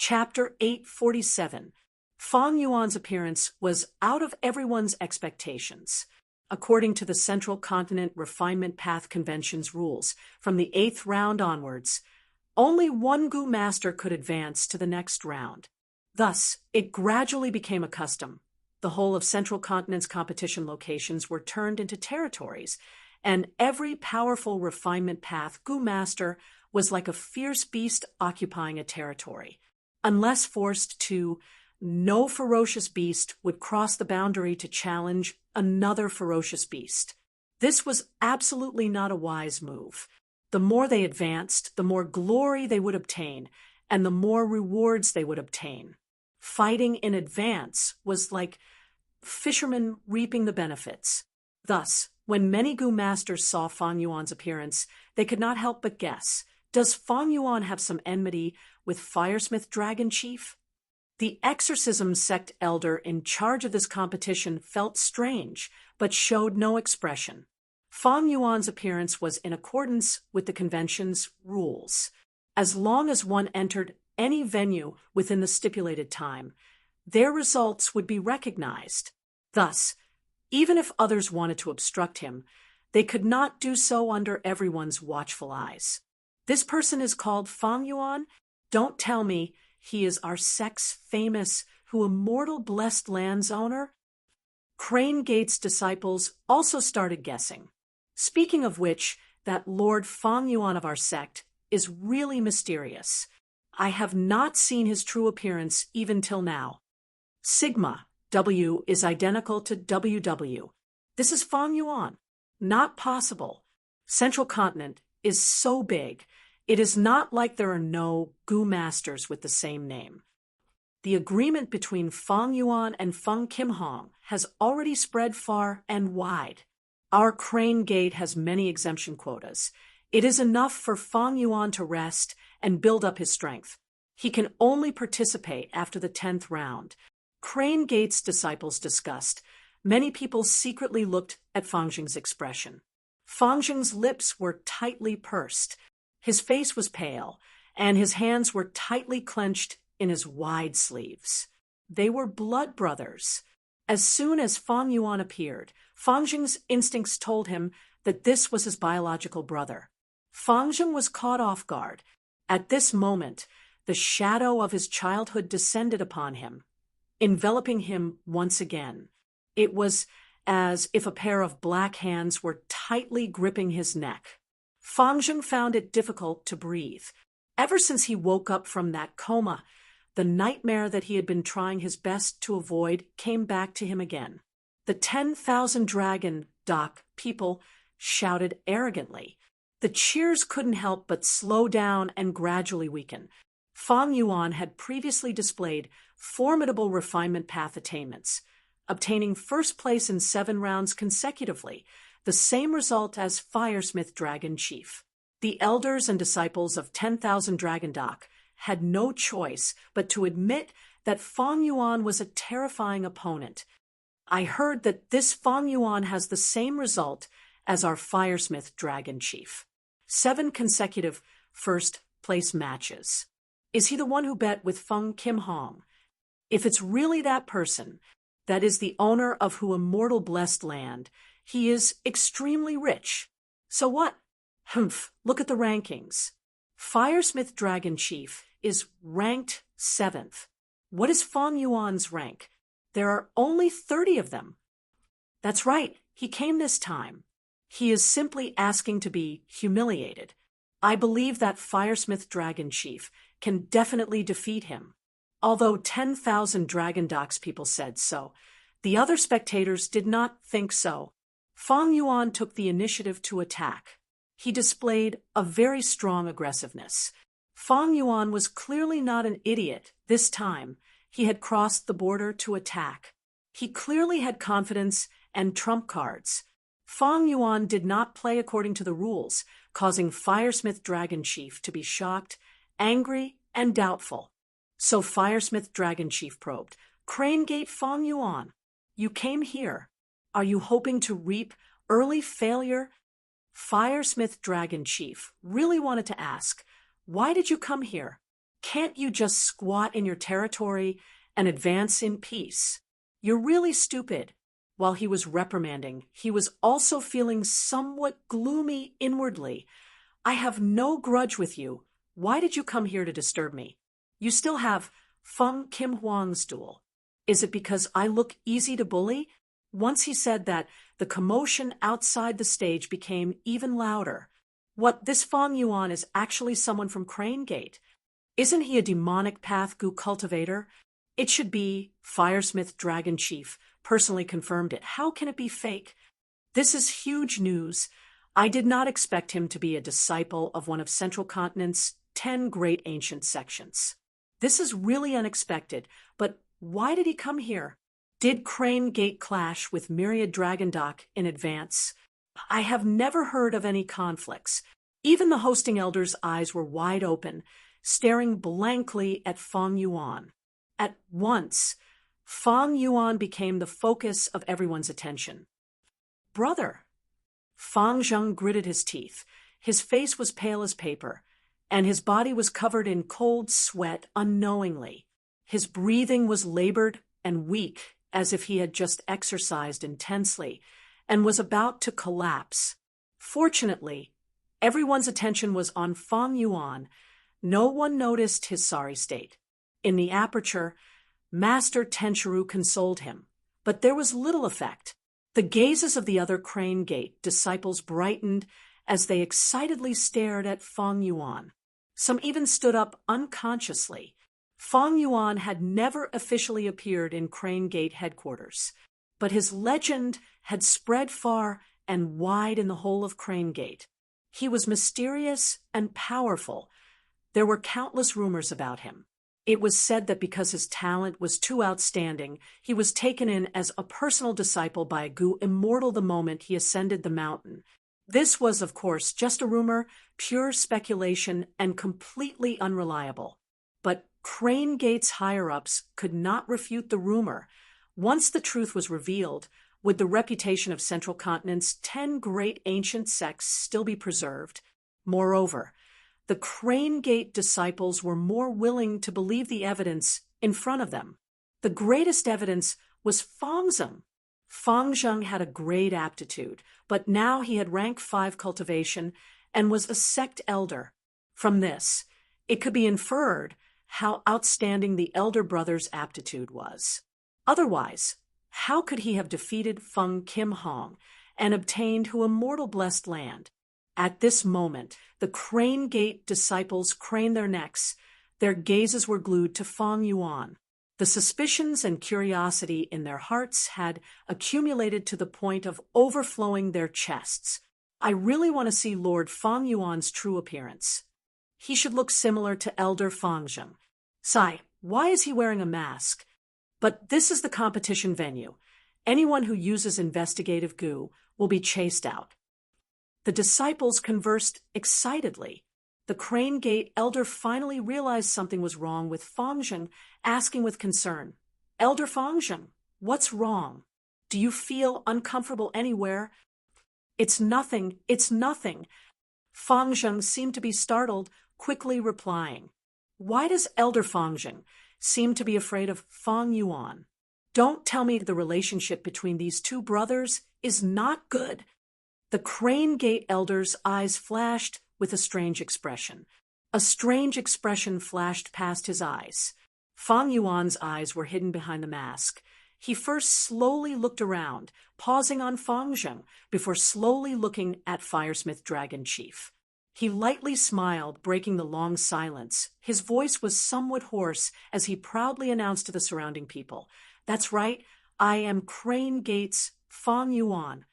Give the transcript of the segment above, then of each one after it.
Chapter 847. Fang Yuan's appearance was out of everyone's expectations. According to the Central Continent Refinement Path Convention's rules, from the 8th round onwards, only one Gu master could advance to the next round. Thus, it gradually became a custom. The whole of Central Continent's competition locations were turned into territories, and every powerful refinement path Gu master was like a fierce beast occupying a territory. Unless forced to, no ferocious beast would cross the boundary to challenge another ferocious beast. This was absolutely not a wise move. The more they advanced, the more glory they would obtain, and the more rewards they would obtain. Fighting in advance was like fishermen reaping the benefits. Thus, when many Gu masters saw Fang Yuan's appearance, they could not help but guess, does Fang Yuan have some enmity with Firesmith Dragon Chief? The exorcism sect elder in charge of this competition felt strange, but showed no expression. Fang Yuan's appearance was in accordance with the convention's rules. As long as one entered any venue within the stipulated time, their results would be recognized. Thus, even if others wanted to obstruct him, they could not do so under everyone's watchful eyes. This person is called Fang Yuan? Don't tell me he is our sect's famous, who immortal blessed lands owner? Crane Gate's disciples also started guessing. Speaking of which, that Lord Fang Yuan of our sect is really mysterious. I have not seen his true appearance even till now. Sigma, W, is identical to WW. This is Fang Yuan. Not possible. Central Continent is so big. It is not like there are no Gu masters with the same name. The agreement between Fang Yuan and Feng Kim Hong has already spread far and wide. Our Crane Gate has many exemption quotas. It is enough for Fang Yuan to rest and build up his strength. He can only participate after the 10th round. Crane Gate's disciples discussed. Many people secretly looked at Fang Jing's expression. Fang Jing's lips were tightly pursed. His face was pale, and his hands were tightly clenched in his wide sleeves. They were blood brothers. As soon as Fang Yuan appeared, Fang Jing's instincts told him that this was his biological brother. Fang Jing was caught off guard. At this moment, the shadow of his childhood descended upon him, enveloping him once again. It was as if a pair of black hands were tightly gripping his neck. Fang Jing found it difficult to breathe. Ever since he woke up from that coma, the nightmare that he had been trying his best to avoid came back to him again. The 10,000 dragon dock people shouted arrogantly. The cheers couldn't help but slow down and gradually weaken. Fang Yuan had previously displayed formidable refinement path attainments, obtaining first place in 7 rounds consecutively, the same result as Firesmith Dragon Chief. The elders and disciples of 10,000 Dragon Dock had no choice but to admit that Fang Yuan was a terrifying opponent. I heard that this Fang Yuan has the same result as our Firesmith Dragon Chief. 7 consecutive first-place matches. Is he the one who bet with Feng Kim Hong? If it's really that person, that is the owner of who immortal blessed land, he is extremely rich. So what? Humph, look at the rankings. Firesmith Dragon Chief is ranked 7th. What is Fang Yuan's rank? There are only 30 of them. That's right, he came this time. He is simply asking to be humiliated. I believe that Firesmith Dragon Chief can definitely defeat him. Although 10,000 Dragon Docks people said so, the other spectators did not think so. Fang Yuan took the initiative to attack. He displayed a very strong aggressiveness. Fang Yuan was clearly not an idiot this time. He had crossed the border to attack. He clearly had confidence and trump cards. Fang Yuan did not play according to the rules, causing Firesmith Dragon Chief to be shocked, angry, and doubtful. So Firesmith Dragon Chief probed, Crane Gate Fang Yuan, you came here. Are you hoping to reap early failure? Firesmith Dragon Chief really wanted to ask, why did you come here? Can't you just squat in your territory and advance in peace? You're really stupid. While he was reprimanding, he was also feeling somewhat gloomy inwardly. I have no grudge with you. Why did you come here to disturb me? You still have Feng Kim Huang's duel. Is it because I look easy to bully? Once he said that, the commotion outside the stage became even louder. What, this Feng Yuan is actually someone from Crane Gate? Isn't he a demonic path goo cultivator? It should be Firesmith Dragon Chief personally confirmed it. How can it be fake? This is huge news. I did not expect him to be a disciple of one of Central Continent's 10 great ancient sections. This is really unexpected, but why did he come here? Did Crane Gate clash with Myriad Dragon Dock in advance? I have never heard of any conflicts. Even the hosting elder's eyes were wide open, staring blankly at Feng Yuan. At once, Feng Yuan became the focus of everyone's attention. Brother! Feng Zheng gritted his teeth. His face was pale as paper, and his body was covered in cold sweat unknowingly. His breathing was labored and weak, as if he had just exercised intensely, and was about to collapse. Fortunately, everyone's attention was on Feng Yuan. No one noticed his sorry state. In the aperture, Master Tenchiru consoled him, but there was little effect. The gazes of the other Crane Gate disciples brightened as they excitedly stared at Feng Yuan. Some even stood up unconsciously. Feng Yuan had never officially appeared in Crane Gate headquarters, but his legend had spread far and wide in the whole of Crane Gate. He was mysterious and powerful. There were countless rumors about him. It was said that because his talent was too outstanding, he was taken in as a personal disciple by a goo immortal the moment he ascended the mountain. This was, of course, just a rumor, pure speculation, and completely unreliable. But Crane Gate's higher-ups could not refute the rumor. Once the truth was revealed, would the reputation of Central Continent's 10 great ancient sects still be preserved? Moreover, the Crane Gate disciples were more willing to believe the evidence in front of them. The greatest evidence was Feng Zheng. Feng Zheng had a great aptitude, but now he had rank 5 cultivation and was a sect elder. From this, it could be inferred how outstanding the elder brother's aptitude was. Otherwise, how could he have defeated Feng Kim Hong and obtained Hu Immortal Blessed Land? At this moment, the Crane Gate disciples craned their necks. Their gazes were glued to Feng Yuan. The suspicions and curiosity in their hearts had accumulated to the point of overflowing their chests. I really want to see Lord Feng Yuan's true appearance. He should look similar to Elder Feng Zheng. Sai, why is he wearing a mask? But this is the competition venue. Anyone who uses investigative goo will be chased out. The disciples conversed excitedly. The Crane Gate elder finally realized something was wrong with Feng Zheng, asking with concern, Elder Feng Zheng, what's wrong? Do you feel uncomfortable anywhere? It's nothing, it's nothing. Feng Zheng seemed to be startled, quickly replying. Why does Elder Feng Zheng seem to be afraid of Feng Yuan? Don't tell me the relationship between these two brothers is not good. The Crane Gate elder's eyes flashed with a strange expression. A strange expression flashed past his eyes. Feng Yuan's eyes were hidden behind the mask. He first slowly looked around, pausing on Feng Zheng, before slowly looking at Firesmith Dragon Chief. He lightly smiled, breaking the long silence. His voice was somewhat hoarse as he proudly announced to the surrounding people, That's right, I am Crane Gate's Feng Yuan.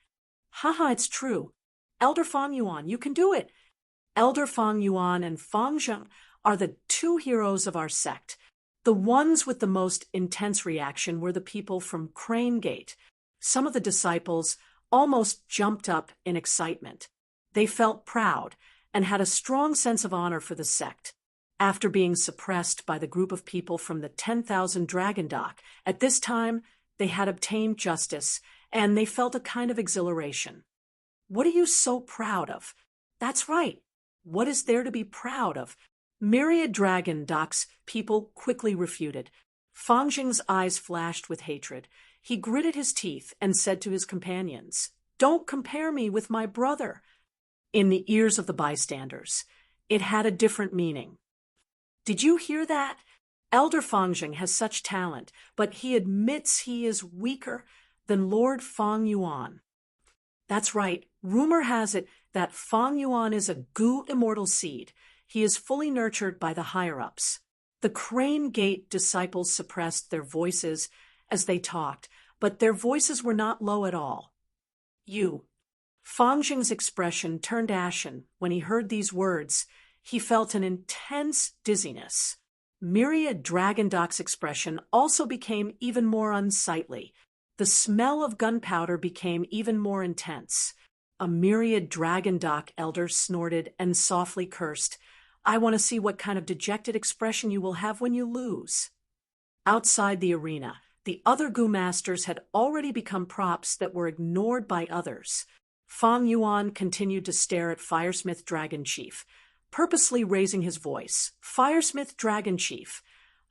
Haha, it's true. Elder Feng Yuan, you can do it. Elder Feng Yuan and Feng Zheng are the two heroes of our sect. The ones with the most intense reaction were the people from Crane Gate. Some of the disciples almost jumped up in excitement. They felt proud and had a strong sense of honor for the sect. After being suppressed by the group of people from the 10,000 Dragon Dock, at this time they had obtained justice, and they felt a kind of exhilaration. What are you so proud of? That's right. What is there to be proud of? Myriad Dragon Doc's people quickly refuted. Fang Jing's eyes flashed with hatred. He gritted his teeth and said to his companions, "Don't compare me with my brother." In the ears of the bystanders, it had a different meaning. "Did you hear that? Elder Fang Jing has such talent, but he admits he is weaker than Lord Fang Yuan." That's right. Rumor has it that Fang Yuan is a Gu immortal seed. He is fully nurtured by the higher-ups. The Crane Gate disciples suppressed their voices as they talked, but their voices were not low at all. Fang Jing's expression turned ashen when he heard these words. He felt an intense dizziness. Myriad Dragon Doc's expression also became even more unsightly. The smell of gunpowder became even more intense. A Myriad Dragon Doc elder snorted and softly cursed. "I want to see what kind of dejected expression you will have when you lose." Outside the arena, the other Gu masters had already become props that were ignored by others. Fang Yuan continued to stare at Firesmith Dragon Chief, purposely raising his voice. "Firesmith Dragon Chief,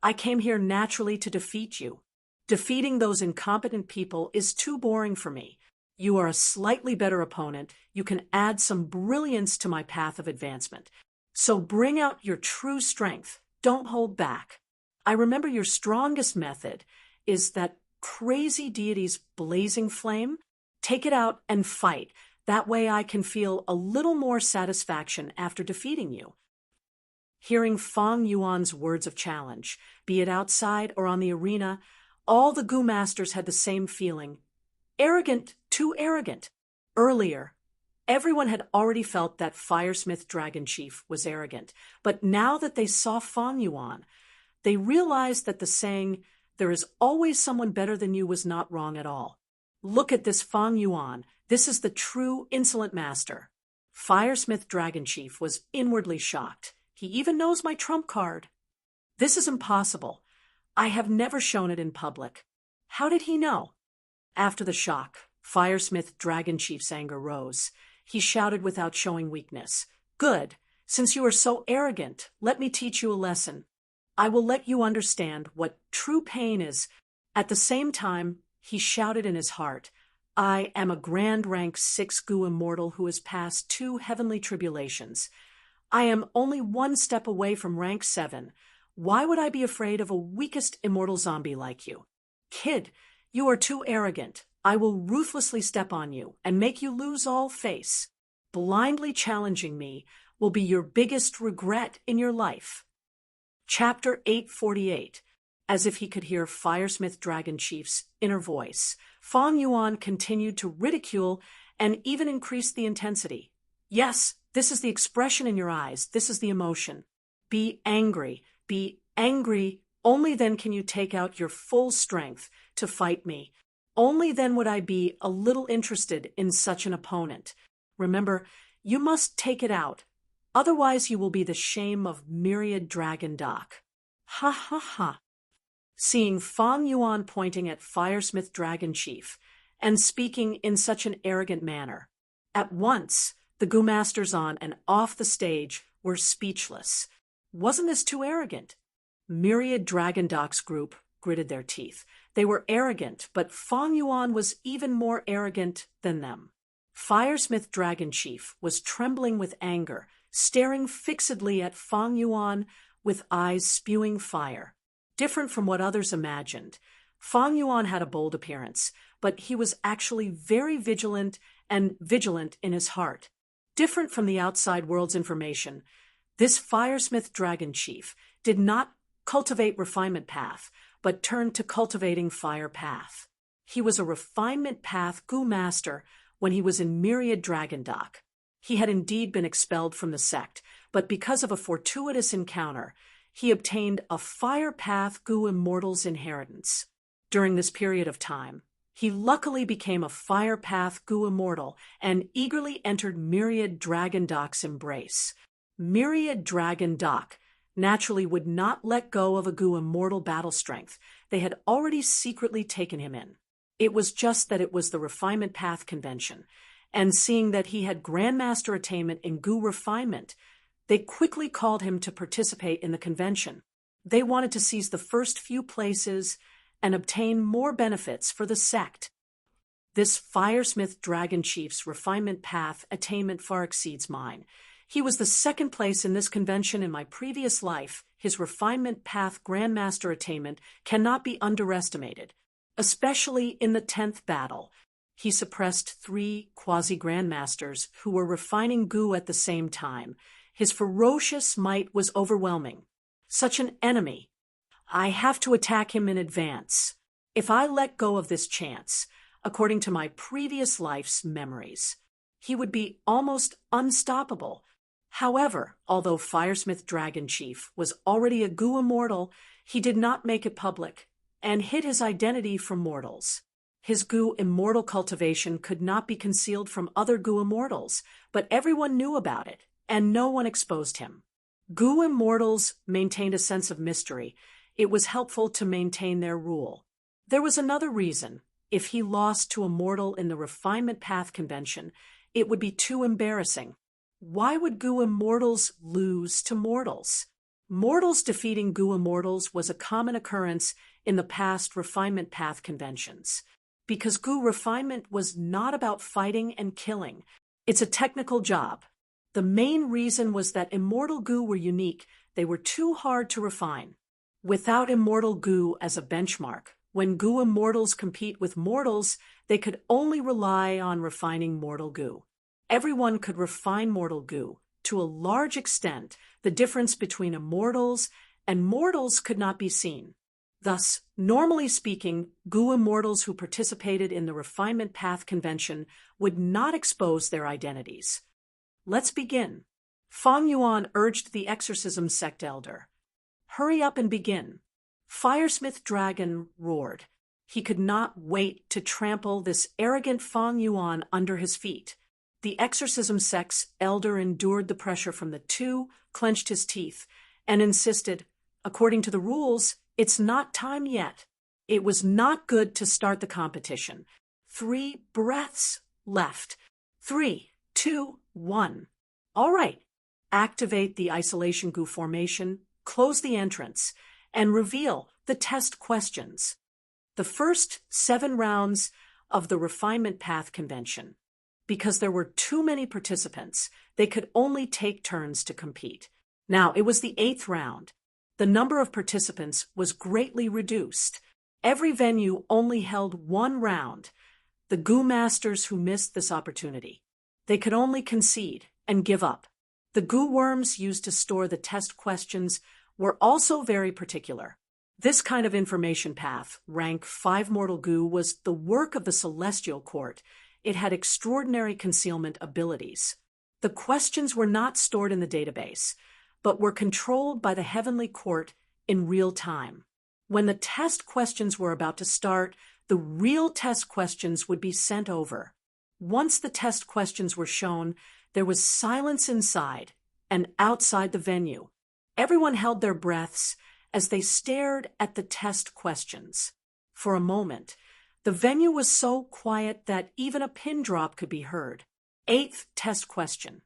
I came here naturally to defeat you. Defeating those incompetent people is too boring for me. You are a slightly better opponent. You can add some brilliance to my path of advancement. So bring out your true strength. Don't hold back. I remember your strongest method is that crazy deity's blazing flame. Take it out and fight. That way I can feel a little more satisfaction after defeating you." Hearing Fang Yuan's words of challenge, be it outside or on the arena, all the Gu masters had the same feeling. Arrogant, too arrogant. Earlier, everyone had already felt that Firesmith Dragon Chief was arrogant, but now that they saw Fang Yuan, they realized that the saying, "There is always someone better than you," was not wrong at all. "Look at this Fang Yuan. This is the true insolent master." Firesmith Dragon Chief was inwardly shocked. "He even knows my trump card. This is impossible. I have never shown it in public. How did he know?" After the shock, Firesmith Dragon Chief's anger rose. He shouted without showing weakness. "Good. Since you are so arrogant, let me teach you a lesson. I will let you understand what true pain is." At the same time, he shouted in his heart, "I am a grand rank 6 Gu immortal who has passed 2 heavenly tribulations. I am only 1 step away from rank 7. Why would I be afraid of a weakest immortal zombie like you? Kid, you are too arrogant. I will ruthlessly step on you and make you lose all face. Blindly challenging me will be your biggest regret in your life." Chapter 848. As if he could hear Firesmith Dragon Chief's inner voice, Fang Yuan continued to ridicule and even increase the intensity. "Yes, this is the expression in your eyes. This is the emotion. Be angry. Be angry. Only then can you take out your full strength to fight me. Only then would I be a little interested in such an opponent. Remember, you must take it out. Otherwise you will be the shame of Myriad Dragon Doc." Ha ha ha. Seeing Fang Yuan pointing at Firesmith Dragon Chief and speaking in such an arrogant manner, at once the Gu masters on and off the stage were speechless. Wasn't this too arrogant? Myriad Dragon Doc's group gritted their teeth. They were arrogant, but Fang Yuan was even more arrogant than them. Firesmith Dragon Chief was trembling with anger, staring fixedly at Fang Yuan with eyes spewing fire. Different from what others imagined, Fang Yuan had a bold appearance, but he was actually very vigilant and vigilant in his heart. Different from the outside world's information, this Firesmith Dragon Chief did not cultivate refinement path, but turned to cultivating fire path. He was a refinement path Gu master when he was in Myriad Dragon Doc. He had indeed been expelled from the sect, but because of a fortuitous encounter, he obtained a fire path Gu immortal's inheritance. During this period of time, he luckily became a fire path Gu immortal and eagerly entered Myriad Dragon Doc's embrace. Myriad Dragon Doc naturally would not let go of a Gu immortal battle strength. They had already secretly taken him in. It was just that it was the refinement path convention, and seeing that he had grandmaster attainment in Gu refinement, They quickly called him to participate in the convention. They wanted to seize the first few places and obtain more benefits for the sect. This Firesmith Dragon Chief's refinement path attainment far exceeds mine. He was the second place in this convention in my previous life. His refinement path Grandmaster attainment cannot be underestimated, especially in the 10th battle. He suppressed 3 quasi-grandmasters who were refining goo at the same time. His ferocious might was overwhelming. Such an enemy. I have to attack him in advance. If I let go of this chance, according to my previous life's memories, he would be almost unstoppable. However, although Firesmith Dragon Chief was already a goo immortal, he did not make it public and hid his identity from mortals. His goo immortal cultivation could not be concealed from other goo immortals, but everyone knew about it, and no one exposed him. Goo immortals maintained a sense of mystery. It was helpful to maintain their rule. There was another reason. If he lost to a mortal in the Refinement Path Convention, it would be too embarrassing. Why would goo immortals lose to mortals? Mortals defeating goo immortals was a common occurrence in the past Refinement Path conventions. Because goo refinement was not about fighting and killing. It's a technical job. The main reason was that immortal goo were unique. They were too hard to refine. Without immortal goo as a benchmark, when goo immortals compete with mortals, they could only rely on refining mortal goo. Everyone could refine mortal goo. To a large extent, the difference between immortals and mortals could not be seen. Thus, normally speaking, goo immortals who participated in the Refinement Path Convention would not expose their identities. Let's begin. Fang Yuan urged the exorcism sect elder. Hurry up and begin. Firesmith Dragon roared. He could not wait to trample this arrogant Fang Yuan under his feet. The exorcism sect's elder endured the pressure from the two, clenched his teeth, and insisted, according to the rules, it's not time yet. It was not good to start the competition. 3 breaths left. 3, 2, 1. All right. Activate the isolation goo formation, close the entrance, and reveal the test questions. The first 7 rounds of the Refinement Path Convention. Because there were too many participants, they could only take turns to compete. Now, it was the 8th round. The number of participants was greatly reduced. Every venue only held 1 round. The goo masters who missed this opportunity, they could only concede and give up. The goo worms used to store the test questions were also very particular. This kind of information path, rank 5 mortal goo, was the work of the Celestial Court. It had extraordinary concealment abilities. The questions were not stored in the database, but were controlled by the Heavenly Court in real time. When the test questions were about to start, the real test questions would be sent over. Once the test questions were shown, there was silence inside and outside the venue. Everyone held their breaths as they stared at the test questions. For a moment, the venue was so quiet that even a pin drop could be heard. 8th test question.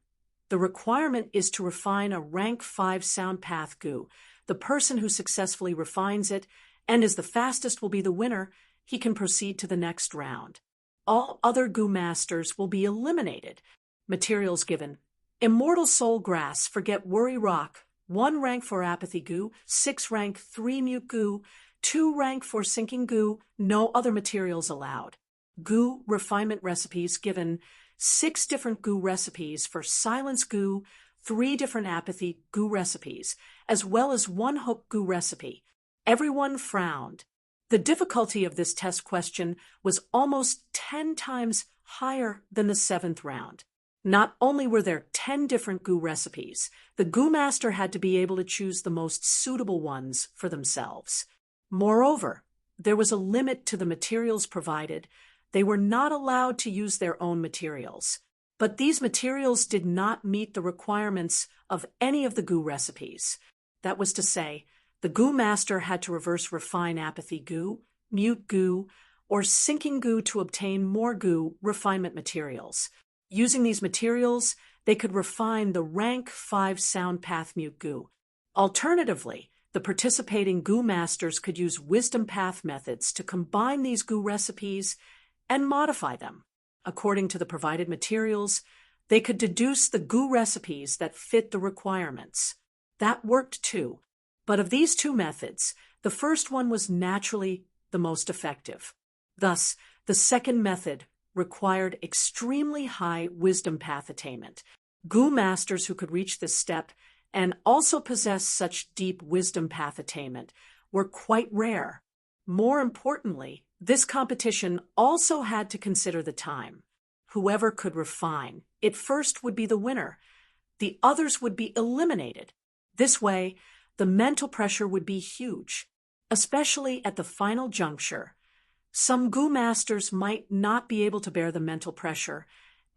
The requirement is to refine a rank 5 sound path goo. The person who successfully refines it and is the fastest will be the winner. He can proceed to the next round. All other goo masters will be eliminated. Materials given. Immortal Soul Grass, Forget Worry Rock, 1 rank for Apathy Goo, 6 rank 3 Mute Goo, 2 rank for Sinking Goo, no other materials allowed. Goo refinement recipes given, 6 different goo recipes for Silence Goo, 3 different Apathy Goo recipes, as well as 1 Hook Goo recipe. Everyone frowned. The difficulty of this test question was almost 10 times higher than the 7th round. Not only were there 10 different goo recipes, the goo master had to be able to choose the most suitable ones for themselves. Moreover, there was a limit to the materials provided. They were not allowed to use their own materials. But these materials did not meet the requirements of any of the goo recipes. That was to say, the goo master had to reverse refine Apathy Goo, Mute Goo, or Sinking Goo to obtain more goo refinement materials. Using these materials, they could refine the rank 5 sound path mute goo. Alternatively, the participating goo masters could use wisdom path methods to combine these goo recipes and modify them. According to the provided materials, they could deduce the goo recipes that fit the requirements. That worked too. But of these two methods, the first one was naturally the most effective. Thus, the second method required extremely high wisdom path attainment. Goo masters who could reach this step and also possess such deep wisdom path attainment were quite rare. More importantly, this competition also had to consider the time. Whoever could refine it first would be the winner. The others would be eliminated. This way, the mental pressure would be huge, especially at the final juncture. Some goo masters might not be able to bear the mental pressure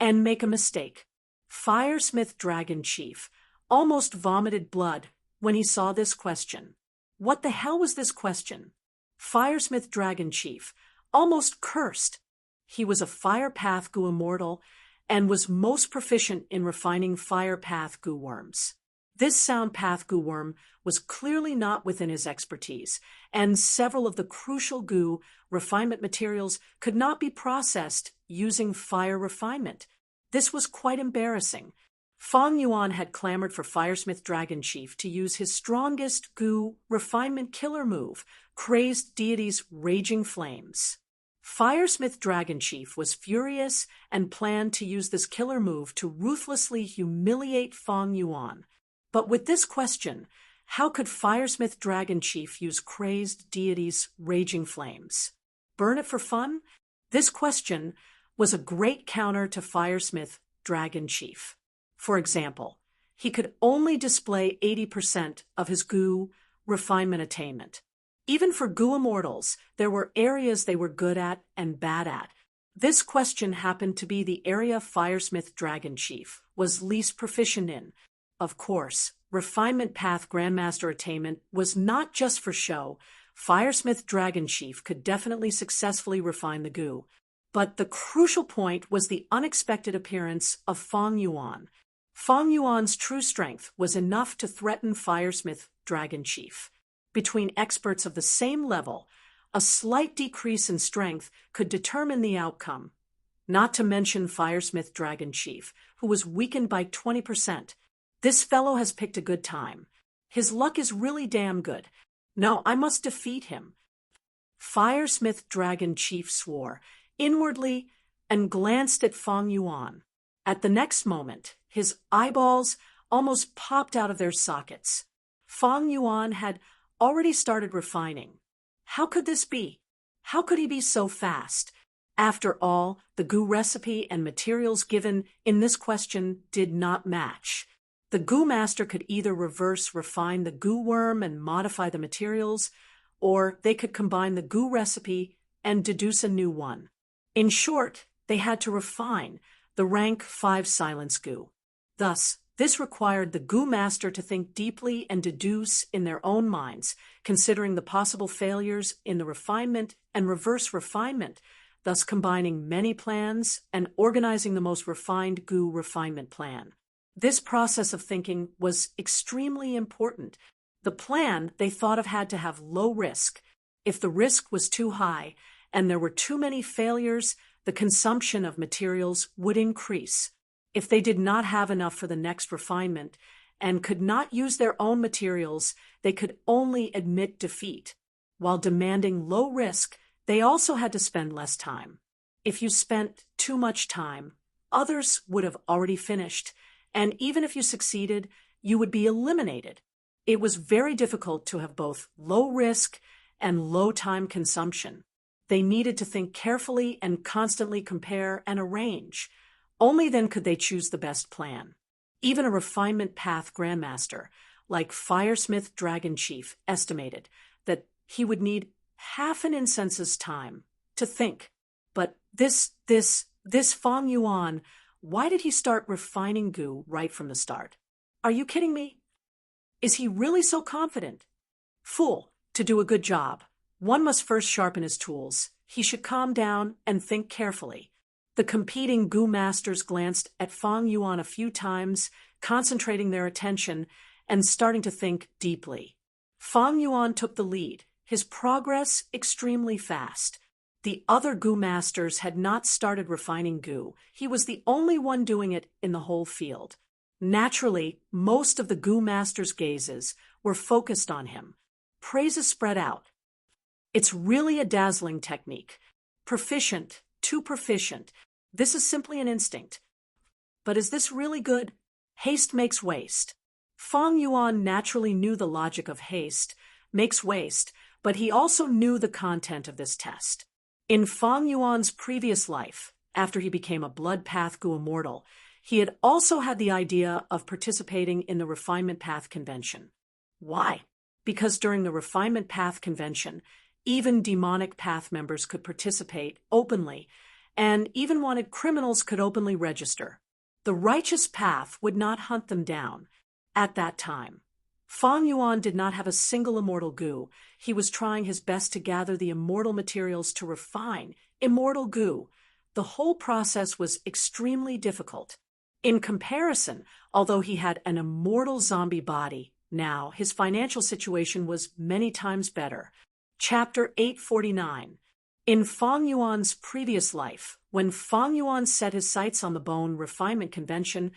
and make a mistake. Firesmith Dragon Chief almost vomited blood when he saw this question. What the hell was this question? Firesmith Dragon Chief almost cursed. He was a fire path goo immortal and was most proficient in refining fire path goo worms. This sound path goo worm was clearly not within his expertise, and several of the crucial goo refinement materials could not be processed using fire refinement. This was quite embarrassing. Fang Yuan had clamored for Firesmith Dragon Chief to use his strongest goo refinement killer move, Crazed Deity's Raging Flames. Firesmith Dragon Chief was furious and planned to use this killer move to ruthlessly humiliate Fang Yuan. But with this question, how could Firesmith Dragon Chief use Crazed Deity's Raging Flames? Burn it for fun? This question was a great counter to Firesmith Dragon Chief. For example, he could only display 80% of his goo refinement attainment. Even for goo immortals, there were areas they were good at and bad at. This question happened to be the area Firesmith Dragon Chief was least proficient in. Of course, refinement path grandmaster attainment was not just for show. Firesmith Dragon Chief could definitely successfully refine the goo. But the crucial point was the unexpected appearance of Fang Yuan. Fang Yuan's true strength was enough to threaten Firesmith Dragon Chief. Between experts of the same level, a slight decrease in strength could determine the outcome. Not to mention Firesmith Dragon Chief, who was weakened by 20%. This fellow has picked a good time. His luck is really damn good. No, I must defeat him. Firesmith Dragon Chief swore inwardly and glanced at Fang Yuan. At the next moment, his eyeballs almost popped out of their sockets. Fang Yuan had already started refining. How could this be? How could he be so fast? After all, the goo recipe and materials given in this question did not match. The goo master could either reverse refine the goo worm and modify the materials, or they could combine the goo recipe and deduce a new one. In short, they had to refine the rank 5 silence goo. Thus, this required the goo master to think deeply and deduce in their own minds, considering the possible failures in the refinement and reverse refinement, thus combining many plans and organizing the most refined goo refinement plan. This process of thinking was extremely important. The plan they thought of had to have low risk. If the risk was too high and there were too many failures, the consumption of materials would increase. If they did not have enough for the next refinement and could not use their own materials, they could only admit defeat. While demanding low risk, they also had to spend less time. If you spent too much time, others would have already finished, and even if you succeeded, you would be eliminated. It was very difficult to have both low risk and low time consumption. They needed to think carefully and constantly compare and arrange. Only then could they choose the best plan. Even a refinement path grandmaster, like Firesmith Dragon Chief, estimated that he would need half an incense's time to think. But this Fang Yuan, why did he start refining goo right from the start? Are you kidding me? Is he really so confident? Fool, to do a good job, one must first sharpen his tools. He should calm down and think carefully. The competing Gu masters glanced at Fang Yuan a few times, concentrating their attention and starting to think deeply. Fang Yuan took the lead, his progress extremely fast. The other Gu masters had not started refining Gu. He was the only one doing it in the whole field. Naturally, most of the Gu masters' gazes were focused on him. Praises spread out. It's really a dazzling technique. Proficient, too proficient. This is simply an instinct. But is this really good? Haste makes waste. Fang Yuan naturally knew the logic of haste makes waste, but he also knew the content of this test. In Fang Yuan's previous life, after he became a Blood Path Gu Immortal, he had also had the idea of participating in the Refinement Path Convention. Why? Because during the Refinement Path Convention, even demonic path members could participate openly, and even wanted criminals could openly register. The righteous path would not hunt them down. At that time, Fang Yuan did not have a single immortal Gu. He was trying his best to gather the immortal materials to refine immortal Gu. The whole process was extremely difficult. In comparison, although he had an immortal zombie body, now his financial situation was many times better. Chapter 849. In Fang Yuan's previous life, when Fang Yuan set his sights on the Bone Refinement Convention,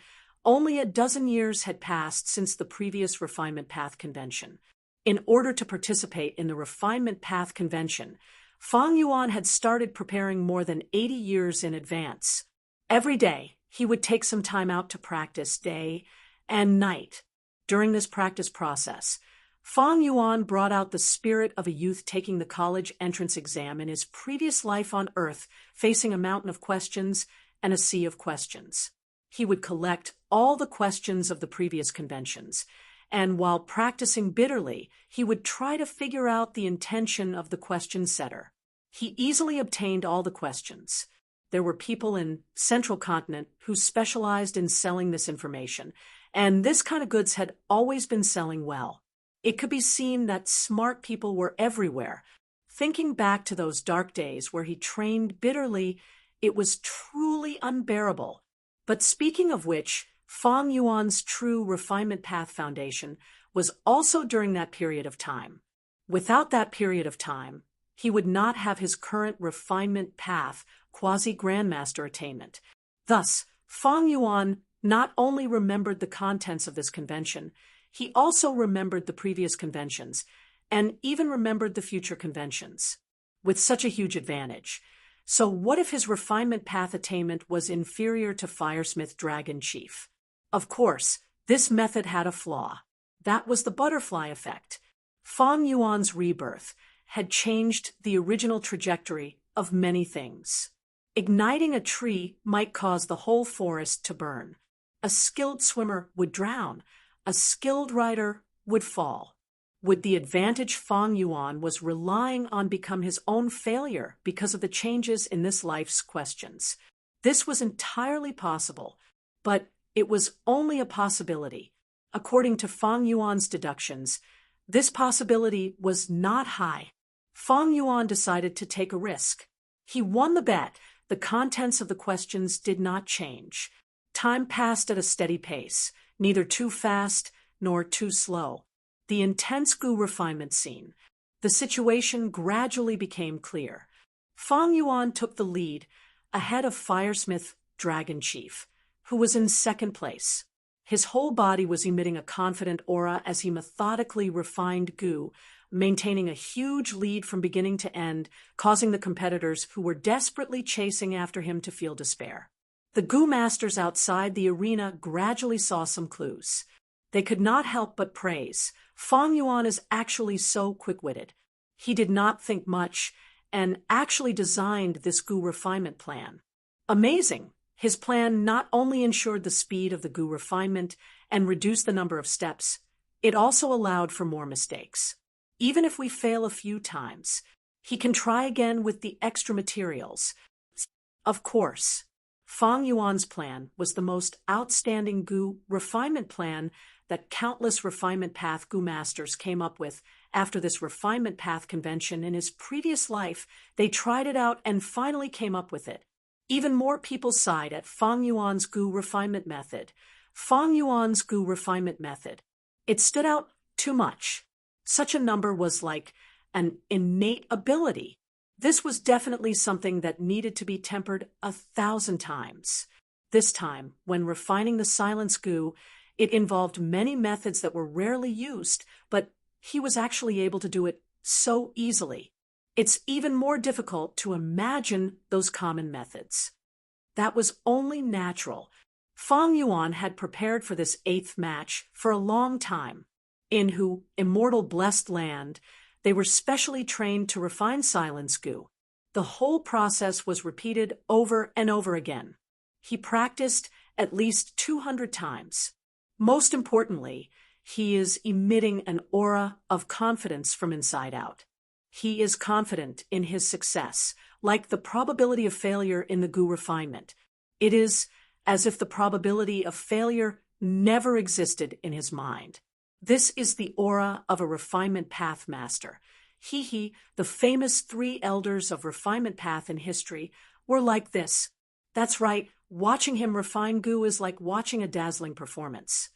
only a dozen years had passed since the previous Refinement Path Convention. In order to participate in the Refinement Path Convention, Fang Yuan had started preparing more than 80 years in advance. Every day, he would take some time out to practice day and night. During this practice process, Fang Yuan brought out the spirit of a youth taking the college entrance exam in his previous life on Earth, facing a mountain of questions and a sea of questions. He would collect all the questions of the previous conventions, and while practicing bitterly, he would try to figure out the intention of the question setter. He easily obtained all the questions. There were people in Central Continent who specialized in selling this information, and this kind of goods had always been selling well. It could be seen that smart people were everywhere. Thinking back to those dark days where he trained bitterly, it was truly unbearable. But speaking of which, Fang Yuan's true Refinement Path Foundation was also during that period of time. Without that period of time, he would not have his current Refinement Path Quasi-Grandmaster attainment. Thus, Fang Yuan not only remembered the contents of this convention, he also remembered the previous conventions, and even remembered the future conventions, with such a huge advantage. So what if his Refinement Path attainment was inferior to Firesmith Dragon Chief? Of course, this method had a flaw. That was the butterfly effect. Fang Yuan's rebirth had changed the original trajectory of many things. Igniting a tree might cause the whole forest to burn. A skilled swimmer would drown. A skilled rider would fall. Would the advantage Fang Yuan was relying on become his own failure because of the changes in this life's questions? This was entirely possible, but it was only a possibility. According to Fang Yuan's deductions, this possibility was not high. Fang Yuan decided to take a risk. He won the bet. The contents of the questions did not change. Time passed at a steady pace, neither too fast nor too slow. The intense Gu refinement scene. The situation gradually became clear. Fang Yuan took the lead, ahead of Firesmith Dragon Chief, who was in second place. His whole body was emitting a confident aura as he methodically refined Gu, maintaining a huge lead from beginning to end, causing the competitors who were desperately chasing after him to feel despair. The Gu masters outside the arena gradually saw some clues. They could not help but praise. Fang Yuan is actually so quick-witted. He did not think much and actually designed this Gu refinement plan. Amazing! His plan not only ensured the speed of the Gu refinement and reduced the number of steps, it also allowed for more mistakes. Even if we fail a few times, he can try again with the extra materials. Of course, Fang Yuan's plan was the most outstanding Gu refinement plan that countless Refinement Path Gu masters came up with after this Refinement Path convention in his previous life. They tried it out and finally came up with it. Even more people sighed at Fang Yuan's goo refinement method. Fang Yuan's goo refinement method. It stood out too much. Such a number was like an innate ability. This was definitely something that needed to be tempered 1,000 times. This time, when refining the silence goo, it involved many methods that were rarely used, but he was actually able to do it so easily. It's even more difficult to imagine those common methods. That was only natural. Fang Yuan had prepared for this 8th match for a long time. In Hu, immortal blessed land, they were specially trained to refine silence goo. The whole process was repeated over and over again. He practiced at least 200 times. Most importantly, he is emitting an aura of confidence from inside out. He is confident in his success, like the probability of failure in the goo refinement. It is as if the probability of failure never existed in his mind. This is the aura of a refinement path master. The famous 3 elders of refinement path in history were like this. That's right, watching him refine goo is like watching a dazzling performance.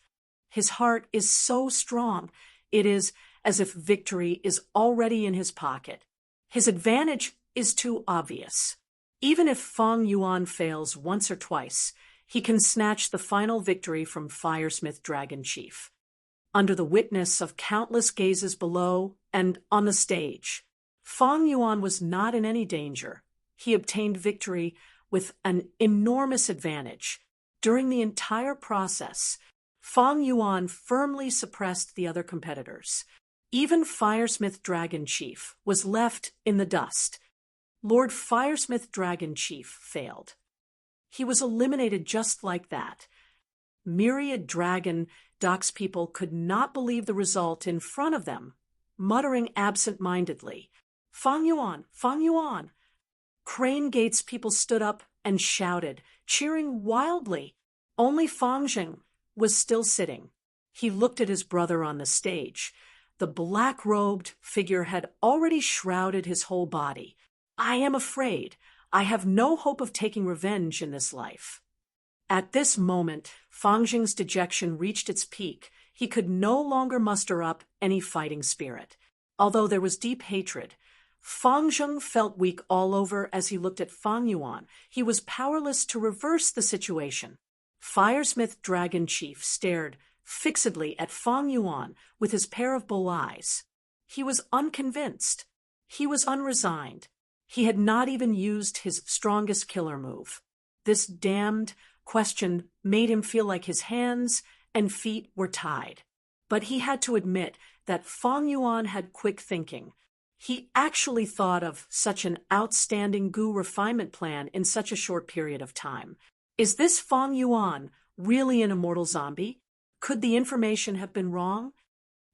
His heart is so strong, it is as if victory is already in his pocket. His advantage is too obvious. Even if Fang Yuan fails once or twice, he can snatch the final victory from Firesmith Dragon Chief. Under the witness of countless gazes below and on the stage, Fang Yuan was not in any danger. He obtained victory with an enormous advantage. During the entire process, Fang Yuan firmly suppressed the other competitors. Even Firesmith Dragon Chief was left in the dust. Lord Firesmith Dragon Chief failed. He was eliminated just like that. Myriad Dragon Docks people could not believe the result in front of them, muttering absent-mindedly, "Fang Yuan! Fang Yuan!" Crane Gates people stood up and shouted, cheering wildly. Only Fang Zheng was still sitting. He looked at his brother on the stage. The black-robed figure had already shrouded his whole body. "I am afraid. I have no hope of taking revenge in this life." At this moment, Fang Zheng's dejection reached its peak. He could no longer muster up any fighting spirit. Although there was deep hatred, Fang Zheng felt weak all over as he looked at Fang Yuan. He was powerless to reverse the situation. Firesmith Dragon Chief stared fixedly at Fang Yuan with his pair of bull eyes. He was unconvinced. He was unresigned. He had not even used his strongest killer move. This damned question made him feel like his hands and feet were tied. But he had to admit that Fang Yuan had quick thinking. He actually thought of such an outstanding goo refinement plan in such a short period of time. Is this Fang Yuan really an immortal zombie? Could the information have been wrong?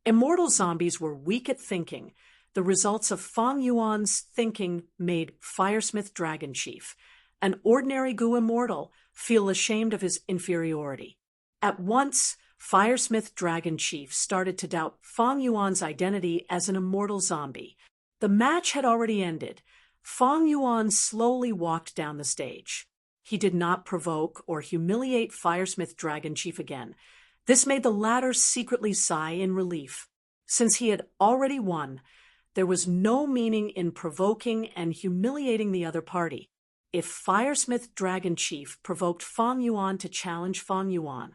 Immortal zombies were weak at thinking. The results of Fang Yuan's thinking made Firesmith Dragon Chief, an ordinary goo immortal, feel ashamed of his inferiority. At once, Firesmith Dragon Chief started to doubt Fang Yuan's identity as an immortal zombie. The match had already ended. Fang Yuan slowly walked down the stage. He did not provoke or humiliate Firesmith Dragon Chief again. This made the latter secretly sigh in relief. Since he had already won, there was no meaning in provoking and humiliating the other party. If Firesmith Dragon Chief provoked Fang Yuan to challenge Fang Yuan,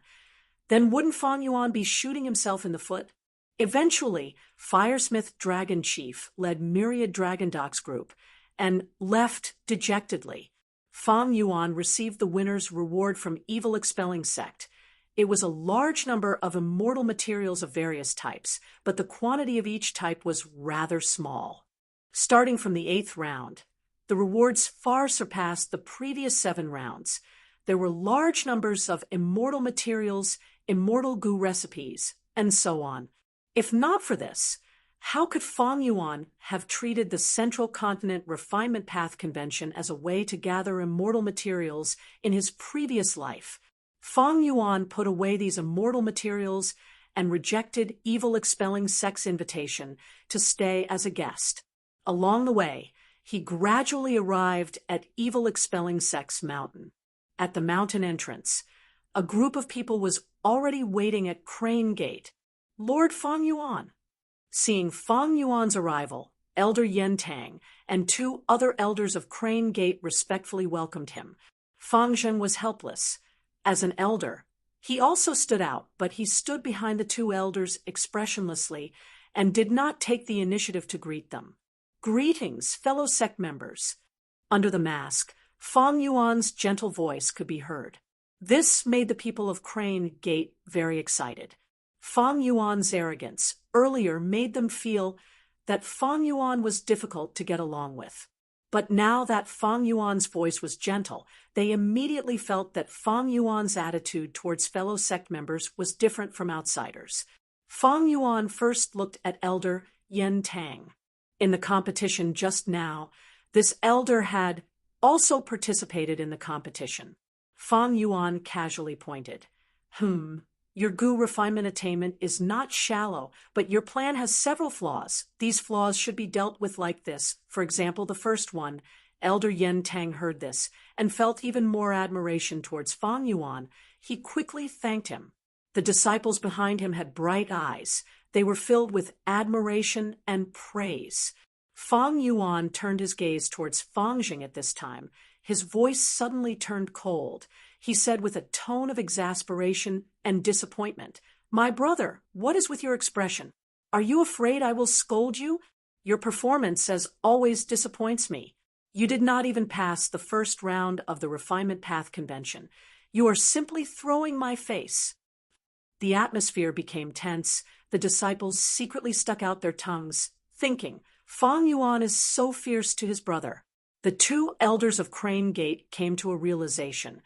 then wouldn't Fang Yuan be shooting himself in the foot? Eventually, Firesmith Dragon Chief led Myriad Dragon Docks group and left dejectedly. Fang Yuan received the winner's reward from Evil Expelling Sect. It was a large number of immortal materials of various types, but the quantity of each type was rather small. Starting from the 8th round, the rewards far surpassed the previous 7 rounds. There were large numbers of immortal materials, immortal goo recipes, and so on. If not for this, how could Fang Yuan have treated the Central Continent Refinement Path Convention as a way to gather immortal materials in his previous life? Fang Yuan put away these immortal materials and rejected Evil Expelling Sect's invitation to stay as a guest. Along the way, he gradually arrived at evil-expelling Sex Mountain. At the mountain entrance, a group of people was already waiting at Crane Gate. Lord Fang Yuan. Seeing Fang Yuan's arrival, Elder Yen Tang and 2 other elders of Crane Gate respectfully welcomed him. Fang Zheng was helpless. As an elder, he also stood out, but he stood behind the 2 elders expressionlessly and did not take the initiative to greet them. Greetings, fellow sect members. Under the mask, Fang Yuan's gentle voice could be heard. This made the people of Crane Gate very excited. Fang Yuan's arrogance earlier made them feel that Fang Yuan was difficult to get along with. But now that Fang Yuan's voice was gentle, they immediately felt that Fang Yuan's attitude towards fellow sect members was different from outsiders. Fang Yuan first looked at Elder Yen Tang. In the competition just now, this elder had also participated in the competition. Fang Yuan casually pointed. Your Gu refinement attainment is not shallow, but your plan has several flaws. These flaws should be dealt with like this. For example, the first one. Elder Yen Tang heard this and felt even more admiration towards Fang Yuan. He quickly thanked him. The disciples behind him had bright eyes. They were filled with admiration and praise. Fang Yuan turned his gaze towards Fang Jing at this time. His voice suddenly turned cold. He said with a tone of exasperation and disappointment, "My brother, what is with your expression? Are you afraid I will scold you? Your performance, as always, disappoints me. You did not even pass the first round of the Refinement Path Convention. You are simply throwing my face." The atmosphere became tense. The disciples secretly stuck out their tongues, thinking, Fang Yuan is so fierce to his brother. The 2 elders of Crane Gate came to a realization.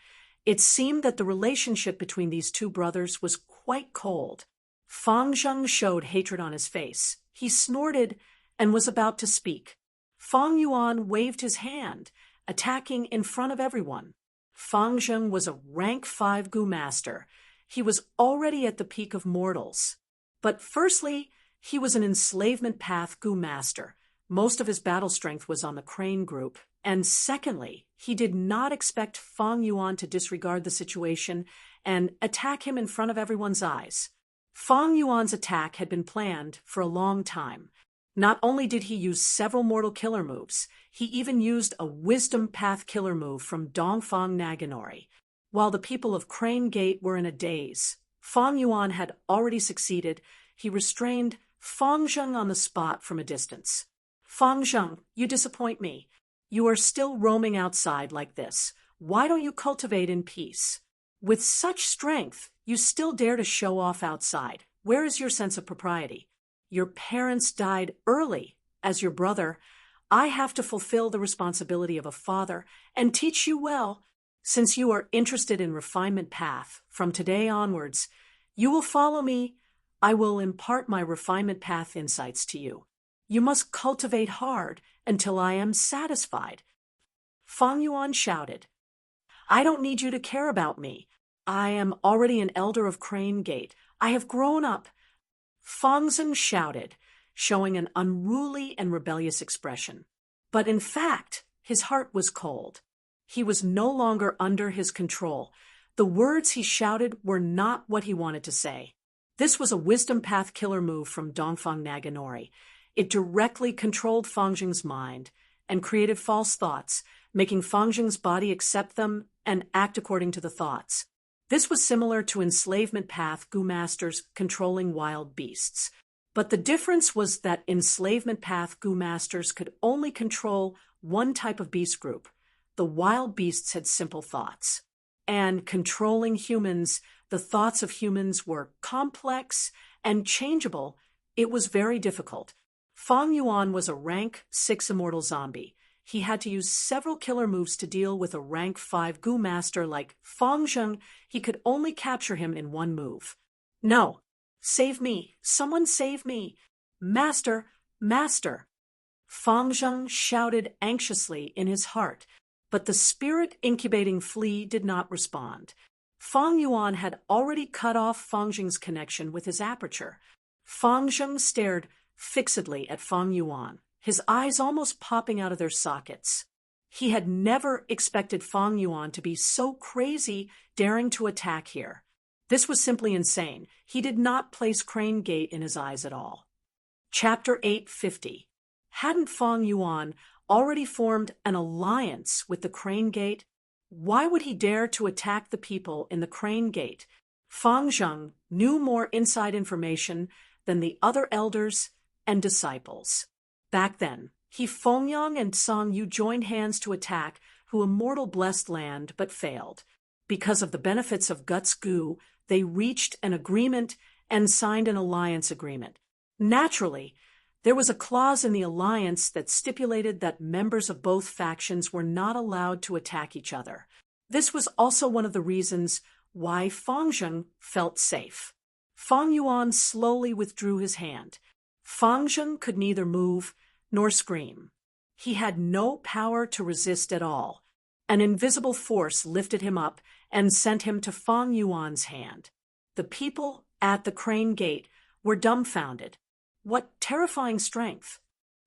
It seemed that the relationship between these 2 brothers was quite cold. Fang Zheng showed hatred on his face. He snorted and was about to speak. Fang Yuan waved his hand, attacking in front of everyone. Fang Zheng was a rank 5 Gu master. He was already at the peak of mortals. But firstly, he was an enslavement path Gu master. Most of his battle strength was on the Crane group. And secondly, he did not expect Fang Yuan to disregard the situation and attack him in front of everyone's eyes. Fang Yuan's attack had been planned for a long time. Not only did he use several mortal killer moves, he even used a wisdom path killer move from Dongfang Naganori. While the people of Crane Gate were in a daze, Fang Yuan had already succeeded. He restrained Fang Zheng on the spot from a distance. Fang Zheng, you disappoint me. You are still roaming outside like this. Why don't you cultivate in peace? With such strength, you still dare to show off outside. Where is your sense of propriety? Your parents died early. As your brother, I have to fulfill the responsibility of a father and teach you well. Since you are interested in refinement path, from today onwards, you will follow me. I will impart my refinement path insights to you. You must cultivate hard until I am satisfied. Fang Yuan shouted, I don't need you to care about me. I am already an elder of Crane Gate. I have grown up. Fang Zheng shouted, showing an unruly and rebellious expression. But in fact, his heart was cold. He was no longer under his control. The words he shouted were not what he wanted to say. This was a wisdom path killer move from Dongfang Naganori. It directly controlled Fang Zheng's mind and created false thoughts, making Fang Zheng's body accept them and act according to the thoughts. This was similar to enslavement path Gu masters controlling wild beasts. But the difference was that enslavement path Gu masters could only control one type of beast group. The wild beasts had simple thoughts. And controlling humans, the thoughts of humans were complex and changeable. It was very difficult. Fang Yuan was a rank 6 immortal zombie. He had to use several killer moves to deal with a rank 5 Gu master like Fang Zheng. He could only capture him in one move. No, save me, someone save me. Master, master. Fang Zheng shouted anxiously in his heart, but the spirit incubating flea did not respond. Fang Yuan had already cut off Fang Zheng's connection with his aperture. Fang Zheng stared fixedly at Fang Yuan. his eyes almost popping out of their sockets. He had never expected Fang Yuan to be so crazy, daring to attack here. This was simply insane. He did not place Crane Gate in his eyes at all. Chapter 850. Hadn't Fang Yuan already formed an alliance with the Crane Gate? Why would he dare to attack the people in the Crane Gate? Fang Zheng knew more inside information than the other elders and disciples. Back then, Fengyang and Song Yu joined hands to attack who immortal blessed land but failed. Because of the benefits of Guts Gu, they reached an agreement and signed an alliance agreement. Naturally, there was a clause in the alliance that stipulated that members of both factions were not allowed to attack each other. This was also one of the reasons why Fang Zheng felt safe. Fang Yuan slowly withdrew his hand. Fang Zheng could neither move nor scream. He had no power to resist at all. An invisible force lifted him up and sent him to Fang Yuan's hand. The people at the Crane Gate were dumbfounded. What terrifying strength!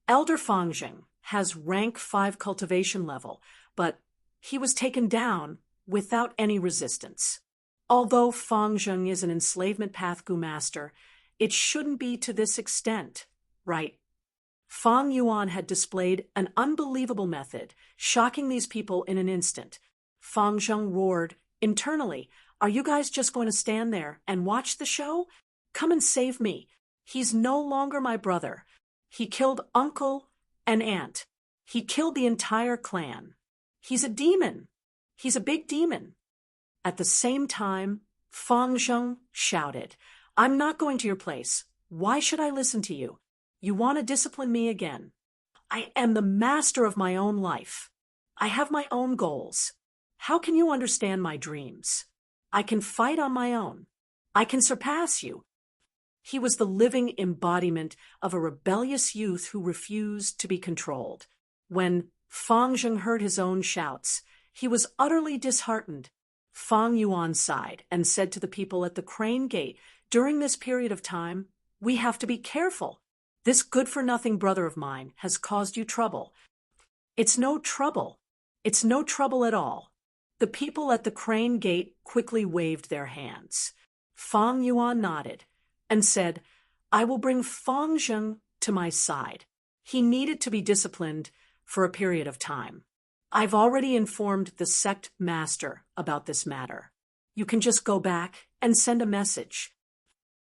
Elder Fang Zheng has rank 5 cultivation level, but he was taken down without any resistance. Although Fang Zheng is an enslavement path Gu master, it shouldn't be to this extent, right? Fang Yuan had displayed an unbelievable method, shocking these people in an instant. Fang Zheng roared internally, "Are you guys just going to stand there and watch the show? Come and save me. He's no longer my brother. He killed uncle and aunt. He killed the entire clan. He's a demon. He's a big demon." At the same time, Fang Zheng shouted, "I'm not going to your place. Why should I listen to you? You want to discipline me again? I am the master of my own life. I have my own goals. How can you understand my dreams? I can fight on my own. I can surpass you." He was the living embodiment of a rebellious youth who refused to be controlled. When Fang Zheng heard his own shouts, he was utterly disheartened. Fang Yuan sighed and said to the people at the Crane Gate, "During this period of time, we have to be careful. This good-for-nothing brother of mine has caused you trouble." "It's no trouble. It's no trouble at all." The people at the Crane Gate quickly waved their hands. Fang Yuan nodded and said, "I will bring Fang Zheng to my side. He needed to be disciplined for a period of time. I've already informed the sect master about this matter. You can just go back and send a message."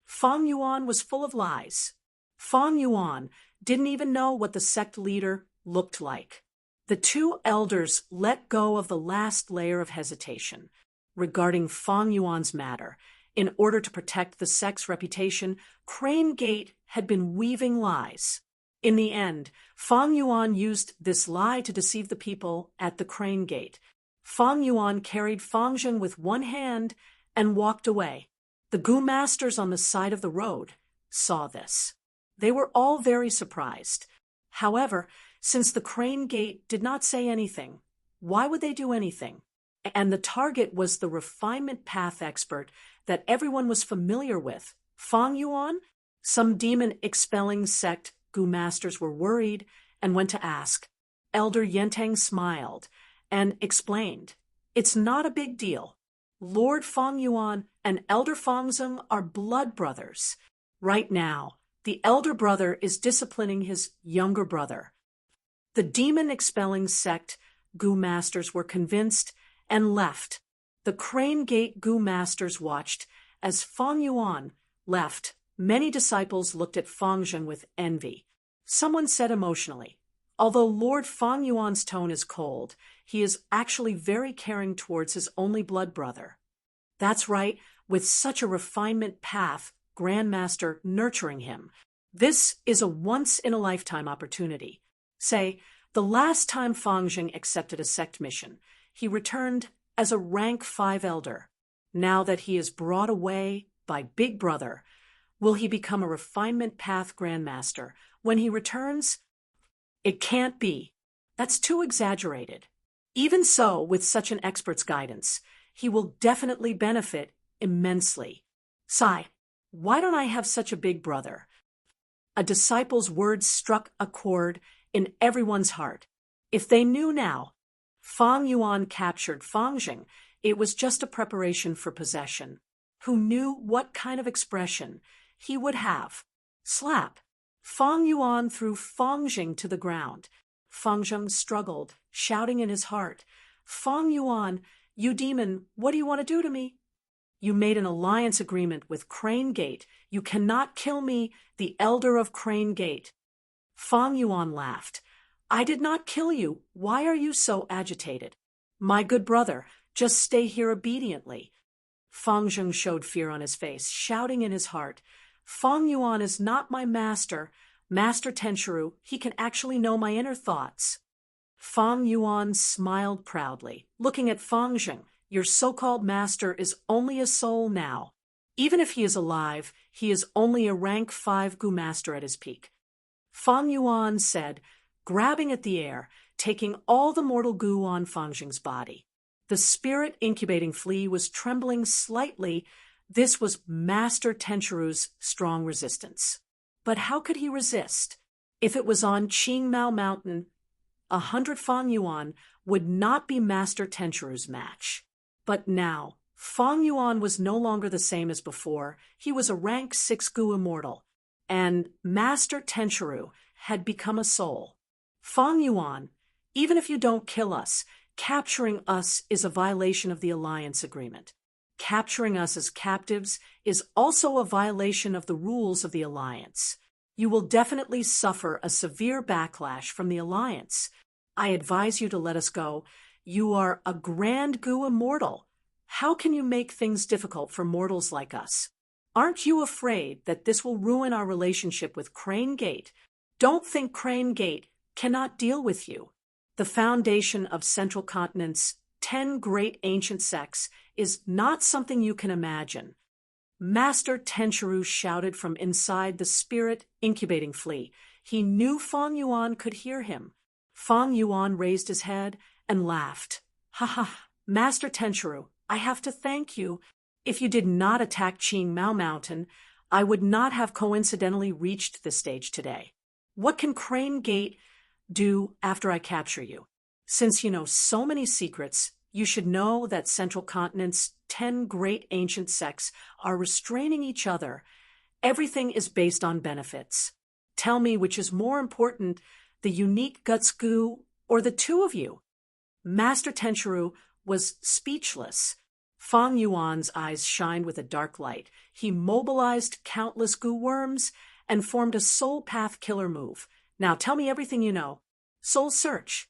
Fang Yuan was full of lies. Fang Yuan didn't even know what the sect leader looked like. The two elders let go of the last layer of hesitation regarding Fang Yuan's matter. In order to protect the sect's reputation, Crane Gate had been weaving lies. In the end, Fang Yuan used this lie to deceive the people at the Crane Gate. Fang Yuan carried Fang Zheng with one hand and walked away. The Gu masters on the side of the road saw this. They were all very surprised. However, since the Crane Gate did not say anything, why would they do anything? And the target was the refinement path expert that everyone was familiar with. Fang Yuan? Some demon-expelling sect Gu masters were worried and went to ask. Elder Yentang smiled and explained, "It's not a big deal. Lord Fang Yuan and Elder Fang Zheng are blood brothers. Right now, the elder brother is disciplining his younger brother." The demon-expelling sect Gu masters were convinced and left. The Crane Gate Gu masters watched as Fang Yuan left. Many disciples looked at Fang Zheng with envy. Someone said emotionally, "Although Lord Fang Yuan's tone is cold, he is actually very caring towards his only blood brother." That's right, with such a refinement path, Grandmaster nurturing him. This is a once-in-a-lifetime opportunity. Say, the last time Fang Zheng accepted a sect mission, he returned as a rank 5 elder. Now that he is brought away by Big Brother, will he become a refinement path grandmaster when he returns? It can't be. That's too exaggerated. Even so, with such an expert's guidance, he will definitely benefit immensely. Sai, why don't I have such a big brother? A disciple's words struck a chord in everyone's heart. If they knew now, Fang Yuan captured Fang Jing, it was just a preparation for possession. Who knew what kind of expression he would have? Slap! Fang Yuan threw Fang Jing to the ground. Fang Jing struggled, shouting in his heart, Fang Yuan, you demon, what do you want to do to me? You made an alliance agreement with Crane Gate. You cannot kill me, the elder of Crane Gate. Fang Yuan laughed. I did not kill you. Why are you so agitated? My good brother, just stay here obediently. Fang Jing showed fear on his face, shouting in his heart, Fang Yuan is not my master. Master Tenshuru, he can actually know my inner thoughts. Fang Yuan smiled proudly, looking at Fang Jing. Your so-called master is only a soul now. Even if he is alive, he is only a rank 5 Gu master at his peak. Fang Yuan said, grabbing at the air, taking all the mortal goo on Fang Jing's body. The spirit incubating flea was trembling slightly. This was Master Tenshuru's strong resistance. But how could he resist? If it was on Qingmao Mountain, 100 Fang Yuan would not be Master Tenshuru's match. But now, Fang Yuan was no longer the same as before. He was a rank 6 Gu immortal, and Master Tenshuru had become a soul. Fang Yuan, even if you don't kill us, capturing us is a violation of the alliance agreement. Capturing us as captives is also a violation of the rules of the alliance. You will definitely suffer a severe backlash from the alliance. I advise you to let us go. You are a grand Gu immortal. How can you make things difficult for mortals like us? Aren't you afraid that this will ruin our relationship with Crane Gate? Don't think Crane Gate cannot deal with you. The foundation of Central Continent's 10 great ancient sects is not something you can imagine. Master Tenshuru shouted from inside the spirit incubating flea. He knew Fang Yuan could hear him. Fang Yuan raised his head and laughed. Ha ha, Master Tenshuru, I have to thank you. If you did not attack Qingmao Mountain, I would not have coincidentally reached this stage today. What can Crane Gate do after I capture you? Since you know so many secrets, you should know that Central Continent's 10 great ancient sects are restraining each other. Everything is based on benefits. Tell me which is more important, the unique Guts Gu or the two of you? Master Tenshuru was speechless. Fang Yuan's eyes shined with a dark light. He mobilized countless Gu worms and formed a soul path killer move. Now tell me everything you know. Soul search.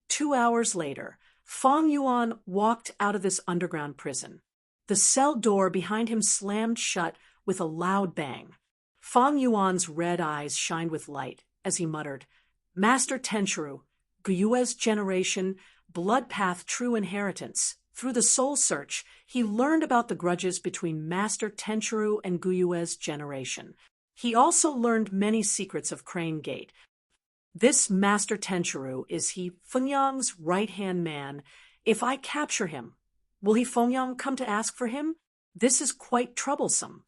2 hours later, Fang Yuan walked out of this underground prison. The cell door behind him slammed shut with a loud bang. Fang Yuan's red eyes shined with light as he muttered, Master Tenshuru, Guyue's generation, blood path true inheritance. Through the soul search, he learned about the grudges between Master Tenshuru and Guyue's generation. He also learned many secrets of Crane Gate. This Master Tenshuru is he Fengyang's right-hand man. If I capture him, will he Fengyang come to ask for him? This is quite troublesome.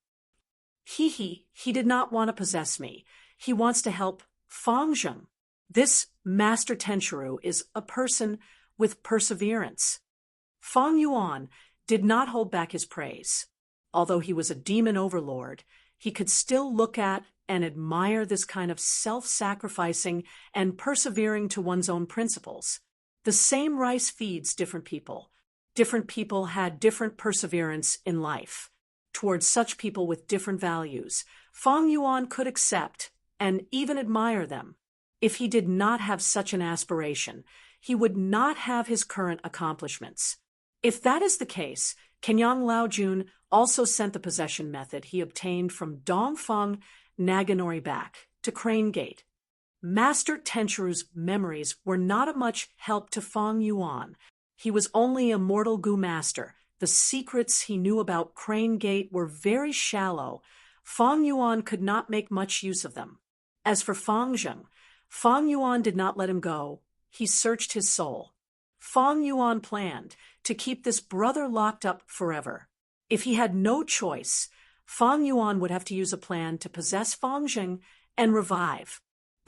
He did not want to possess me. He wants to help Fang Jing. This Master Tenshuru is a person with perseverance. Fang Yuan did not hold back his praise. Although he was a demon overlord, he could still look at and admire this kind of self-sacrificing and persevering to one's own principles. The same rice feeds different people. Different people had different perseverance in life. Towards such people with different values, Fang Yuan could accept and even admire them. If he did not have such an aspiration, he would not have his current accomplishments. If that is the case, Kenyang Laojun also sent the possession method he obtained from Dongfeng Naganori back to Crane Gate. Master Tenshuru's memories were not of much help to Fang Yuan. He was only a mortal Gu master. The secrets he knew about Crane Gate were very shallow. Fang Yuan could not make much use of them. As for Fang Jing, Fang Yuan did not let him go. He searched his soul. Fang Yuan planned to keep this brother locked up forever. If he had no choice, Fang Yuan would have to use a plan to possess Fang Jing and revive.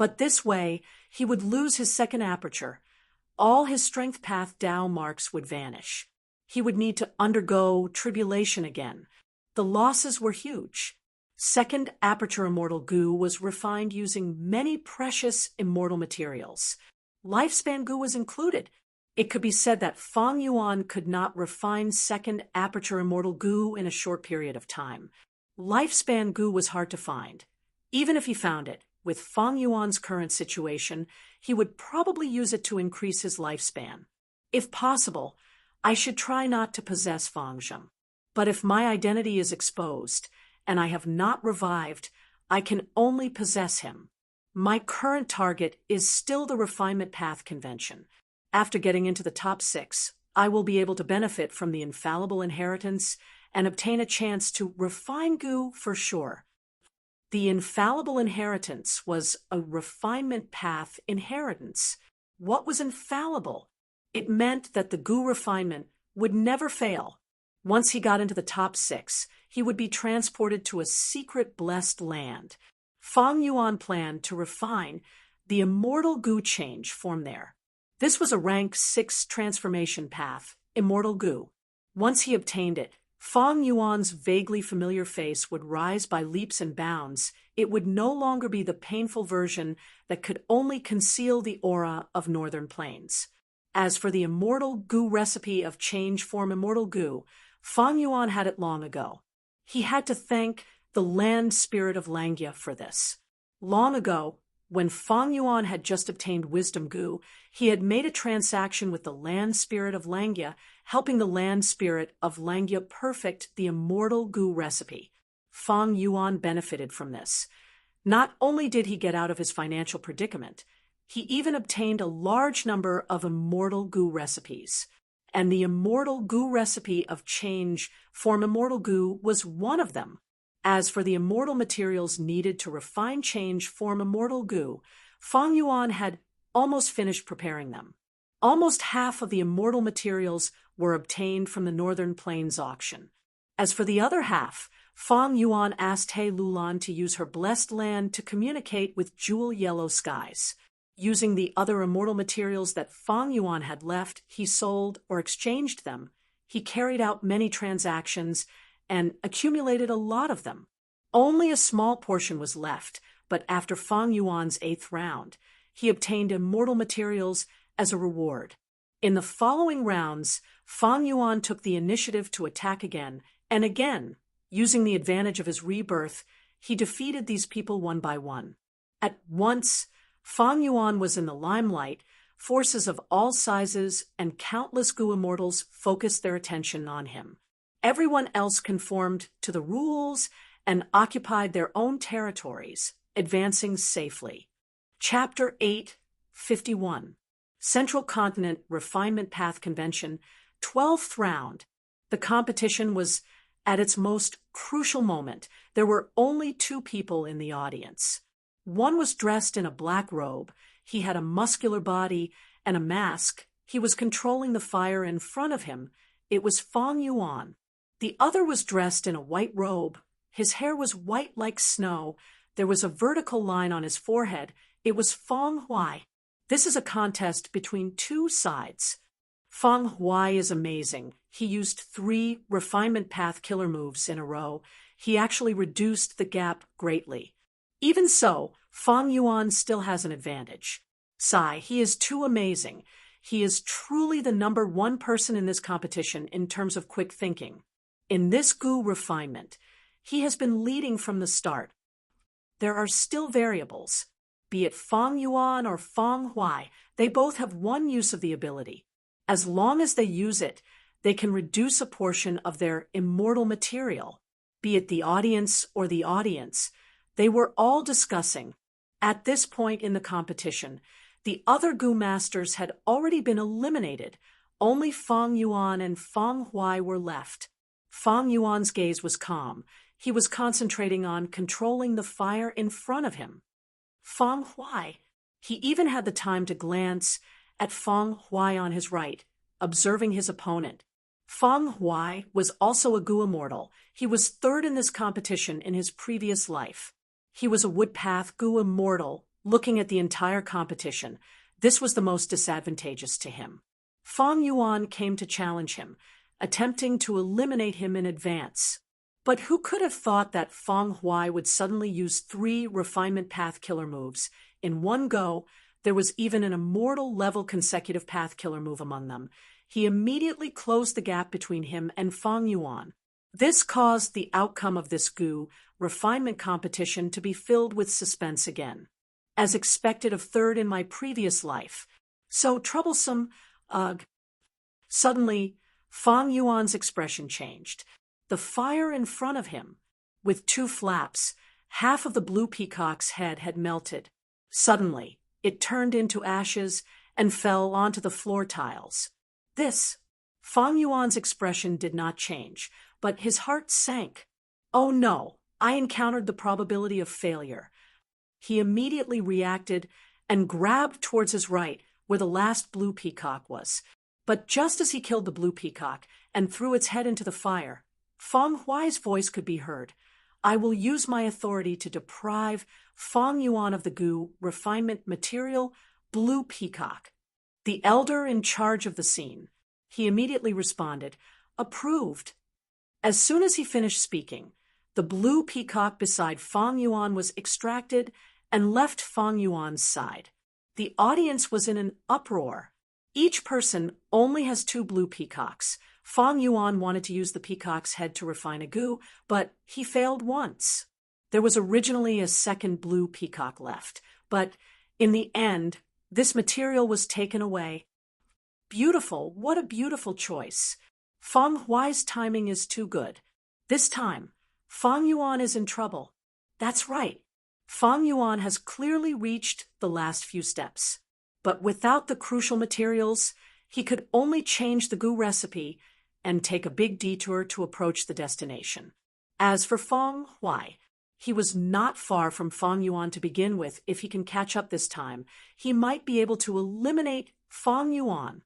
But this way, he would lose his second aperture. All his strength path Tao marks would vanish. He would need to undergo tribulation again. The losses were huge. Second aperture immortal goo was refined using many precious immortal materials. Lifespan goo was included. It could be said that Fang Yuan could not refine second aperture immortal goo in a short period of time. Lifespan goo was hard to find. Even if he found it, with Fang Yuan's current situation, he would probably use it to increase his lifespan. If possible, I should try not to possess Fang Zheng. But if my identity is exposed, and I have not revived, I can only possess him. My current target is still the refinement path convention. After getting into the top 6, I will be able to benefit from the infallible inheritance and obtain a chance to refine goo for sure. The infallible inheritance was a refinement path inheritance. What was infallible? It meant that the goo refinement would never fail. Once he got into the top 6, he would be transported to a secret blessed land. Fang Yuan planned to refine the immortal goo change form there. This was a rank 6 transformation path, immortal goo. Once he obtained it, Fang Yuan's vaguely familiar face would rise by leaps and bounds. It would no longer be the painful version that could only conceal the aura of northern plains. As for the immortal goo recipe of change form immortal goo, Fang Yuan had it long ago. He had to thank the land spirit of Langya for this. Long ago, when Fang Yuan had just obtained wisdom goo, he had made a transaction with the land spirit of Langya, helping the land spirit of Langya perfect the immortal goo recipe. Fang Yuan benefited from this. Not only did he get out of his financial predicament, he even obtained a large number of immortal goo recipes. And the immortal goo recipe of change form immortal goo was one of them. As for the immortal materials needed to refine change form immortal goo, Fang Yuan had almost finished preparing them. Almost half of the immortal materials were obtained from the Northern Plains auction. As for the other half, Fang Yuan asked He Lulan to use her blessed land to communicate with jewel yellow skies. Using the other immortal materials that Fang Yuan had left, he sold or exchanged them. He carried out many transactions and accumulated a lot of them. Only a small portion was left, but after Fang Yuan's 8th round, he obtained immortal materials as a reward. In the following rounds, Fang Yuan took the initiative to attack again, and again, using the advantage of his rebirth, he defeated these people one by one. At once, Fang Yuan was in the limelight. Forces of all sizes and countless goo immortals focused their attention on him. Everyone else conformed to the rules and occupied their own territories, advancing safely. Chapter 8:51. Central Continent Refinement Path Convention, 12th round. The competition was at its most crucial moment. There were only 2 people in the audience. One was dressed in a black robe. He had a muscular body and a mask. He was controlling the fire in front of him. It was Fang Yuan. The other was dressed in a white robe. His hair was white like snow. There was a vertical line on his forehead. It was Fang Huai. This is a contest between 2 sides. Fang Huai is amazing. He used 3 refinement path killer moves in a row. He actually reduced the gap greatly. Even so, Fang Yuan still has an advantage. Sai, he is too amazing. He is truly the number 1 person in this competition in terms of quick thinking. In this goo refinement, he has been leading from the start. There are still variables. Be it Fang Yuan or Fang Huai, they both have one use of the ability. As long as they use it, they can reduce a portion of their immortal material. Be it the audience or the audience, they were all discussing. At this point in the competition, the other goo masters had already been eliminated. Only Fang Yuan and Fang Huai were left. Fang Yuan's gaze was calm. He was concentrating on controlling the fire in front of him. Fang Huai. He even had the time to glance at Fang Huai on his right, observing his opponent. Fang Huai was also a goo immortal. He was 3rd in this competition in his previous life. He was a woodpath goo immortal Looking at the entire competition, this was the most disadvantageous to him. Fang Yuan came to challenge him, attempting to eliminate him in advance. But who could have thought that Fang Huai would suddenly use 3 refinement path killer moves in one go? There was even an immortal level consecutive path killer move among them. He immediately closed the gap between him and Fang Yuan. This caused the outcome of this Gu refinement competition to be filled with suspense again. As expected of third in my previous life. So troublesome, ugh. Suddenly, Fang Yuan's expression changed. The fire in front of him, with 2 flaps, half of the blue peacock's head had melted. Suddenly, it turned into ashes and fell onto the floor tiles. Fang Yuan's expression did not change, but his heart sank. Oh no, I encountered the probability of failure. He immediately reacted and grabbed towards his right, where the last blue peacock was. But just as he killed the blue peacock and threw its head into the fire, Fang Huai's voice could be heard. I will use my authority to deprive Fang Yuan of the Gu refinement material, blue peacock. The elder in charge of the scene. He immediately responded, approved. As soon as he finished speaking, the blue peacock beside Fang Yuan was extracted and left Fang Yuan's side. The audience was in an uproar. Each person only has 2 blue peacocks. Fang Yuan wanted to use the peacock's head to refine a Gu, but he failed once. There was originally a second blue peacock left, but in the end, this material was taken away. Beautiful, what a beautiful choice. Fang Huai's timing is too good. This time, Fang Yuan is in trouble. That's right. Fang Yuan has clearly reached the last few steps. But without the crucial materials, he could only change the Gu recipe and take a big detour to approach the destination. As for Fang Huai, he was not far from Fang Yuan to begin with. If he can catch up this time, he might be able to eliminate Fang Yuan.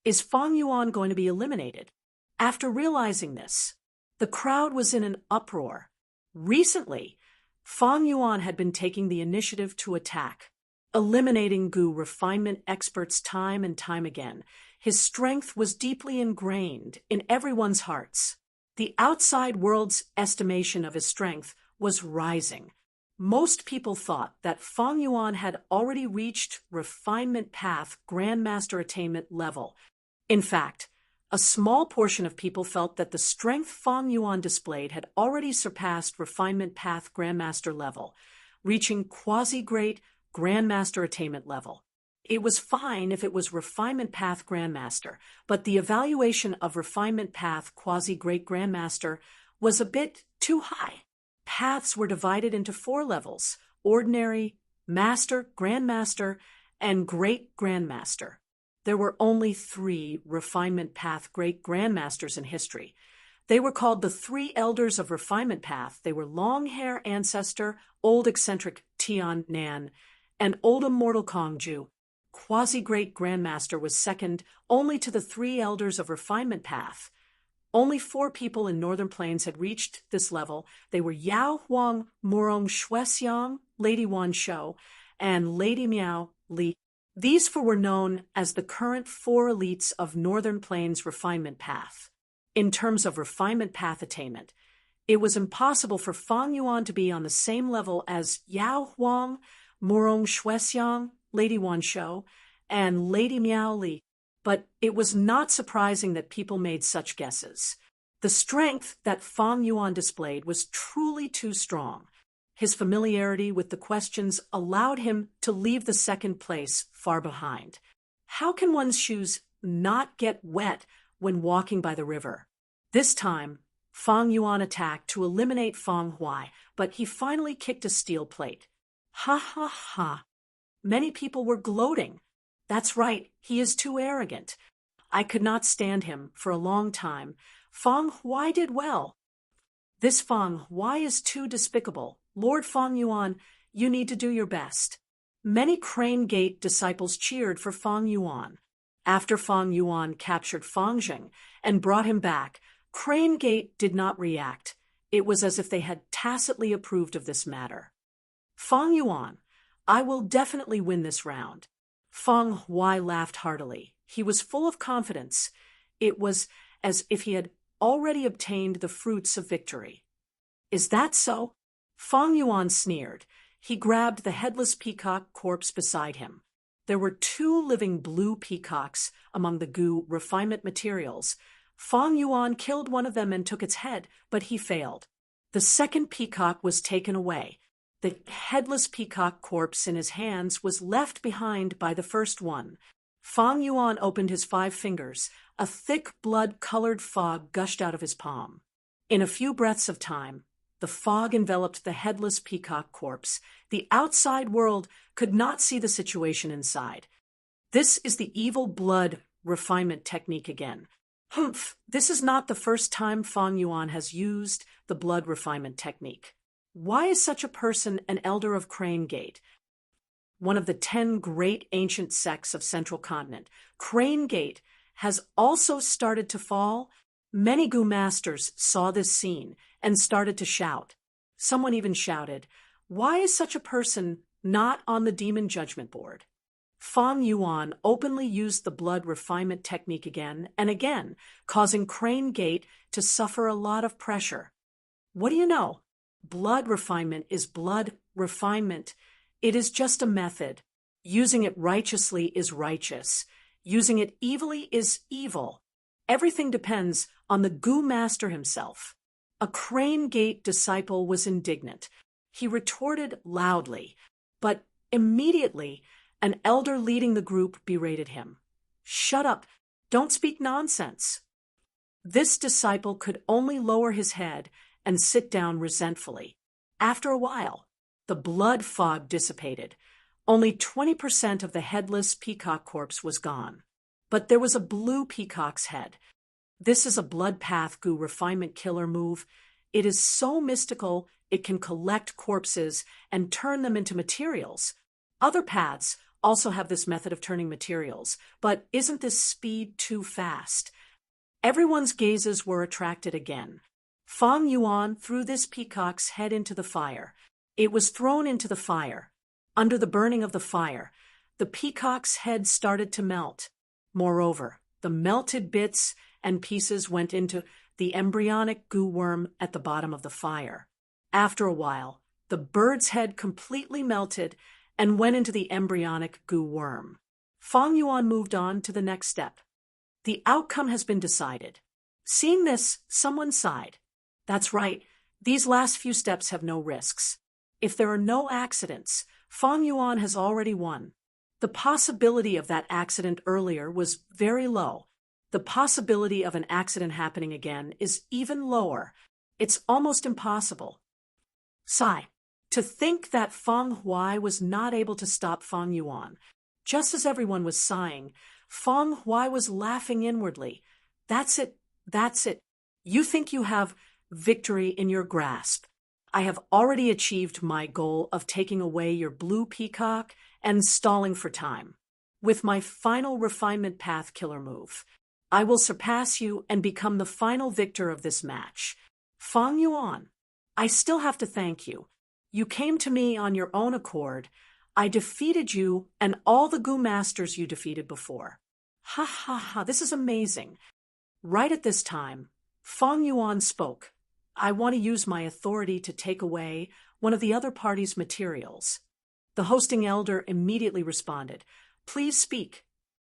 Is Fang Yuan going to be eliminated? After realizing this, the crowd was in an uproar. Recently, Fang Yuan had been taking the initiative to attack, eliminating Gu refinement experts time and time again. His strength was deeply ingrained in everyone's hearts. The outside world's estimation of his strength was rising. Most people thought that Fang Yuan had already reached refinement path grandmaster attainment level. In fact, a small portion of people felt that the strength Fang Yuan displayed had already surpassed refinement path grandmaster level, reaching quasi-great grandmaster attainment level. It was fine if it was refinement path grandmaster, but the evaluation of refinement path quasi-great grandmaster was a bit too high. Paths were divided into 4 levels: ordinary, master, grandmaster, and great grandmaster. There were only 3 refinement path great grandmasters in history. They were called the 3 elders of refinement path. They were long hair ancestor, old eccentric Tian Nan, and old immortal Kongju. Quasi-great grandmaster was second only to the 3 elders of refinement path. Only 4 people in Northern Plains had reached this level. They were Yao Huang Murong Shuexiang, Lady Wan Shou, and Lady Miao Li. These 4 were known as the current 4 elites of Northern Plains refinement path. In terms of refinement path attainment, it was impossible for Fang Yuan to be on the same level as Yao Huang, Murong Shuexiang, Lady Wan Shou, and Lady Miao Li. But it was not surprising that people made such guesses. The strength that Fang Yuan displayed was truly too strong. His familiarity with the questions allowed him to leave the second place far behind. How can one's shoes not get wet when walking by the river? This time, Fang Yuan attacked to eliminate Fang Huai, but he finally kicked a steel plate. Ha ha ha. Many people were gloating. That's right, he is too arrogant. I could not stand him for a long time. Fang Huai did well. This Fang Huai is too despicable. Lord Fang Yuan, you need to do your best. Many Crane Gate disciples cheered for Fang Yuan. After Fang Yuan captured Fang Zheng and brought him back, Crane Gate did not react. It was as if they had tacitly approved of this matter. Fang Yuan, I will definitely win this round. Feng Huai laughed heartily. He was full of confidence. It was as if he had already obtained the fruits of victory. Is that so? Feng Yuan sneered. He grabbed the headless peacock corpse beside him. There were 2 living blue peacocks among the goo refinement materials. Feng Yuan killed one of them and took its head, but he failed. The second peacock was taken away. The headless peacock corpse in his hands was left behind by the first one. Feng Yuan opened his 5 fingers. A thick blood-colored fog gushed out of his palm. In a few breaths of time, the fog enveloped the headless peacock corpse. The outside world could not see the situation inside. This is the evil blood refinement technique again. Humph, this is not the first time Feng Yuan has used the blood refinement technique. Why is such a person an elder of Crane Gate, one of the 10 great ancient sects of Central Continent? Crane Gate has also started to fall. Many goo masters saw this scene and started to shout. Someone even shouted, "Why is such a person not on the demon judgment board?" Feng Yuan openly used the blood refinement technique again and again, causing Crane Gate to suffer a lot of pressure. What do you know? Blood refinement is blood refinement. It is just a method. Using it righteously is righteous. Using it evilly is evil. Everything depends on the goo master himself. A Crane Gate disciple was indignant. He retorted loudly, but immediately an elder leading the group berated him. "Shut up! Don't speak nonsense!" This disciple could only lower his head and sit down resentfully. After a while, the blood fog dissipated. Only 20% of the headless peacock corpse was gone. But there was a blue peacock's head. This is a blood path goo refinement killer move. It is so mystical it can collect corpses and turn them into materials. Other paths also have this method of turning materials, but isn't this speed too fast? Everyone's gazes were attracted again. Feng Yuan threw this peacock's head into the fire. It was thrown into the fire. Under the burning of the fire, the peacock's head started to melt. Moreover, the melted bits and pieces went into the embryonic goo worm at the bottom of the fire. After a while, the bird's head completely melted and went into the embryonic goo worm. Feng Yuan moved on to the next step. The outcome has been decided. Seeing this, someone sighed. That's right, these last few steps have no risks. If there are no accidents, Feng Yuan has already won. The possibility of that accident earlier was very low. The possibility of an accident happening again is even lower. It's almost impossible. Sigh. To think that Feng Huai was not able to stop Feng Yuan. Just as everyone was sighing, Feng Huai was laughing inwardly. That's it. That's it. You think you have victory in your grasp. I have already achieved my goal of taking away your blue peacock and stalling for time. With my final refinement path killer move, I will surpass you and become the final victor of this match. Feng Yuan, I still have to thank you. You came to me on your own accord. I defeated you and all the goo masters you defeated before. Ha ha ha, this is amazing. Right at this time, Feng Yuan spoke. I want to use my authority to take away one of the other party's materials. The hosting elder immediately responded, "Please speak."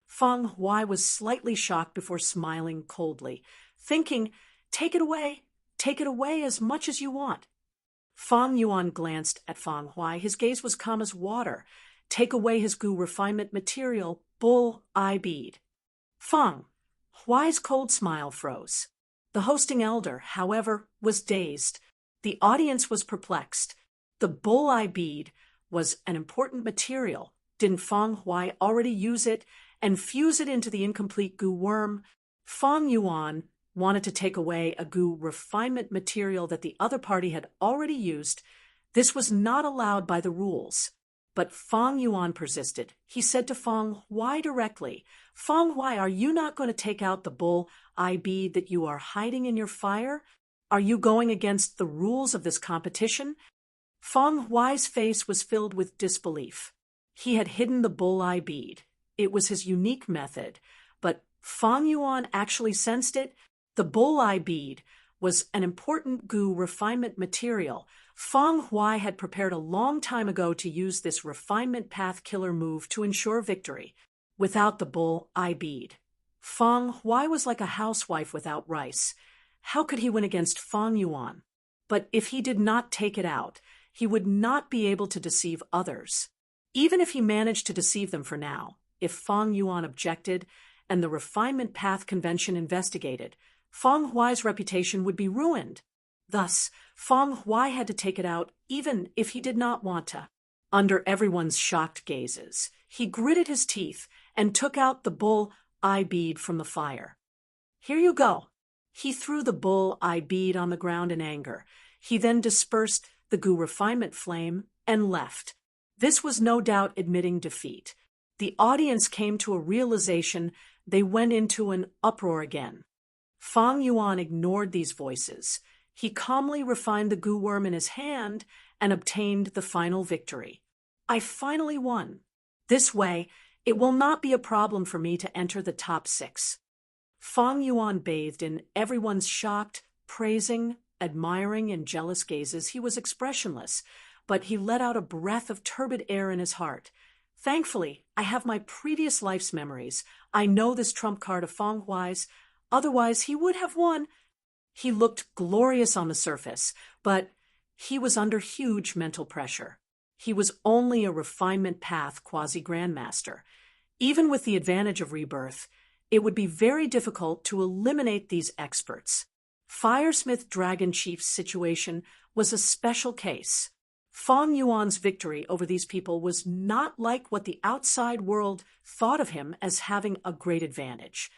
Feng Huai was slightly shocked before smiling coldly, thinking, take it away as much as you want. Feng Yuan glanced at Feng Huai. His gaze was calm as water. Take away his goo refinement material, bull eye bead. Feng Huai's cold smile froze. The hosting elder, however, was dazed. The audience was perplexed. The bull eye bead was an important material. Didn't Feng Huai already use it and fuse it into the incomplete goo worm? Feng Yuan wanted to take away a goo refinement material that the other party had already used. This was not allowed by the rules. But Feng Yuan persisted. He said to Feng Huai directly, "Feng Huai, are you not going to take out the bull eye bead that you are hiding in your fire? Are you going against the rules of this competition?" Feng Huai's face was filled with disbelief. He had hidden the bull-eye bead. It was his unique method, but Feng Yuan actually sensed it. The bull-eye bead was an important Gu refinement material. Feng Huai had prepared a long time ago to use this refinement path killer move to ensure victory. Without the bull-eye bead, Feng Huai was like a housewife without rice. How could he win against Feng Yuan? But if he did not take it out, he would not be able to deceive others. Even if he managed to deceive them for now, if Feng Yuan objected and the refinement path convention investigated, Feng Huai's reputation would be ruined. Thus, Feng Huai had to take it out even if he did not want to. Under everyone's shocked gazes, he gritted his teeth and took out the bull-eye bead from the fire. Here you go. He threw the bull-eye bead on the ground in anger. He then dispersed the Gu refinement flame and left. This was no doubt admitting defeat. The audience came to a realization. They went into an uproar again. Feng Yuan ignored these voices. He calmly refined the Gu worm in his hand and obtained the final victory. I finally won. This way, it will not be a problem for me to enter the top 6. Feng Yuan bathed in everyone's shocked, praising, admiring, and jealous gazes. He was expressionless, but he let out a breath of turbid air in his heart. Thankfully, I have my previous life's memories. I know this trump card of Feng Huai's. Otherwise, he would have won. He looked glorious on the surface, but he was under huge mental pressure. He was only a refinement path quasi-grandmaster. Even with the advantage of rebirth, it would be very difficult to eliminate these experts. Firesmith Dragon Chief's situation was a special case. Feng Yuan's victory over these people was not like what the outside world thought of him as having a great advantage.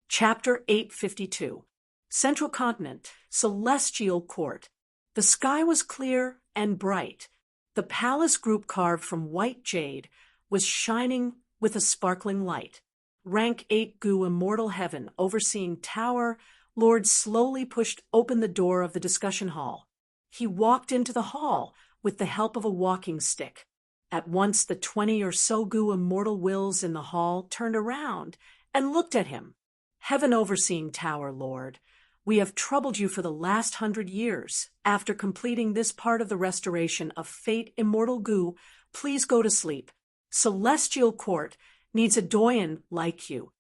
Chapter 852. Central Continent, Celestial Court. The sky was clear and bright. The palace group carved from white jade was shining with a sparkling light. Rank 8 Gu Immortal Heaven, overseeing Tower, Lord slowly pushed open the door of the discussion hall. He walked into the hall with the help of a walking stick. At once the 20 or so Gu Immortal Wills in the hall turned around and looked at him. Heaven overseeing Tower, Lord, we have troubled you for the last 100 years. After completing this part of the restoration of Fate Immortal Gu, please go to sleep. Celestial Court needs a doyen like you.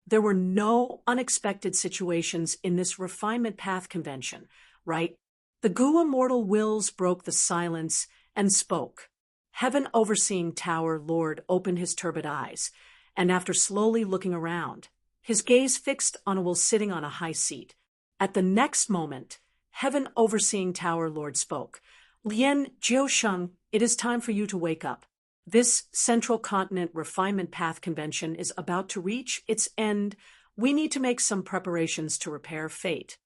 There were no unexpected situations in this refinement path convention, right? The Gu Immortal Wills broke the silence and spoke. Heaven overseeing Tower Lord opened his turbid eyes, and after slowly looking around, his gaze fixed on a will sitting on a high seat. At the next moment, Heaven overseeing Tower Lord spoke. Lien Jiusheng, it is time for you to wake up. This Central Continent Refinement Path Convention is about to reach its end. We need to make some preparations to repair fate.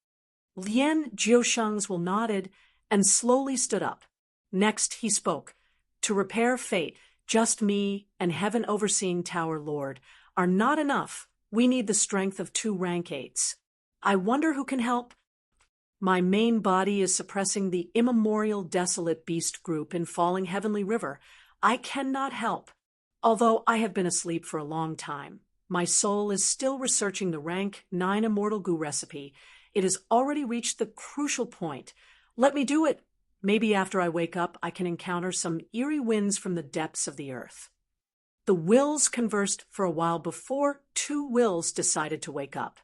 Lien Jiusheng's will nodded and slowly stood up. Next, he spoke. To repair fate, just me and Heaven overseeing Tower Lord are not enough. We need the strength of 2 rank 8s. I wonder who can help? My main body is suppressing the immemorial desolate beast group in Falling Heavenly River. I cannot help. Although I have been asleep for a long time, my soul is still researching the rank 9 Immortal Gu recipe. It has already reached the crucial point. Let me do it. Maybe after I wake up, I can encounter some eerie winds from the depths of the earth. The wills conversed for a while before 2 wills decided to wake up.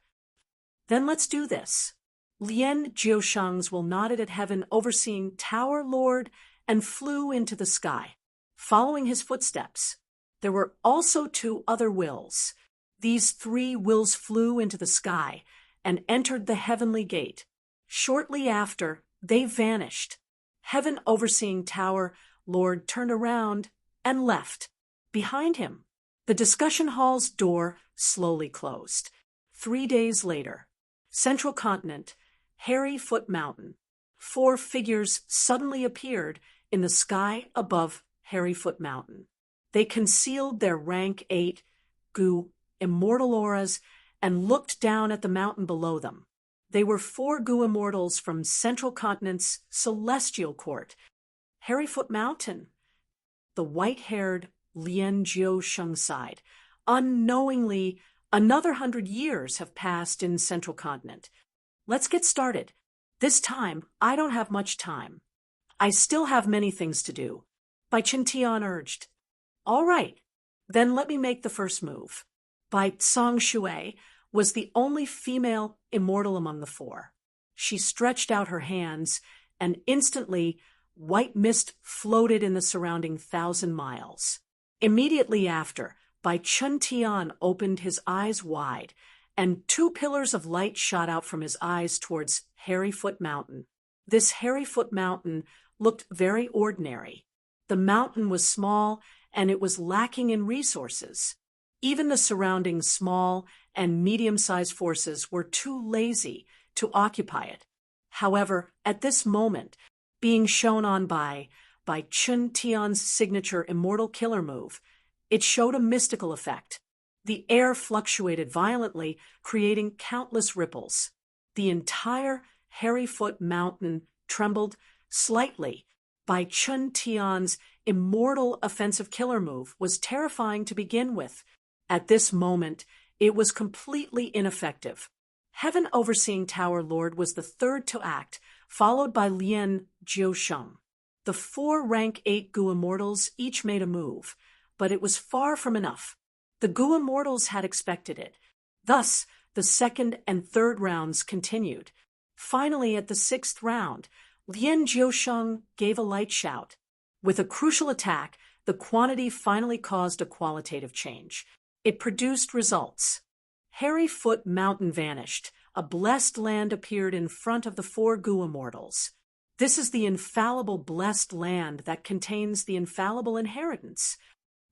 Then let's do this. Lien Jiusheng's will nodded at Heaven overseeing Tower Lord and flew into the sky. Following his footsteps, there were also 2 other wills. These 3 wills flew into the sky and entered the heavenly gate. Shortly after, they vanished. Heaven overseeing Tower Lord turned around and left. Behind him, the discussion hall's door slowly closed. 3 days later, Central Continent, Hairy Foot Mountain. 4 figures suddenly appeared in the sky above Hairy Foot Mountain. They concealed their rank 8 Gu immortal auras and looked down at the mountain below them. They were 4 Gu immortals from Central Continent's Celestial Court. Harryfoot Mountain. The white-haired Lien Jiusheng sighed. Unknowingly, another 100 years have passed in Central Continent. Let's get started. This time, I don't have much time. I still have many things to do. Bai Qintian urged. All right, then let me make the first move. Bai Song Shui was the only female immortal among the four. She stretched out her hands, and instantly, white mist floated in the surrounding 1,000 miles. Immediately after, Bai Qintian opened his eyes wide, and 2 pillars of light shot out from his eyes towards Harryfoot Mountain. This Harryfoot Mountain looked very ordinary. The mountain was small, and it was lacking in resources. Even the surrounding small and medium-sized forces were too lazy to occupy it. However, at this moment, being shown on by Qintian's signature immortal killer move, it showed a mystical effect. The air fluctuated violently, creating countless ripples. The entire Harryfoot Mountain trembled slightly. Bai Qintian's immortal offensive killer move was terrifying to begin with. At this moment, it was completely ineffective. Heaven Overseeing Tower Lord was the third to act, followed by Lien Jiusheng. The 4 rank 8 Gu Immortals each made a move, but it was far from enough. The Gu Immortals had expected it. Thus, the second and third rounds continued. Finally, at the 6th round, Lien Jiusheng gave a light shout. With a crucial attack, the quantity finally caused a qualitative change. It produced results. Harryfoot Mountain vanished. A blessed land appeared in front of the 4 Gu Immortals. This is the infallible blessed land that contains the infallible inheritance.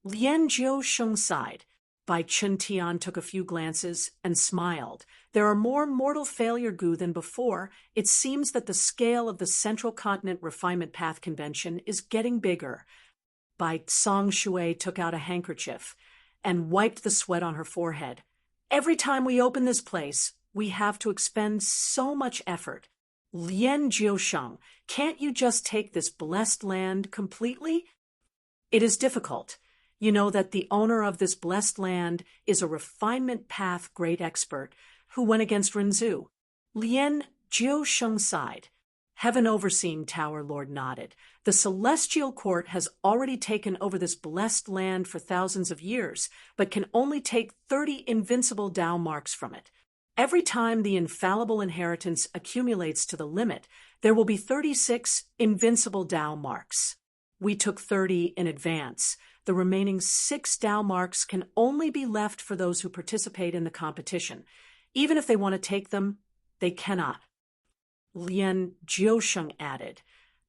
Lien Jiusheng sighed. Bai Qintian took a few glances and smiled. There are more mortal failure Gu than before. It seems that the scale of the Central Continent Refinement Path Convention is getting bigger. Bai Song Shui took out a handkerchief and wiped the sweat on her forehead. Every time we open this place, we have to expend so much effort. Lien Jiusheng, can't you just take this blessed land completely? It is difficult. You know that the owner of this blessed land is a refinement path great expert who went against Rinzhu. Lien Jiusheng sighed. Heaven Overseeing Tower Lord nodded. The Celestial Court has already taken over this blessed land for thousands of years, but can only take 30 invincible Tao marks from it. Every time the infallible inheritance accumulates to the limit, there will be 36 invincible Tao marks. We took 30 in advance. The remaining 6 Tao marks can only be left for those who participate in the competition. Even if they want to take them, they cannot. Lien Jiusheng added,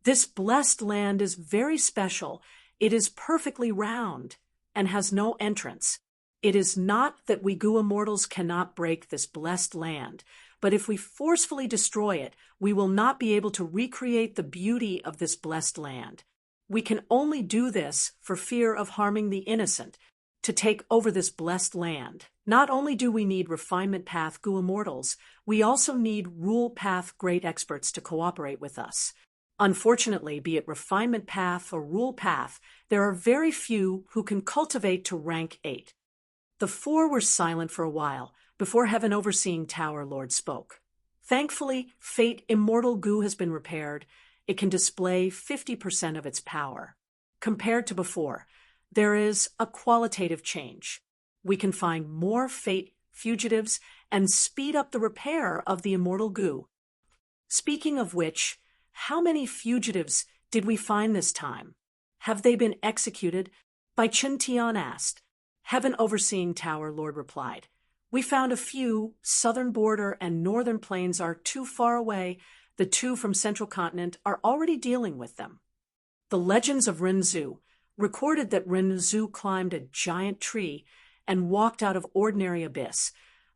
this blessed land is very special. It is perfectly round and has no entrance. It is not that we Gu Immortals cannot break this blessed land, but if we forcefully destroy it, we will not be able to recreate the beauty of this blessed land. We can only do this for fear of harming the innocent, to take over this blessed land. Not only do we need refinement path Gu Immortals, we also need rule path great experts to cooperate with us. Unfortunately, be it refinement path or rule path, there are very few who can cultivate to rank 8. The 4 were silent for a while before Heaven Overseeing Tower Lord spoke. Thankfully, Fate Immortal Gu has been repaired. It can display 50% of its power. Compared to before, there is a qualitative change. We can find more Fate fugitives and speed up the repair of the Immortal Gu. Speaking of which, how many fugitives did we find this time? Have they been executed? Bai Qintian asked. Heaven Overseeing Tower Lord replied. We found a few. Southern border and northern plains are too far away. The 2 from Central Continent are already dealing with them. The legends of Rinzhu recorded that Rinzhu climbed a giant tree and walked out of ordinary abyss,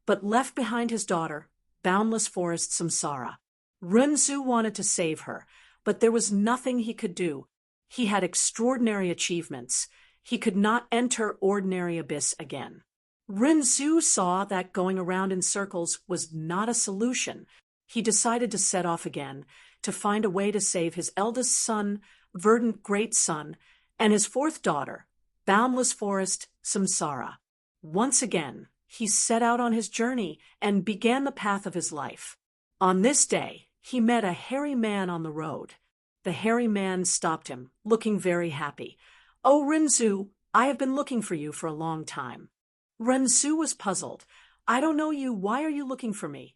but left behind his daughter, boundless forest samsara. Rinzhu wanted to save her, but there was nothing he could do. He had extraordinary achievements. He could not enter ordinary abyss again. Rinzhu saw that going around in circles was not a solution. He decided to set off again to find a way to save his eldest son verdant great son, and his fourth daughter, boundless forest, samsara. Once again, he set out on his journey and began the path of his life. On this day, he met a hairy man on the road. The hairy man stopped him, looking very happy. "Oh, Renzu, I have been looking for you for a long time." Renzu was puzzled. "I don't know you. Why are you looking for me?"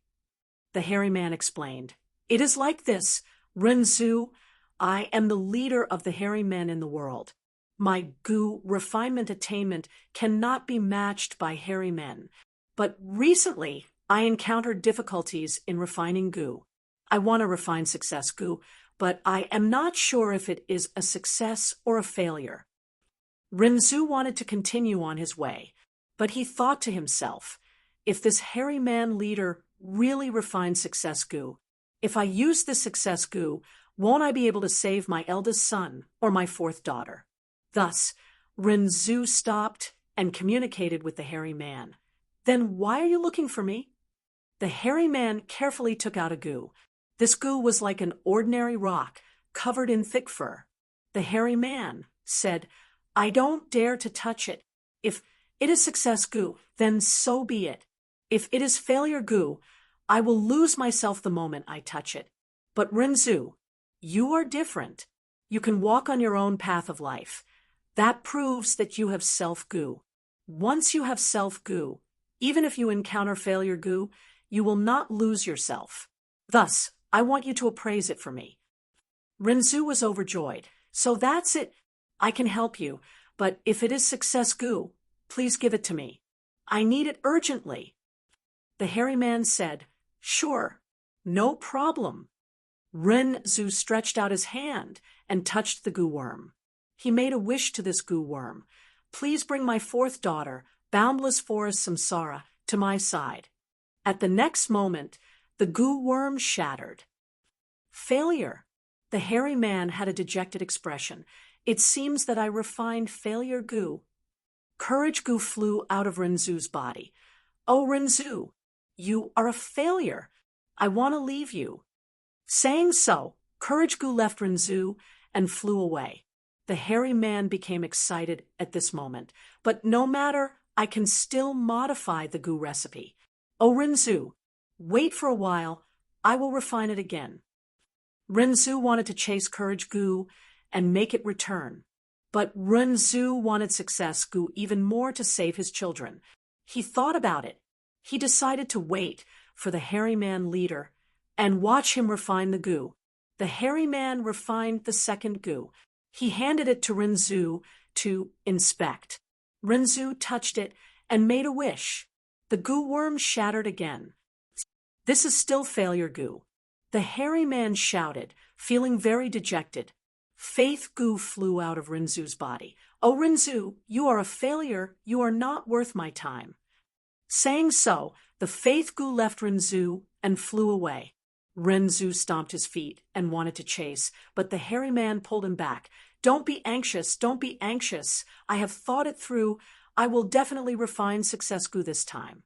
The hairy man explained. "It is like this, Renzu. I am the leader of the hairy men in the world. My gu refinement attainment cannot be matched by hairy men. But recently, I encountered difficulties in refining gu. I want to refine success gu, but I am not sure if it is a success or a failure." Renzu wanted to continue on his way, but he thought to himself, if this hairy man leader really refines success gu, if I use this success gu, won't I be able to save my eldest son or my fourth daughter? Thus, Renzu stopped and communicated with the hairy man. "Then why are you looking for me?" The hairy man carefully took out a gu. This gu was like an ordinary rock, covered in thick fur. The hairy man said, "I don't dare to touch it. If it is success gu, then so be it. If it is failure gu, I will lose myself the moment I touch it. But Renzu, you are different. You can walk on your own path of life. That proves that you have self-gu. Once you have self-gu, even if you encounter failure gu, you will not lose yourself. Thus, I want you to appraise it for me." Renzu was overjoyed. "So that's it. I can help you, but if it is success gu, please give it to me. I need it urgently." The hairy man said, "Sure, no problem." Renzu stretched out his hand and touched the gu worm. He made a wish to this gu worm. "Please bring my fourth daughter, boundless forest samsara, to my side." At the next moment, the gu worm shattered. Failure. The hairy man had a dejected expression. "It seems that I refined failure gu." Courage gu flew out of Renzu's body. "Oh, Renzu, you are a failure. I want to leave you." Saying so, courage gu left Renzu and flew away. The hairy man became excited at this moment. "But no matter, I can still modify the gu recipe. Oh, Renzu, wait for a while. I will refine it again." Renzu wanted to chase courage gu and make it return. But Renzu wanted success gu even more to save his children. He thought about it. He decided to wait for the hairy man leader and watch him refine the gu. The hairy man refined the second gu. He handed it to Renzu to inspect. Renzu touched it and made a wish. The gu worm shattered again. "This is still failure gu." The hairy man shouted, feeling very dejected. Faith gu flew out of Renzu's body. "Oh, Renzu, you are a failure. You are not worth my time." Saying so, the faith gu left Renzu and flew away. Renzu stomped his feet and wanted to chase, but the hairy man pulled him back. "Don't be anxious, don't be anxious. I have thought it through. I will definitely refine success gu this time."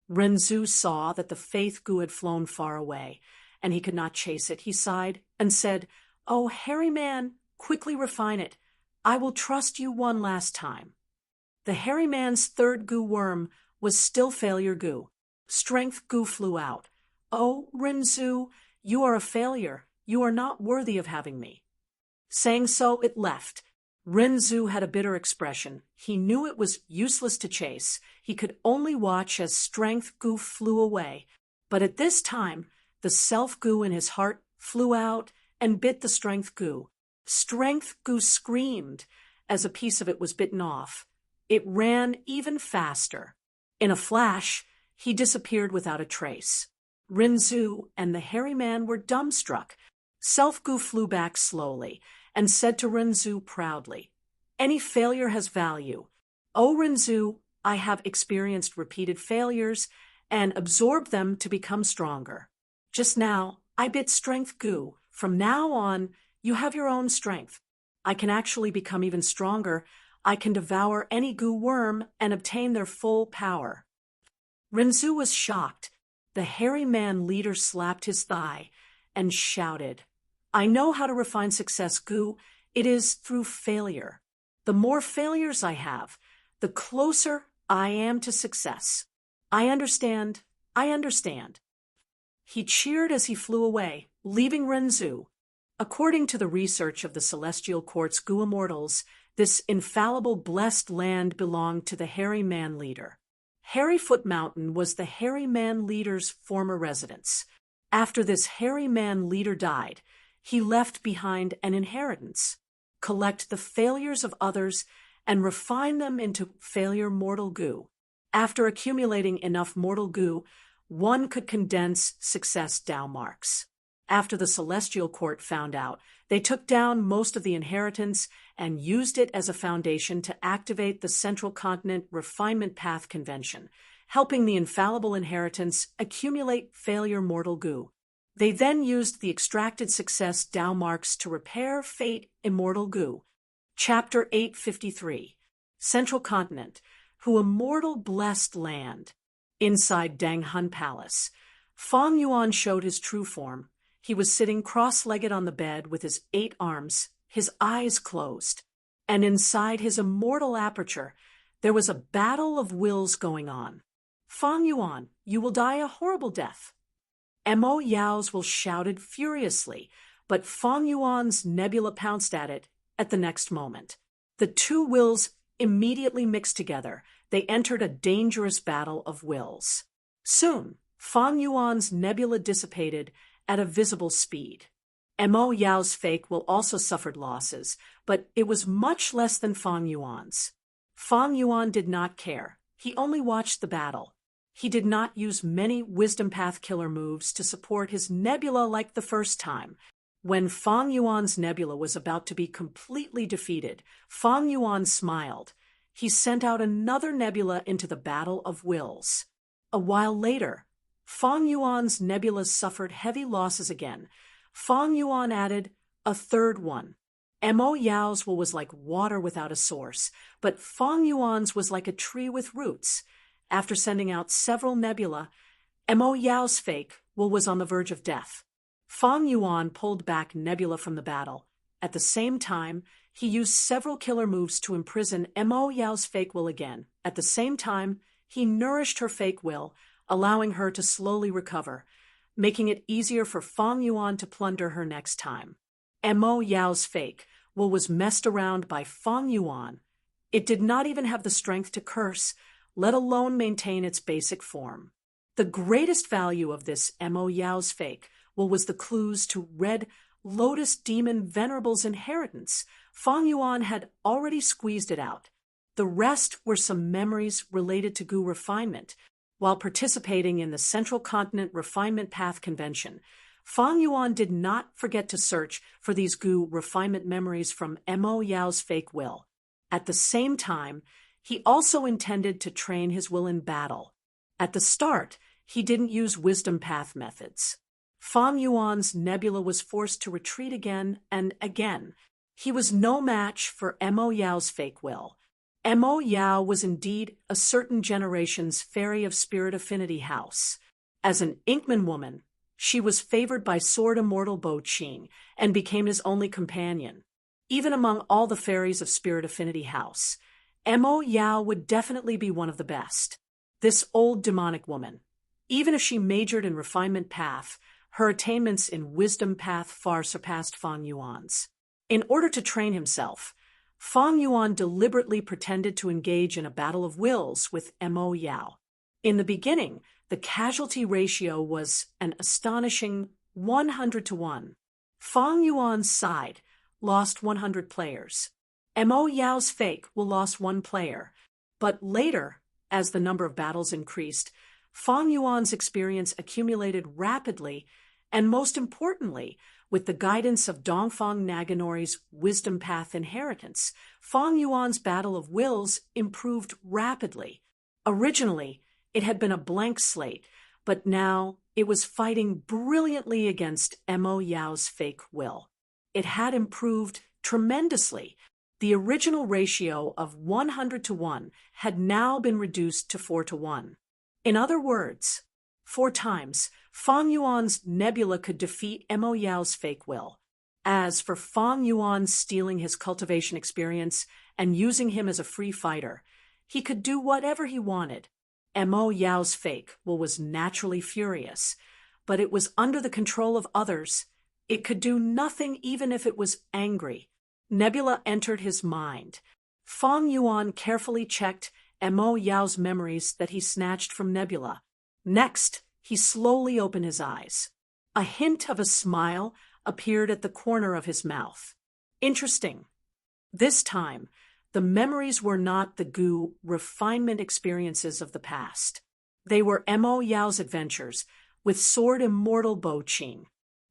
Renzu saw that the faith gu had flown far away, and he could not chase it. He sighed and said, "Oh, hairy man, quickly refine it. I will trust you one last time." The hairy man's third gu worm was still failure gu. Strength gu flew out. "Oh, Renzu, you are a failure. You are not worthy of having me." Saying so, it left. Renzu had a bitter expression. He knew it was useless to chase. He could only watch as strength gu flew away. But at this time, the self gu in his heart flew out and bit the strength gu. Strength gu screamed as a piece of it was bitten off. It ran even faster. In a flash, he disappeared without a trace. Renzu and the hairy man were dumbstruck. Self gu flew back slowly and said to Renzu proudly, "Any failure has value. Oh, Renzu, I have experienced repeated failures and absorbed them to become stronger. Just now, I bit strength gu. From now on, you have your own strength. I can actually become even stronger. I can devour any gu worm and obtain their full power." Renzu was shocked. The hairy man leader slapped his thigh and shouted, "I know how to refine success gu. It is through failure. The more failures I have, the closer I am to success. I understand. I understand. He cheered as he flew away, leaving Renzu. According to the research of the Celestial Court's Gu immortals, this infallible blessed land belonged to the Hairy Man Leader. Hairyfoot Mountain was the Hairy Man Leader's former residence. After this Hairy Man Leader died, he left behind an inheritance: collect the failures of others and refine them into failure mortal goo. After accumulating enough mortal goo, one could condense success Tao marks. After the Celestial Court found out, they took down most of the inheritance and used it as a foundation to activate the Central Continent Refinement Path Convention, helping the infallible inheritance accumulate failure mortal goo. They then used the extracted success Tao marks to repair fate immortal goo. Chapter 853. Central Continent, who immortal blessed land. Inside Dang Hun Palace, Fong Yuan showed his true form. He was sitting cross-legged on the bed with his 8 arms, his eyes closed. And inside his immortal aperture, there was a battle of wills going on. Fong Yuan, you will die a horrible death. Mo Yao's will shouted furiously, but Fong Yuan's nebula pounced at the next moment. The two wills immediately mixed together. They entered a dangerous battle of wills. Soon, Fong Yuan's nebula dissipated at a visible speed. Mo Yao's fake will also suffered losses, but it was much less than Fong Yuan's. Fong Yuan did not care. He only watched the battle. He did not use many Wisdom Path killer moves to support his nebula like the first time. When Fong Yuan's nebula was about to be completely defeated, Fong Yuan smiled. He sent out another nebula into the battle of wills. A while later, Fong Yuan's nebula suffered heavy losses again. Fong Yuan added a third one. Mo Yao's will was like water without a source, but Fong Yuan's was like a tree with roots. After sending out several nebula, Mo Yao's fake will was on the verge of death. Fong Yuan pulled back nebula from the battle. At the same time, he used several killer moves to imprison Mo Yao's fake will again. At the same time, he nourished her fake will, allowing her to slowly recover, making it easier for Fong Yuan to plunder her next time. Mo Yao's fake will was messed around by Fong Yuan. It did not even have the strength to curse, let alone maintain its basic form. The greatest value of this Mo Yao's fake was the clues to Red Lotus Demon Venerable's inheritance. Fong Yuan had already squeezed it out. The rest were some memories related to Gu refinement. While participating in the Central Continent Refinement Path Convention, Fong Yuan did not forget to search for these Gu refinement memories from Mo Yao's fake will. At the same time, he also intended to train his will in battle. At the start, he didn't use wisdom path methods. Fong Yuan's nebula was forced to retreat again and again. He was no match for Mo Yao's fake will. Mo Yao was indeed a certain generation's fairy of spirit affinity house. As an Inkman woman, she was favored by Sword Immortal Bo Qing and became his only companion. Even among all the fairies of spirit affinity house, Mo Yao would definitely be one of the best. This old demonic woman, even if she majored in refinement path, her attainments in wisdom path far surpassed Fong Yuan's. In order to train himself, Fong Yuan deliberately pretended to engage in a battle of wills with Mo Yao. In the beginning, the casualty ratio was an astonishing 100-1. Fong Yuan's side lost 100 players. Mo Yao's fake will lost 1 player. But later, as the number of battles increased, Fong Yuan's experience accumulated rapidly, and most importantly, with the guidance of Dongfang Naganori's Wisdom Path inheritance, Fong Yuan's battle of wills improved rapidly. Originally, it had been a blank slate, but now it was fighting brilliantly against Mo Yao's fake will. It had improved tremendously. The original ratio of 100-1 had now been reduced to 4-1. In other words, 4 times, Fong Yuan's nebula could defeat Mo Yao's fake will. As for Fang Yuan stealing his cultivation experience and using him as a free fighter, he could do whatever he wanted. Mo Yao's fake was naturally furious, but it was under the control of others. It could do nothing even if it was angry. Nebula entered his mind. Fang Yuan carefully checked Mo Yao's memories that he snatched from Nebula. Next, he slowly opened his eyes. A hint of a smile appeared at the corner of his mouth. Interesting. This time, the memories were not the refinement experiences of the past. They were Mo Yao's adventures with sword immortal Bo Qing.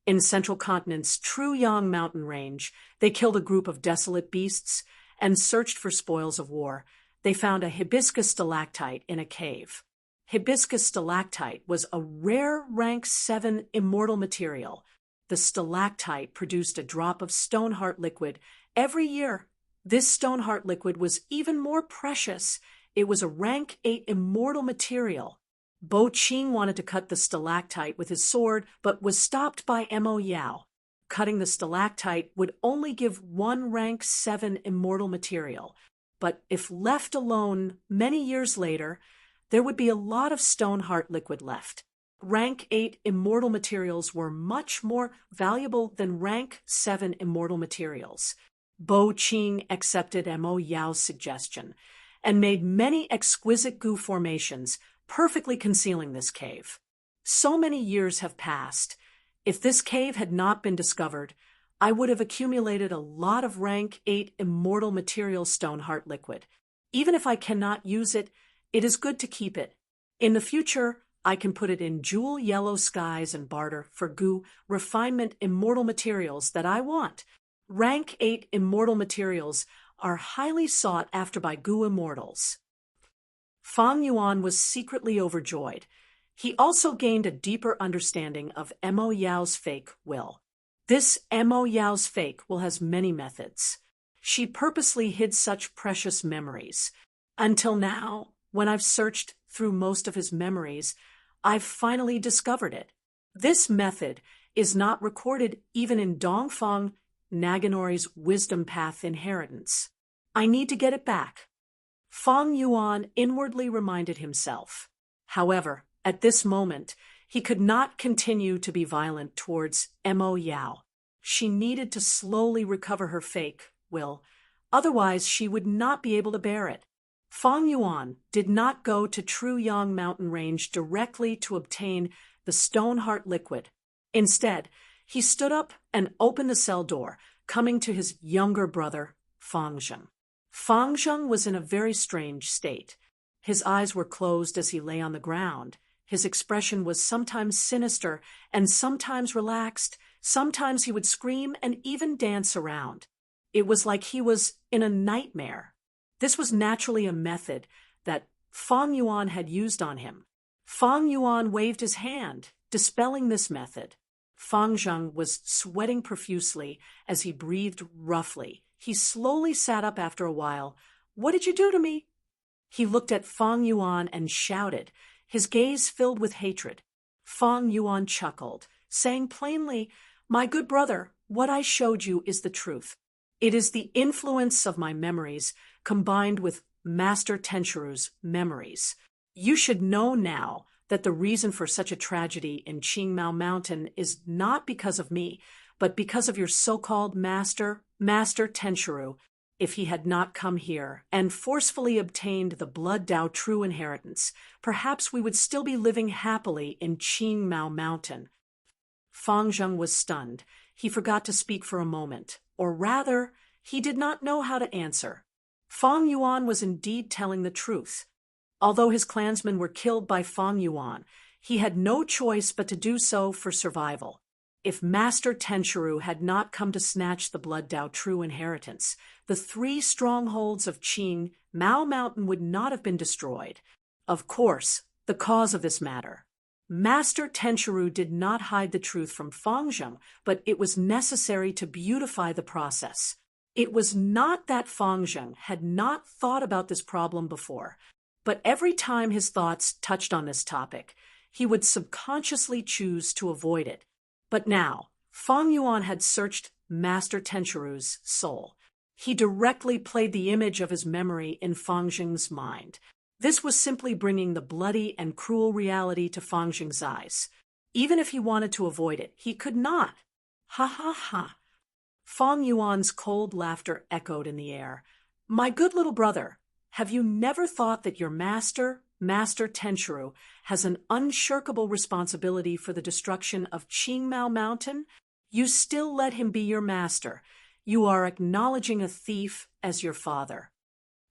In Central Continent's Truyang mountain range, they killed a group of desolate beasts and searched for spoils of war. They found a hibiscus stalactite in a cave. Hibiscus stalactite was a rare rank 7 immortal material. The stalactite produced a drop of stoneheart liquid every year. This stoneheart liquid was even more precious. It was a rank 8 immortal material. Bo Qing wanted to cut the stalactite with his sword, but was stopped by Mo Yao. Cutting the stalactite would only give 1 rank 7 immortal material, but if left alone many years later, there would be a lot of stoneheart liquid left. Rank 8 immortal materials were much more valuable than rank 7 immortal materials. Bo Qing accepted Mo Yao's suggestion and made many exquisite goo formations, perfectly concealing this cave. So many years have passed. If this cave had not been discovered, I would have accumulated a lot of rank 8 immortal material stoneheart liquid. Even if I cannot use it, it is good to keep it. In the future, I can put it in jewel yellow skies and barter for goo refinement immortal materials that I want. Rank 8 immortal materials are highly sought after by goo immortals. Fang Yuan was secretly overjoyed. He also gained a deeper understanding of Mo Yao's fake will. This Mo Yao's fake will has many methods. She purposely hid such precious memories. Until now, when I've searched through most of his memories, I've finally discovered it. This method is not recorded even in Dongfang Naganori's wisdom path inheritance. I need to get it back. Fang Yuan inwardly reminded himself. However, at this moment, he could not continue to be violent towards Mo Yao. She needed to slowly recover her fake will, otherwise she would not be able to bear it. Fang Yuan did not go to Truyang mountain range directly to obtain the stoneheart liquid. Instead, he stood up and opened the cell door, coming to his younger brother, Fang Zheng. Fang Zheng was in a very strange state. His eyes were closed as he lay on the ground. His expression was sometimes sinister and sometimes relaxed. Sometimes he would scream and even dance around. It was like he was in a nightmare. This was naturally a method that Fang Yuan had used on him. Fang Yuan waved his hand, dispelling this method. Fang Zheng was sweating profusely as he breathed roughly. He slowly sat up after a while. "What did you do to me?" He looked at Fang Yuan and shouted, his gaze filled with hatred. Fang Yuan chuckled, saying plainly, "My good brother, what I showed you is the truth. It is the influence of my memories combined with Master Tenchiru's memories. You should know now that the reason for such a tragedy in Qingmao Mountain is not because of me, but because of your so-called Master Tenchiru. If he had not come here and forcefully obtained the Blood Dao true inheritance, perhaps we would still be living happily in Qingmao Mountain." Fang Zheng was stunned. He forgot to speak for a moment, or rather, he did not know how to answer. Fang Yuan was indeed telling the truth. Although his clansmen were killed by Fang Yuan, he had no choice but to do so for survival. If Master Tenchiru had not come to snatch the Blood Dao true inheritance, the 3 strongholds of Qingmao Mountain would not have been destroyed. Of course, the cause of this matter. Master Tenchiru did not hide the truth from Fang Zheng, but it was necessary to beautify the process. It was not that Fang Zheng had not thought about this problem before, but every time his thoughts touched on this topic, he would subconsciously choose to avoid it. But now, Fang Yuan had searched Master Tenchiru's soul. He directly played the image of his memory in Fang Jing's mind. This was simply bringing the bloody and cruel reality to Fang Jing's eyes. Even if he wanted to avoid it, he could not. Ha ha ha. Fang Yuan's cold laughter echoed in the air. My good little brother, have you never thought that your master, Master Tenchiru, has an unshirkable responsibility for the destruction of Qingmao Mountain? You still let him be your master. You are acknowledging a thief as your father.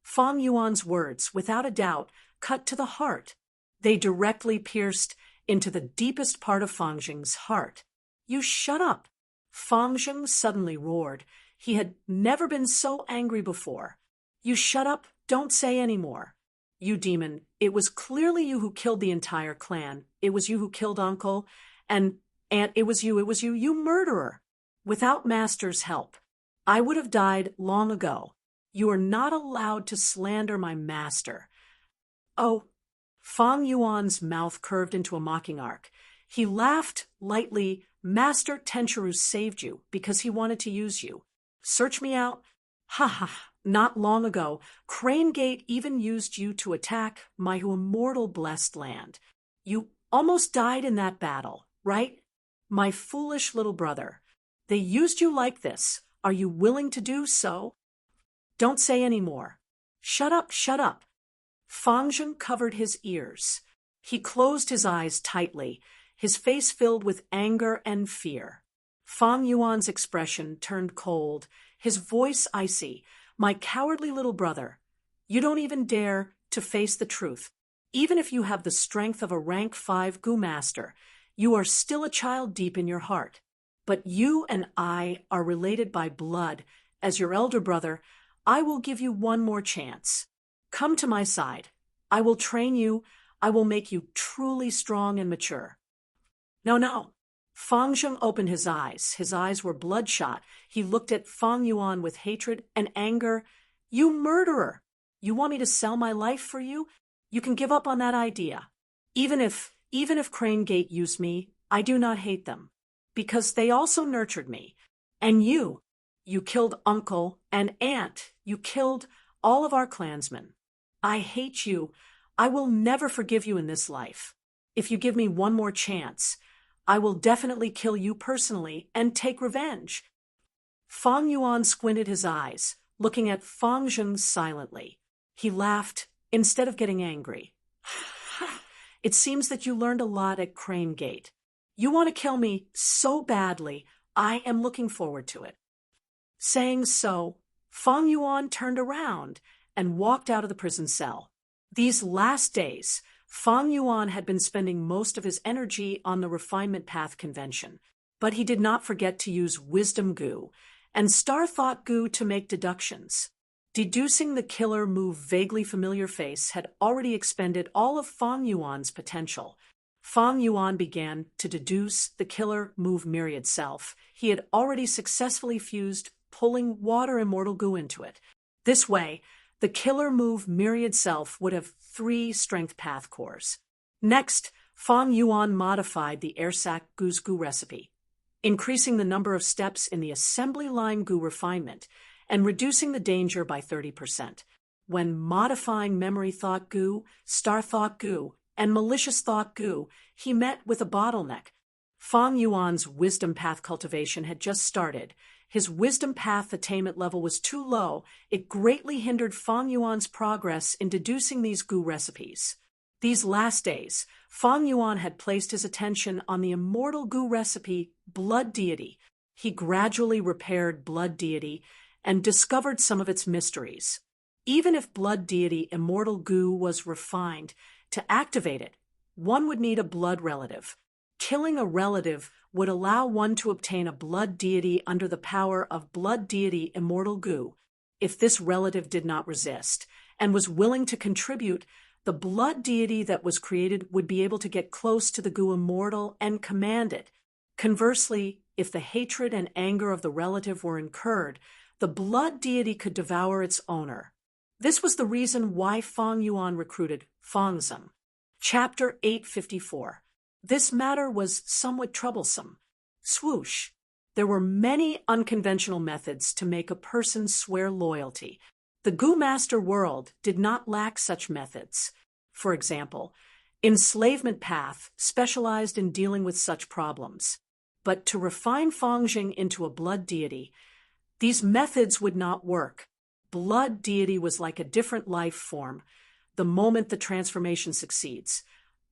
Fang Yuan's words, without a doubt, cut to the heart. They directly pierced into the deepest part of Fang Jing's heart. You shut up! Fang Jing suddenly roared. He had never been so angry before. You shut up, don't say any more. You demon, it was clearly you who killed the entire clan. It was you who killed Uncle, and Aunt, it was you, you murderer. Without Master's help, I would have died long ago. You are not allowed to slander my master. Oh, Fang Yuan's mouth curved into a mocking arc. He laughed lightly. Master Tenchiru saved you because he wanted to use you. Search me out? Ha ha, not long ago, Crane Gate even used you to attack my immortal blessed land. You almost died in that battle, right? My foolish little brother. They used you like this. Are you willing to do so? Don't say any more. Shut up, shut up. Fang Jing covered his ears. He closed his eyes tightly, his face filled with anger and fear. Fang Yuan's expression turned cold, his voice icy. My cowardly little brother, you don't even dare to face the truth. Even if you have the strength of a rank 5 Gu Master, you are still a child deep in your heart. But you and I are related by blood. As your elder brother, I will give you one more chance. Come to my side. I will train you. I will make you truly strong and mature. No. Fang Jing opened his eyes. His eyes were bloodshot. He looked at Fang Yuan with hatred and anger. You murderer! You want me to sell my life for you? You can give up on that idea. Even if Crane Gate used me, I do not hate them. Because they also nurtured me. And you killed Uncle and Aunt. You killed all of our clansmen. I hate you. I will never forgive you in this life. If you give me one more chance, I will definitely kill you personally and take revenge. Fang Yuan squinted his eyes, looking at Fang Jing silently. He laughed instead of getting angry. It seems that you learned a lot at Crane Gate. You want to kill me so badly. I am looking forward to it. Saying so, Fang Yuan turned around and walked out of the prison cell. These last days, Fang Yuan had been spending most of his energy on the Refinement Path Convention, but he did not forget to use Wisdom Gu and Star Thought Gu to make deductions. Deducing the killer move vaguely familiar face had already expended all of Fang Yuan's potential. Fang Yuan began to deduce the killer move myriad self. He had already successfully fused pulling water immortal Gu into it. This way, the killer move myriad self would have 3 strength path cores. Next, Fang Yuan modified the Airsac Gu's Gu recipe, increasing the number of steps in the assembly line Gu refinement and reducing the danger by 30%. When modifying memory thought Gu, star thought Gu, and malicious thought Gu, he met with a bottleneck. Fang Yuan's wisdom path cultivation had just started. His wisdom path attainment level was too low. It greatly hindered Fang Yuan's progress in deducing these Gu recipes. These last days, Fang Yuan had placed his attention on the immortal Gu recipe, Blood Deity. He gradually repaired Blood Deity and discovered some of its mysteries. Even if Blood Deity immortal Gu was refined, to activate it, one would need a blood relative. Killing a relative would allow one to obtain a blood deity under the power of Blood Deity immortal Gu. If this relative did not resist and was willing to contribute, the blood deity that was created would be able to get close to the Gu immortal and command it. Conversely, if the hatred and anger of the relative were incurred, the blood deity could devour its owner. This was the reason why Fang Yuan recruited Fang Zeng. Chapter 854. This matter was somewhat troublesome. Swoosh. There were many unconventional methods to make a person swear loyalty. The Gu Master world did not lack such methods. For example, enslavement path specialized in dealing with such problems. But to refine Fangjing into a blood deity, these methods would not work. Blood deity was like a different life form. The moment the transformation succeeds,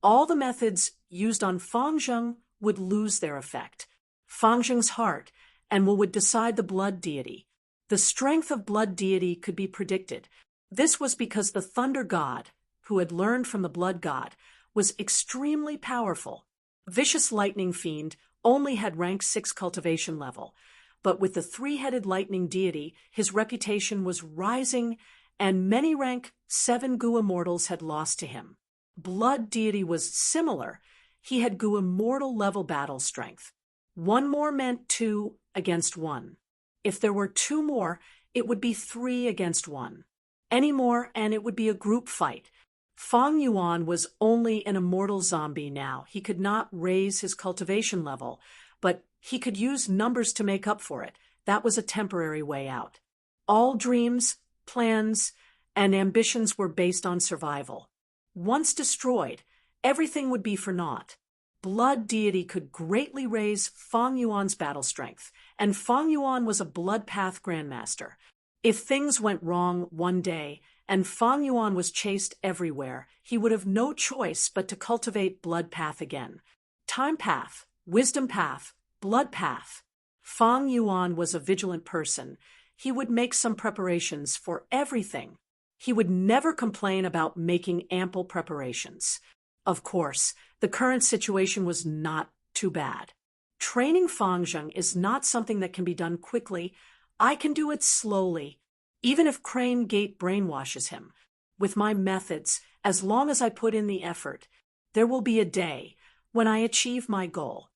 all the methods used on Fangjing would lose their effect. Fangjing's heart and would decide the blood deity. The strength of blood deity could be predicted. This was because the thunder god, who had learned from the blood god, was extremely powerful. Vicious lightning fiend only had rank 6 cultivation level, but with the three-headed lightning deity, his reputation was rising, and many rank 7 Gu immortals had lost to him. Blood deity was similar. He had Gu immortal level battle strength. 1 more meant 2 against 1. If there were 2 more, it would be 3 against 1. Any more, and it would be a group fight. Fang Yuan was only an immortal zombie now. He could not raise his cultivation level, but he could use numbers to make up for it. That was a temporary way out. All dreams, plans, and ambitions were based on survival. Once destroyed, everything would be for naught. Blood deity could greatly raise Fang Yuan's battle strength, and Fang Yuan was a blood path grandmaster. If things went wrong one day, and Fang Yuan was chased everywhere, he would have no choice but to cultivate blood path again. Time path, wisdom path, blood path. Fang Yuan was a vigilant person. He would make some preparations for everything. He would never complain about making ample preparations. Of course, the current situation was not too bad. Training Fangjing is not something that can be done quickly. I can do it slowly, even if Crane Gate brainwashes him. With my methods, as long as I put in the effort, there will be a day when I achieve my goal.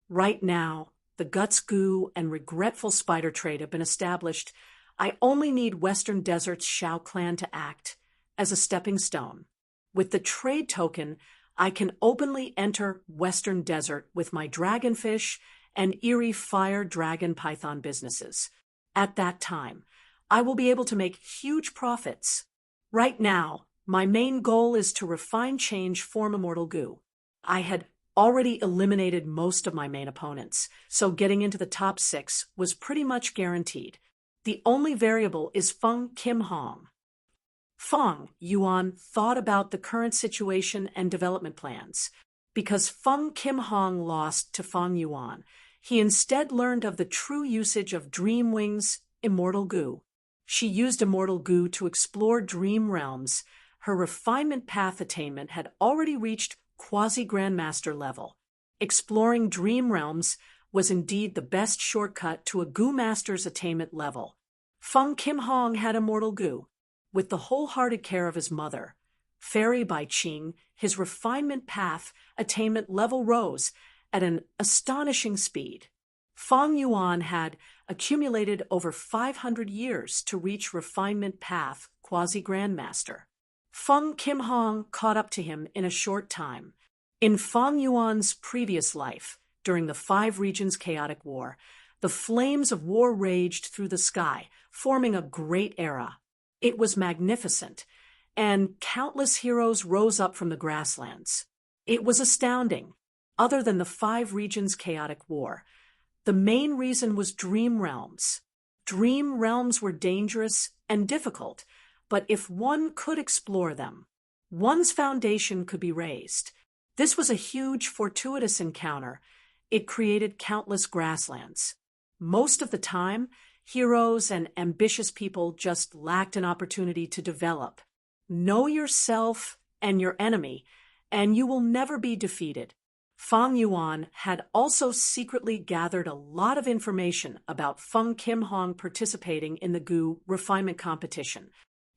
Right now, the Guts Gu and Regretful Spider trade have been established. I only need Western Desert's Shao clan to act as a stepping stone. With the trade token, I can openly enter Western Desert with my dragonfish and eerie fire dragon python businesses. At that time, I will be able to make huge profits. Right now, my main goal is to refine change form Immortal Gu. I had already eliminated most of my main opponents, so getting into the top 6 was pretty much guaranteed. The only variable is Feng Kim Hong. Feng Yuan thought about the current situation and development plans. Because Feng Kim Hong lost to Feng Yuan, he instead learned of the true usage of Dreamwing's Immortal Gu. She used Immortal Gu to explore dream realms. Her refinement path attainment had already reached quasi-grandmaster level. Exploring dream realms was indeed the best shortcut to a Gu master's attainment level. Feng Kim Hong had Immortal Gu. With the wholehearted care of his mother, Fairy by Qing, his refinement path attainment level rose at an astonishing speed. Feng Yuan had accumulated over 500 years to reach refinement path quasi-grandmaster. Feng Kim Hong caught up to him in a short time. In Feng Yuan's previous life, during the 5 Regions Chaotic War, the flames of war raged through the sky, forming a great era. It was magnificent, and countless heroes rose up from the grasslands. It was astounding. Other than the 5 Regions Chaotic War, the main reason was dream realms. Dream realms were dangerous and difficult, but if one could explore them, one's foundation could be raised. This was a huge, fortuitous encounter. It created countless grasslands. Most of the time, heroes and ambitious people just lacked an opportunity to develop. Know yourself and your enemy, and you will never be defeated. Feng Yuan had also secretly gathered a lot of information about Feng Kim Hong participating in the Gu refinement competition.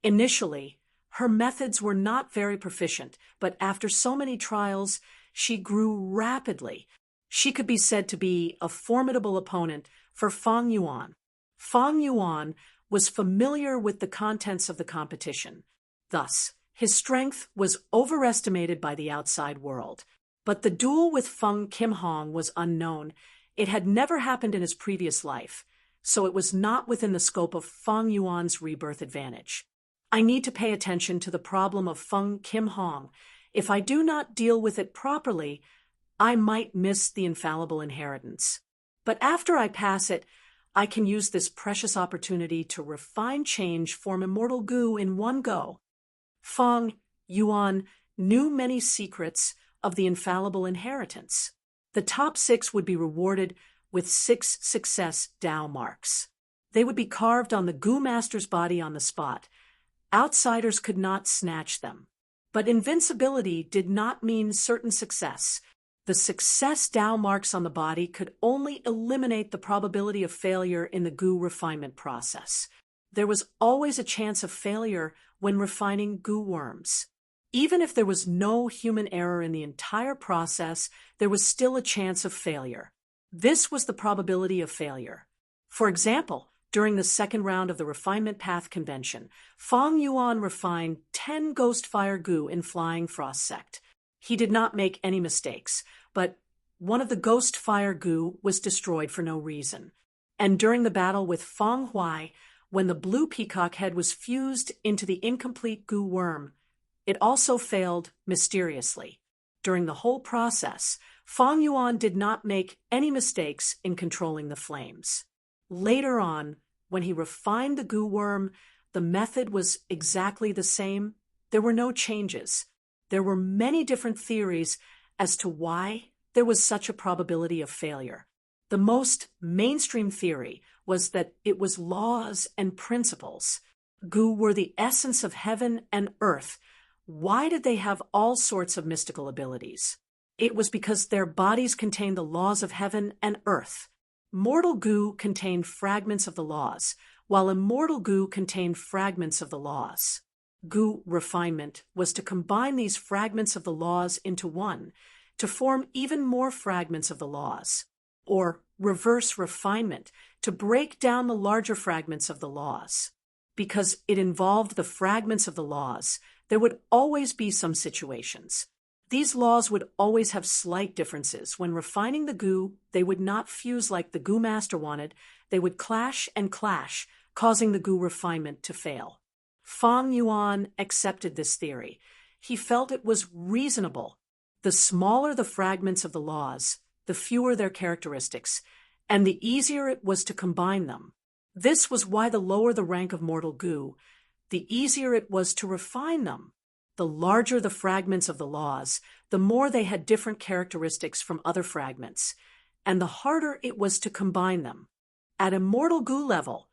Initially, her methods were not very proficient, but after so many trials, she grew rapidly. She could be said to be a formidable opponent for Feng Yuan. Feng Yuan was familiar with the contents of the competition. Thus, his strength was overestimated by the outside world. But the duel with Feng Kim Hong was unknown. It had never happened in his previous life, so it was not within the scope of Feng Yuan's rebirth advantage. I need to pay attention to the problem of Feng Kim Hong. If I do not deal with it properly, I might miss the infallible inheritance. But after I pass it, I can use this precious opportunity to refine change, form immortal goo in one go. Feng Yuan knew many secrets of the infallible inheritance. The top 6 would be rewarded with 6 success Dao marks. They would be carved on the Goo Master's body on the spot. Outsiders could not snatch them. But invincibility did not mean certain success. The success Dao marks on the body could only eliminate the probability of failure in the Goo refinement process. There was always a chance of failure when refining Goo worms. Even if there was no human error in the entire process, there was still a chance of failure. This was the probability of failure. For example, during the second round of the Refinement Path Convention, Feng Yuan refined 10 Ghost Fire Goo in Flying Frost Sect. He did not make any mistakes, but one of the Ghost Fire Goo was destroyed for no reason. And during the battle with Feng Huai, when the blue peacock head was fused into the incomplete Goo worm, it also failed mysteriously. During the whole process, Feng Yuan did not make any mistakes in controlling the flames. Later on, when he refined the Goo worm, the method was exactly the same. There were no changes. There were many different theories as to why there was such a probability of failure. The most mainstream theory was that it was laws and principles. Goo were the essence of heaven and earth. Why did they have all sorts of mystical abilities? It was because their bodies contained the laws of heaven and earth. Mortal Goo contained fragments of the laws, while immortal Goo contained fragments of the laws. Goo refinement was to combine these fragments of the laws into one, to form even more fragments of the laws, or reverse refinement, to break down the larger fragments of the laws. Because it involved the fragments of the laws, there would always be some situations. These laws would always have slight differences. When refining the Goo, they would not fuse like the Goo Master wanted. They would clash and clash, causing the Goo refinement to fail. Feng Yuan accepted this theory. He felt it was reasonable. The smaller the fragments of the laws, the fewer their characteristics, and the easier it was to combine them. This was why the lower the rank of mortal Goo, the easier it was to refine them. The larger the fragments of the laws, the more they had different characteristics from other fragments, and the harder it was to combine them. At immortal Goo level,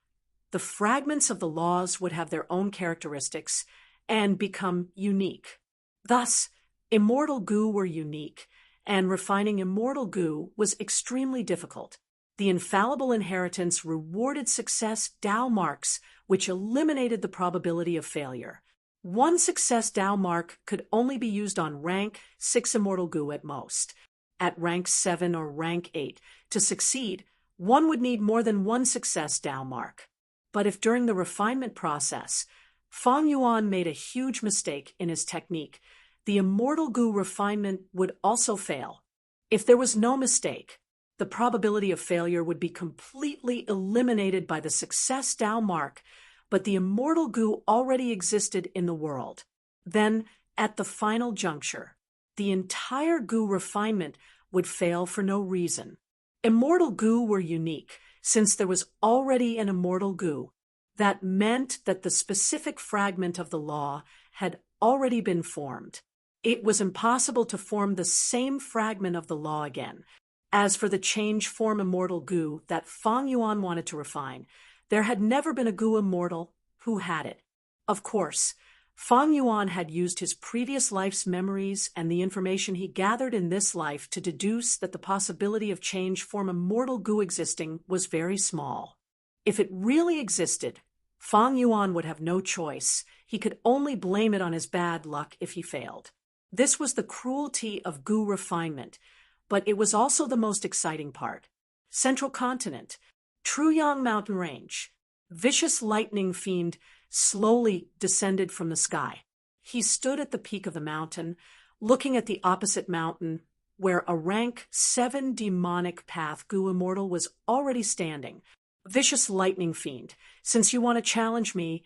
the fragments of the laws would have their own characteristics and become unique. Thus, immortal Goo were unique, and refining immortal Goo was extremely difficult. The infallible inheritance rewarded success Dao marks, which eliminated the probability of failure. One success Dao mark could only be used on rank 6 immortal Goo at most. At rank 7 or rank 8, to succeed, one would need more than one success Dao mark. But if during the refinement process, Feng Yuan made a huge mistake in his technique, the immortal Goo refinement would also fail. If there was no mistake, the probability of failure would be completely eliminated by the success Dao mark, but the immortal Goo already existed in the world. Then, at the final juncture, the entire Goo refinement would fail for no reason. Immortal Goo were unique, since there was already an immortal Goo. That meant that the specific fragment of the law had already been formed. It was impossible to form the same fragment of the law again. As for the change form immortal Goo that Feng Yuan wanted to refine, there had never been a Goo immortal who had it. Of course, Feng Yuan had used his previous life's memories and the information he gathered in this life to deduce that the possibility of change form immortal Goo existing was very small. If it really existed, Feng Yuan would have no choice. He could only blame it on his bad luck if he failed. This was the cruelty of Goo refinement, but it was also the most exciting part. Central Continent, Truyang Mountain Range. Vicious lightning fiend slowly descended from the sky. He stood at the peak of the mountain, looking at the opposite mountain, where a rank 7 demonic path Gu Immortal was already standing. Vicious lightning fiend, since you want to challenge me,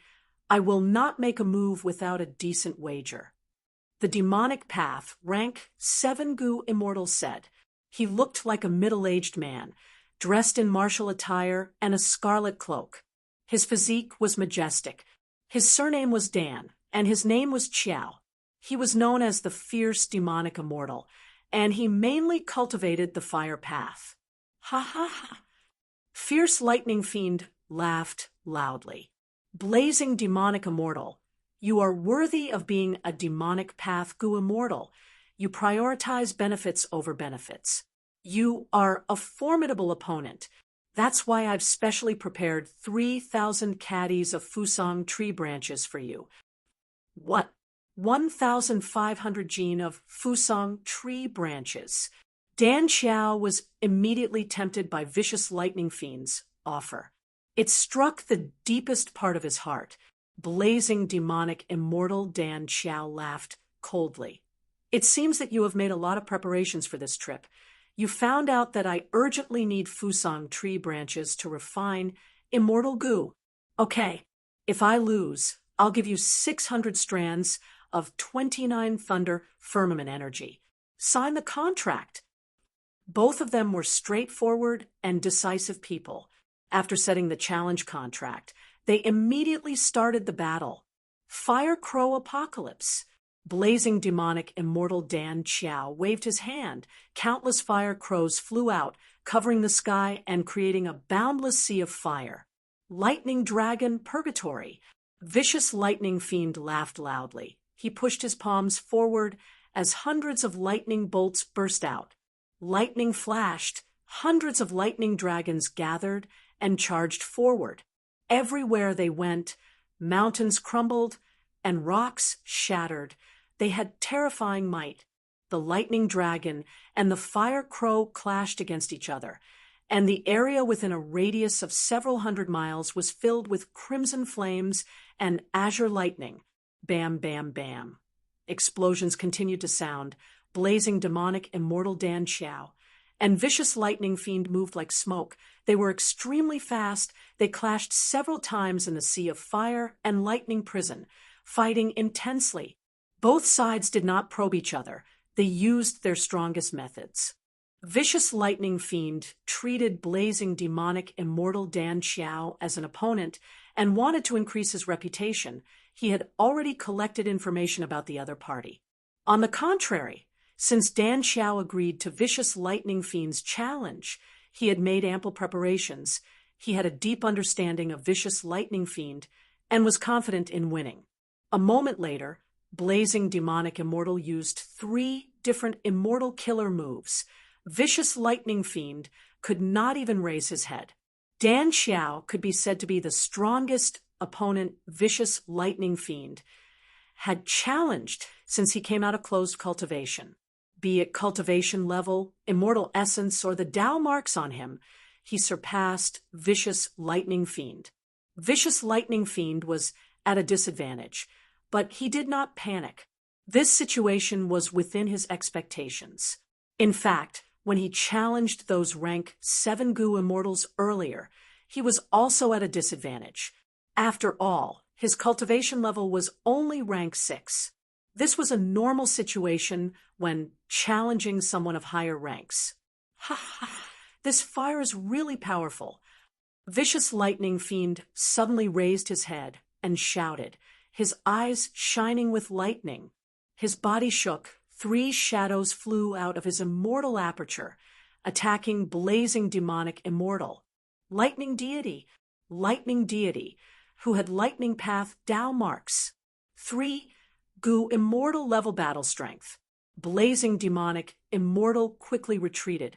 I will not make a move without a decent wager. The demonic path, rank 7 Gu Immortal said. He looked like a middle-aged man, dressed in martial attire and a scarlet cloak. His physique was majestic. His surname was Dan, and his name was Qiao. He was known as the fierce demonic immortal, and he mainly cultivated the fire path. Ha ha ha! Fierce lightning fiend laughed loudly. Blazing demonic immortal, you are worthy of being a demonic path Gu Immortal. You prioritize benefits over benefits. You are a formidable opponent. That's why I've specially prepared 3,000 caddies of Fusang tree branches for you. What? 1,500 gene of Fusang tree branches. Dan Xiao was immediately tempted by Vicious Lightning Fiend's offer. It struck the deepest part of his heart. Blazing demonic immortal Dan Xiao laughed coldly. It seems that you have made a lot of preparations for this trip. You found out that I urgently need Fusang tree branches to refine immortal Gu. Okay, if I lose, I'll give you 600 strands of 29 thunder firmament energy. Sign the contract. Both of them were straightforward and decisive people. After setting the challenge contract, they immediately started the battle. Fire Crow Apocalypse. Blazing demonic immortal Dan Qiao waved his hand. Countless fire crows flew out, covering the sky and creating a boundless sea of fire. Lightning Dragon Purgatory. Vicious lightning fiend laughed loudly. He pushed his palms forward as hundreds of lightning bolts burst out. Lightning flashed. Hundreds of lightning dragons gathered and charged forward. Everywhere they went, mountains crumbled and rocks shattered. They had terrifying might. The lightning dragon and the fire crow clashed against each other, and the area within a radius of several hundred miles was filled with crimson flames and azure lightning. Bam, bam, bam. Explosions continued to sound. Blazing demonic immortal Dan Xiao and Vicious Lightning Fiend moved like smoke. They were extremely fast. They clashed several times in the sea of fire and lightning prison, fighting intensely. Both sides did not probe each other. They used their strongest methods. Vicious Lightning Fiend treated blazing demonic immortal Dan Xiao as an opponent and wanted to increase his reputation. He had already collected information about the other party. On the contrary, since Dan Xiao agreed to Vicious Lightning Fiend's challenge, he had made ample preparations. He had a deep understanding of Vicious Lightning Fiend and was confident in winning. A moment later, Blazing Demonic Immortal used 3 different immortal killer moves. Vicious Lightning Fiend could not even raise his head. Dan Xiao could be said to be the strongest opponent Vicious Lightning Fiend had challenged since he came out of closed cultivation. Be it cultivation level, immortal essence, or the Tao marks on him, he surpassed Vicious Lightning Fiend. Vicious Lightning Fiend was at a disadvantage, but he did not panic. This situation was within his expectations. In fact, when he challenged those rank 7 Gu Immortals earlier, he was also at a disadvantage. After all, his cultivation level was only rank 6. This was a normal situation when challenging someone of higher ranks. Ha ha! This fire is really powerful. Vicious Lightning Fiend suddenly raised his head and shouted, his eyes shining with lightning. His body shook. 3 shadows flew out of his immortal aperture, attacking Blazing Demonic Immortal. Lightning Deity, who had Lightning Path Tao marks. 3 Gu Immortal level battle strength. Blazing Demonic Immortal quickly retreated,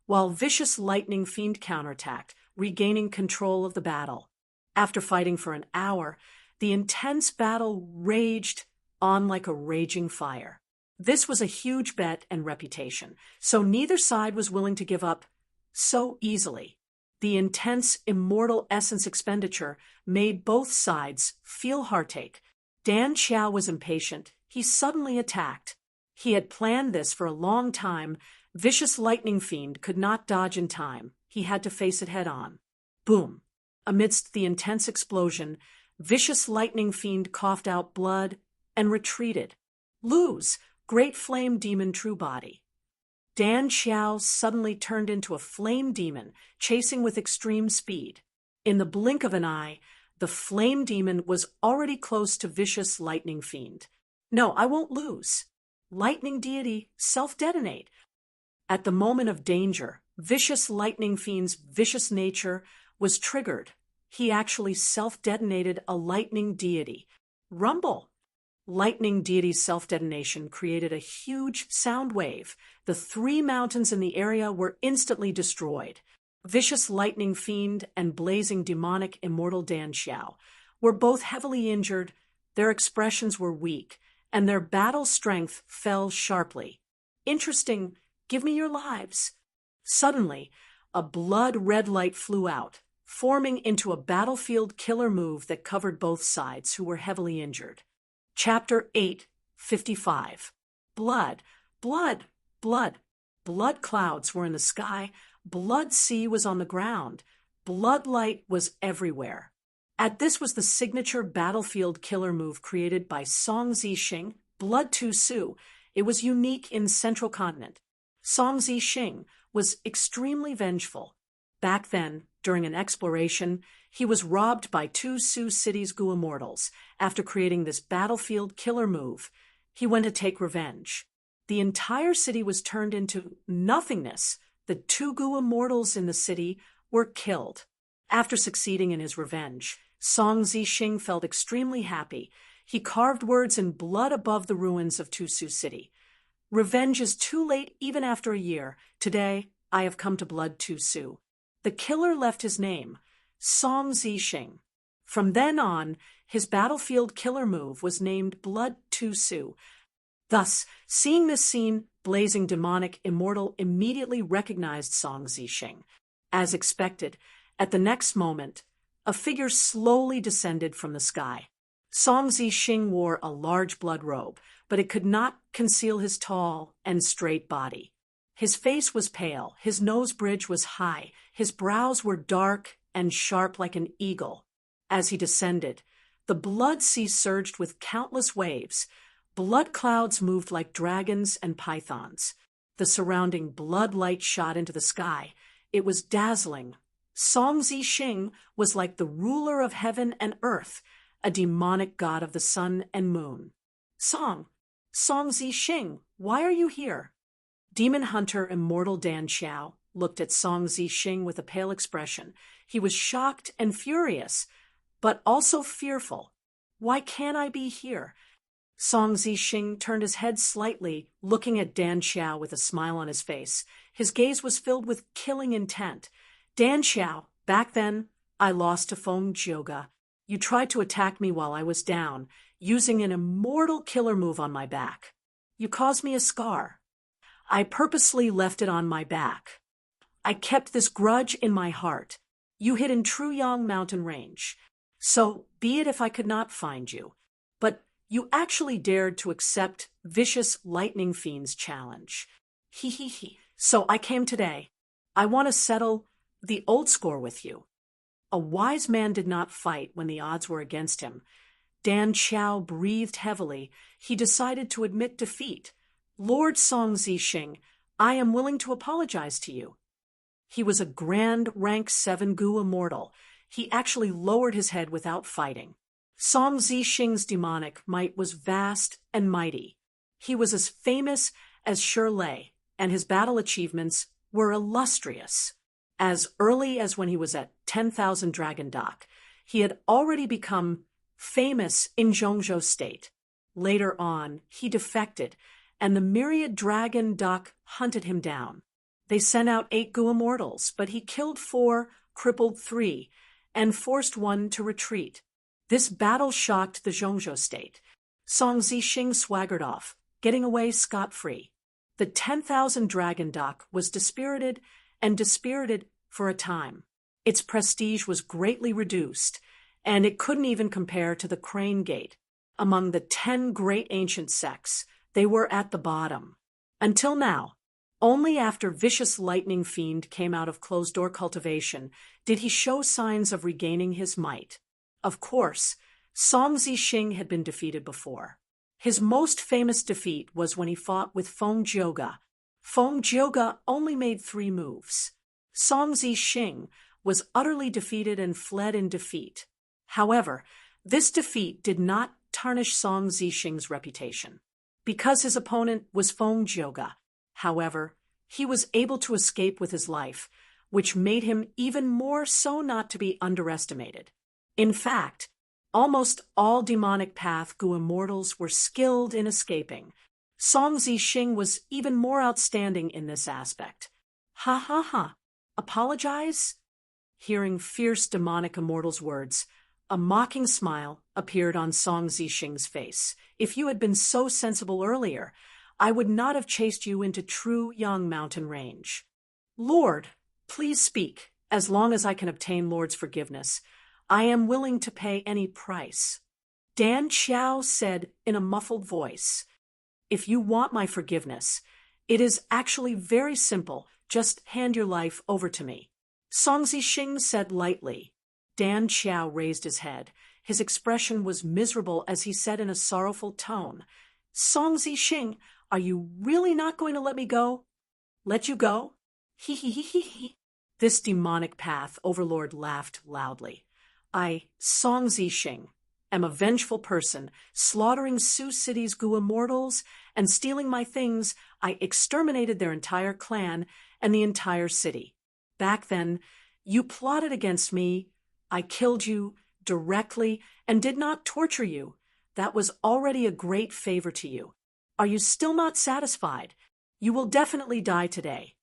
while Vicious Lightning Fiend counterattacked, regaining control of the battle. After fighting for an hour, the intense battle raged on like a raging fire. This was a huge bet and reputation, so neither side was willing to give up so easily. The intense immortal essence expenditure made both sides feel heartache. Dan Xiao was impatient. He suddenly attacked. He had planned this for a long time. Vicious lightning fiend could not dodge in time. He had to face it head on. Boom! Amidst the intense explosion, Vicious lightning fiend coughed out blood and retreated. Lose! Great flame demon true body. Dan Xiao suddenly turned into a flame demon, chasing with extreme speed. In the blink of an eye, the flame demon was already close to Vicious lightning fiend. No, I won't lose. Lightning deity, self-detonate. At the moment of danger, Vicious lightning fiend's vicious nature was triggered. He actually self-detonated a lightning deity. Rumble! Lightning deity's self-detonation created a huge sound wave. The 3 mountains in the area were instantly destroyed. Vicious lightning fiend and blazing demonic immortal Dan Xiao were both heavily injured, their expressions were weak, and their battle strength fell sharply. Interesting, give me your lives. Suddenly, a blood-red light flew out, forming into a battlefield killer move that covered both sides, who were heavily injured. Chapter 8:55. Blood, blood, blood. Blood clouds were in the sky. Blood sea was on the ground. Blood light was everywhere. This was the signature battlefield killer move created by Song Zixing, Blood Tu Su. It was unique in Central Continent. Song Zixing was extremely vengeful. Back then, during an exploration, he was robbed by 2 Sioux City's Gu Immortals. After creating this battlefield killer move, he went to take revenge. The entire city was turned into nothingness. The 2 Gu Immortals in the city were killed. After succeeding in his revenge, Song Zixing felt extremely happy. He carved words in blood above the ruins of Tu Sioux City. Revenge is too late even after a year. Today, I have come to Blood Tu Sioux. The killer left his name, Song Zixing. From then on, his battlefield killer move was named Blood Tu Sioux. Thus, seeing this scene, blazing demonic immortal immediately recognized Song Zixing. As expected, at the next moment, a figure slowly descended from the sky. Song Zixing wore a large blood robe, but it could not conceal his tall and straight body. His face was pale, his nose bridge was high, his brows were dark and sharp like an eagle. As he descended, the blood sea surged with countless waves. Blood clouds moved like dragons and pythons. The surrounding blood light shot into the sky. It was dazzling. Song Zixing was like the ruler of heaven and earth, a demonic god of the sun and moon. Song Zixing, why are you here? Demon hunter immortal Dan Xiao looked at Song Zixing with a pale expression. He was shocked and furious, but also fearful. Why can't I be here? Song Zixing turned his head slightly, looking at Dan Xiao with a smile on his face. His gaze was filled with killing intent. Dan Xiao, back then, I lost to Feng Jioga. You tried to attack me while I was down, using an immortal killer move on my back. You caused me a scar. I purposely left it on my back. I kept this grudge in my heart. You hid in Truyang Mountain Range. So be it if I could not find you. But you actually dared to accept Vicious Lightning Fiend's challenge. He. So I came today. I want to settle the old score with you. A wise man did not fight when the odds were against him. Dan Xiao breathed heavily. He decided to admit defeat. Lord Song Zixing, I am willing to apologize to you. He was a grand rank 7 Gu immortal. He actually lowered his head without fighting. Song Zixing's demonic might was vast and mighty. He was as famous as Shirley, and his battle achievements were illustrious. As early as when he was at 10,000 Dragon Dock, he had already become famous in Zhongzhou State. Later on, he defected, and the myriad Dragon Dock hunted him down. They sent out 8 Gu Immortals, but he killed 4, crippled 3, and forced 1 to retreat. This battle shocked the Zhongzhou State. Song Zixing swaggered off, getting away scot-free. The 10,000 Dragon Dock was dispirited for a time. Its prestige was greatly reduced, and it couldn't even compare to the Crane Gate. Among the 10 great ancient sects, They were at the bottom. Until now. Only after Vicious Lightning Fiend came out of closed-door cultivation did he show signs of regaining his might. Of course, Song Zixing had been defeated before. His most famous defeat was when he fought with Feng Jioge. Feng Jioge only made 3 moves. Song Zixing was utterly defeated and fled in defeat. However, this defeat did not tarnish Song Zixing's reputation. Because his opponent was Feng Jioge, however, he was able to escape with his life, which made him even more so not to be underestimated. In fact, almost all demonic path Gu immortals were skilled in escaping. Song Zixing was even more outstanding in this aspect. Ha ha ha. Apologize? Hearing fierce demonic immortals' words, a mocking smile appeared on Song Zixing's face. If you had been so sensible earlier, I would not have chased you into true Yang Mountain range. Lord, please speak. As long as I can obtain Lord's forgiveness, I am willing to pay any price. Dan Xiao said in a muffled voice, If you want my forgiveness, it is actually very simple. Just hand your life over to me. Song Zixing said lightly. Dan Xiao raised his head. His expression was miserable as he said in a sorrowful tone, Song Zixing, are you really not going to let me go? Let you go? He he he he he. This demonic path overlord laughed loudly. Song Zixing, am a vengeful person, slaughtering Sioux City's Gu immortals and stealing my things. I exterminated their entire clan and the entire city. Back then, you plotted against me. I killed you directly and did not torture you. That was already a great favor to you. Are you still not satisfied? You will definitely die today.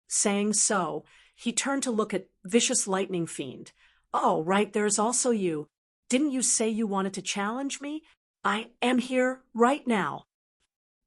Saying so, he turned to look at Vicious Lightning Fiend. Oh, right, there's also you. Didn't you say you wanted to challenge me? I am here right now.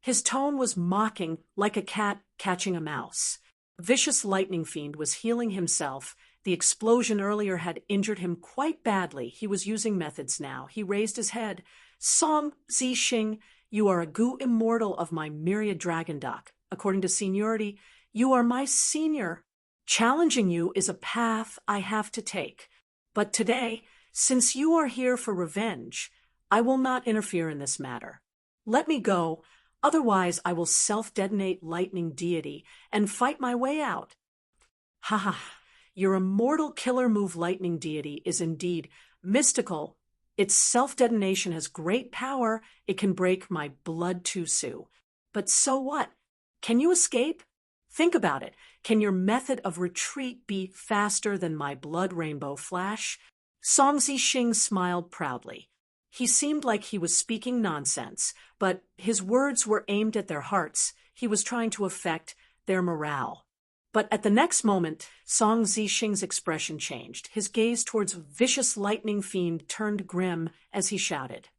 His tone was mocking, like a cat catching a mouse. Vicious Lightning Fiend was healing himself. The explosion earlier had injured him quite badly. He was using methods now. He raised his head. Song Zixing, you are a Gu immortal of my myriad dragon duck. According to seniority, you are my senior. Challenging you is a path I have to take. But today, since you are here for revenge, I will not interfere in this matter. Let me go, otherwise I will self-detonate lightning deity and fight my way out. Ha ha, your immortal killer move lightning deity is indeed mystical. Its self-detonation has great power. It can break my blood Tusu. But so what? Can you escape? Think about it. Can your method of retreat be faster than my blood rainbow flash? Song Zixing smiled proudly. He seemed like he was speaking nonsense, but his words were aimed at their hearts. He was trying to affect their morale. But at the next moment, Song Zixing's expression changed. His gaze towards Vicious Lightning Fiend turned grim as he shouted,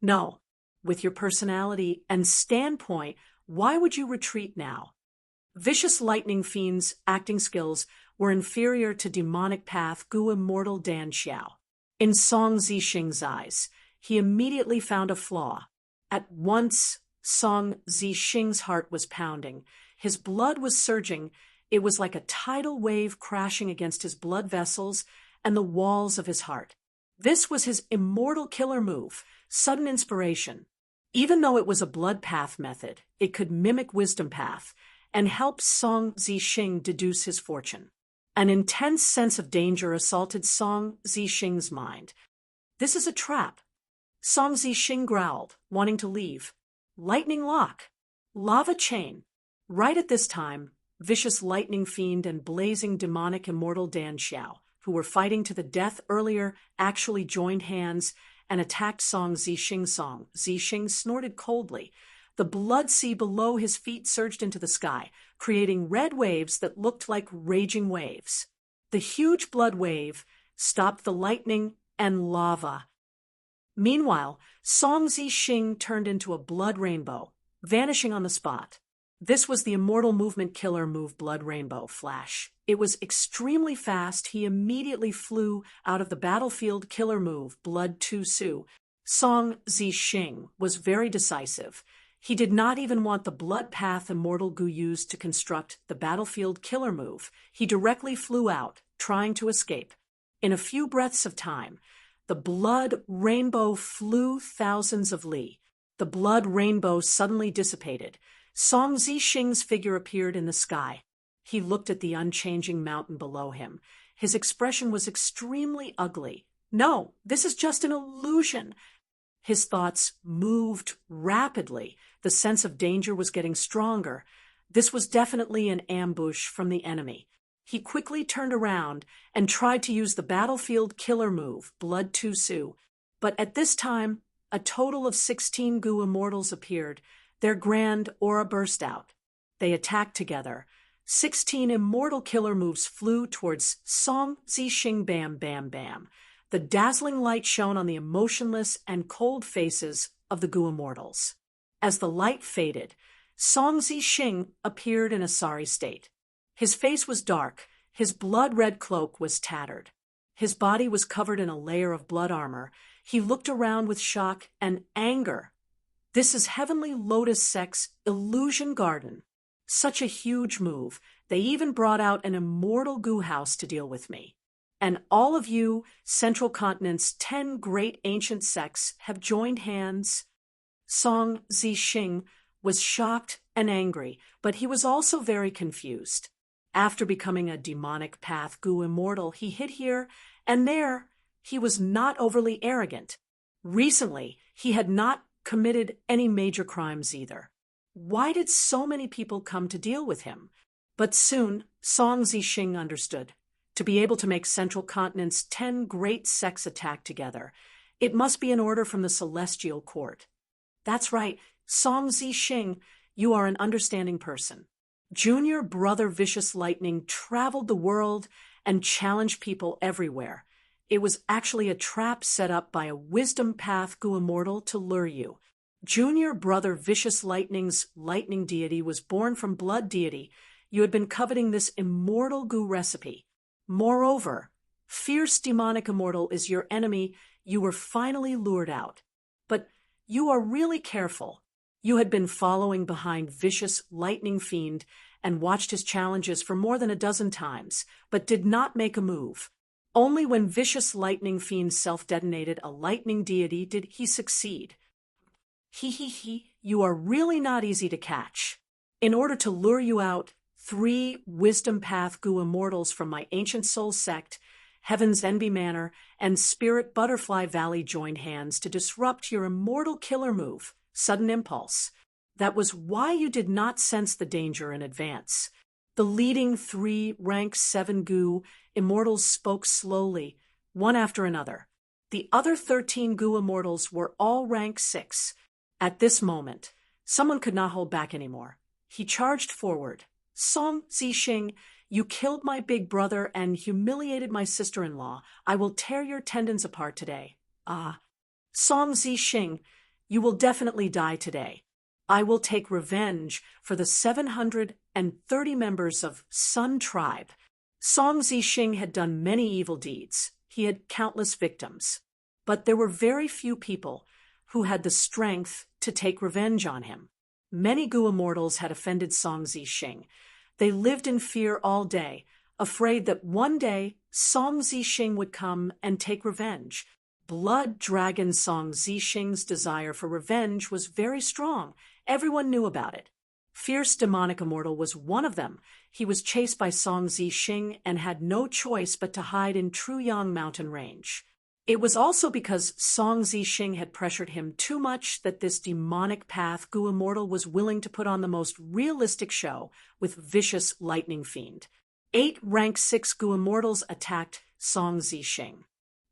No, with your personality and standpoint, why would you retreat now? Vicious Lightning Fiend's acting skills were inferior to demonic path Gu immortal Dan Xiao. In Song Zixing's eyes, he immediately found a flaw. At once, Song Zixing's heart was pounding. His blood was surging. It was like a tidal wave crashing against his blood vessels and the walls of his heart. This was his immortal killer move, sudden inspiration. Even though it was a blood path method, it could mimic wisdom path and help Song Zixing deduce his fortune. An intense sense of danger assaulted Song Zixing's mind. This is a trap. Song Zixing growled, wanting to leave. Lightning lock. Lava chain. Right at this time, Vicious Lightning Fiend and blazing demonic immortal Dan Xiao, who were fighting to the death earlier, actually joined hands and attacked Song Zixing. Song Zixing snorted coldly. The blood sea below his feet surged into the sky, creating red waves that looked like raging waves. The huge blood wave stopped the lightning and lava. Meanwhile, Song Zixing turned into a blood rainbow, vanishing on the spot. This was the immortal movement killer move Blood Rainbow Flash. It was extremely fast. He immediately flew out of the battlefield killer move Blood Tusu. Song Zixing was very decisive. He did not even want the blood path Immortal Gu used to construct the battlefield killer move. He directly flew out, trying to escape. In a few breaths of time, the blood rainbow flew thousands of li. The blood rainbow suddenly dissipated. Song Zixing's figure appeared in the sky. He looked at the unchanging mountain below him. His expression was extremely ugly. No, this is just an illusion. His thoughts moved rapidly. The sense of danger was getting stronger. This was definitely an ambush from the enemy. He quickly turned around and tried to use the battlefield killer move, Blood Tu Su. But at this time, a total of 16 Gu immortals appeared. Their grand aura burst out. They attacked together. 16 immortal killer moves flew towards Song Zixing. Bam, bam, bam. The dazzling light shone on the emotionless and cold faces of the Gu immortals. As the light faded, Song Zixing appeared in a sorry state. His face was dark, his blood-red cloak was tattered. His body was covered in a layer of blood armor. He looked around with shock and anger. This is Heavenly Lotus Sect's Illusion Garden. Such a huge move. They even brought out an immortal Gu house to deal with me. And all of you, Central Continent's 10 great ancient sects, have joined hands. Song Zixing was shocked and angry, but he was also very confused. After becoming a demonic path Gu immortal, he hid here and there. He was not overly arrogant. Recently, he had not committed any major crimes either. Why did so many people come to deal with him? But soon, Song Zixing understood. To be able to make Central Continent's 10 great sects attack together, it must be an order from the Celestial Court. That's right, Song Zixing, you are an understanding person. Junior Brother Vicious Lightning traveled the world and challenged people everywhere. It was actually a trap set up by a wisdom path Gu immortal to lure you. Junior Brother Vicious Lightning's lightning deity was born from blood deity. You had been coveting this immortal Gu recipe. Moreover, fierce demonic immortal is your enemy. You were finally lured out. But you are really careful. You had been following behind Vicious Lightning Fiend and watched his challenges for more than a dozen times, but did not make a move. Only when Vicious Lightning Fiend self-detonated a lightning deity did he succeed. You are really not easy to catch. In order to lure you out, 3 Wisdom Path Gu immortals from my Ancient Soul sect, Heaven's Envy Manor, and Spirit Butterfly Valley joined hands to disrupt your immortal killer move, Sudden Impulse. That was why you did not sense the danger in advance. The leading 3 rank 7 Gu immortals spoke slowly, one after another. The other 13 Gu immortals were all rank 6. At this moment, someone could not hold back anymore. He charged forward. Song Zixing, you killed my big brother and humiliated my sister-in-law. I will tear your tendons apart today. Song Zixing, you will definitely die today. I will take revenge for the 730 members of Sun Tribe. Song Zixing had done many evil deeds. He had countless victims. But there were very few people who had the strength to take revenge on him. Many Gu immortals had offended Song Zixing. They lived in fear all day, afraid that one day Song Zixing would come and take revenge. Blood Dragon Song Zixing's desire for revenge was very strong. Everyone knew about it. Fierce Demonic Immortal was one of them. He was chased by Song Zixing and had no choice but to hide in Truyang Mountain Range. It was also because Song Zixing had pressured him too much that this demonic path Gu immortal was willing to put on the most realistic show with Vicious Lightning Fiend. 8 rank 6 Gu immortals attacked Song Zixing.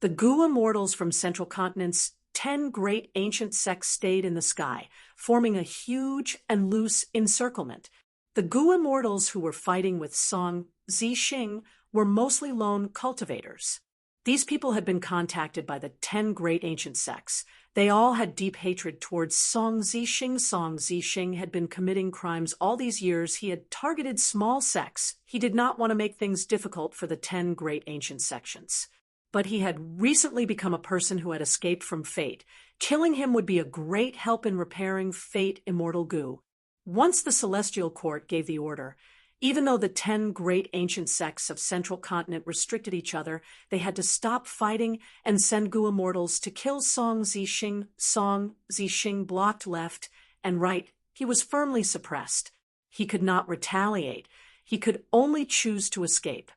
The Gu immortals from Central Continent's 10 great ancient sects stayed in the sky, forming a huge and loose encirclement. The Gu immortals who were fighting with Song Zixing were mostly lone cultivators. These people had been contacted by the 10 great ancient sects. They all had deep hatred towards Song Zixing. Song Zixing had been committing crimes all these years. He had targeted small sects. He did not want to make things difficult for the 10 great ancient sections. But he had recently become a person who had escaped from fate. Killing him would be a great help in repairing Fate Immortal Goo. Once the Celestial Court gave the order, even though the 10 great ancient sects of Central Continent restricted each other, they had to stop fighting and send Goo Immortals to kill Song Zixing. Song Zixing blocked left and right. He was firmly suppressed. He could not retaliate. He could only choose to escape.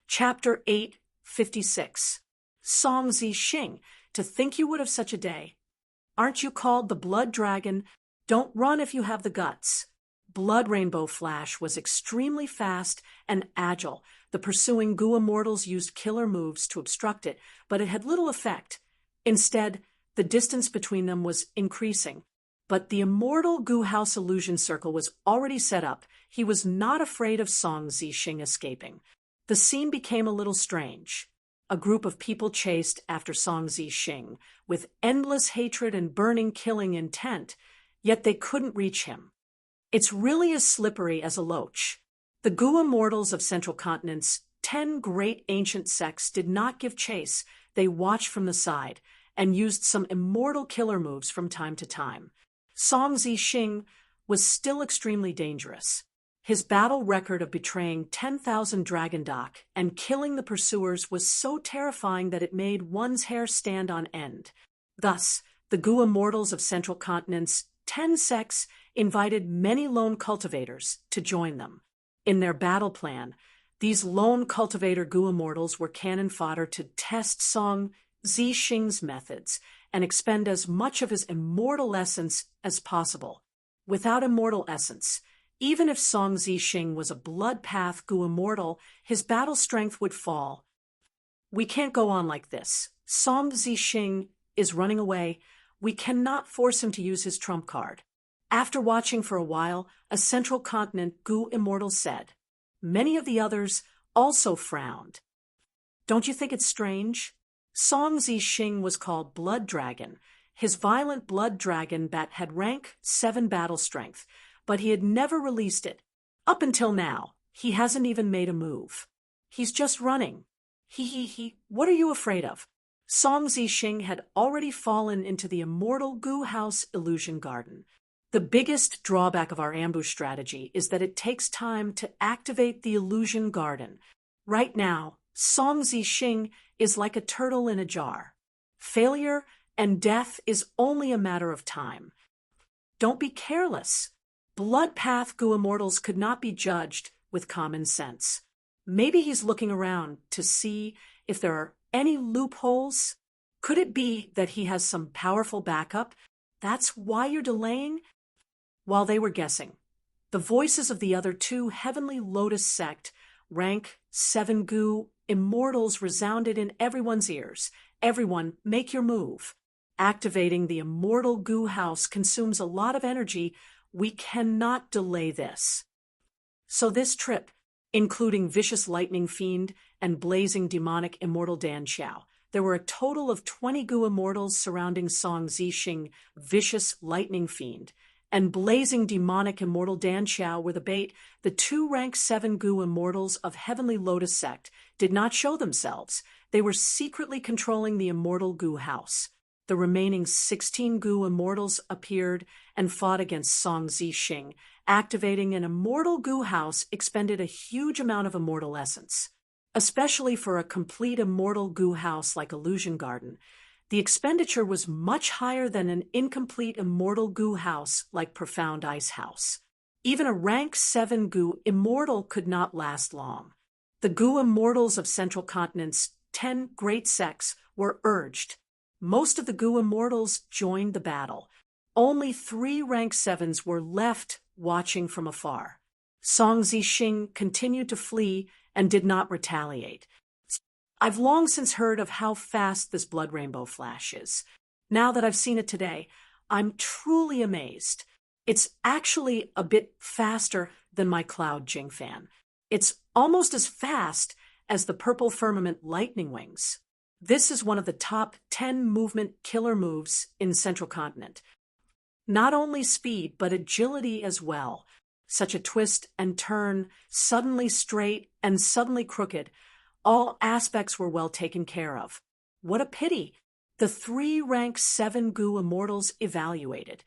Chapter 856. Song Zixing, to think you would have such a day. Aren't you called the Blood Dragon? Don't run if you have the guts. Blood Rainbow Flash was extremely fast and agile. The pursuing Goo Immortals used killer moves to obstruct it, but it had little effect. Instead, the distance between them was increasing. But the immortal Goo House illusion circle was already set up. He was not afraid of Song Zixing escaping. The scene became a little strange. A group of people chased after Song Zixing with endless hatred and burning killing intent, yet they couldn't reach him. It's really as slippery as a loach. The Goo Immortals of Central Continent's 10 great ancient sects did not give chase. They watched from the side and used some immortal killer moves from time to time. Song Zixing was still extremely dangerous. His battle record of betraying 10,000 Dragon Dock and killing the pursuers was so terrifying that it made one's hair stand on end. Thus, the Goo Immortals of Central Continent's 10 sects invited many lone cultivators to join them. In their battle plan, these lone cultivator Goo Immortals were cannon fodder to test Song Zixing's methods and expend as much of his immortal essence as possible. Without immortal essence, even if Song Zixing was a blood path Goo Immortal, his battle strength would fall. We can't go on like this. Song Zixing is running away. We cannot force him to use his trump card. After watching for a while, a Central Continent Goo Immortal said. Many of the others also frowned. Don't you think it's strange? Song Zixing was called Blood Dragon. His violent blood dragon bat had rank 7 battle strength, but he had never released it. Up until now, he hasn't even made a move. He's just running. What are you afraid of? Song Zixing had already fallen into the immortal Goo House illusion garden. The biggest drawback of our ambush strategy is that it takes time to activate the illusion garden. Right now, Song Zixing is like a turtle in a jar. Failure and death is only a matter of time. Don't be careless. Blood path Goo Immortals could not be judged with common sense. Maybe he's looking around to see if there are any loopholes. Could it be that he has some powerful backup? That's why you're delaying? While they were guessing, the voices of the other 2 Heavenly Lotus sect, rank 7 Goo Immortals resounded in everyone's ears. Everyone, make your move. Activating the immortal Goo House consumes a lot of energy. We cannot delay this. So this trip, including Vicious Lightning Fiend and Blazing Demonic Immortal Dan Xiao, there were a total of 20 Goo Immortals surrounding Song Zixing, Vicious Lightning Fiend, and Blazing Demonic Immortal Dan Xiao were the bait. The 2 rank 7 Goo Immortals of Heavenly Lotus sect did not show themselves. They were secretly controlling the immortal Goo House. The remaining 16 Goo Immortals appeared and fought against Song Zixing. Activating an immortal Goo House expended a huge amount of immortal essence. Especially for a complete immortal Goo House like Illusion Garden, the expenditure was much higher than an incomplete immortal Goo House like Profound Ice House. Even a rank 7 Goo Immortal could not last long. The Goo Immortals of Central Continent's 10 great sects were urged. Most of the Goo Immortals joined the battle. Only 3 rank 7s were left watching from afar. Song Zixing continued to flee and did not retaliate. I've long since heard of how fast this Blood Rainbow Flash is. Now that I've seen it today, I'm truly amazed. It's actually a bit faster than my Cloud Jing fan. It's almost as fast as the Purple Firmament Lightning Wings. This is one of the top 10 movement killer moves in Central Continent. Not only speed, but agility as well. Such a twist and turn, suddenly straight and suddenly crooked. All aspects were well taken care of. What a pity. The three rank 7 Gu immortals evaluated.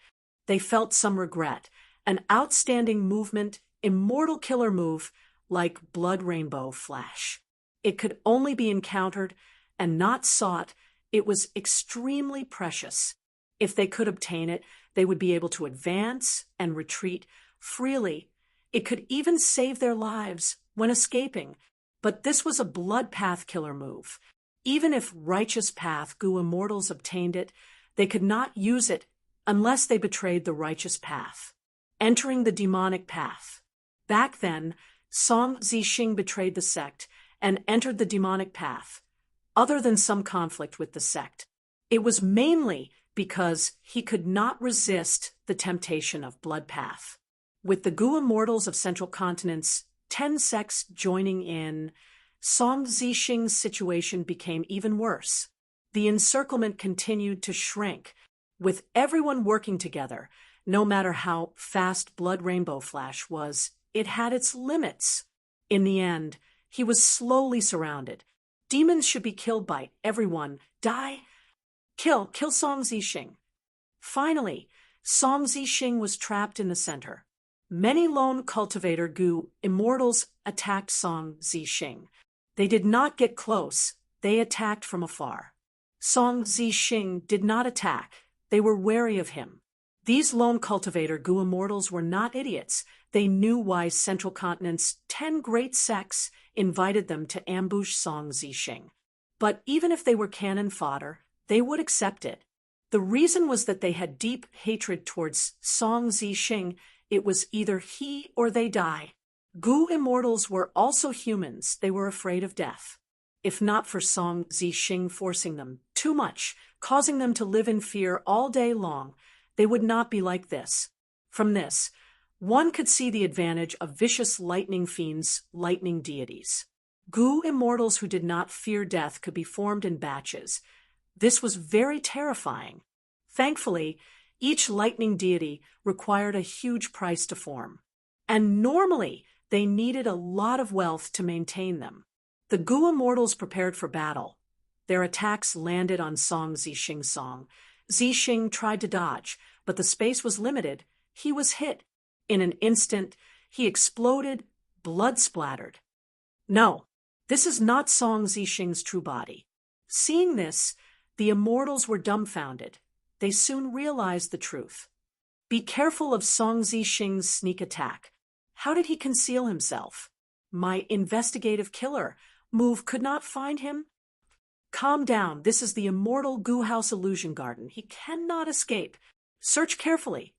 They felt some regret. An outstanding movement, immortal killer move, like Blood Rainbow Flash. It could only be encountered and not sought. It was extremely precious. If they could obtain it, they would be able to advance and retreat freely. It could even save their lives when escaping. But this was a blood path killer move. Even if righteous path Gu immortals obtained it, they could not use it unless they betrayed the righteous path, entering the demonic path. Back then, Song Zixing betrayed the sect and entered the demonic path. Other than some conflict with the sect, it was mainly because he could not resist the temptation of blood path. With the Gu immortals of Central Continent's 10 sects joining in, Song Zixing's situation became even worse. The encirclement continued to shrink. With everyone working together, no matter how fast Blood Rainbow Flash was, it had its limits. In the end, he was slowly surrounded. Demons should be killed by everyone. Die. Kill Song Zixing. Finally, Song Zixing was trapped in the center. Many lone cultivator Gu immortals attacked Song Zixing. They did not get close. They attacked from afar. Song Zixing did not attack. They were wary of him. These lone cultivator Gu immortals were not idiots. They knew why Central Continent's 10 great sects invited them to ambush Song Zixing. But even if they were cannon fodder, they would accept it. The reason was that they had deep hatred towards Song Zixing. It was either he or they die. Gu immortals were also humans. They were afraid of death. If not for Song Zixing forcing them too much, causing them to live in fear all day long, they would not be like this. From this, one could see the advantage of vicious lightning fiends, lightning deities. Gu immortals who did not fear death could be formed in batches. This was very terrifying. Thankfully, each lightning deity required a huge price to form. And normally, they needed a lot of wealth to maintain them. The Gu immortals prepared for battle. Their attacks landed on Song Zixing's song. Zixing tried to dodge, but the space was limited. He was hit. In an instant, he exploded, blood splattered. No, this is not Song Zixing's true body. Seeing this, the immortals were dumbfounded. They soon realized the truth. Be careful of Song Zixing's sneak attack. How did he conceal himself? My investigative killer move could not find him? Calm down. This is the immortal Gu House Illusion Garden. He cannot escape. Search carefully.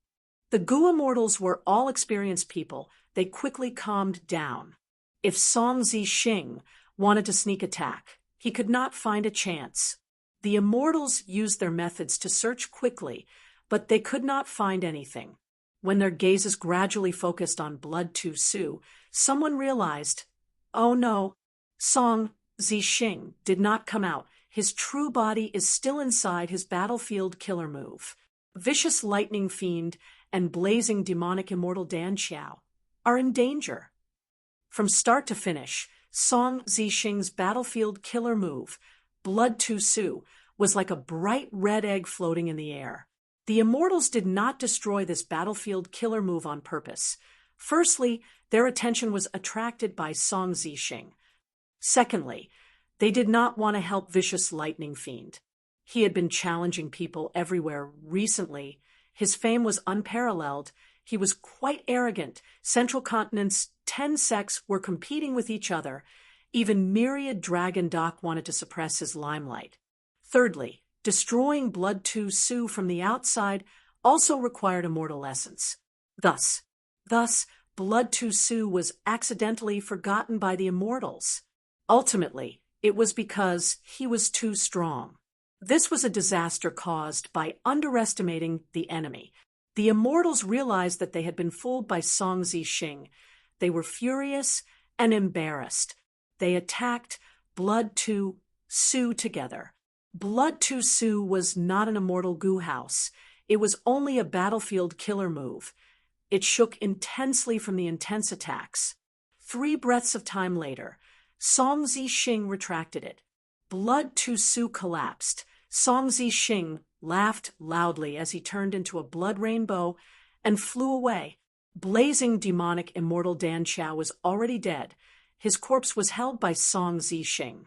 The Gu immortals were all experienced people. They quickly calmed down. If Song Zixing wanted to sneak attack, he could not find a chance. The immortals used their methods to search quickly, but they could not find anything. When their gazes gradually focused on Blood Tu Su, someone realized, oh no, Song Zixing did not come out. His true body is still inside his battlefield killer move. Vicious lightning fiend and blazing demonic immortal Dan Xiao are in danger. From start to finish, Song Zixing's battlefield killer move, Blood Tu Su, was like a bright red egg floating in the air. The immortals did not destroy this battlefield killer move on purpose. Firstly, their attention was attracted by Song Zixing. Secondly, they did not want to help vicious lightning fiend. He had been challenging people everywhere recently. His fame was unparalleled. He was quite arrogant. Central Continent's 10 sects were competing with each other. Even Myriad Dragon Doc wanted to suppress his limelight. Thirdly, destroying Blood Tu Su from the outside also required immortal essence. Thus, Blood Tu Su was accidentally forgotten by the immortals. Ultimately, it was because he was too strong. This was a disaster caused by underestimating the enemy. The immortals realized that they had been fooled by Song Zixing. They were furious and embarrassed. They attacked Blood Tu Su together. Blood Tu Su was not an immortal Gu house. It was only a battlefield killer move. It shook intensely from the intense attacks. 3 breaths of time later, Song Zixing retracted it. Blood Tu Su collapsed. Song Zixing laughed loudly as he turned into a blood rainbow and flew away. Blazing demonic immortal Dan Chao was already dead. His corpse was held by Song Zixing.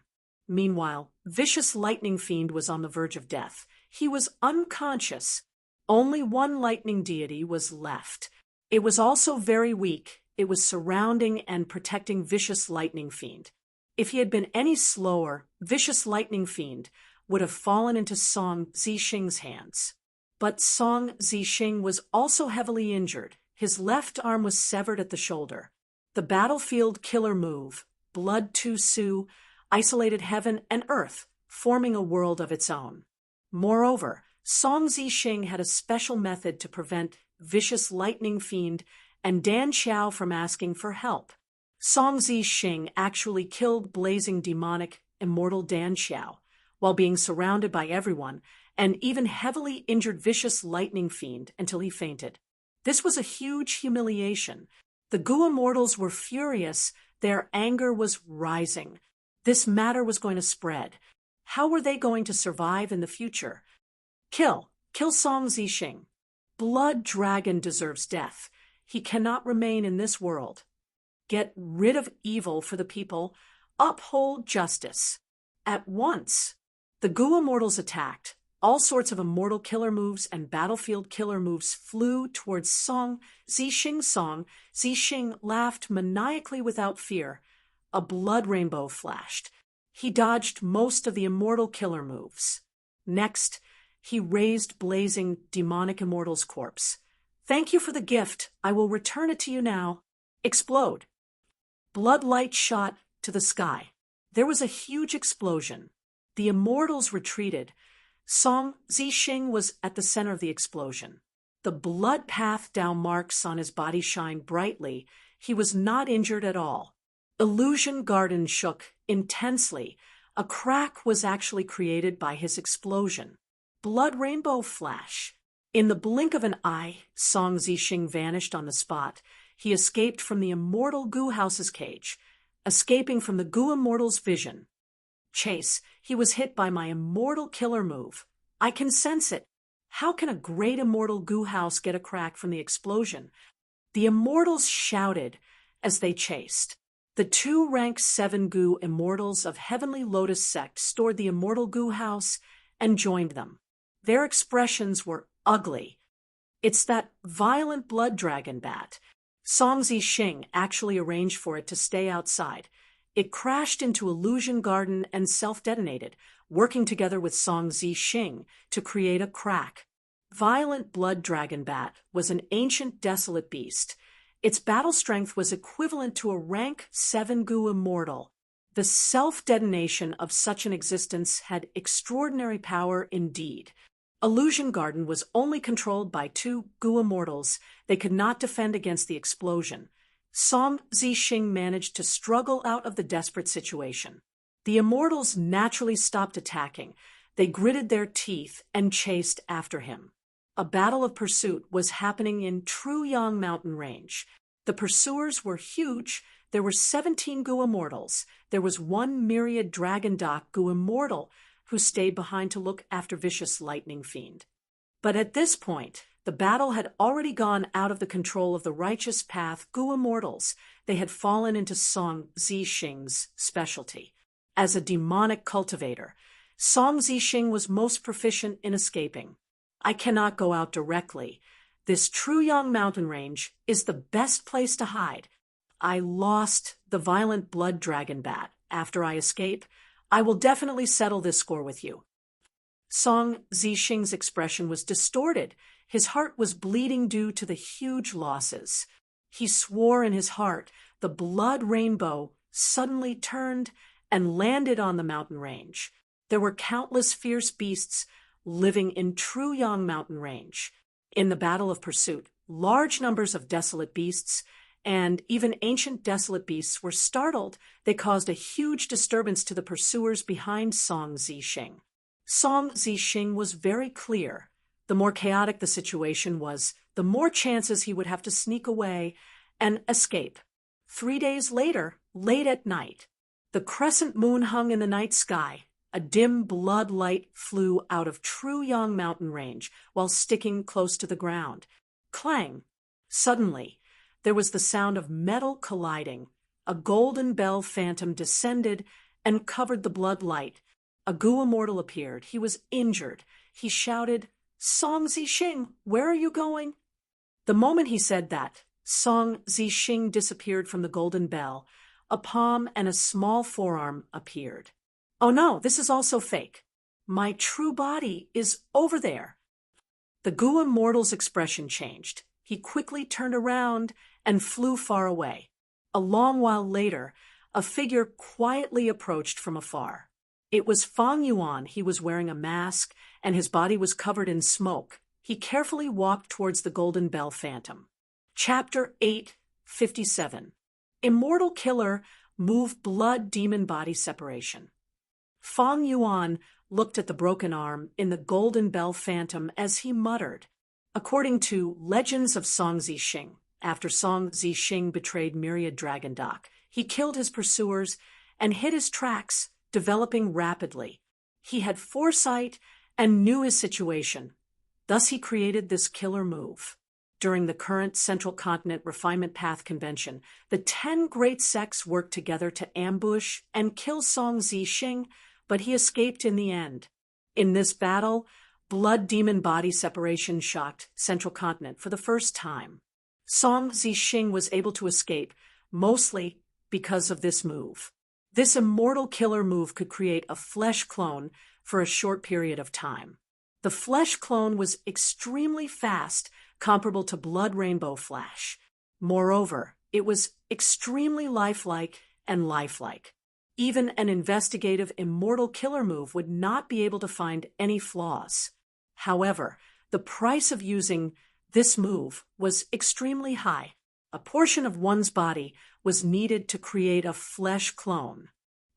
Meanwhile, vicious lightning fiend was on the verge of death. He was unconscious. Only one lightning deity was left. It was also very weak. It was surrounding and protecting vicious lightning fiend. If he had been any slower, vicious lightning fiend would have fallen into Song Zixing's hands. But Song Zixing was also heavily injured. His left arm was severed at the shoulder. The battlefield killer move, Blood to Sue, isolated heaven and earth, forming a world of its own. Moreover, Song Zixing had a special method to prevent vicious lightning fiend and Dan Chao from asking for help. Song Zixing actually killed blazing demonic immortal Dan Chao while being surrounded by everyone and even heavily injured vicious lightning fiend until he fainted. This was a huge humiliation. The Gu immortals were furious. Their anger was rising. This matter was going to spread. How were they going to survive in the future? Kill Song Zixing. Blood Dragon deserves death. He cannot remain in this world. Get rid of evil for the people. Uphold justice. At once, the Gu immortals attacked. All sorts of immortal killer moves and battlefield killer moves flew towards Song Zixing. Song Zixing laughed maniacally without fear. A blood rainbow flashed. He dodged most of the immortal killer moves. Next, he raised blazing demonic immortal's corpse. Thank you for the gift. I will return it to you now. Explode. Blood light shot to the sky. There was a huge explosion. The immortals retreated. Song Zixing was at the center of the explosion. The blood path down marks on his body shined brightly. He was not injured at all. Illusion Garden shook intensely. A crack was actually created by his explosion. Blood rainbow flash. In the blink of an eye, Song Zixing vanished on the spot. He escaped from the immortal Gu House's cage, escaping from the Gu immortal's vision. Chase, he was hit by my immortal killer move. I can sense it. How can a great immortal Gu House get a crack from the explosion? The immortals shouted as they chased. The two rank 7 Gu immortals of Heavenly Lotus Sect stored the immortal Gu House and joined them. Their expressions were ugly. It's that violent blood dragon bat. Song Zixing actually arranged for it to stay outside. It crashed into Illusion Garden and self-detonated, working together with Song Zixing to create a crack. Violent blood dragon bat was an ancient desolate beast. Its battle strength was equivalent to a rank 7 Gu immortal. The self-detonation of such an existence had extraordinary power indeed. Illusion Garden was only controlled by 2 Gu immortals. They could not defend against the explosion. Song Zixing managed to struggle out of the desperate situation. The immortals naturally stopped attacking. They gritted their teeth and chased after him. A battle of pursuit was happening in Truyang Mountain Range. The pursuers were huge. There were 17 Gu immortals. There was 1 myriad Dragon Dock Gu immortal who stayed behind to look after vicious lightning fiend. But at this point, the battle had already gone out of the control of the righteous path Gu immortals. They had fallen into Song Zixing's specialty. As a demonic cultivator, Song Zixing was most proficient in escaping. I cannot go out directly. This Truyang Mountain Range is the best place to hide. I lost the violent blood dragon bat. After I escape, I will definitely settle this score with you. Song Zixing's expression was distorted. His heart was bleeding due to the huge losses. He swore in his heart. The blood rainbow suddenly turned and landed on the mountain range. There were countless fierce beasts living in Truyang Mountain Range. In the battle of pursuit, large numbers of desolate beasts and even ancient desolate beasts were startled. They caused a huge disturbance to the pursuers behind Song Zixing. Song Zixing was very clear. The more chaotic the situation was, the more chances he would have to sneak away and escape. 3 days later, late at night, the crescent moon hung in the night sky. A dim blood light flew out of Truyong mountain range while sticking close to the ground. Clang! Suddenly, there was the sound of metal colliding. A golden bell phantom descended and covered the blood light. A Gu immortal appeared. He was injured. He shouted, "Song Zixing, where are you going?" The moment he said that, Song Zixing disappeared from the golden bell. A palm and a small forearm appeared. "Oh no, this is also fake. My true body is over there." The Gu immortal's expression changed. He quickly turned around and flew far away. A long while later, a figure quietly approached from afar. It was Fang Yuan. He was wearing a mask, and his body was covered in smoke. He carefully walked towards the golden bell phantom. Chapter 8:57. Immortal Killer Move Blood Demon Body Separation. Fang Yuan looked at the broken arm in the golden bell phantom as he muttered. According to Legends of Song Zixing, after Song Zixing betrayed Myriad Dragon Dock, he killed his pursuers and hid his tracks, developing rapidly. He had foresight and knew his situation. Thus he created this killer move. During the current Central Continent Refinement Path Convention, the 10 great sects worked together to ambush and kill Song Zixing, but he escaped in the end. In this battle, blood demon body separation shocked Central Continent for the first time. Song Zixing was able to escape, mostly because of this move. This immortal killer move could create a flesh clone for a short period of time. The flesh clone was extremely fast, comparable to Blood Rainbow Flash. Moreover, it was extremely lifelike and lifelike. Even an investigative immortal killer move would not be able to find any flaws. However, the price of using this move was extremely high. A portion of one's body was needed to create a flesh clone.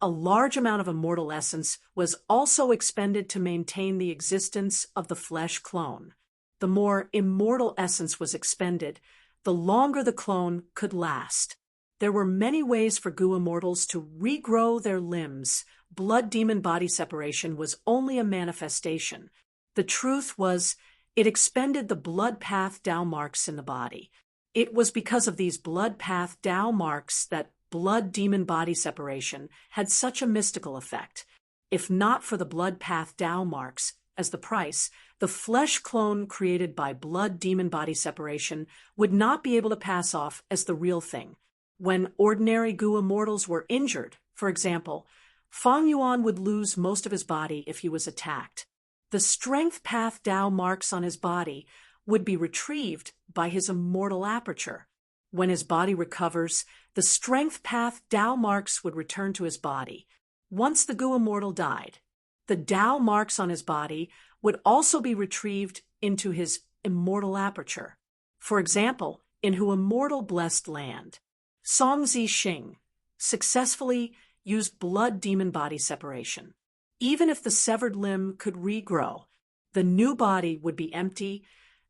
A large amount of immortal essence was also expended to maintain the existence of the flesh clone. The more immortal essence was expended, the longer the clone could last. There were many ways for Gu immortals to regrow their limbs. Blood demon body separation was only a manifestation. The truth was, it expended the blood path Dao marks in the body. It was because of these blood path Dao marks that blood demon body separation had such a mystical effect. If not for the blood path Dao marks as the price, the flesh clone created by blood demon body separation would not be able to pass off as the real thing. When ordinary Gu immortals were injured, for example, Fang Yuan would lose most of his body if he was attacked. The strength path Dao marks on his body would be retrieved by his immortal aperture. When his body recovers, the strength path Dao marks would return to his body. Once the Gu immortal died, the Dao marks on his body would also be retrieved into his immortal aperture. For example, in Who Immortal Blessed Land, Song Zixing successfully used blood demon body separation. Even if the severed limb could regrow, the new body would be empty.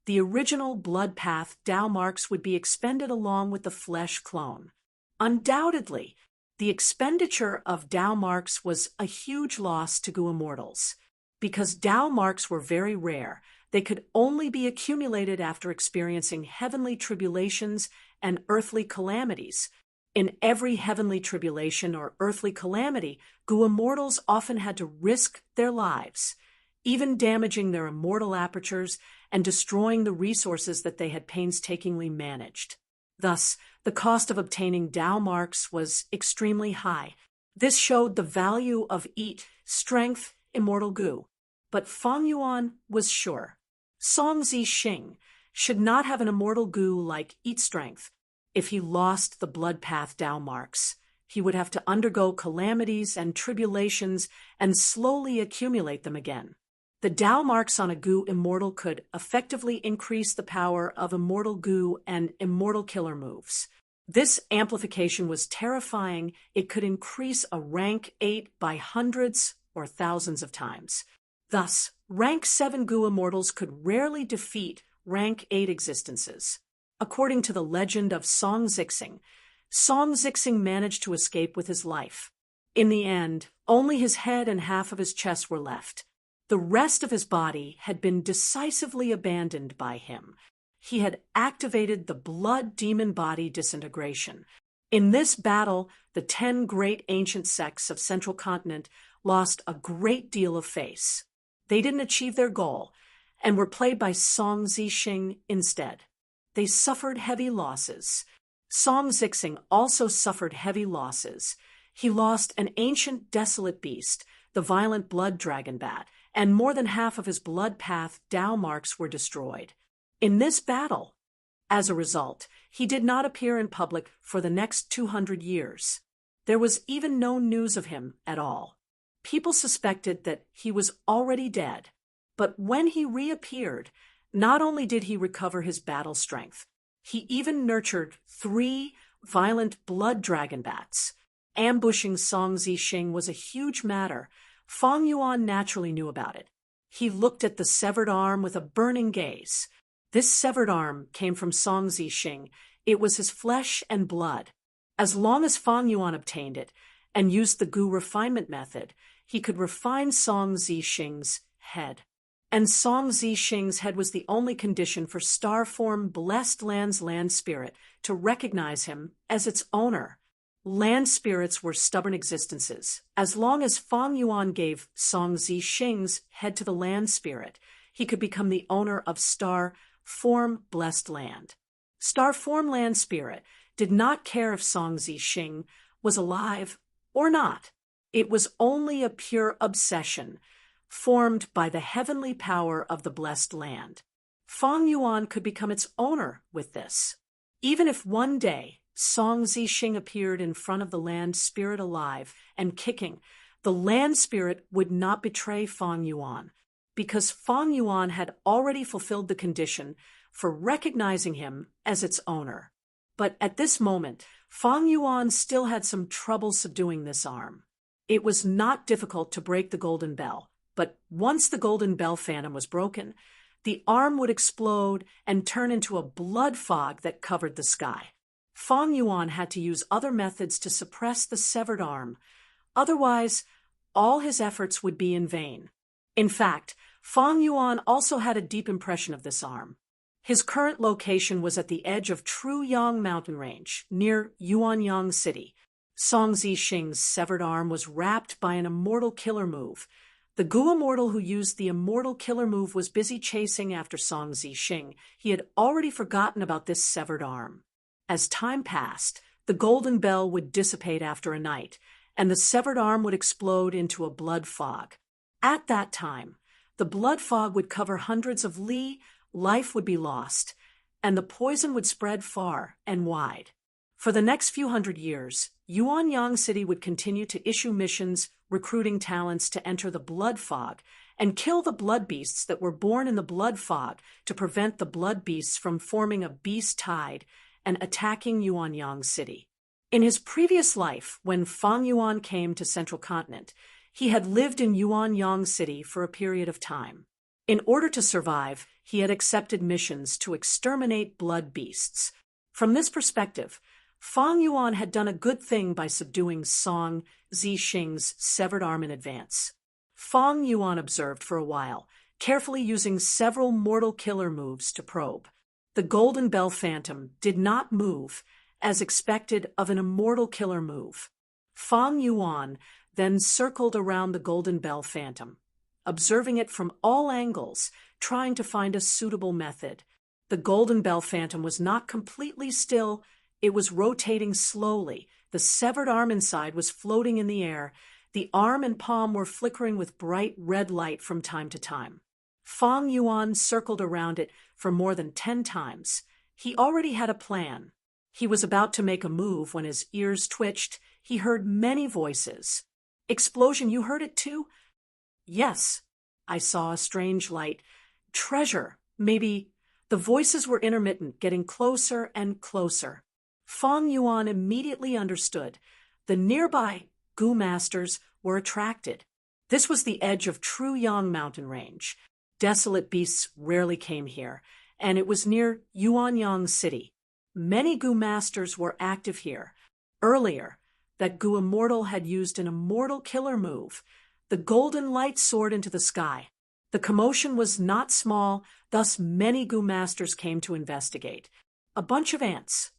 The original blood path Dao marks would be expended along with the flesh clone. Undoubtedly, the expenditure of Dao marks was a huge loss to Gu immortals. Because Dao marks were very rare, they could only be accumulated after experiencing heavenly tribulations and earthly calamities. In every heavenly tribulation or earthly calamity, Gu immortals often had to risk their lives, even damaging their immortal apertures and destroying the resources that they had painstakingly managed. Thus, the cost of obtaining Dao marks was extremely high. This showed the value of Eat, Strength, Immortal Gu. But Fang Yuan was sure. Song Zixing should not have an immortal Gu like Eat Strength. If he lost the blood path Dao marks, he would have to undergo calamities and tribulations and slowly accumulate them again. The Dao marks on a Gu immortal could effectively increase the power of immortal Gu and immortal killer moves. This amplification was terrifying. It could increase a rank 8 by hundreds or thousands of times. Thus, rank 7 Gu immortals could rarely defeat rank 8 existences. According to the legend of Song Zixing managed to escape with his life. In the end, only his head and half of his chest were left. The rest of his body had been decisively abandoned by him. He had activated the blood demon body disintegration. In this battle, the 10 great ancient sects of Central Continent lost a great deal of face. They didn't achieve their goal and were played by Song Zixing instead. They suffered heavy losses. Song Zixing also suffered heavy losses. He lost an ancient desolate beast, the violent blood dragon bat, and more than half of his blood path Dao marks were destroyed. In this battle, as a result, he did not appear in public for the next 200 years. There was even no news of him at all. People suspected that he was already dead, but when he reappeared, not only did he recover his battle strength, he even nurtured 3 violent blood dragon bats. Ambushing Song Zixing was a huge matter. Fang Yuan naturally knew about it. He looked at the severed arm with a burning gaze. This severed arm came from Song Zixing. It was his flesh and blood. As long as Fang Yuan obtained it and used the Gu refinement method, he could refine Song Zixing's head. And Song Zixing's head was the only condition for Starform Blessed Land's land spirit to recognize him as its owner. Land spirits were stubborn existences. As long as Fang Yuan gave Song Zixing's head to the land spirit, he could become the owner of Starform Blessed Land. Starform Land Spirit did not care if Song Zixing was alive or not. It was only a pure obsession, formed by the heavenly power of the blessed land. Fang Yuan could become its owner with this. Even if one day Song Zixing appeared in front of the land spirit alive and kicking, the land spirit would not betray Fang Yuan, because Fang Yuan had already fulfilled the condition for recognizing him as its owner. But at this moment, Fang Yuan still had some trouble subduing this arm. It was not difficult to break the golden bell, but once the golden bell phantom was broken, the arm would explode and turn into a blood fog that covered the sky. Fang Yuan had to use other methods to suppress the severed arm. Otherwise, all his efforts would be in vain. In fact, Fang Yuan also had a deep impression of this arm. His current location was at the edge of Truyang mountain range, near Yuanyang City. Song Zixing's severed arm was wrapped by an immortal killer move. The Gu immortal who used the immortal killer move was busy chasing after Song Zixing. He had already forgotten about this severed arm. As time passed, the golden bell would dissipate after a night, and the severed arm would explode into a blood fog. At that time, the blood fog would cover hundreds of li, life would be lost, and the poison would spread far and wide. For the next few hundred years, Yuanyang City would continue to issue missions recruiting talents to enter the blood fog and kill the blood beasts that were born in the blood fog to prevent the blood beasts from forming a beast tide and attacking Yuanyang City. In his previous life, when Fang Yuan came to Central Continent, he had lived in Yuanyang City for a period of time. In order to survive, he had accepted missions to exterminate blood beasts. From this perspective, Fang Yuan had done a good thing by subduing Song Zixing's severed arm in advance. Fang Yuan observed for a while, carefully using several mortal killer moves to probe. The golden bell phantom did not move, as expected of an immortal killer move. Fang Yuan then circled around the golden bell phantom, observing it from all angles, trying to find a suitable method. The golden bell phantom was not completely still. It was rotating slowly. The severed arm inside was floating in the air. The arm and palm were flickering with bright red light from time to time. Fang Yuan circled around it for more than 10 times. He already had a plan. He was about to make a move when his ears twitched. He heard many voices. "Explosion, you heard it too?" "Yes." I saw a strange light. "Treasure, maybe." The voices were intermittent, getting closer and closer. Fang Yuan immediately understood. The nearby Gu masters were attracted. This was the edge of Truyang mountain range. Desolate beasts rarely came here, and it was near Yuanyang City. Many Gu masters were active here. Earlier, that Gu Immortal had used an immortal killer move. The golden light soared into the sky. The commotion was not small, thus many Gu masters came to investigate. A bunch of ants.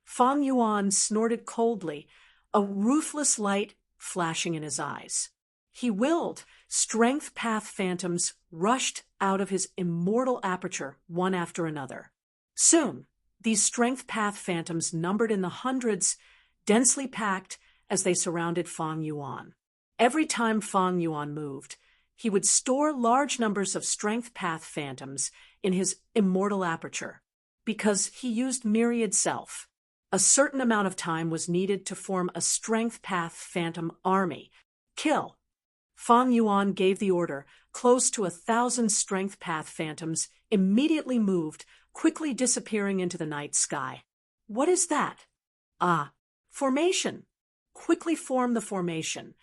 Fang Yuan snorted coldly, a ruthless light flashing in his eyes. He willed. Strength path phantoms rushed out of his immortal aperture one after another. Soon, these strength path phantoms numbered in the hundreds, densely packed as they surrounded Fang Yuan. Every time Fang Yuan moved, he would store large numbers of strength path phantoms in his immortal aperture, because he used myriad self. A certain amount of time was needed to form a strength path phantom army. Kill. Fang Yuan gave the order. Close to 1,000 strength path phantoms immediately moved, quickly disappearing into the night sky. What is that? Ah, formation. Quickly form the formation.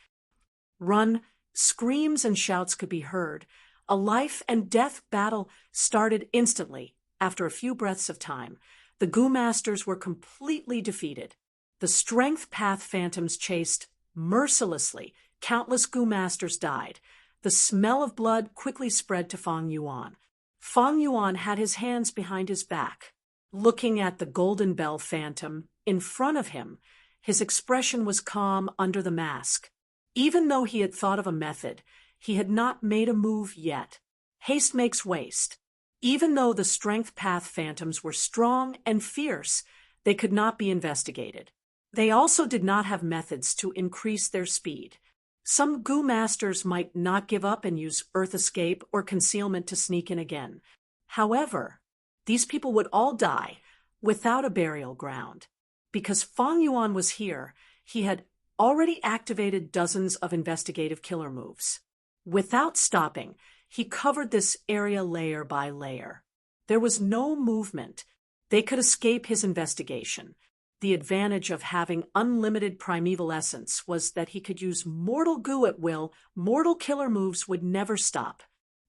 Run. Screams and shouts could be heard. A life and death battle started instantly. After a few breaths of time, the Gu masters were completely defeated. The strength path phantoms chased mercilessly. Countless Gu masters died. The smell of blood quickly spread to Fang Yuan. Fang Yuan had his hands behind his back, looking at the golden bell phantom in front of him. His expression was calm under the mask. Even though he had thought of a method, he had not made a move yet. Haste makes waste. Even though the strength path phantoms were strong and fierce, they could not be investigated. They also did not have methods to increase their speed. Some Gu masters might not give up and use earth escape or concealment to sneak in again. However, these people would all die without a burial ground. Because Fang Yuan was here, he had already activated dozens of investigative killer moves. Without stopping, he covered this area layer by layer. There was no movement. They could escape his investigation. The advantage of having unlimited primeval essence was that he could use mortal Gu at will. Mortal killer moves would never stop.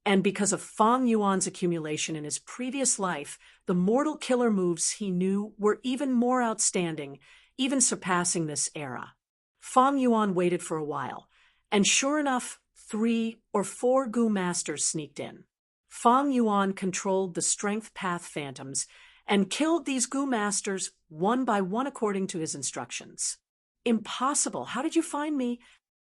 And because of Fang Yuan's accumulation in his previous life, the mortal killer moves he knew were even more outstanding, even surpassing this era. Fang Yuan waited for a while, and sure enough, 3 or 4 Gu masters sneaked in. Fang Yuan controlled the strength path phantoms and killed these Gu masters one by one according to his instructions. Impossible. How did you find me?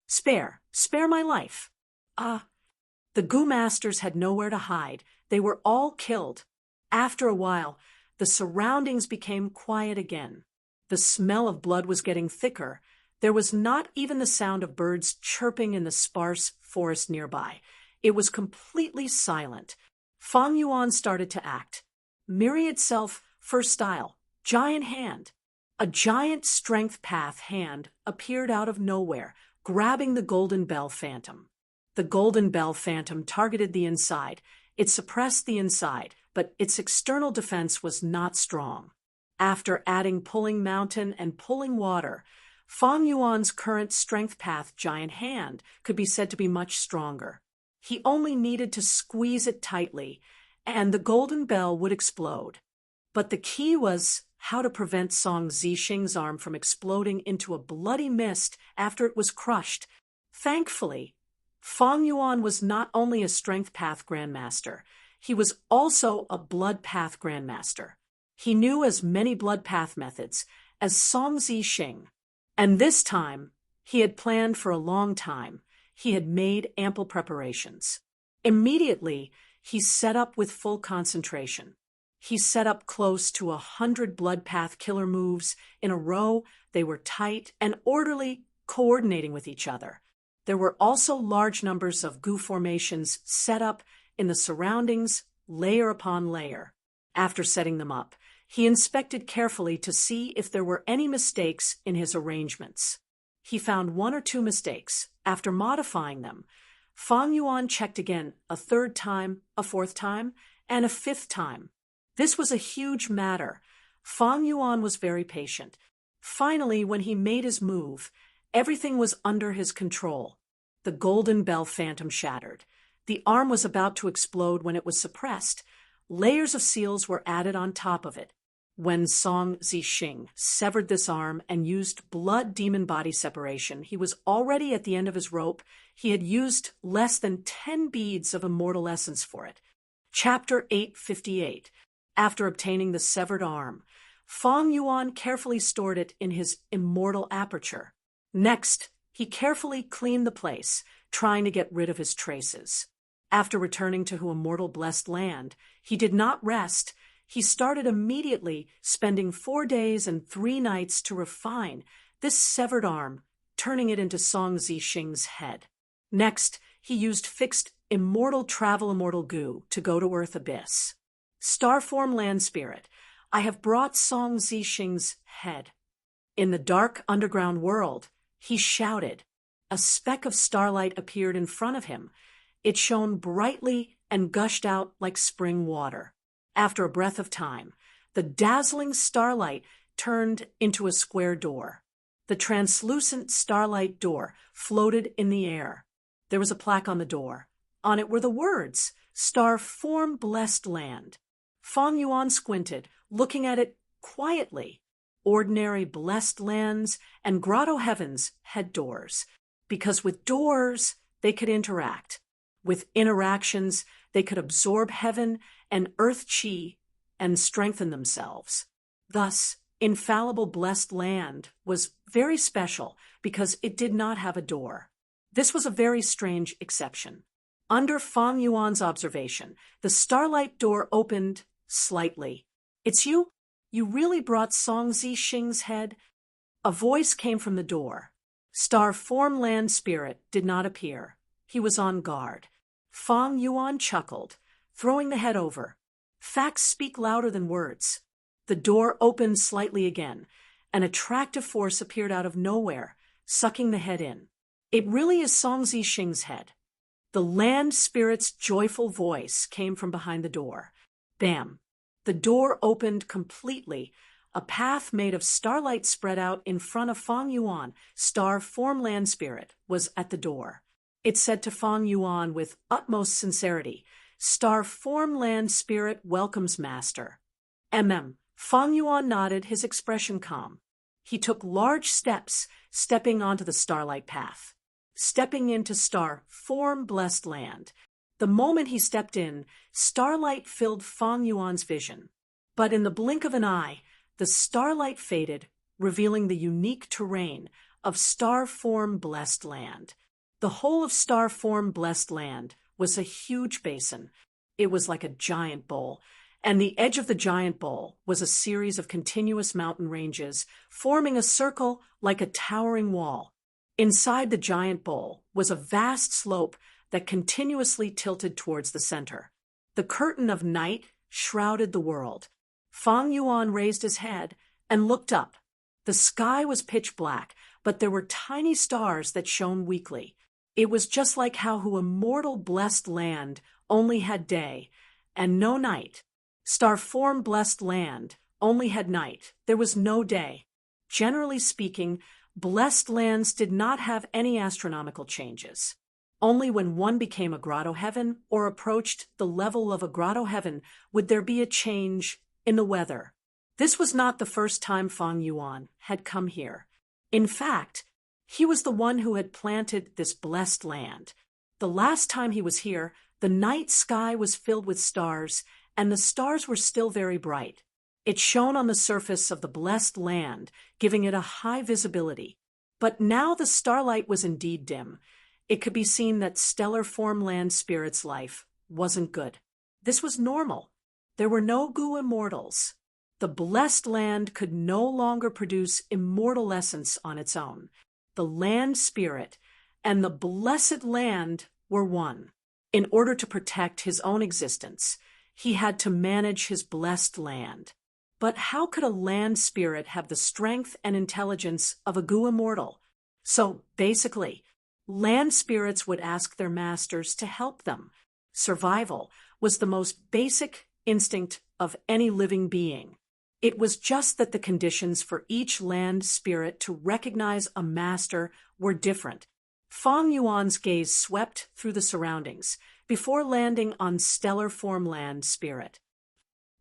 Spare my life. The Gu masters had nowhere to hide. They were all killed. After a while, the surroundings became quiet again. The smell of blood was getting thicker. There was not even the sound of birds chirping in the sparse forest nearby. It was completely silent. Fang Yuan started to act. Myriad self, first style, giant hand. A giant strength path hand appeared out of nowhere, grabbing the golden bell phantom. The golden bell phantom targeted the inside. It suppressed the inside, but its external defense was not strong. After adding pulling mountain and pulling water, Fang Yuan's current strength path giant hand could be said to be much stronger. He only needed to squeeze it tightly, and the golden bell would explode. But the key was how to prevent Song Zixing's arm from exploding into a bloody mist after it was crushed. Thankfully, Fang Yuan was not only a strength path grandmaster, he was also a blood path grandmaster. He knew as many blood path methods as Song Zixing. And this time, he had planned for a long time. He had made ample preparations. Immediately, he set up with full concentration. He set up close to 100 blood path killer moves in a row. They were tight and orderly, coordinating with each other. There were also large numbers of Gu formations set up in the surroundings, layer upon layer. After setting them up, he inspected carefully to see if there were any mistakes in his arrangements. He found 1 or 2 mistakes. After modifying them, Fang Yuan checked again a 3rd time, a 4th time, and a 5th time. This was a huge matter. Fang Yuan was very patient. Finally, when he made his move, everything was under his control. The golden bell phantom shattered. The arm was about to explode when it was suppressed. Layers of seals were added on top of it. When Song Zixing severed this arm and used blood demon body separation, he was already at the end of his rope. He had used less than 10 beads of immortal essence for it. Chapter 858. After obtaining the severed arm, Fang Yuan carefully stored it in his immortal aperture. Next, he carefully cleaned the place, trying to get rid of his traces. After returning to his immortal blessed land, he did not rest. He started immediately, spending 4 days and 3 nights to refine this severed arm, turning it into Song Zixing's head. Next, he used fixed immortal travel immortal goo to go to Earth Abyss. Starform Land Spirit, I have brought Song Zixing's head. In the dark underground world, he shouted. A speck of starlight appeared in front of him. It shone brightly and gushed out like spring water. After a breath of time, the dazzling starlight turned into a square door. The translucent starlight door floated in the air. There was a plaque on the door. On it were the words, Starform Blessed Land. Fang Yuan squinted, looking at it quietly. Ordinary blessed lands and grotto heavens had doors, because with doors they could interact. With interactions, they could absorb heaven and earth chi and strengthen themselves. Thus, infallible blessed land was very special because it did not have a door. This was a very strange exception. Under Fang Yuan's observation, the starlight door opened slightly. It's you? You really brought Song Zixing's head? A voice came from the door. Starform Land Spirit did not appear. He was on guard. Fang Yuan chuckled, throwing the head over. Facts speak louder than words. The door opened slightly again. An attractive force appeared out of nowhere, sucking the head in. It really is Song Zixing's head. The land spirit's joyful voice came from behind the door. Bam! The door opened completely. A path made of starlight spread out in front of Fang Yuan. Starform Land Spirit was at the door. It said to Fang Yuan with utmost sincerity, Starform Land Spirit welcomes Master. Fang Yuan nodded, his expression calm. He took large steps, stepping onto the starlight path. Stepping into Starform Blessed Land. The moment he stepped in, starlight filled Fang Yuan's vision. But in the blink of an eye, the starlight faded, revealing the unique terrain of Starform Blessed Land. The whole of Starform Blessed Land was a huge basin. It was like a giant bowl, and the edge of the giant bowl was a series of continuous mountain ranges, forming a circle like a towering wall. Inside the giant bowl was a vast slope that continuously tilted towards the center. The curtain of night shrouded the world. Fang Yuan raised his head and looked up. The sky was pitch black, but there were tiny stars that shone weakly. It was just like how immortal blessed land only had day and no night. Starform Blessed Land only had night. There was no day. Generally speaking, blessed lands did not have any astronomical changes. Only when one became a grotto heaven or approached the level of a grotto heaven would there be a change in the weather. This was not the first time Fang Yuan had come here. In fact, he was the one who had planted this blessed land. The last time he was here, the night sky was filled with stars, and the stars were still very bright. It shone on the surface of the blessed land, giving it a high visibility. But now the starlight was indeed dim. It could be seen that stellar form land spirit's life wasn't good. This was normal. There were no goo immortals. The blessed land could no longer produce immortal essence on its own. The land spirit and the blessed land were one. In order to protect his own existence, he had to manage his blessed land. But how could a land spirit have the strength and intelligence of a goo immortal? So, basically, land spirits would ask their masters to help them. Survival was the most basic instinct of any living being. It was just that the conditions for each land spirit to recognize a master were different. Fang Yuan's gaze swept through the surroundings before landing on stellar form land spirit.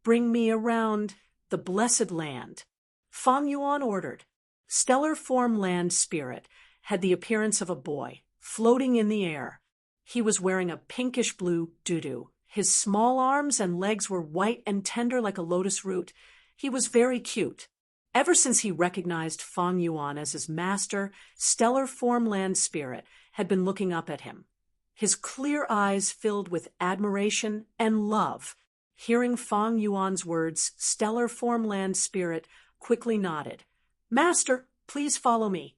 Bring me around the blessed land. Fang Yuan ordered. Stellar form land spirit had the appearance of a boy, floating in the air. He was wearing a pinkish-blue doo-doo. His small arms and legs were white and tender like a lotus root. He was very cute. Ever since he recognized Fang Yuan as his master, stellar form land spirit had been looking up at him. His clear eyes filled with admiration and love. Hearing Fang Yuan's words, stellar form land spirit quickly nodded. "Master, please follow me."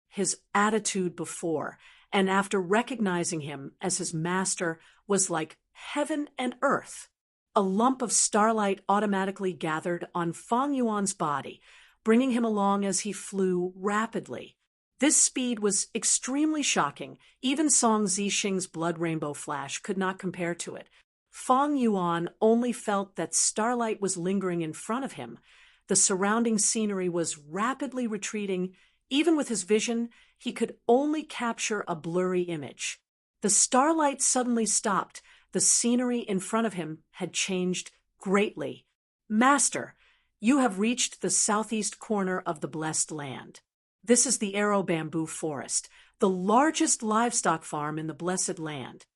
His attitude before and after recognizing him as his master was like heaven and earth. A lump of starlight automatically gathered on Fang Yuan's body, bringing him along as he flew rapidly. This speed was extremely shocking. Even Song Zixing's blood rainbow flash could not compare to it. Fang Yuan only felt that starlight was lingering in front of him. The surrounding scenery was rapidly retreating. Even with his vision, he could only capture a blurry image. The starlight suddenly stopped. The scenery in front of him had changed greatly. "Master, you have reached the southeast corner of the blessed land. This is the Arrow Bamboo Forest, the largest livestock farm in the blessed land."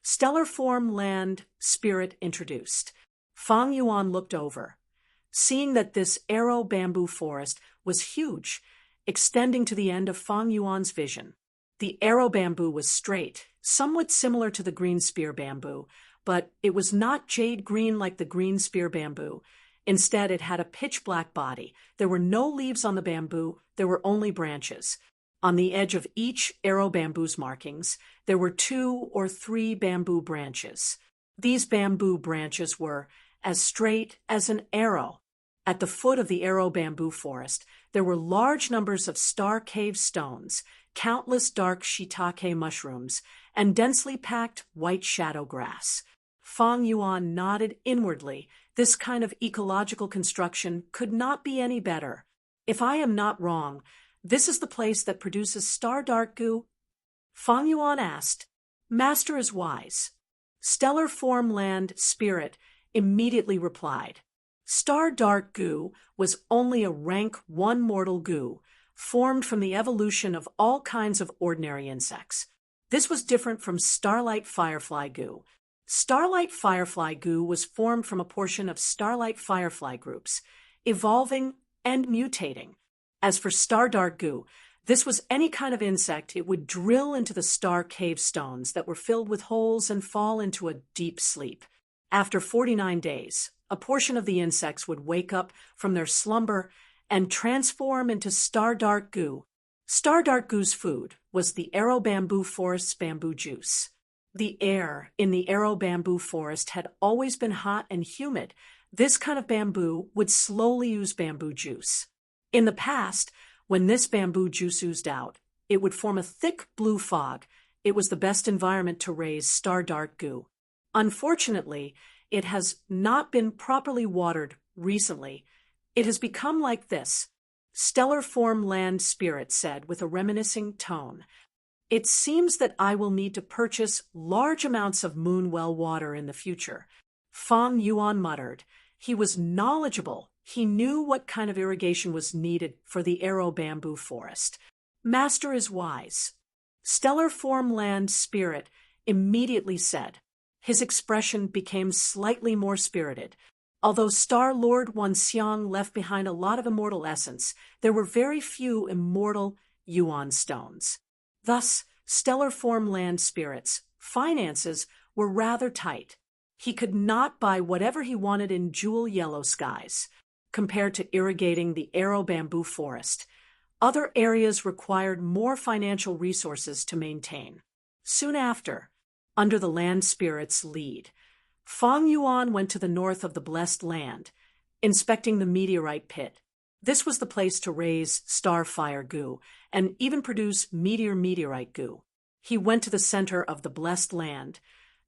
Stellar form land spirit introduced. Fang Yuan looked over. Seeing that this Arrow Bamboo Forest was huge, extending to the end of Fang Yuan's vision. The arrow bamboo was straight, somewhat similar to the green spear bamboo, but it was not jade green like the green spear bamboo. Instead, it had a pitch-black body. There were no leaves on the bamboo, there were only branches. On the edge of each arrow bamboo's markings, there were 2 or 3 bamboo branches. These bamboo branches were as straight as an arrow. At the foot of the arrow bamboo forest, there were large numbers of star cave stones, countless dark shiitake mushrooms, and densely packed white shadow grass. Fang Yuan nodded inwardly. This kind of ecological construction could not be any better. If I am not wrong, this is the place that produces star dark goo? Fang Yuan asked. "Master is wise." Stellar form land spirit immediately replied. Star dark goo was only a rank 1 mortal goo, formed from the evolution of all kinds of ordinary insects. This was different from starlight firefly goo. Starlight firefly goo was formed from a portion of starlight firefly groups, evolving and mutating. As for star dark goo, this was any kind of insect. It would drill into the star cave stones that were filled with holes and fall into a deep sleep. After 49 days, a portion of the insects would wake up from their slumber and transform into star dark goo. Star dark goo's food was the arrow bamboo forest's bamboo juice. The air in the arrow bamboo forest had always been hot and humid. This kind of bamboo would slowly use bamboo juice. In the past, when this bamboo juice oozed out, it would form a thick blue fog. It was the best environment to raise star dark goo. Unfortunately, it has not been properly watered recently. It has become like this, Stellar form land spirit said with a reminiscing tone. "It seems that I will need to purchase large amounts of moonwell water in the future." Fang Yuan muttered. He was knowledgeable. He knew what kind of irrigation was needed for the arrow bamboo forest. "Master is wise." Stellar form land spirit immediately said. His expression became slightly more spirited. Although Star Lord Wan Xiang left behind a lot of immortal essence, there were very few immortal Yuan stones. Thus, stellar form land spirits' finances were rather tight. He could not buy whatever he wanted in jewel yellow skies. Compared to irrigating the arrow bamboo forest, other areas required more financial resources to maintain. Soon after, under the land spirit's lead, Fang Yuan went to the north of the blessed land, inspecting the meteorite pit. This was the place to raise starfire goo and even produce meteorite goo. He went to the center of the blessed land.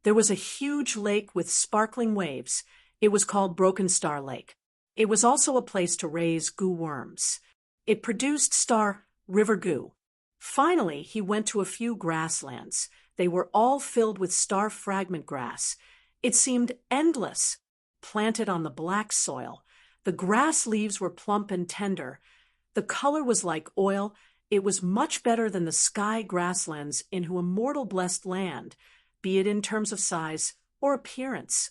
There was a huge lake with sparkling waves. It was called Broken Star Lake. It was also a place to raise goo worms. It produced star river goo. Finally, he went to a few grasslands. They were all filled with star fragment grass. It seemed endless. Planted on the black soil, The grass leaves were plump and tender. The color was like oil. It was much better than the sky grasslands in whom immortal blessed land, be it in terms of size or appearance.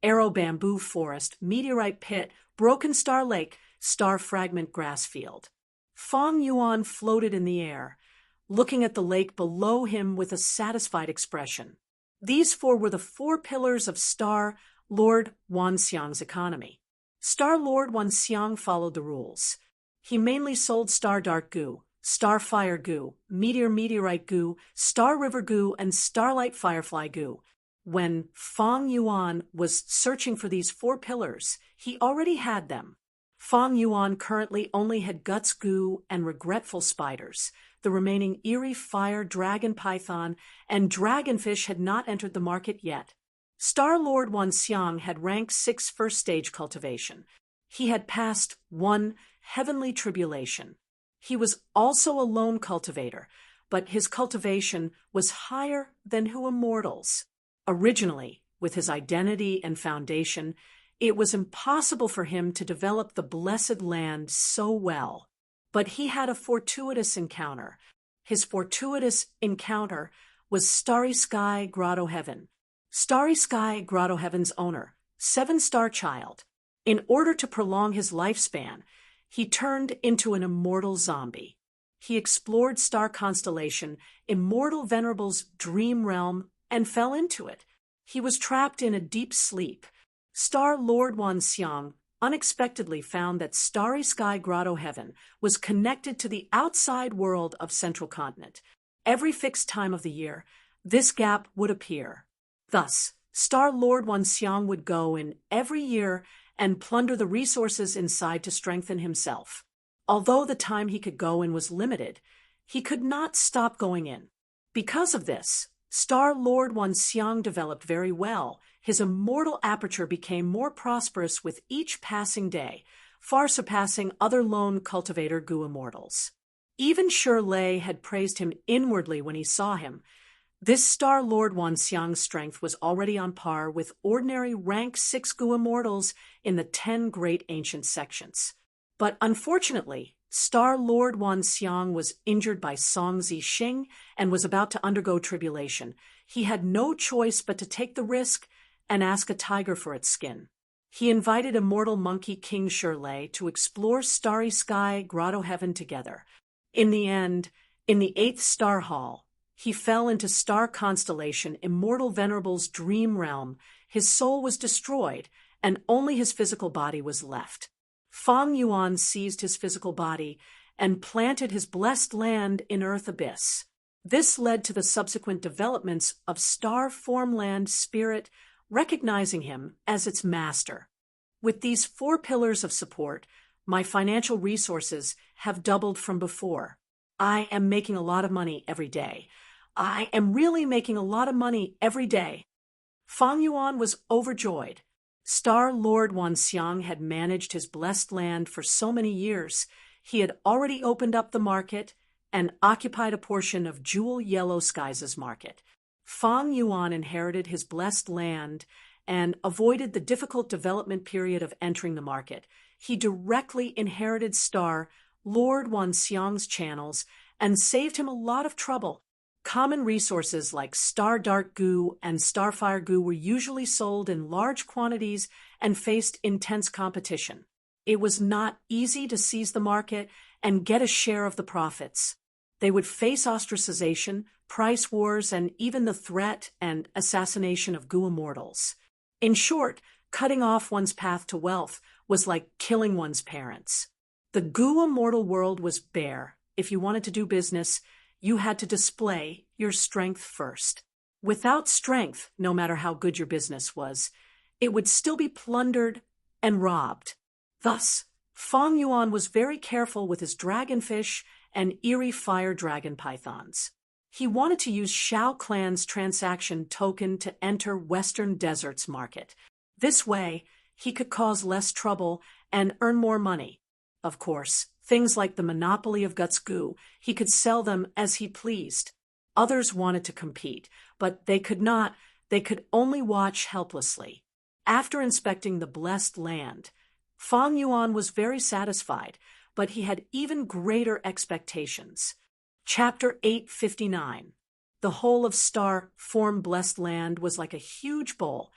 Arrow bamboo forest, meteorite pit, broken star lake, star fragment grass field. Fong Yuan floated in the air, looking at the lake below him with a satisfied expression. These four were the four pillars of Star Lord Wanxiang's economy. Star Lord Wanxiang followed the rules. He mainly sold star dark goo, star fire goo, meteorite goo, star river goo, and starlight firefly goo. When Fong Yuan was searching for these four pillars, he already had them. Fong Yuan currently only had guts goo and regretful spiders. The remaining eerie fire dragon python and dragonfish had not entered the market yet. Star Lord Wanxiang had rank 6 first stage cultivation. He had passed 1 heavenly tribulation. He was also a lone cultivator, but his cultivation was higher than who immortals. Originally, with his identity and foundation, it was impossible for him to develop the blessed land so well. But he had a fortuitous encounter. His fortuitous encounter was Starry Sky Grotto Heaven. Starry Sky Grotto Heaven's owner, 7-star child. In order to prolong his lifespan, he turned into an immortal zombie. He explored star constellation, Immortal Venerable's dream realm, and fell into it. He was trapped in a deep sleep. Star Lord Wanxiang unexpectedly found that Starry Sky Grotto Heaven was connected to the outside world of Central Continent. Every fixed time of the year, this gap would appear. Thus, Star Lord Wanxiang would go in every year and plunder the resources inside to strengthen himself. Although the time he could go in was limited, he could not stop going in. Because of this, Star Lord Wanxiang developed very well. His immortal aperture became more prosperous with each passing day, far surpassing other lone cultivator goo immortals. Even Shirley had praised him inwardly when he saw him. This Star Lord Wanxiang's strength was already on par with ordinary rank 6 goo immortals in the 10 great ancient sections. But unfortunately, Star Lord Wanxiang was injured by Song Zixing and was about to undergo tribulation. He had no choice but to take the risk and ask a tiger for its skin. He invited immortal monkey King Shirley to explore Starry Sky Grotto Heaven together. In the end, in the 8th star hall, he fell into star constellation Immortal Venerable's dream realm. His soul was destroyed, and only his physical body was left. Fong Yuan seized his physical body and planted his blessed land in Earth Abyss. This led to the subsequent developments of Star Formland Spirit, recognizing him as its master. With these 4 pillars of support, my financial resources have doubled from before. I am making a lot of money every day. I am really making a lot of money every day. Fong Yuan was overjoyed. Star Lord Wanxiang had managed his blessed land for so many years. He had already opened up the market and occupied a portion of Jewel Yellow Skies' market. Fong Yuan inherited his blessed land and avoided the difficult development period of entering the market. He directly inherited Star Lord Wanxiang's channels and saved him a lot of trouble. Common resources like Star Dark Goo and Starfire Goo were usually sold in large quantities and faced intense competition. It was not easy to seize the market and get a share of the profits. They would face ostracization, price wars, and even the threat and assassination of goo immortals. In short, cutting off one's path to wealth was like killing one's parents. The goo immortal world was bare. If you wanted to do business, you had to display your strength first. Without strength, no matter how good your business was, it would still be plundered and robbed. Thus, Fong Yuan was very careful with his dragonfish and eerie fire dragon pythons. He wanted to use Shao Clan's transaction token to enter Western Desert's market. This way, he could cause less trouble and earn more money. Of course, things like the monopoly of Guts Goo, he could sell them as he pleased. Others wanted to compete, but they could not. They could only watch helplessly. After inspecting the blessed land, Fang Yuan was very satisfied, but he had even greater expectations. Chapter 859. The whole of star-formed blessed land was like a huge bowl.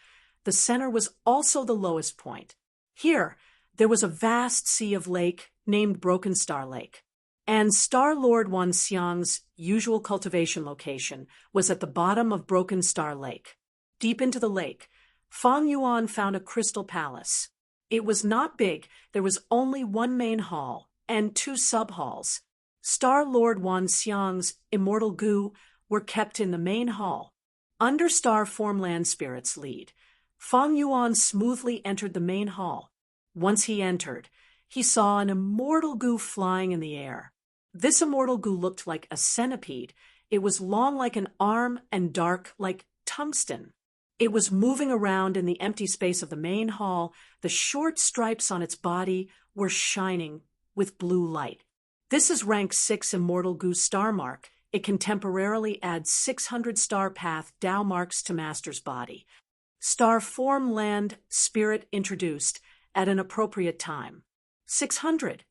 The center was also the lowest point. Here, there was a vast sea of lake named Broken Star Lake. And Star Lord Wanxiang's usual cultivation location was at the bottom of Broken Star Lake. Deep into the lake, Fang Yuan found a crystal palace. It was not big. There was only one main hall and two sub-halls. Star Lord Wanxiang's immortal goo were kept in the main hall. Under Star Form Land Spirit's lead, Fang Yuan smoothly entered the main hall. Once he entered, he saw an immortal goo flying in the air. This immortal goo looked like a centipede. It was long like an arm and dark like tungsten. It was moving around in the empty space of the main hall. The short stripes on its body were shining with blue light. This is rank 6 Immortal Goo Star Mark. It can temporarily add 600 star path Tao marks to Master's body. Star Form Land Spirit introduced at an appropriate time. 600.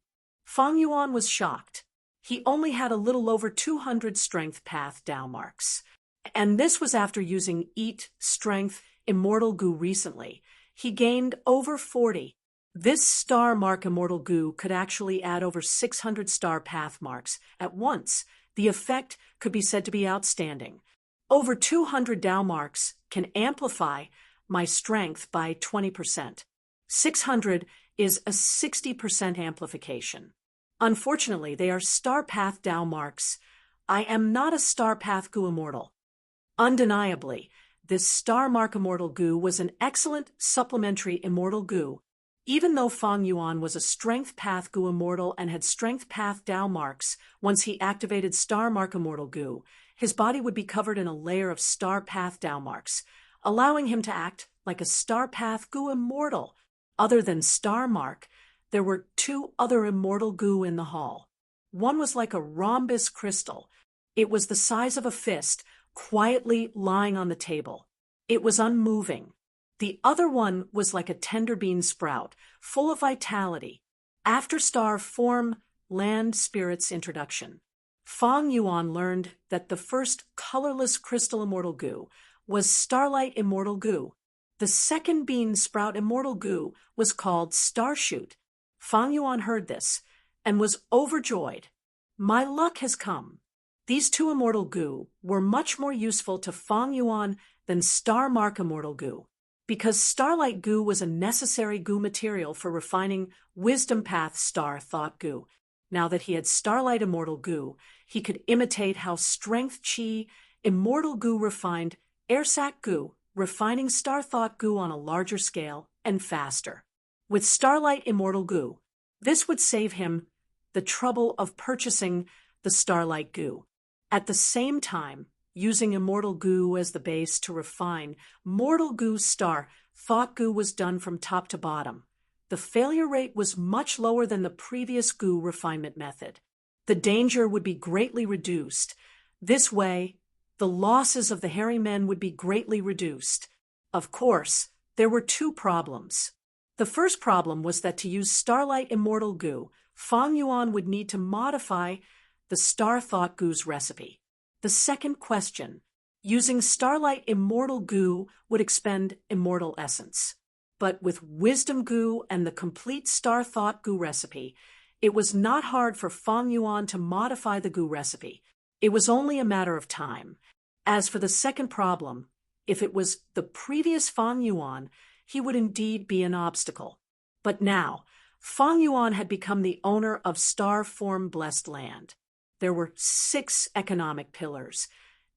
Fang Yuan was shocked. He only had a little over 200 strength path Tao marks. And this was after using Eat Strength Immortal Goo recently. He gained over 40. This star mark Immortal Goo could actually add over 600 star path marks at once. The effect could be said to be outstanding. Over 200 Tao marks can amplify my strength by 20%. 600 is a 60% amplification. Unfortunately, they are star path Tao marks. I am not a star path Goo Immortal. Undeniably, this star mark Immortal Goo was an excellent supplementary Immortal Goo. Even though Fang Yuan was a Strength Path Goo Immortal and had Strength Path Tao marks, once he activated Star Mark Immortal Goo, his body would be covered in a layer of Star Path Tao marks, allowing him to act like a Star Path Goo Immortal. Other than Star Mark, there were two other Immortal Goo in the hall. One was like a rhombus crystal. It was the size of a fist, quietly lying on the table. It was unmoving. The other one was like a tender bean sprout, full of vitality. After Star Form Land Spirit's introduction, Fang Yuan learned that the first colorless crystal Immortal Goo was Starlight Immortal Goo. The second bean sprout Immortal Goo was called Starshoot. Fang Yuan heard this and was overjoyed. My luck has come. These two Immortal Goo were much more useful to Fang Yuan than Star Mark Immortal Goo, because Starlight Goo was a necessary Goo material for refining Wisdom Path Star Thought Goo. Now that he had Starlight Immortal Goo, he could imitate how Strength Chi Immortal Goo refined Airsac Goo, refining Star Thought Goo on a larger scale and faster. With Starlight Immortal Goo, this would save him the trouble of purchasing the Starlight Goo. At the same time, using Immortal Goo as the base to refine Mortal Goo Star Thought Goo was done from top to bottom. The failure rate was much lower than the previous Goo refinement method. The danger would be greatly reduced. This way, the losses of the hairy men would be greatly reduced. Of course, there were two problems. The first problem was that to use Starlight Immortal Goo, Fang Yuan would need to modify the Star Thought Goo's recipe. The second question, using Starlight Immortal Goo would expend Immortal Essence. But with Wisdom Goo and the complete Star Thought Goo recipe, it was not hard for Fang Yuan to modify the Goo recipe. It was only a matter of time. As for the second problem, if it was the previous Fang Yuan, he would indeed be an obstacle. But now, Fang Yuan had become the owner of Star Form Blessed Land. There were 6 economic pillars,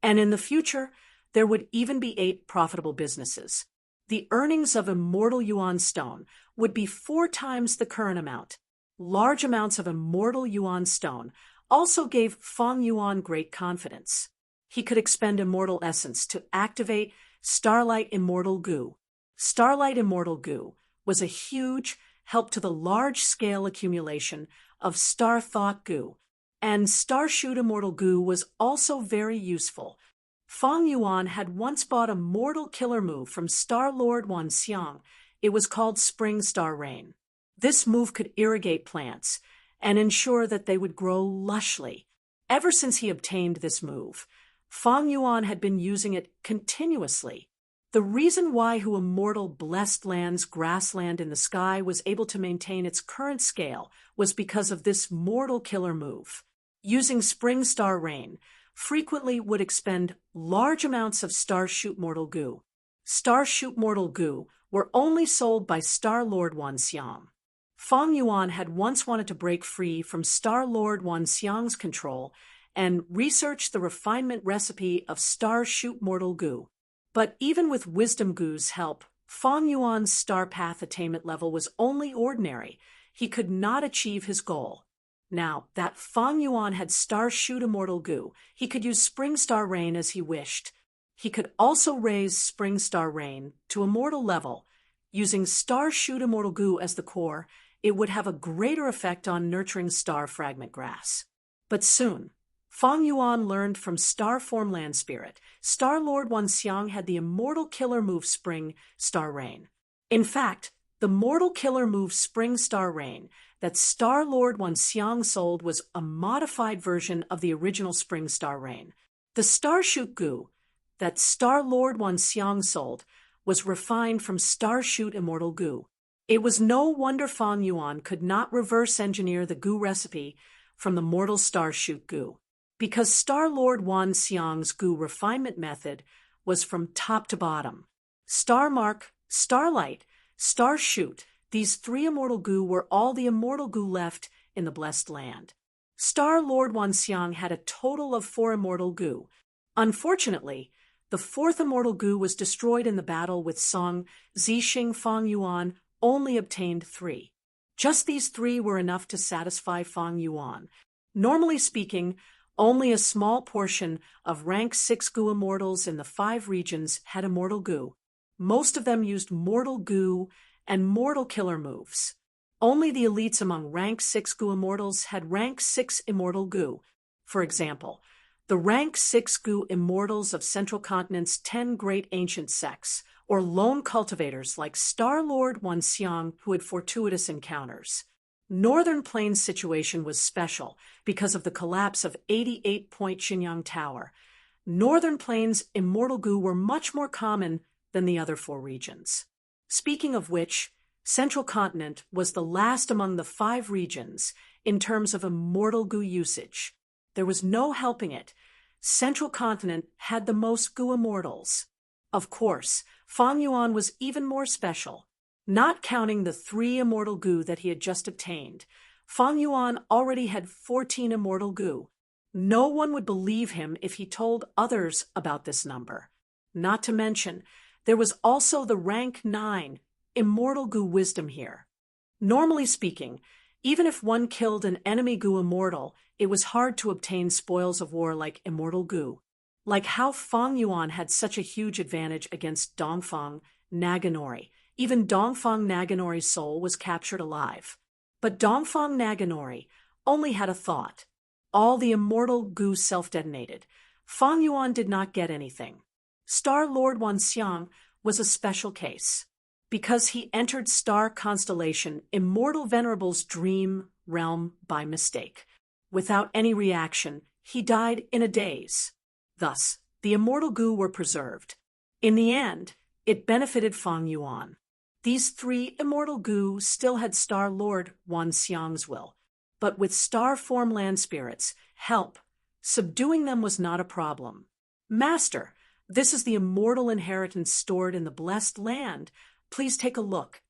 and in the future, there would even be 8 profitable businesses. The earnings of Immortal Yuan Stone would be 4 times the current amount. Large amounts of Immortal Yuan Stone also gave Fang Yuan great confidence. He could expend Immortal Essence to activate Starlight Immortal Goo. Starlight Immortal Goo was a huge help to the large-scale accumulation of Star Thought Goo, and Starshoot Immortal Goo was also very useful. Fang Yuan had once bought a mortal killer move from Star Lord Wanxiang. It was called Spring Star Rain. This move could irrigate plants and ensure that they would grow lushly. Ever since he obtained this move, Fang Yuan had been using it continuously. The reason why Hu Immortal Blessed Land's grassland in the sky was able to maintain its current scale was because of this mortal killer move. Using Spring Star Rain frequently would expend large amounts of Star Shoot Mortal Goo. Star Shoot Mortal Goo were only sold by Star Lord Wanxiang. Fang Yuan had once wanted to break free from Star Lord Wanxiang's control and research the refinement recipe of Star Shoot Mortal Goo. But even with Wisdom Goo's help, Fang Yuan's star path attainment level was only ordinary. He could not achieve his goal. Now that Fang Yuan had Star Shoot Immortal Goo, he could use Spring Star Rain as he wished. He could also raise Spring Star Rain to immortal level. Using Star Shoot Immortal Goo as the core, it would have a greater effect on nurturing Star Fragment Grass. But soon, Fang Yuan learned from Star Form Land Spirit, Star Lord Wanxiang had the immortal killer move Spring Star Rain. In fact, the mortal killer move Spring Star Rain that Star Lord Wanxiang sold was a modified version of the original Spring Star Rain. The Star Shoot Goo that Star Lord Wanxiang sold was refined from Star Shoot Immortal Goo. It was no wonder Fang Yuan could not reverse engineer the Goo recipe from the mortal Star Shoot Goo, because Star Lord Wanxiang's Goo refinement method was from top to bottom. Star Mark, Starlight, Star Shoot, these three immortal Goo were all the immortal Goo left in the Blessed Land. Star Lord Wanxiang had a total of 4 immortal Goo. Unfortunately, the 4th immortal Goo was destroyed in the battle with Song Zixing. Fang Yuan only obtained 3. Just these 3 were enough to satisfy Fang Yuan. Normally speaking, only a small portion of rank 6 Goo immortals in the 5 regions had immortal Goo. Most of them used mortal Goo and mortal killer moves. Only the elites among rank 6 Goo immortals had rank 6 immortal Goo. For example, the rank 6 Goo immortals of Central Continent's 10 great ancient sects, or lone cultivators like Star Lord Wanxiang who had fortuitous encounters. Northern Plains' situation was special because of the collapse of 88-point Xinyang Tower. Northern Plains' immortal Goo were much more common than the other 4 regions. Speaking of which, Central Continent was the last among the 5 regions in terms of immortal Goo usage. There was no helping it. Central Continent had the most Goo immortals. Of course, Fang Yuan was even more special. Not counting the 3 immortal Goo that he had just obtained, Fang Yuan already had 14 immortal Goo. No one would believe him if he told others about this number. Not to mention, there was also the rank 9 immortal Goo wisdom here. Normally speaking, even if one killed an enemy Goo immortal, it was hard to obtain spoils of war like immortal Goo. Like how Fang Yuan had such a huge advantage against Dongfang Naganori. Even Dongfang Naganori's soul was captured alive. But Dongfang Naganori only had a thought. All the immortal Goo self-detonated. Fang Yuan did not get anything. Star Lord Wanxiang was a special case. Because he entered Star Constellation Immortal Venerable's dream realm by mistake. Without any reaction, he died in a daze. Thus, the immortal Goo were preserved. In the end, it benefited Fang Yuan. These 3 immortal Goo still had Star Lord Wanxiang's will, but with Star Form Land Spirit's help, subduing them was not a problem. Master, this is the immortal inheritance stored in the Blessed Land. Please take a look.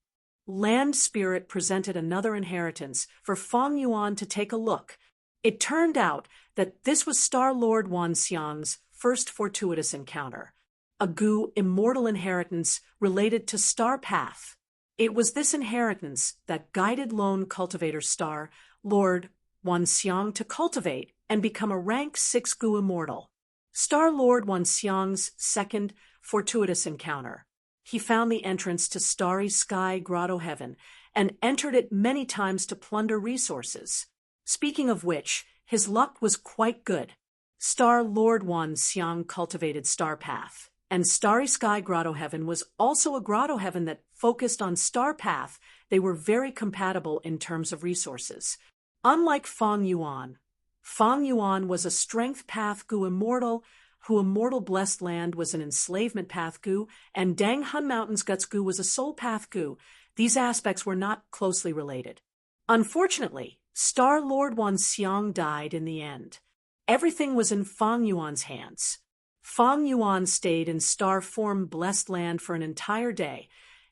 Land Spirit presented another inheritance for Fang Yuan to take a look. It turned out that this was Star Lord Wanxiang's first fortuitous encounter. A Goo immortal inheritance related to Star Path. It was this inheritance that guided lone cultivator Star Lord Wanxiang to cultivate and become a rank 6 Goo immortal. Star Lord Wanxiang's second fortuitous encounter. He found the entrance to Starry Sky Grotto Heaven and entered it many times to plunder resources. Speaking of which, his luck was quite good. Star Lord Wanxiang cultivated Star Path. And Starry Sky Grotto Heaven was also a grotto heaven that focused on Star Path. they were very compatible in terms of resources. Unlike Fang Yuan was a strength path Gu immortal, who immortal blessed land was an enslavement path Gu, and Dang Hun Mountain's guts Gu was a soul path Gu. These aspects were not closely related. Unfortunately, Star Lord Wan Xiang died in the end. Everything was in Fang Yuan's hands. Fang Yuan stayed in star form blessed land for an entire day,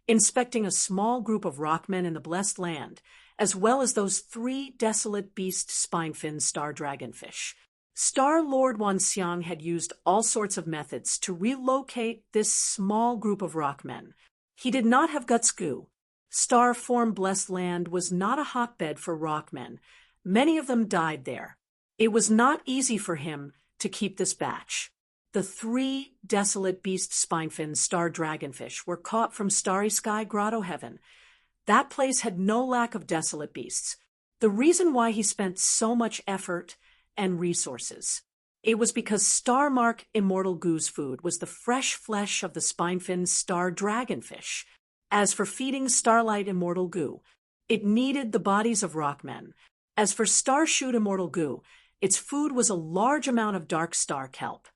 inspecting a small group of rockmen in the blessed land, as well as those 3 desolate beast spine-fin star dragonfish. Star Lord Wan Xiang had used all sorts of methods to relocate this small group of rockmen. He did not have guts Gu. Star form blessed land was not a hotbed for rockmen. Many of them died there. It was not easy for him to keep this batch. The 3 desolate beast spine-fin star dragonfish were caught from Starry Sky Grotto Heaven. That place had no lack of desolate beasts. The reason why he spent so much effort and resources. It was because Starmark Immortal Gu's food was the fresh flesh of the spine-fin star dragonfish. As for feeding Starlight Immortal Gu, it needed the bodies of rockmen. As for Starshoot Immortal Gu, its food was a large amount of dark star kelp.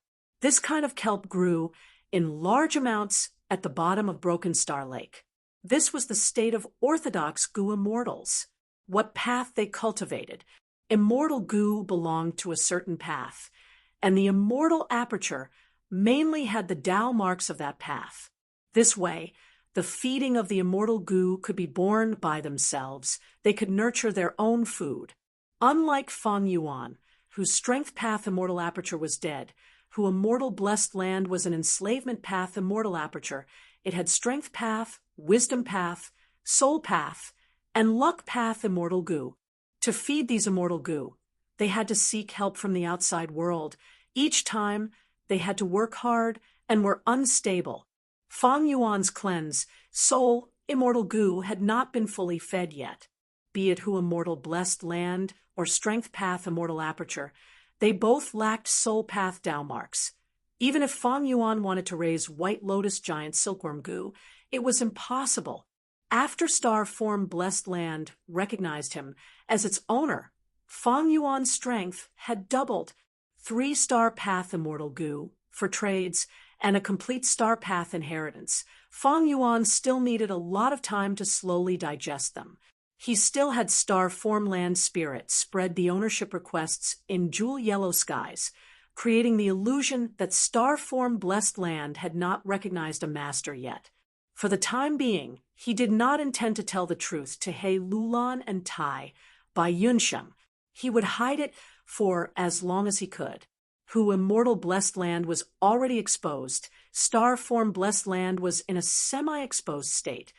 This kind of kelp grew in large amounts at the bottom of Broken Star Lake. This was the state of orthodox Gu immortals, what path they cultivated. Immortal Gu belonged to a certain path, and the immortal aperture mainly had the Tao marks of that path. This way, the feeding of the immortal Gu could be borne by themselves. They could nurture their own food. Unlike Fang Yuan, whose strength path immortal aperture was dead, who immortal blessed land was an enslavement path immortal aperture, it had strength path, wisdom path, soul path, and luck path immortal Gu. To feed these immortal Gu, they had to seek help from the outside world. Each time, they had to work hard and were unstable. Fang Yuan's cleanse, soul, immortal Gu had not been fully fed yet. Be it who immortal blessed land or strength path immortal aperture, they both lacked soul path Tao marks. Even if Fang Yuan wanted to raise White Lotus giant silkworm Gu, it was impossible. After star form blessed land recognized him as its owner, Fang Yuan's strength had doubled. 3-star path immortal Gu for trades and a complete star path inheritance. Fang Yuan still needed a lot of time to slowly digest them. He still had star form land spirit spread the ownership requests in jewel yellow skies, creating the illusion that star form blessed land had not recognized a master yet. For the time being, he did not intend to tell the truth to He Lulan and Tai by Yunsheng. He would hide it for as long as he could. Who immortal blessed land was already exposed. Star form blessed land was in a semi-exposed state.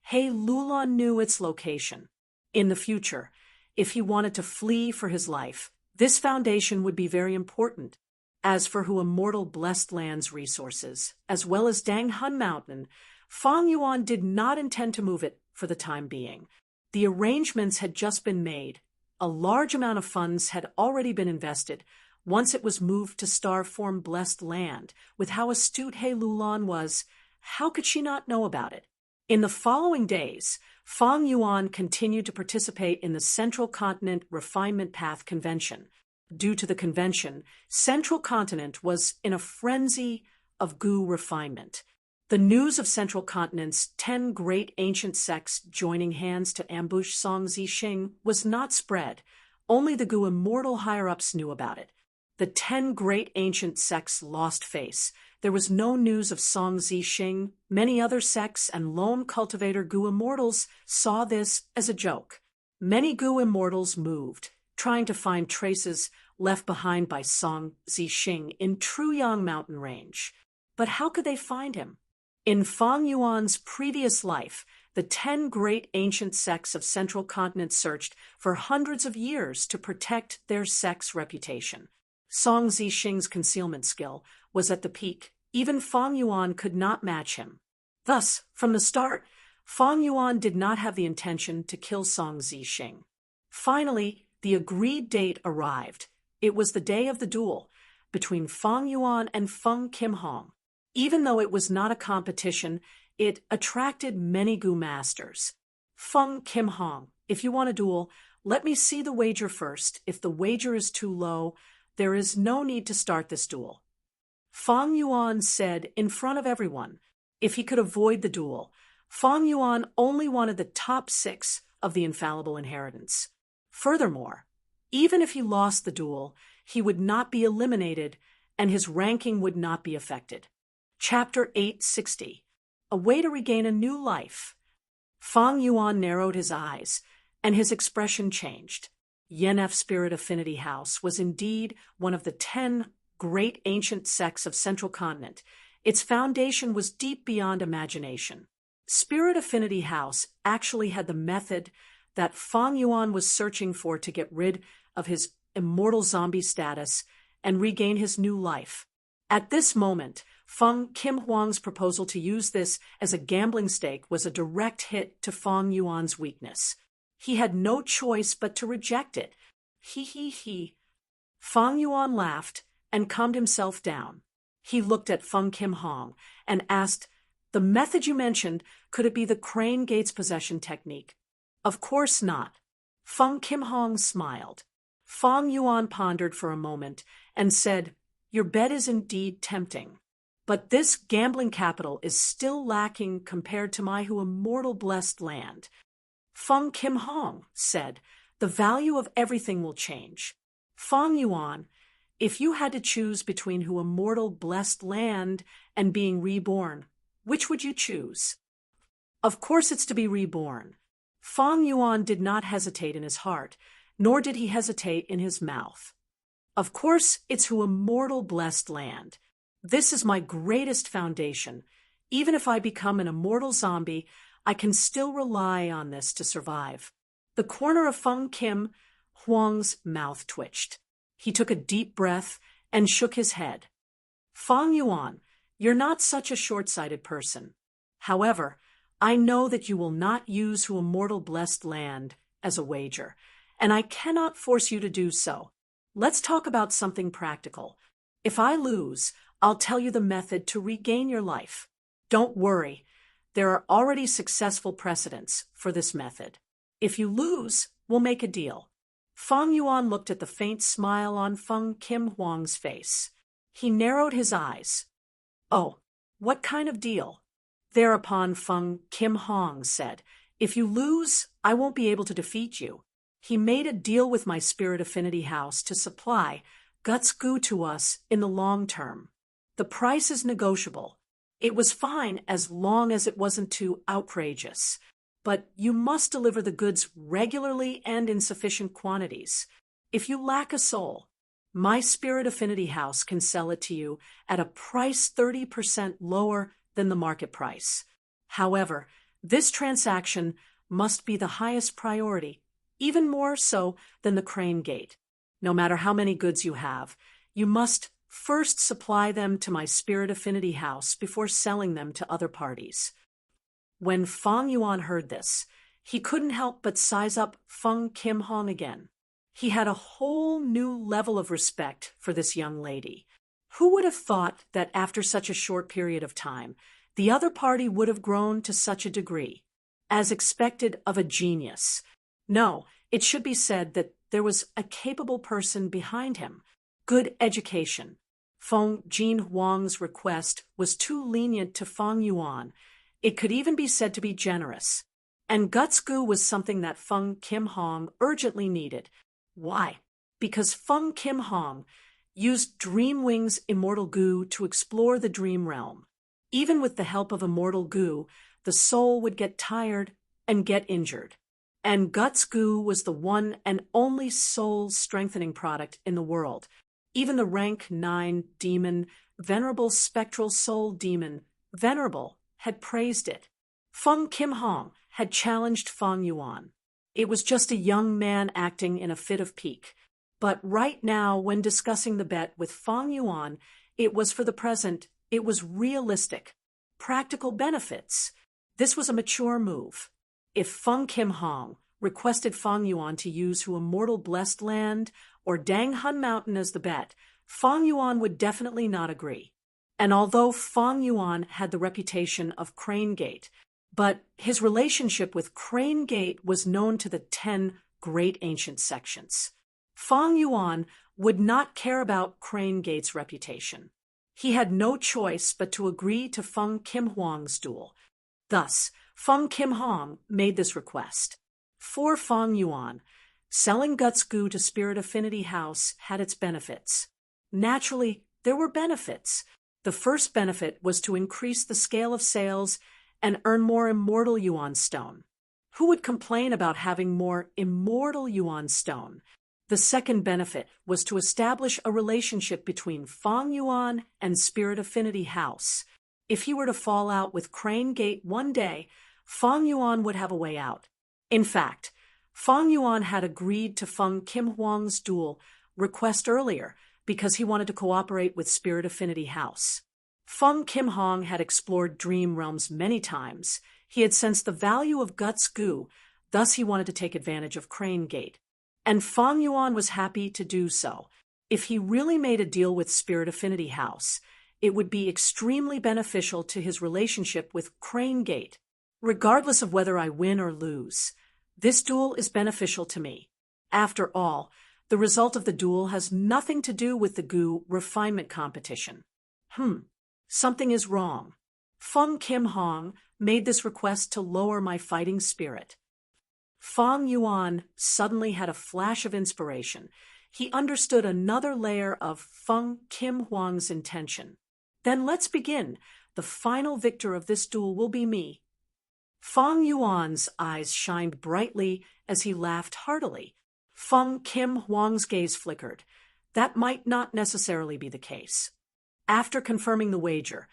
He Lulan knew its location. In the future, if he wanted to flee for his life, this foundation would be very important. As for who immortal blessed land's resources, as well as Dang Hun Mountain, Fang Yuan did not intend to move it for the time being. The arrangements had just been made. A large amount of funds had already been invested once it was moved to star form blessed land. With how astute He Lulan was, how could she not know about it? In the following days, Fang Yuan continued to participate in the Central Continent Refinement Path Convention. Due to the convention, Central Continent was in a frenzy of Gu refinement. The news of Central Continent's 10 great ancient sects joining hands to ambush Song Zixing was not spread. Only the Gu immortal higher-ups knew about it. The 10 great ancient sects lost face. There was no news of Song Zixing. Many other sects and lone cultivator Gu immortals saw this as a joke. Many Gu immortals moved, trying to find traces left behind by Song Zixing in Truyang Mountain Range. But how could they find him? In Fang Yuan's previous life, the 10 great ancient sects of Central Continent searched for hundreds of years to protect their sect's reputation. Song Zixing's concealment skill was at the peak. Even Fang Yuan could not match him. Thus, from the start, Fang Yuan did not have the intention to kill Song Zixing. Finally, the agreed date arrived. It was the day of the duel between Fang Yuan and Feng Kim Hong. Even though it was not a competition, it attracted many Gu masters. Feng Kim Hong, if you want a duel, let me see the wager first. If the wager is too low, there is no need to start this duel. Fang Yuan said in front of everyone, if he could avoid the duel. Fang Yuan only wanted the top 6 of the infallible inheritance. Furthermore, even if he lost the duel, he would not be eliminated and his ranking would not be affected. Chapter 860. A way to regain a new life. Fang Yuan narrowed his eyes, and his expression changed. Yenef Spirit Affinity House was indeed one of the 10 great ancient sects of Central Continent. Its foundation was deep beyond imagination. Spirit Affinity House actually had the method that Fang Yuan was searching for to get rid of his immortal zombie status and regain his new life. At this moment, Feng Kim Huang's proposal to use this as a gambling stake was a direct hit to Fang Yuan's weakness. He had no choice but to reject it. He. Fang Yuan laughed and calmed himself down. He looked at Feng Kim Hong and asked, "The method you mentioned, could it be the Crane Gates possession technique?" "Of course not." Feng Kim Hong smiled. Fang Yuan pondered for a moment and said, "Your bet is indeed tempting. But this gambling capital is still lacking compared to my immortal blessed land." Feng Kim Hong said, "The value of everything will change." Fang Yuan, if you had to choose between immortal blessed land and being reborn, which would you choose? Of course it's to be reborn. Fang Yuan did not hesitate in his heart, nor did he hesitate in his mouth. Of course it's immortal blessed land. This is my greatest foundation. Even if I become an immortal zombie, I can still rely on this to survive. The corner of Feng Kim Huang's mouth twitched. He took a deep breath and shook his head. Fang Yuan, you're not such a short-sighted person. However, I know that you will not use immortal blessed land as a wager, and I cannot force you to do so. Let's talk about something practical. If I lose, I'll tell you the method to regain your life. Don't worry, there are already successful precedents for this method. If you lose, we'll make a deal. Fang Yuan looked at the faint smile on Feng Kim Huang's face. He narrowed his eyes. "Oh, what kind of deal?" Thereupon Feng Kim Hong said, "If you lose, I won't be able to defeat you." He made a deal with my Spirit Affinity House to supply Guts Goo to us in the long term. The price is negotiable. It was fine as long as it wasn't too outrageous. But you must deliver the goods regularly and in sufficient quantities. If you lack a soul, my Spirit Affinity House can sell it to you at a price 30% lower than the market price. However, this transaction must be the highest priority, even more so than the Crane Gate. No matter how many goods you have, you must first supply them to my Spirit Affinity House before selling them to other parties. When Fang Yuan heard this, he couldn't help but size up Feng Kim Hong again. He had a whole new level of respect for this young lady. Who would have thought that after such a short period of time, the other party would have grown to such a degree? As expected of a genius. No, it should be said that there was a capable person behind him. Good education. Feng Jin Huang's request was too lenient to Fang Yuan. It could even be said to be generous. And Guts Goo was something that Feng Kim Hong urgently needed. Why? Because Feng Kim Hong used Dreamwing's immortal goo to explore the dream realm. Even with the help of immortal goo, the soul would get tired and get injured. And Guts Goo was the one and only soul-strengthening product in the world. Even the rank 9 demon, Venerable Spectral Soul Demon, Venerable, had praised it. Feng Kim Hong had challenged Fang Yuan. It was just a young man acting in a fit of pique. But right now, when discussing the bet with Fang Yuan, it was for the present, it was realistic. Practical benefits. This was a mature move. If Feng Kim Hong requested Fang Yuan to use immortal blessed land or Dang Hun Mountain as the bet, Fang Yuan would definitely not agree. And although Fang Yuan had the reputation of Crane Gate, But his relationship with Crane Gate was known to the 10 great ancient sections. Fang Yuan would not care about Crane Gate's reputation. He had no choice but to agree to Feng Kim Huang's duel. Thus, Feng Kim Huang made this request. For Fang Yuan, selling Guts Gu to Spirit Affinity House had its benefits. Naturally, there were benefits. The first benefit was to increase the scale of sales and earn more immortal Yuan stone. Who would complain about having more immortal Yuan stone? The second benefit was to establish a relationship between Fang Yuan and Spirit Affinity House. If he were to fall out with Crane Gate one day, Fang Yuan would have a way out. In fact, Fang Yuan had agreed to Feng Kim Huang's duel request earlier because he wanted to cooperate with Spirit Affinity House. Feng Kim Huang had explored dream realms many times. He had sensed the value of Guts Gu, thus he wanted to take advantage of Crane Gate. And Fang Yuan was happy to do so. If he really made a deal with Spirit Affinity House, it would be extremely beneficial to his relationship with Crane Gate. Regardless of whether I win or lose, this duel is beneficial to me. After all, the result of the duel has nothing to do with the Gu refinement competition. Something is wrong. Feng Kim Huang made this request to lower my fighting spirit. Fang Yuan suddenly had a flash of inspiration. He understood another layer of Feng Kim Huang's intention. Then let's begin. The final victor of this duel will be me. Fang Yuan's eyes shined brightly as he laughed heartily. Feng Kim Huang's gaze flickered. That might not necessarily be the case. After confirming the wager,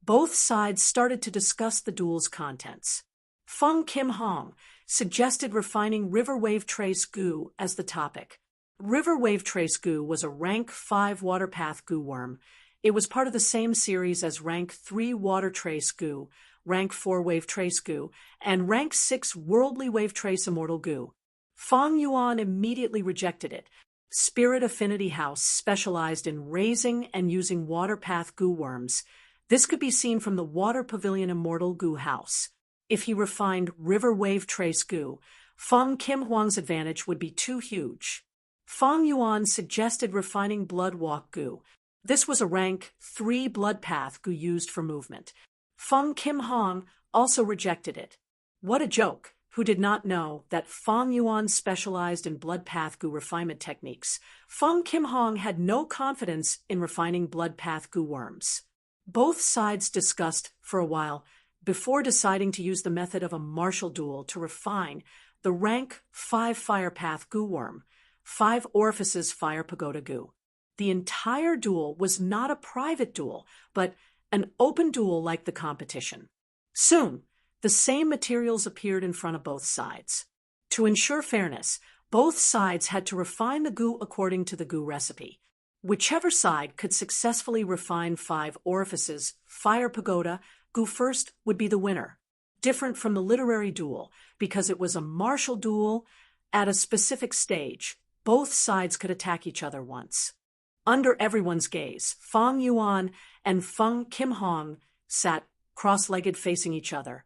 both sides started to discuss the duel's contents. Feng Kim Huang suggested refining River Wave Trace Gu as the topic. River Wave Trace Gu was a rank 5 water path Gu worm. It was part of the same series as rank 3 water trace Gu, rank 4 wave trace Gu, and rank 6 worldly wave trace immortal Gu. Fang Yuan immediately rejected it. Spirit Affinity House specialized in raising and using water path Gu worms. This could be seen from the Water Pavilion Immortal Gu House. If he refined River Wave Trace Gu, Feng Kim Huang's advantage would be too huge. Fang Yuan suggested refining Blood Walk Gu. This was a rank 3 blood path Gu used for movement. Feng Kim Huang also rejected it. What a joke! Who did not know that Fang Yuan specialized in blood path Gu refinement techniques? Feng Kim Huang had no confidence in refining blood path Gu worms. Both sides discussed for a while before deciding to use the method of a martial duel to refine the rank 5 fire path Gu worm, 5 orifices fire pagoda Gu. The entire duel was not a private duel, but an open duel like the competition. Soon, the same materials appeared in front of both sides. To ensure fairness, both sides had to refine the Gu according to the Gu recipe. Whichever side could successfully refine 5 orifices fire pagoda Gu first would be the winner. Different from the literary duel, because it was a martial duel at a specific stage, both sides could attack each other once. Under everyone's gaze, Fang Yuan and Feng Kim Huang sat cross-legged facing each other,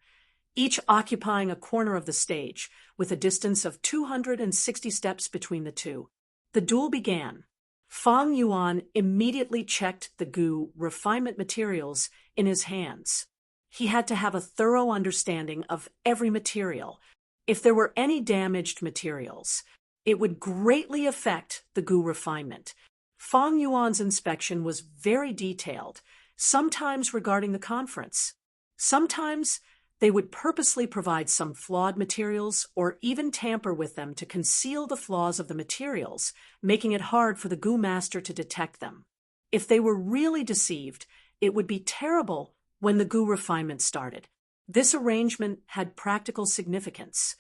each occupying a corner of the stage, with a distance of 260 steps between the two. The duel began. Fang Yuan immediately checked the Gu refinement materials in his hands. He had to have a thorough understanding of every material. If there were any damaged materials, it would greatly affect the Gu refinement. Fang Yuan's inspection was very detailed, sometimes regarding the conference. Sometimes they would purposely provide some flawed materials or even tamper with them to conceal the flaws of the materials, making it hard for the Gu master to detect them. If they were really deceived, it would be terrible when the Gu refinement started. This arrangement had practical significance.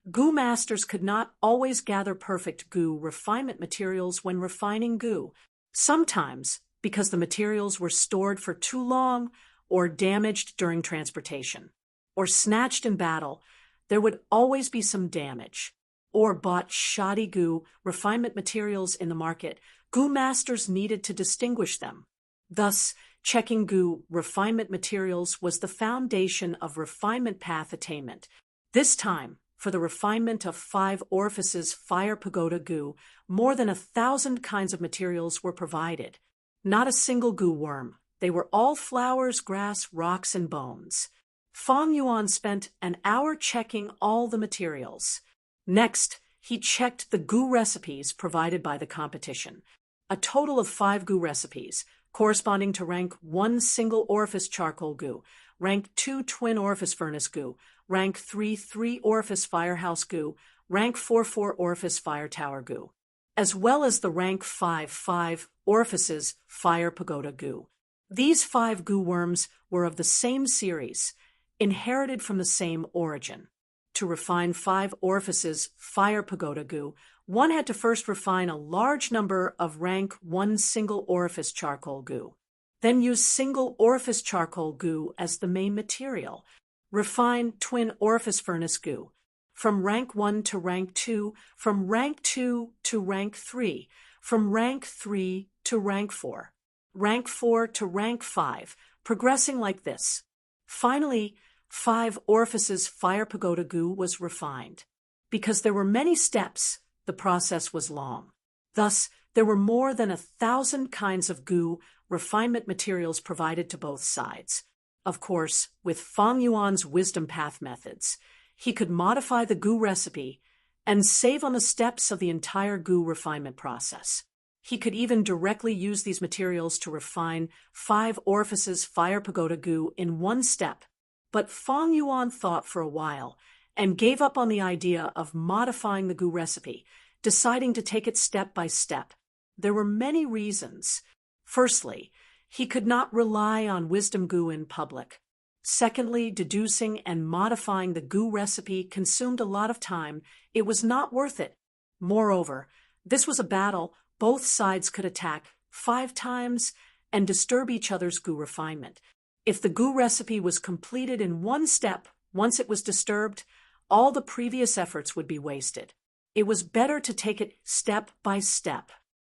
Gu masters could not always gather perfect Gu refinement materials when refining Gu. Sometimes, because the materials were stored for too long or damaged during transportation, or snatched in battle, there would always be some damage. Or bought shoddy Gu refinement materials in the market, Gu masters needed to distinguish them. Thus, checking goo refinement materials was the foundation of refinement path attainment. This time, for the refinement of 5 orifices fire pagoda goo, more than 1,000 kinds of materials were provided. Not a single goo worm. They were all flowers, grass, rocks, and bones. Fang Yuan spent an hour checking all the materials. Next, he checked the goo recipes provided by the competition. A total of 5 goo recipes, corresponding to rank 1 single orifice charcoal goo, rank 2 twin orifice furnace goo, rank 3 orifice firehouse goo, rank 4 orifice fire tower goo, as well as the rank 5 orifices fire pagoda goo. These 5 goo worms were of the same series, inherited from the same origin. To refine 5 orifices fire pagoda goo, one had to first refine a large number of rank 1 single orifice charcoal goo. Then use single orifice charcoal goo as the main material. Refine twin orifice furnace goo. From rank 1 to rank 2, from rank 2 to rank 3, from rank 3 to rank 4, rank 4 to rank 5, progressing like this. Finally, 5 orifices fire pagoda goo was refined. Because there were many steps, the process was long. Thus, there were more than 1,000 kinds of goo refinement materials provided to both sides. Of course, with Fang Yuan's wisdom path methods, he could modify the goo recipe and save on the steps of the entire goo refinement process. He could even directly use these materials to refine 5 orifices fire pagoda goo in one step. But Fang Yuan thought for a while and gave up on the idea of modifying the goo recipe, deciding to take it step by step. There were many reasons. Firstly, he could not rely on wisdom goo in public. Secondly, deducing and modifying the goo recipe consumed a lot of time. It was not worth it. Moreover, this was a battle both sides could attack 5 times and disturb each other's goo refinement. If the goo recipe was completed in one step, once it was disturbed, all the previous efforts would be wasted. It was better to take it step by step.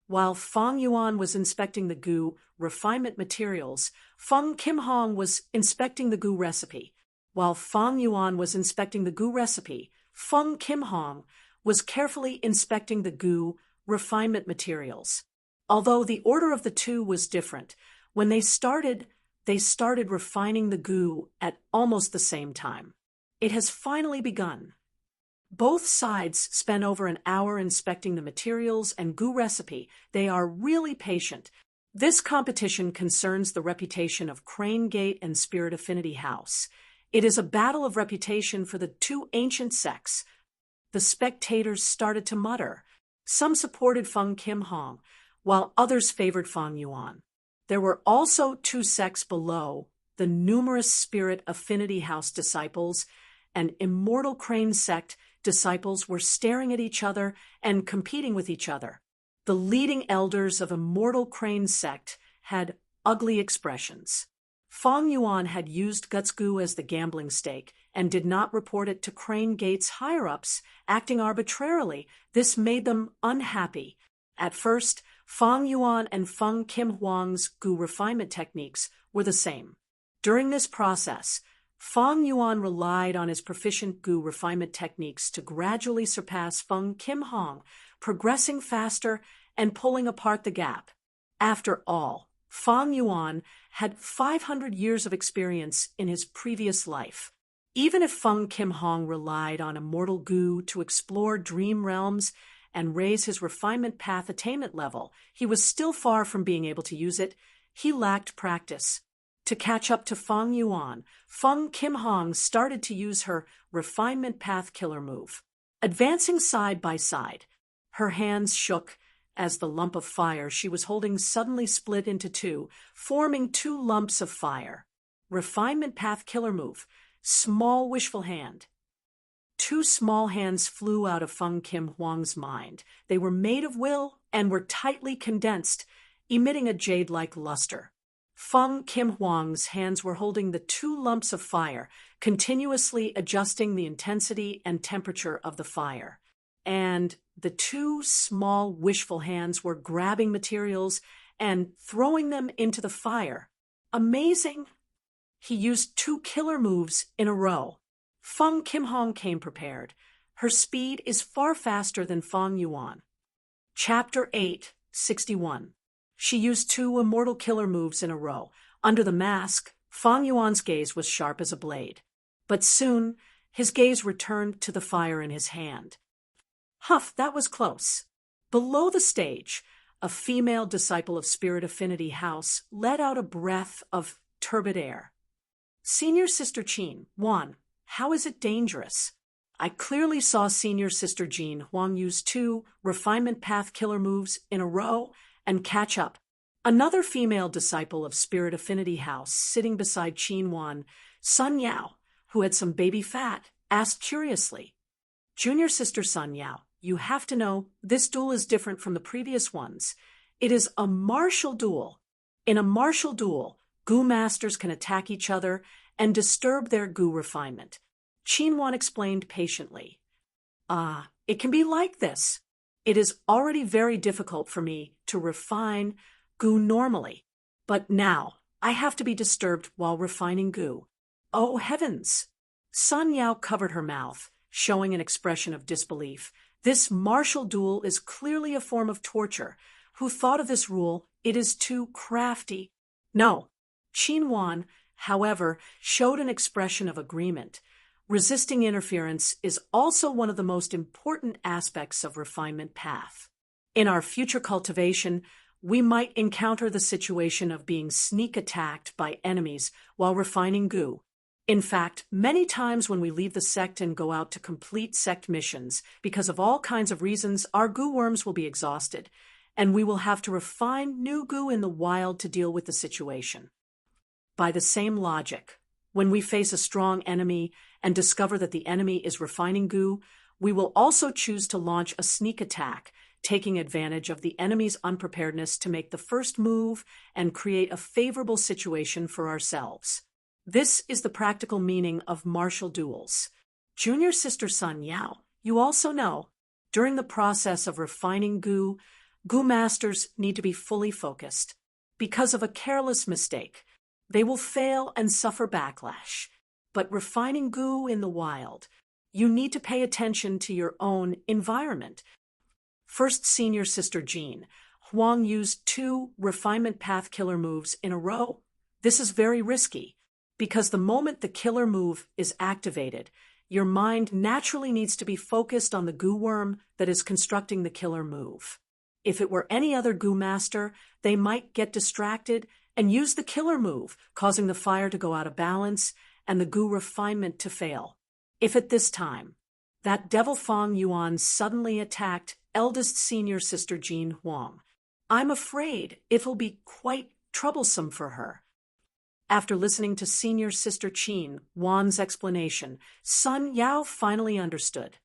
While Fang Yuan was inspecting the goo refinement materials, Feng Kimhong was inspecting the goo recipe. While Fang Yuan was inspecting the goo recipe, Feng Kimhong was carefully inspecting the goo refinement materials. Although the order of the two was different, when they started refining the goo at almost the same time. It has finally begun. Both sides spent over an hour inspecting the materials and goo recipe. They are really patient. This competition concerns the reputation of Crane Gate and Spirit Affinity House. It is a battle of reputation for the 2 ancient sects. The spectators started to mutter. Some supported Feng Kimhong, while others favored Fang Yuan. There were also 2 sects below, the numerous Spirit Affinity House disciples and Immortal Crane sect disciples were staring at each other and competing with each other. The leading elders of Immortal Crane sect had ugly expressions. Fang Yuan had used Guts Goo as the gambling stake and did not report it to Crane Gate's higher-ups, acting arbitrarily. This made them unhappy. At first, Fang Yuan and Feng Kim Huang's goo refinement techniques were the same. During this process, Fang Yuan relied on his proficient goo refinement techniques to gradually surpass Feng Kim Hong, progressing faster and pulling apart the gap. After all, Fang Yuan had 500 years of experience in his previous life. Even if Feng Kim Hong relied on immortal goo to explore dream realms and raise his refinement path attainment level, he was still far from being able to use it. He lacked practice. To catch up to Fang Yuan, Feng Kim Hong started to use her refinement path killer move. Advancing side by side, her hands shook as the lump of fire she was holding suddenly split into 2, forming 2 lumps of fire. Refinement path killer move. Small wishful hand. 2 small hands flew out of Feng Kim Huang's mind. They were made of will and were tightly condensed, emitting a jade-like luster. Feng Kim Huang's hands were holding the 2 lumps of fire, continuously adjusting the intensity and temperature of the fire. And the 2 small wishful hands were grabbing materials and throwing them into the fire. Amazing! He used 2 killer moves in a row. Feng Kimhong came prepared. Her speed is far faster than Feng Yuan. Chapter 8, 61. She used 2 immortal killer moves in a row. Under the mask, Feng Yuan's gaze was sharp as a blade. But soon, his gaze returned to the fire in his hand. Huff, that was close. Below the stage, a female disciple of Spirit Affinity House let out a breath of turbid air. Senior Sister Qin, Wan, how is it dangerous? I clearly saw Senior Sister Jean Huang use 2 refinement path killer moves in a row and catch up. Another female disciple of Spirit Affinity House sitting beside Qin Wan, Sun Yao, who had some baby fat, asked curiously, Junior Sister Sun Yao, you have to know, this duel is different from the previous ones. It is a martial duel. In a martial duel, Gu masters can attack each other and disturb their Gu refinement. Qin Wan explained patiently. It can be like this. It is already very difficult for me to refine Gu normally, but now I have to be disturbed while refining Gu. Oh heavens! Sun Yao covered her mouth, showing an expression of disbelief. This martial duel is clearly a form of torture. Who thought of this rule? It is too crafty. No. Qin Wan, however, showed an expression of agreement. Resisting interference is also one of the most important aspects of refinement path. In our future cultivation, we might encounter the situation of being sneak attacked by enemies while refining Gu. In fact, many times when we leave the sect and go out to complete sect missions, because of all kinds of reasons, our Gu worms will be exhausted, and we will have to refine new Gu in the wild to deal with the situation. By the same logic, when we face a strong enemy and discover that the enemy is refining Gu, we will also choose to launch a sneak attack, taking advantage of the enemy's unpreparedness to make the first move and create a favorable situation for ourselves. This is the practical meaning of martial duels. Junior Sister Sun Yao, you also know, during the process of refining Gu, Gu masters need to be fully focused. Because of a careless mistake, they will fail and suffer backlash. But refining Gu in the wild, you need to pay attention to your own environment. First Senior Sister Jean, Huang used 2 refinement path killer moves in a row. This is very risky, because the moment the killer move is activated, your mind naturally needs to be focused on the Gu worm that is constructing the killer move. If it were any other Gu master, they might get distracted and use the killer move, causing the fire to go out of balance and the Gu refinement to fail. If at this time, that devil Feng Yuan suddenly attacked eldest Senior Sister Jean Huang, I'm afraid it'll be quite troublesome for her. After listening to Senior Sister Qin Wan's explanation, Sun Yao finally understood.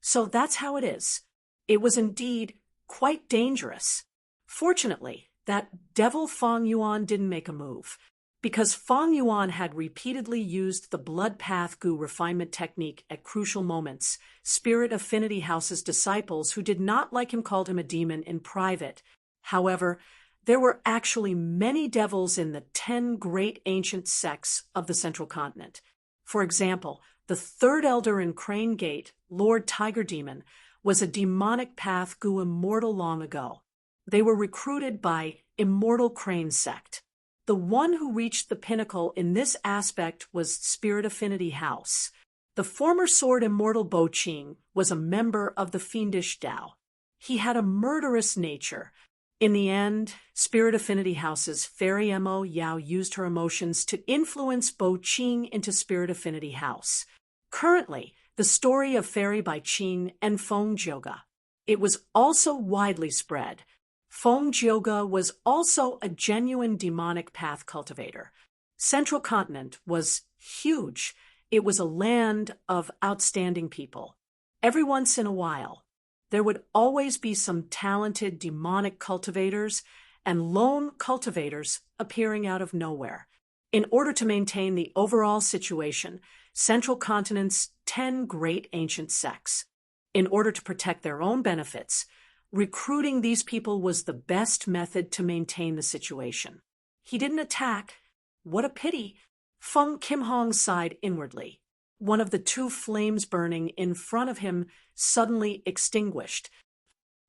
So that's how it is. It was indeed quite dangerous. Fortunately, that devil Feng Yuan didn't make a move, because Feng Yuan had repeatedly used the blood path Gu refinement technique at crucial moments. Spirit Affinity House's disciples who did not like him called him a demon in private. However, there were actually many devils in the 10 great ancient sects of the Central Continent. For example, the 3rd elder in Crane Gate, Lord Tiger Demon, was a demonic path Gu immortal long ago. They were recruited by Immortal Crane Sect. The one who reached the pinnacle in this aspect was Spirit Affinity House. The former Sword Immortal Bo Qing was a member of the Fiendish Dao. He had a murderous nature. In the end, Spirit Affinity House's Fairy Mo Yao used her emotions to influence Bo Qing into Spirit Affinity House. Currently, the story of Fairy by Qing and Feng Jioga. It was also widely spread. Feng Jioga was also a genuine demonic path cultivator. Central Continent was huge. It was a land of outstanding people. Every once in a while, there would always be some talented demonic cultivators and lone cultivators appearing out of nowhere. In order to maintain the overall situation, Central Continent's 10 great ancient sects. In order to protect their own benefits, recruiting these people was the best method to maintain the situation. He didn't attack, What a pity. Feng Kim-hong sighed inwardly. One of the two flames burning in front of him suddenly extinguished.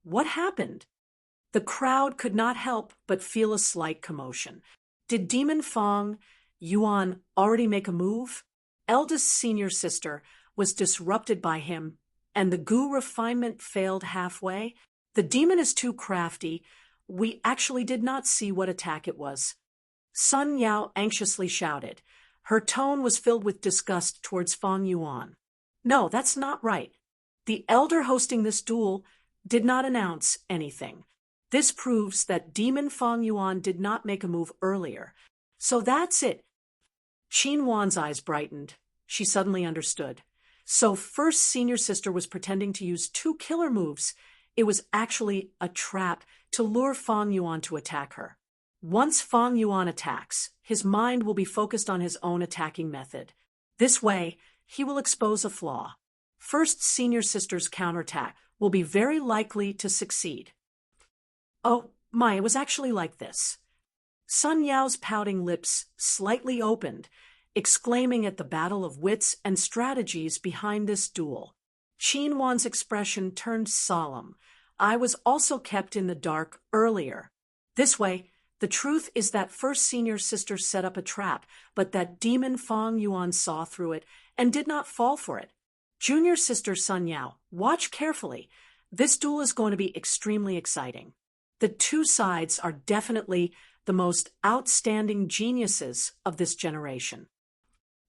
What happened? The crowd could not help but feel a slight commotion. Did Demon Feng Yuan already make a move? Eldest senior sister was disrupted by him, and the goo refinement failed halfway. The demon is too crafty. We actually did not see what attack it was. Sun Yao anxiously shouted. Her tone was filled with disgust towards Feng Yuan. No, that's not right. The elder hosting this duel did not announce anything. This proves that Demon Feng Yuan did not make a move earlier. So that's it. Qin Wan's eyes brightened. She suddenly understood. So first senior sister was pretending to use two killer moves. It was actually a trap to lure Feng Yuan to attack her. Once Feng Yuan attacks, his mind will be focused on his own attacking method. This way, he will expose a flaw. First senior sister's counterattack will be very likely to succeed. Oh, my, it was actually like this. Sun Yao's pouting lips slightly opened, exclaiming at the battle of wits and strategies behind this duel. Qin Wan's expression turned solemn. I was also kept in the dark earlier. This way, the truth is that first senior sister set up a trap, but that Demon Feng Yuan saw through it and did not fall for it. Junior sister Sun Yao, watch carefully. This duel is going to be extremely exciting. The two sides are definitely the most outstanding geniuses of this generation.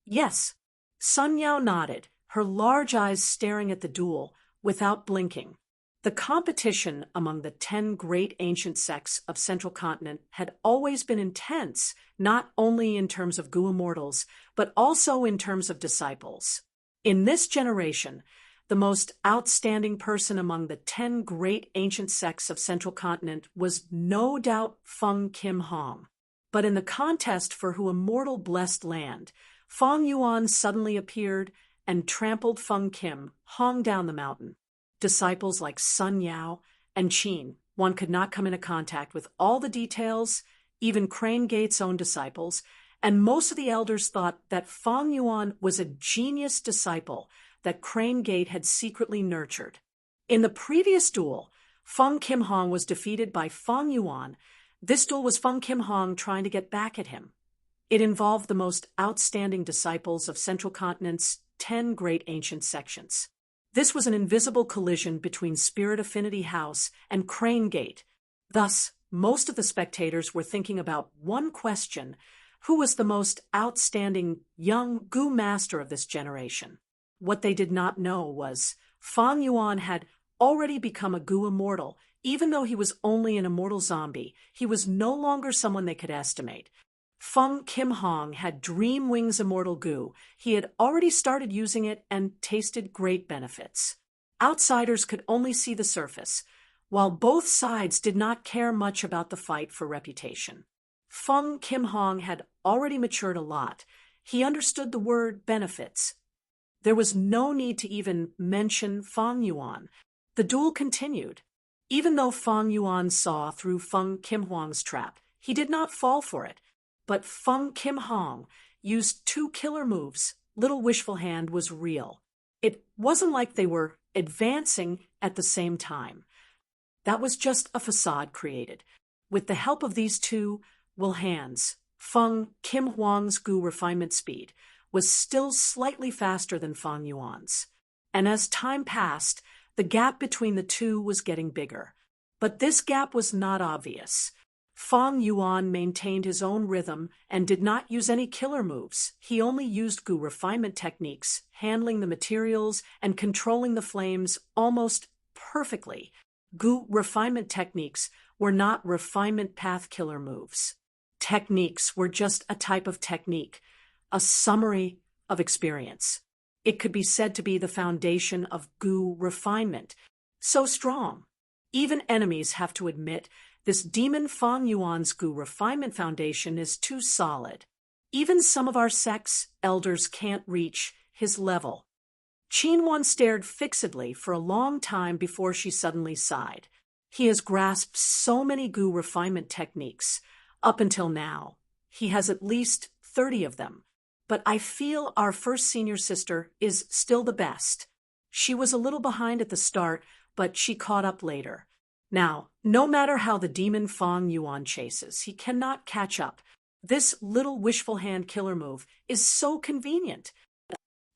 Yes, Sun Yao nodded, her large eyes staring at the duel without blinking. The competition among the 10 great ancient sects of Central Continent had always been intense, not only in terms of Gu immortals, but also in terms of disciples. In this generation, the most outstanding person among the 10 great ancient sects of Central Continent was no doubt Feng Kim-hong. But in the contest for who immortal blessed land, Feng Yuan suddenly appeared and trampled Feng Kim-hong down the mountain. Disciples like Sun Yao and Qin, one could not come into contact with all the details, even Crane Gate's own disciples, and most of the elders thought that Feng Yuan was a genius disciple that Crane Gate had secretly nurtured. In the previous duel, Feng Kim-hong was defeated by Feng Yuan. This duel was Feng Kim-hong trying to get back at him. It involved the most outstanding disciples of Central Continent's 10 great ancient sections. This was an invisible collision between Spirit Affinity House and Crane Gate. Thus, most of the spectators were thinking about one question: who was the most outstanding young Gu master of this generation? What they did not know was Feng Yuan had already become a Gu immortal. Even though he was only an immortal zombie, he was no longer someone they could estimate. Feng Kim-hong had Dream Wings Immortal Goo. He had already started using it and tasted great benefits. Outsiders could only see the surface, while both sides did not care much about the fight for reputation. Feng Kim-hong had already matured a lot. He understood the word benefits. There was no need to even mention Feng Yuan. The duel continued. Even though Feng Yuan saw through Feng Kim-hong's trap, he did not fall for it. But Feng Kim-hong used two killer moves. Little Wishful Hand was real. It wasn't like they were advancing at the same time. That was just a facade created. With the help of these two hands, Feng Kim-hong's Gu refinement speed was still slightly faster than Feng Yuan's. And as time passed, the gap between the two was getting bigger. But this gap was not obvious. Feng Yuan maintained his own rhythm and did not use any killer moves. He only used Gu refinement techniques, handling the materials and controlling the flames almost perfectly. Gu refinement techniques were not refinement path killer moves. Techniques were just a type of technique, a summary of experience. It could be said to be the foundation of Gu refinement. So strong. Even enemies have to admit this demon Feng Yuan's Gu refinement foundation is too solid. Even some of our sect's elders can't reach his level. Qin Wan stared fixedly for a long time before she suddenly sighed. He has grasped so many Gu refinement techniques. Up until now, he has at least 30 of them. But I feel our first senior sister is still the best. She was a little behind at the start, but she caught up later. Now, no matter how the demon Fang Yuan chases, he cannot catch up. This little wishful hand killer move is so convenient.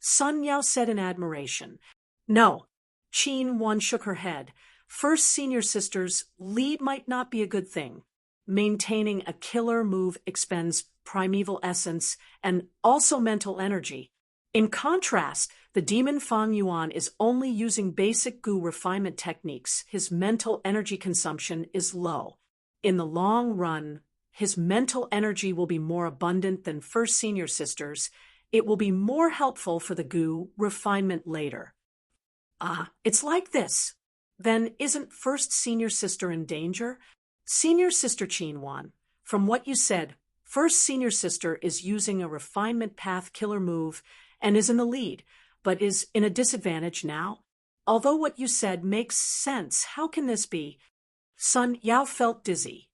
Sun Yao said in admiration. No. Qin Wan shook her head. First senior sister's lead might not be a good thing. Maintaining a killer move expends primeval essence and also mental energy. In contrast, the demon Fang Yuan is only using basic Gu refinement techniques. His mental energy consumption is low. In the long run, his mental energy will be more abundant than first senior sister's. It will be more helpful for the Gu refinement later. It's like this. Then isn't first senior sister in danger? Senior sister Qin Wan, from what you said, first senior sister is using a refinement path killer move and is in the lead, but is in a disadvantage now? Although what you said makes sense, how can this be? Sun Yao felt dizzy.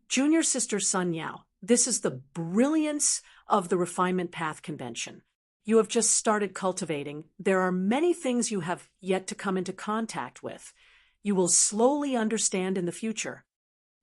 Junior sister Sun Yao, this is the brilliance of the refinement path convention. You have just started cultivating. There are many things you have yet to come into contact with. You will slowly understand in the future.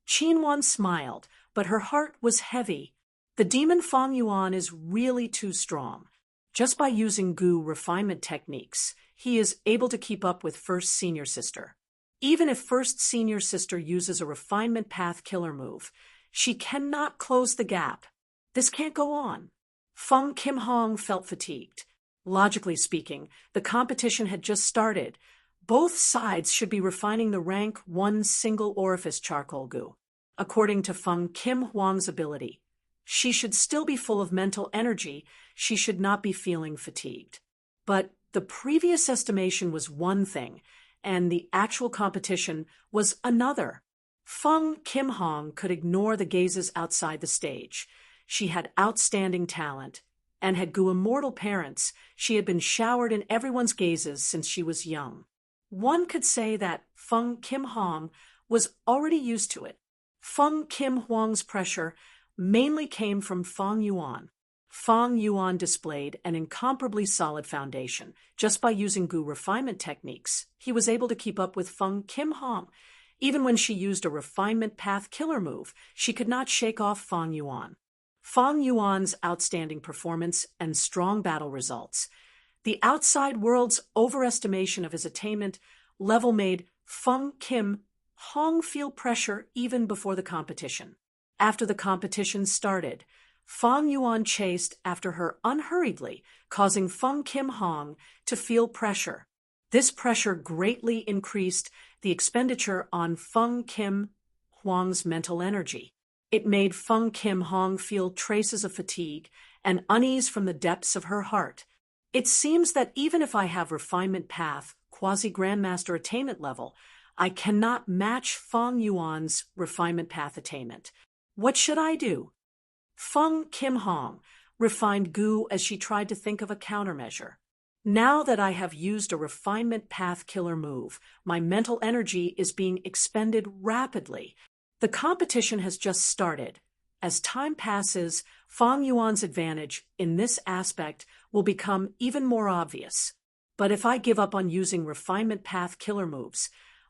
Qin Wan smiled, but her heart was heavy. The demon Fang Yuan is really too strong. Just by using Gu refinement techniques, he is able to keep up with first senior sister. Even if first senior sister uses a refinement path killer move, she cannot close the gap. This can't go on. Feng Kim Hong felt fatigued. Logically speaking, the competition had just started. Both sides should be refining the rank 1 single orifice charcoal Gu. According to Feng Kim Huang's ability, she should still be full of mental energy. She should not be feeling fatigued. But the previous estimation was one thing, and the actual competition was another. Feng Kim Hong could ignore the gazes outside the stage. She had outstanding talent and had Gu immortal parents. She had been showered in everyone's gazes since she was young. One could say that Feng Kim Hong was already used to it. Feng Kim Huang's pressure mainly came from Fang Yuan. Fang Yuan displayed an incomparably solid foundation. Just by using Gu refinement techniques, he was able to keep up with Feng Kim Hong. Even when she used a refinement path killer move, she could not shake off Fang Yuan. Fang Yuan's outstanding performance and strong battle results. The outside world's overestimation of his attainment level made Feng Kim Hong feel pressure even before the competition. After the competition started, Fang Yuan chased after her unhurriedly, causing Feng Kim Hong to feel pressure. This pressure greatly increased the expenditure on Feng Kim Huang's mental energy. It made Feng Kim Hong feel traces of fatigue and unease from the depths of her heart. It seems that even if I have refinement path, quasi-grandmaster attainment level, I cannot match Feng Yuan's refinement path attainment. What should I do? Feng Kim Hong refined Gu as she tried to think of a countermeasure. Now that I have used a refinement path killer move, my mental energy is being expended rapidly. The competition has just started. As time passes, Fang Yuan's advantage in this aspect will become even more obvious. But if I give up on using refinement path killer moves,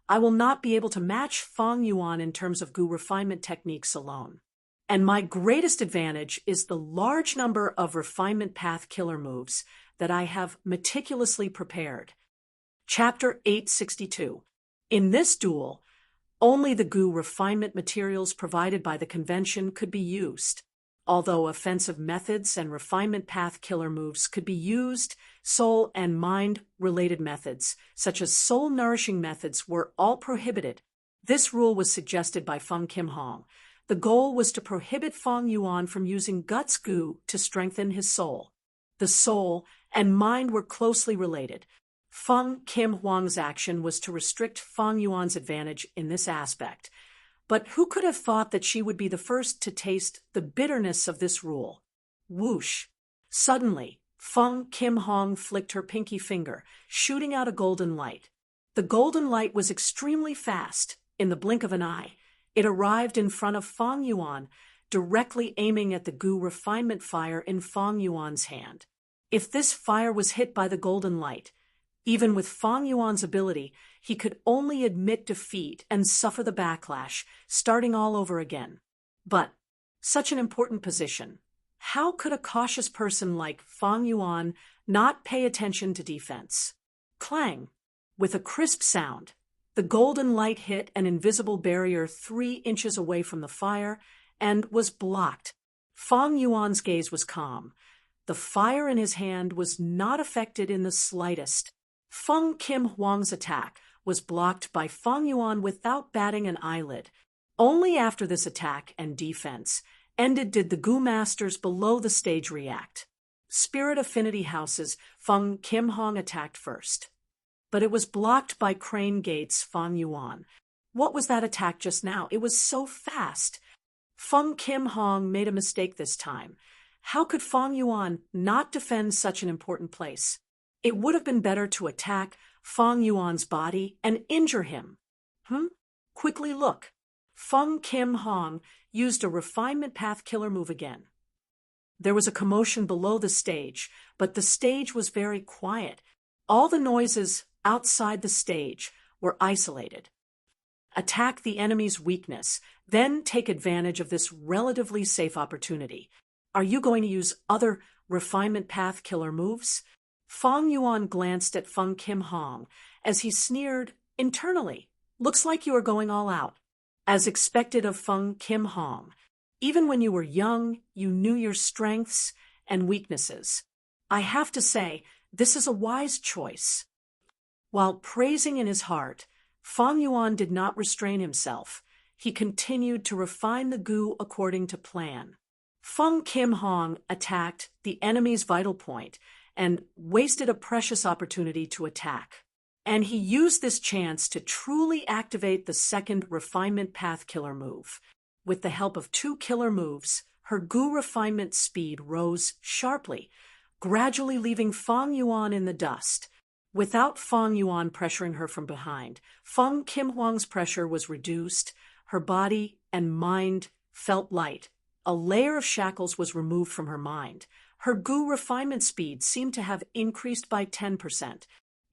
I will not be able to match Fang Yuan in terms of Gu refinement techniques alone. And my greatest advantage is the large number of refinement path killer moves that I have meticulously prepared. Chapter 862. In this duel, only the Gu refinement materials provided by the convention could be used. Although offensive methods and refinement path killer moves could be used, soul and mind-related methods, such as soul-nourishing methods, were all prohibited. This rule was suggested by Feng Kim Hong. The goal was to prohibit Fang Yuan from using Guts Gu to strengthen his soul. The soul and mind were closely related. Feng Kim Huang's action was to restrict Fang Yuan's advantage in this aspect. But who could have thought that she would be the first to taste the bitterness of this rule? Whoosh! Suddenly, Feng Kim Hong flicked her pinky finger, shooting out a golden light. The golden light was extremely fast. In the blink of an eye, it arrived in front of Fang Yuan, directly aiming at the goo refinement fire in Fang Yuan's hand. If this fire was hit by the golden light, even with Fang Yuan's ability, he could only admit defeat and suffer the backlash, starting all over again. But, such an important position. How could a cautious person like Fang Yuan not pay attention to defense? Clang! With a crisp sound, the golden light hit an invisible barrier 3 inches away from the fire and was blocked. Fang Yuan's gaze was calm. The fire in his hand was not affected in the slightest. Feng Kim Huang's attack was blocked by Fang Yuan without batting an eyelid. Only after this attack and defense ended did the Goo Masters below the stage react. Spirit Affinity House's Feng Kim Hong attacked first. But it was blocked by Crane Gate's Fang Yuan. What was that attack just now? It was so fast. Feng Kim Hong made a mistake this time. How could Fang Yuan not defend such an important place? It would have been better to attack Fang Yuan's body and injure him. Quickly look. Feng Kim Hong used a refinement path killer move again. There was a commotion below the stage, but the stage was very quiet. All the noises outside the stage were isolated. Attack the enemy's weakness, then take advantage of this relatively safe opportunity. Are you going to use other refinement path killer moves? Fang Yuan glanced at Feng Kim Hong as he sneered internally. Looks like you are going all out. As expected of Feng Kim Hong, even when you were young, you knew your strengths and weaknesses. I have to say, this is a wise choice. While praising in his heart, Fang Yuan did not restrain himself. He continued to refine the goo according to plan. Feng Kim Hong attacked the enemy's vital point and wasted a precious opportunity to attack. And he used this chance to truly activate the second refinement path killer move. With the help of 2 killer moves, her goo refinement speed rose sharply, gradually leaving Fang Yuan in the dust. Without Fang Yuan pressuring her from behind, Feng Kim Hong's pressure was reduced. Her body and mind felt light. A layer of shackles was removed from her mind. Her goo refinement speed seemed to have increased by 10%.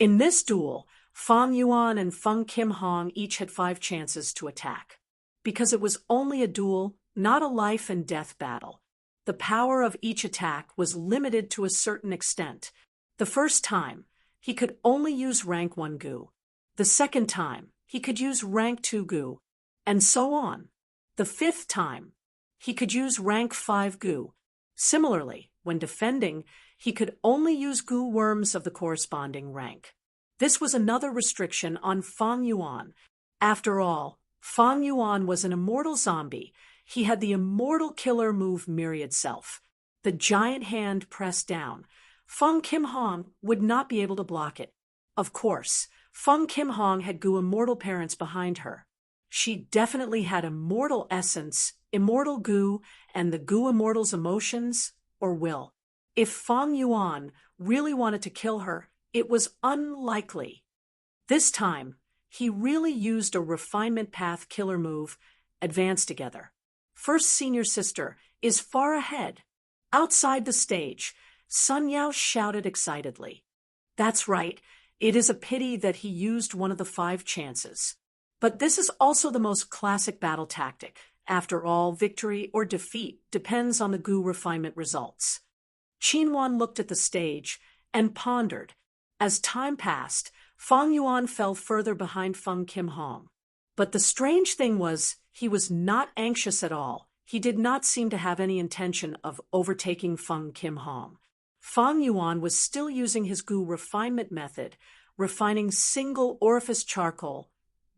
In this duel, Fang Yuan and Feng Kim Hong each had 5 chances to attack. Because it was only a duel, not a life and death battle, the power of each attack was limited to a certain extent. The first time, he could only use rank 1 goo. The second time, he could use rank 2 goo. And so on. The 5th time, he could use rank 5 goo. Similarly, when defending, he could only use goo worms of the corresponding rank. This was another restriction on Fang Yuan. After all, Fang Yuan was an immortal zombie. He had the immortal killer move Myriad Self. The giant hand pressed down. Feng Kim Hong would not be able to block it. Of course, Feng Kim Hong had goo immortal parents behind her. She definitely had immortal essence, immortal goo, and the goo immortal's emotions or will. If Fang Yuan really wanted to kill her, it was unlikely. This time, he really used a refinement path killer move, Advance Together. First senior sister is far ahead. Outside the stage, Sun Yao shouted excitedly. That's right, it is a pity that he used one of the 5 chances. But this is also the most classic battle tactic. After all, victory or defeat depends on the goo refinement results. Qinwan looked at the stage and pondered. As time passed, Fang Yuan fell further behind Feng Kim Hong. But the strange thing was, he was not anxious at all. He did not seem to have any intention of overtaking Feng Kim Hong. Fang Yuan was still using his goo refinement method, refining single orifice charcoal,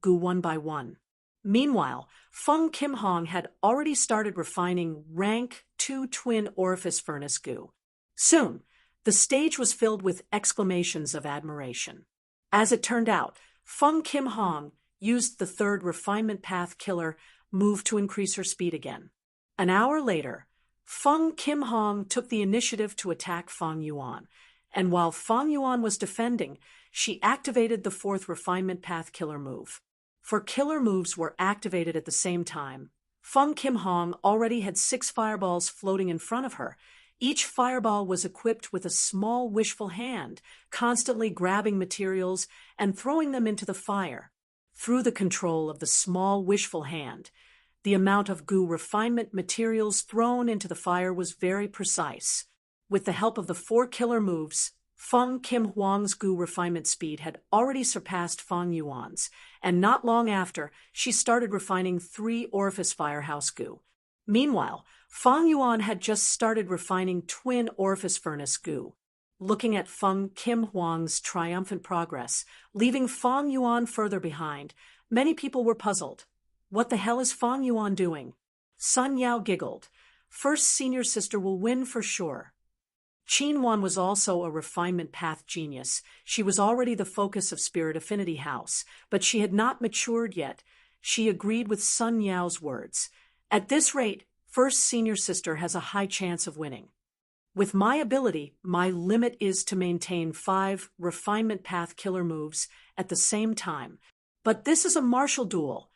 goo 1 by 1. Meanwhile, Feng Kim Hong had already started refining rank 2 twin orifice furnace goo. Soon, the stage was filled with exclamations of admiration. As it turned out, Feng Kim Hong used the 3rd refinement path killer move to increase her speed again. An hour later, Feng Kim Hong took the initiative to attack Fang Yuan, and while Fang Yuan was defending, she activated the 4th refinement path killer move. For killer moves were activated at the same time, Feng Kim Hong already had 6 fireballs floating in front of her. Each fireball was equipped with a small wishful hand, constantly grabbing materials and throwing them into the fire. Through the control of the small wishful hand, the amount of goo refinement materials thrown into the fire was very precise. With the help of the 4 killer moves, Feng Kim Huang's goo refinement speed had already surpassed Fang Yuan's, and not long after, she started refining 3 orifice firehouse goo. Meanwhile, Fang Yuan had just started refining twin orifice furnace goo. Looking at Feng Kim Huang's triumphant progress, leaving Fang Yuan further behind, many people were puzzled. What the hell is Fang Yuan doing? Sun Yao giggled. First senior sister will win for sure. Qin Wan was also a refinement path genius. She was already the focus of Spirit Affinity House, but she had not matured yet. She agreed with Sun Yao's words. At this rate, first senior sister has a high chance of winning. With my ability, my limit is to maintain 5 refinement path killer moves at the same time. But this is a martial duel.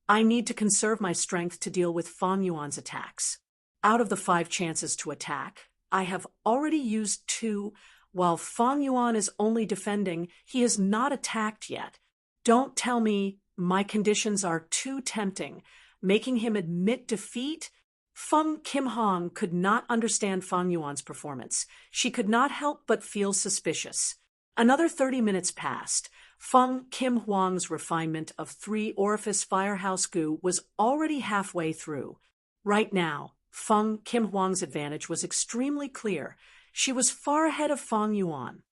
I need to conserve my strength to deal with Fang Yuan's attacks. Out of the 5 chances to attack, I have already used 2. While Fang Yuan is only defending, he has not attacked yet. Don't tell me my conditions are too tempting, making him admit defeat. Feng Kim Hong could not understand Fang Yuan's performance. She could not help but feel suspicious. Another 30 minutes passed. Feng Kim Huang's refinement of 3 orifice firehouse goo was already halfway through. Right now, Feng Kim Huang's advantage was extremely clear. She was far ahead of Fang Yuan.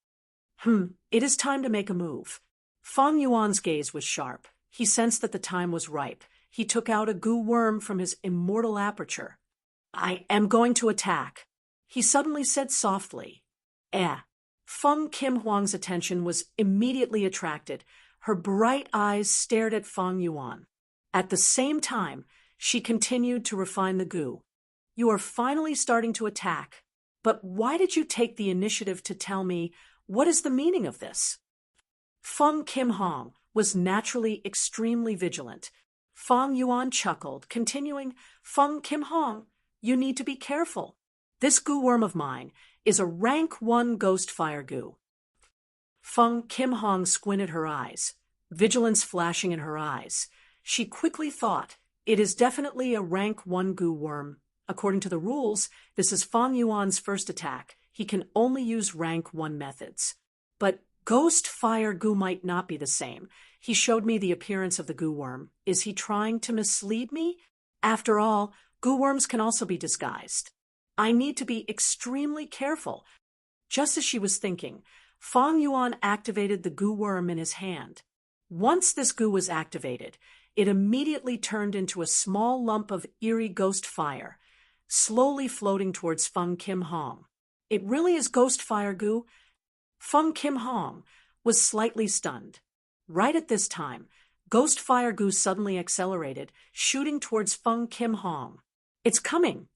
It is time to make a move. Fang Yuan's gaze was sharp. He sensed that the time was ripe. He took out a goo worm from his immortal aperture. I am going to attack, he suddenly said softly. Feng Kim Huang's attention was immediately attracted. Her bright eyes stared at Fang Yuan. At the same time, she continued to refine the goo. You are finally starting to attack. But why did you take the initiative to tell me what is the meaning of this? Feng Kim Hong was naturally extremely vigilant. Fang Yuan chuckled, continuing, Feng Kim Hong, you need to be careful. This goo worm of mine is a rank 1 ghost fire goo. Feng Kim Hong squinted her eyes, vigilance flashing in her eyes. She quickly thought, it is definitely a rank 1 goo worm. According to the rules, this is Fang Yuan's first attack. He can only use rank 1 methods. But ghost fire goo might not be the same. He showed me the appearance of the goo worm. Is he trying to mislead me? After all, goo worms can also be disguised. I need to be extremely careful. Just as she was thinking, Fang Yuan activated the goo worm in his hand. Once this goo was activated, it immediately turned into a small lump of eerie ghost fire, slowly floating towards Feng Kim Hong. It really is ghost fire goo? Feng Kim Hong was slightly stunned. Right at this time, ghost fire goo suddenly accelerated, shooting towards Feng Kim Hong. It's coming.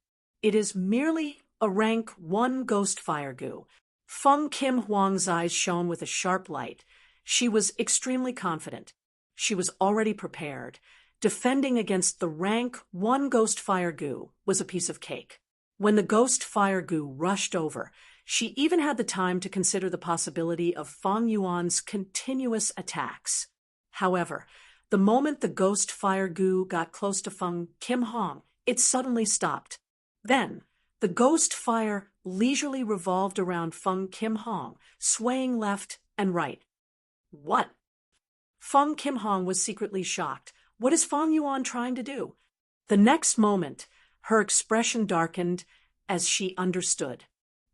It is merely a rank 1 ghost fire goo. Feng Kim Huang's eyes shone with a sharp light. She was extremely confident. She was already prepared. Defending against the rank 1 ghost fire goo was a piece of cake. When the ghost fire goo rushed over, she even had the time to consider the possibility of Fang Yuan's continuous attacks. However, the moment the ghost fire goo got close to Feng Kim Hong, it suddenly stopped. Then, the ghost fire leisurely revolved around Feng Kim Hong, swaying left and right. What? Feng Kim Hong was secretly shocked. What is Fang Yuan trying to do? The next moment, her expression darkened as she understood.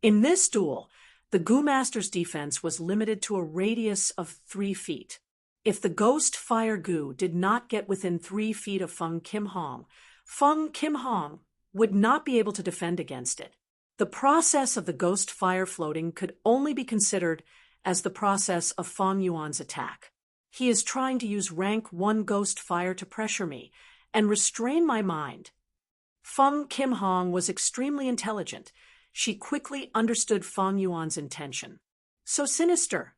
In this duel, the Goo Master's defense was limited to a radius of 3 feet. If the ghost fire goo did not get within 3 feet of Feng Kim Hong would not be able to defend against it. The process of the ghost fire floating could only be considered as the process of Fang Yuan's attack. He is trying to use rank 1 ghost fire to pressure me and restrain my mind. Feng Kim Hong was extremely intelligent. She quickly understood Fang Yuan's intention. So sinister.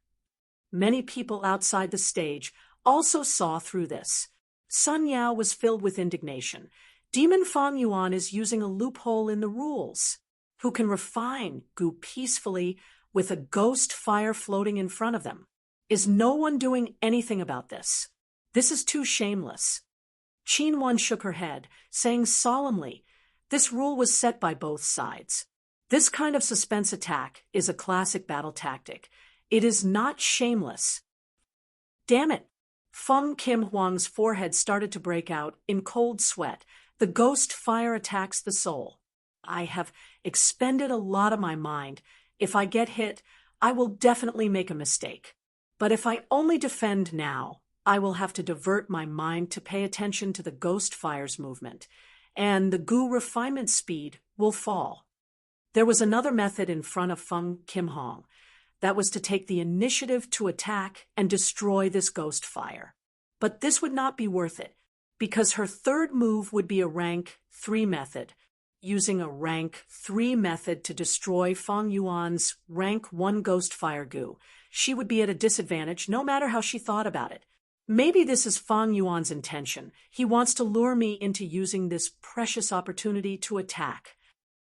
Many people outside the stage also saw through this. Sun Yao was filled with indignation. Demon Fang Yuan is using a loophole in the rules. Who can refine Gu peacefully with a ghost fire floating in front of them? Is no one doing anything about this? This is too shameless. Qin Wan shook her head, saying solemnly, this rule was set by both sides. This kind of suspense attack is a classic battle tactic. It is not shameless. Damn it! Feng Kim Huang's forehead started to break out in cold sweat. The ghost fire attacks the soul. I have expended a lot of my mind. If I get hit, I will definitely make a mistake. But if I only defend now, I will have to divert my mind to pay attention to the ghost fire's movement, and the Gu refinement speed will fall. There was another method in front of Feng Kim Hong. That was to take the initiative to attack and destroy this ghost fire. But this would not be worth it, because her third move would be a rank 3 method. Using a rank 3 method to destroy Feng Yuan's rank 1 ghost fire Gu, she would be at a disadvantage no matter how she thought about it. Maybe this is Feng Yuan's intention. He wants to lure me into using this precious opportunity to attack.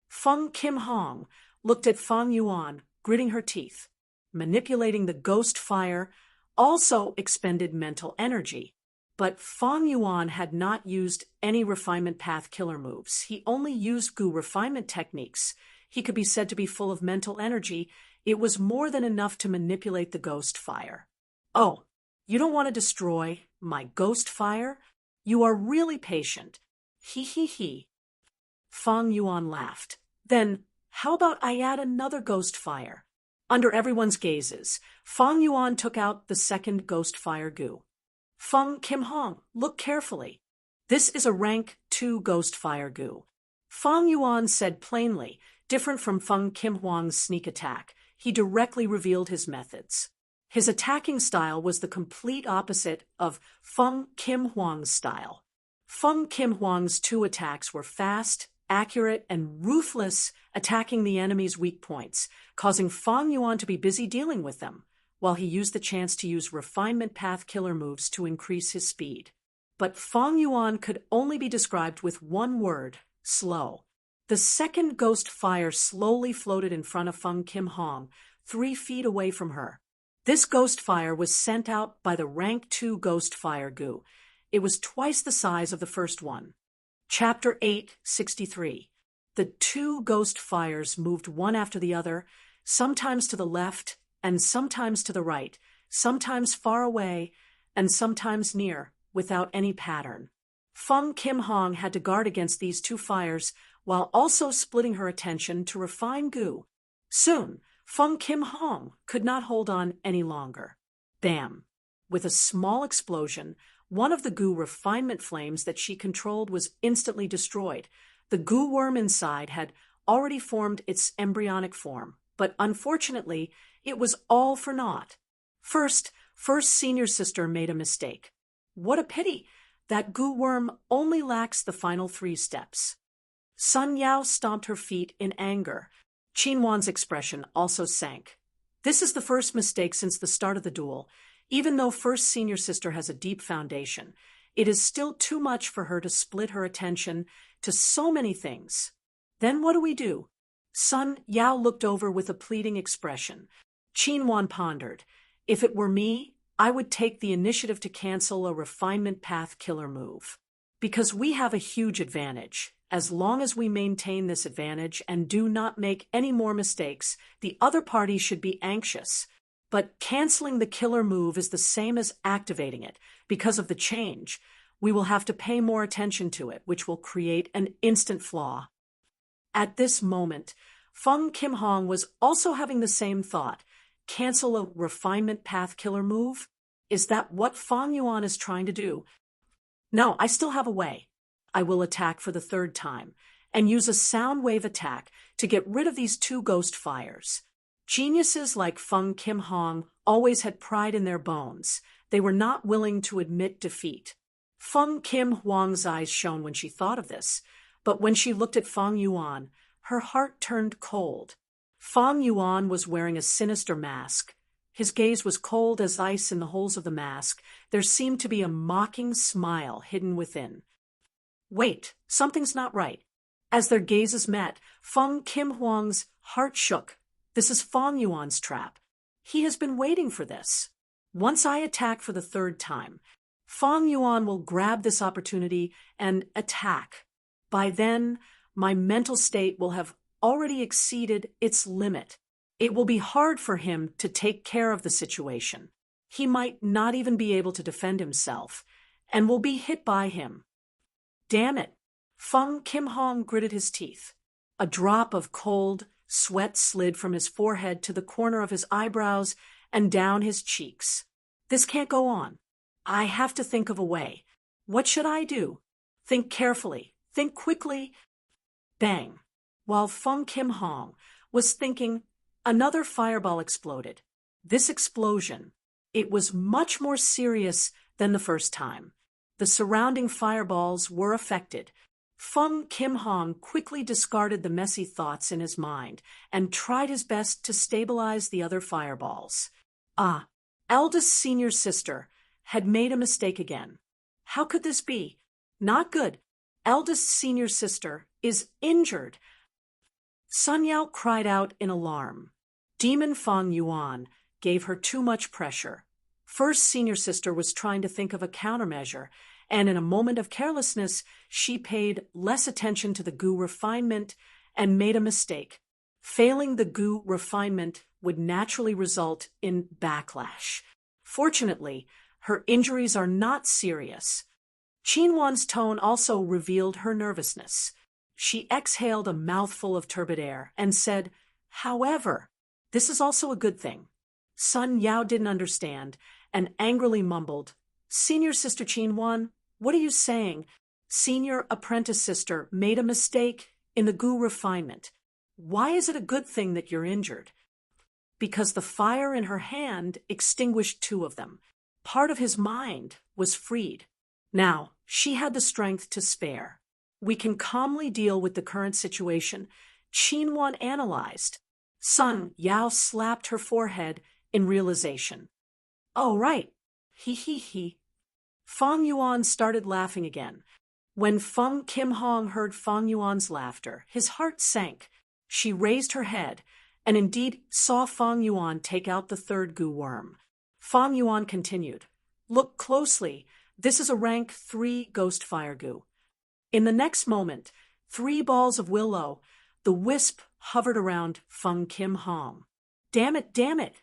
Feng Kim Hong looked at Feng Yuan, gritting her teeth. Manipulating the ghost fire also expended mental energy. But Feng Yuan had not used any refinement path killer moves. He only used Gu refinement techniques. He could be said to be full of mental energy. It was more than enough to manipulate the ghost fire. Oh, you don't want to destroy my ghost fire? You are really patient. He. Feng Yuan laughed. Then, how about I add another ghost fire? Under everyone's gazes, Feng Yuan took out the second ghost fire Gu. Feng Kim Hong, look carefully. This is a rank 2 ghost fire Gu. Feng Yuan said plainly, different from Feng Kim Huang's sneak attack. He directly revealed his methods. His attacking style was the complete opposite of Feng Kim Huang's style. Feng Kim Huang's 2 attacks were fast, accurate, and ruthless, attacking the enemy's weak points, causing Feng Yuan to be busy dealing with them, while he used the chance to use refinement path killer moves to increase his speed. But Feng Yuan could only be described with one word: slow. The second ghost fire slowly floated in front of Feng Kim Hong, 3 feet away from her. This ghost fire was sent out by the rank 2 ghost fire Gu. It was twice the size of the first one. Chapter 863. The 2 ghost fires moved one after the other, sometimes to the left and sometimes to the right, sometimes far away and sometimes near, without any pattern. Feng Kim Hong had to guard against these 2 fires while also splitting her attention to refine Gu. Soon, Feng Kim Hong could not hold on any longer. Bam! With a small explosion, one of the Gu refinement flames that she controlled was instantly destroyed. The Gu worm inside had already formed its embryonic form, but unfortunately, it was all for naught. First senior sister made a mistake. What a pity! That Gu worm only lacks the final 3 steps. Sun Yao stomped her feet in anger. Qin Wan's expression also sank. This is the first mistake since the start of the duel. Even though first senior sister has a deep foundation, it is still too much for her to split her attention to so many things. Then what do we do? Sun Yao looked over with a pleading expression. Qin Wan pondered. If it were me, I would take the initiative to cancel a refinement path killer move. Because we have a huge advantage. As long as we maintain this advantage and do not make any more mistakes, the other party should be anxious. But canceling the killer move is the same as activating it. Because of the change, we will have to pay more attention to it, which will create an instant flaw. At this moment, Feng Kim Hong was also having the same thought. Cancel a refinement path killer move? Is that what Feng Yuan is trying to do? No, I still have a way. I will attack for the 3rd time, and use a sound wave attack to get rid of these 2 ghost fires. Geniuses like Feng Kim Hong always had pride in their bones. They were not willing to admit defeat. Feng Kim Huang's eyes shone when she thought of this, but when she looked at Feng Yuan, her heart turned cold. Feng Yuan was wearing a sinister mask. His gaze was cold as ice in the holes of the mask. There seemed to be a mocking smile hidden within. Wait, something's not right. As their gazes met, Feng Kim Huang's heart shook. This is Feng Yuan's trap. He has been waiting for this. Once I attack for the third time, Feng Yuan will grab this opportunity and attack. By then, my mental state will have already exceeded its limit. It will be hard for him to take care of the situation. He might not even be able to defend himself, and will be hit by him. Damn it! Feng Kim Hong gritted his teeth. A drop of cold sweat slid from his forehead to the corner of his eyebrows and down his cheeks. This can't go on. I have to think of a way. What should I do? Think carefully. Think quickly. Bang! While Feng Kim Hong was thinking, another fireball exploded. This explosion, it was much more serious than the first time. The surrounding fireballs were affected. Feng Kim Hong quickly discarded the messy thoughts in his mind and tried his best to stabilize the other fireballs. Eldest senior sister had made a mistake again. How could this be? Not good. Eldest senior sister is injured. Sun Yao cried out in alarm. Demon Feng Yuan gave her too much pressure. First senior sister was trying to think of a countermeasure, and in a moment of carelessness, she paid less attention to the goo refinement and made a mistake. Failing the goo refinement would naturally result in backlash. Fortunately, her injuries are not serious. Qinwan's tone also revealed her nervousness. She exhaled a mouthful of turbid air and said, "However, this is also a good thing." Sun Yao didn't understand and angrily mumbled, "Senior Sister Qinwan, what are you saying? Senior apprentice sister made a mistake in the goo refinement. Why is it a good thing that you're injured?" Because the fire in her hand extinguished two of them. Part of his mind was freed. Now, she had the strength to spare. We can calmly deal with the current situation, Qinwan analyzed. Sun Yao slapped her forehead in realization. "Oh, right. He. Feng Yuan started laughing again. When Feng Kim Hong heard Feng Yuan's laughter, his heart sank. She raised her head and indeed saw Feng Yuan take out the third goo worm. Feng Yuan continued, "Look closely. This is a rank 3 ghost fire goo." In the next moment, 3 balls of willow, the wisp, hovered around Feng Kim Hong. Damn it!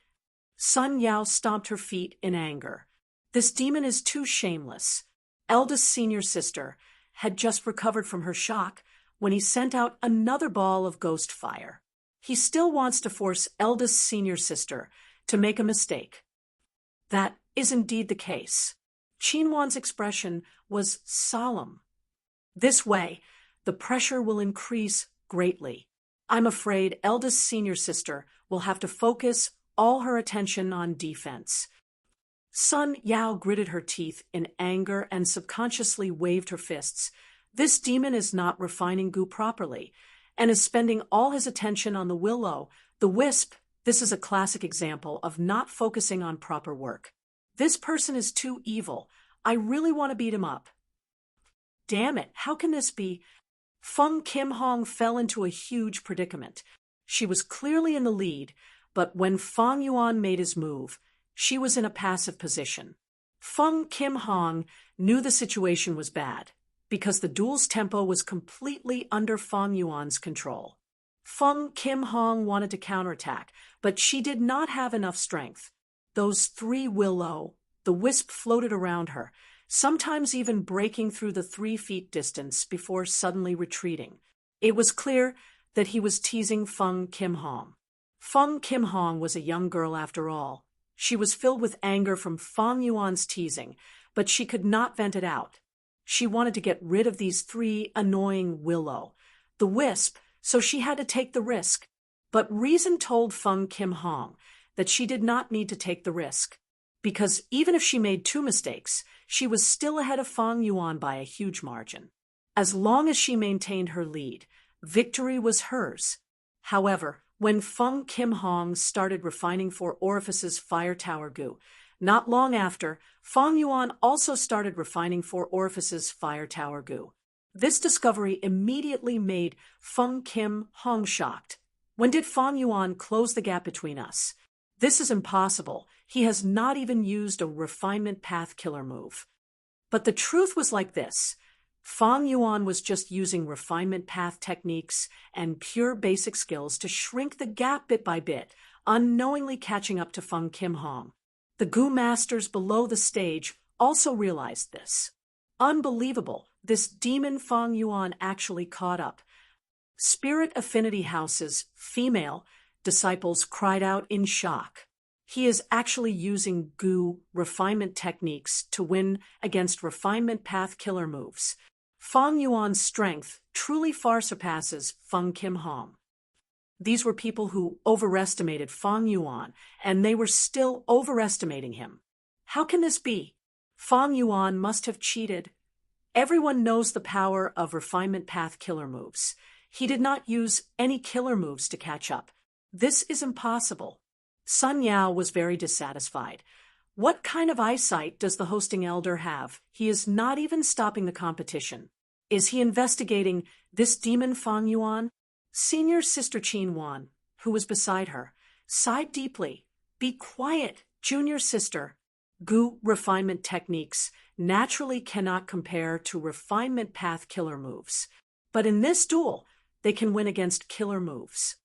Sun Yao stomped her feet in anger. This demon is too shameless. Eldest senior sister had just recovered from her shock when he sent out another ball of ghost fire. He still wants to force eldest senior sister to make a mistake. That is indeed the case. Qinwan's expression was solemn. This way, the pressure will increase greatly. I'm afraid eldest senior sister will have to focus all her attention on defense. Sun Yao gritted her teeth in anger and subconsciously waved her fists. This demon is not refining goo properly, and is spending all his attention on the willow, the wisp. This is a classic example of not focusing on proper work. This person is too evil. I really want to beat him up. Damn it, how can this be? Feng Kim Hong fell into a huge predicament. She was clearly in the lead, but when Feng Yuan made his move, she was in a passive position. Feng Kim Hong knew the situation was bad, because the duel's tempo was completely under Feng Yuan's control. Feng Kim Hong wanted to counterattack, but she did not have enough strength. Those 3 willow, the wisp floated around her, sometimes even breaking through the 3 feet distance before suddenly retreating. It was clear that he was teasing Feng Kim Hong. Feng Kim Hong was a young girl after all. She was filled with anger from Feng Yuan's teasing, but she could not vent it out. She wanted to get rid of these 3 annoying willow, the wisp, so she had to take the risk. But reason told Feng Kim Hong that she did not need to take the risk, because even if she made 2 mistakes, she was still ahead of Feng Yuan by a huge margin. As long as she maintained her lead, victory was hers. However, when Feng Kim Hong started refining 4 Orifice's fire tower goo, not long after, Feng Yuan also started refining 4 Orifice's fire tower goo. This discovery immediately made Feng Kim Hong shocked. When did Fang Yuan close the gap between us? This is impossible. He has not even used a refinement path killer move. But the truth was like this. Fang Yuan was just using refinement path techniques and pure basic skills to shrink the gap bit by bit, unknowingly catching up to Feng Kim Hong. The Gu masters below the stage also realized this. Unbelievable, this demon Fang Yuan actually caught up. Spirit Affinity House's female disciples cried out in shock. He is actually using Gu refinement techniques to win against refinement path killer moves. Fang Yuan's strength truly far surpasses Feng Kim Hong. These were people who overestimated Fang Yuan, and they were still overestimating him. How can this be? Fang Yuan must have cheated. Everyone knows the power of refinement path killer moves. He did not use any killer moves to catch up. This is impossible. Sun Yao was very dissatisfied. What kind of eyesight does the hosting elder have? He is not even stopping the competition. Is he investigating this demon Fang Yuan? Senior Sister Qin Wan, who was beside her, sighed deeply. Be quiet, junior sister. Gu refinement techniques naturally cannot compare to refinement path killer moves. But in this duel, they can win against killer moves.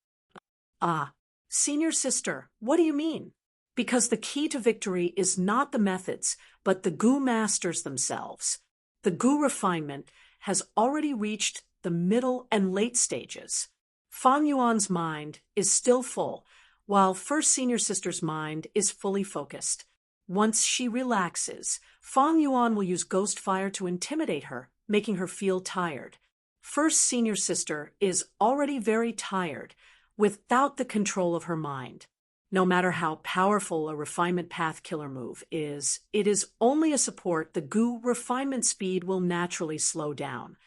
Ah, senior sister, what do you mean? Because the key to victory is not the methods, but the Gu masters themselves. The Gu refinement has already reached the middle and late stages. Fang Yuan's mind is still full, while First Senior Sister's mind is fully focused. Once she relaxes, Fang Yuan will use ghost fire to intimidate her, making her feel tired. First Senior Sister is already very tired, without the control of her mind. No matter how powerful a refinement path killer move is, it is only a support. The Gu refinement speed will naturally slow down.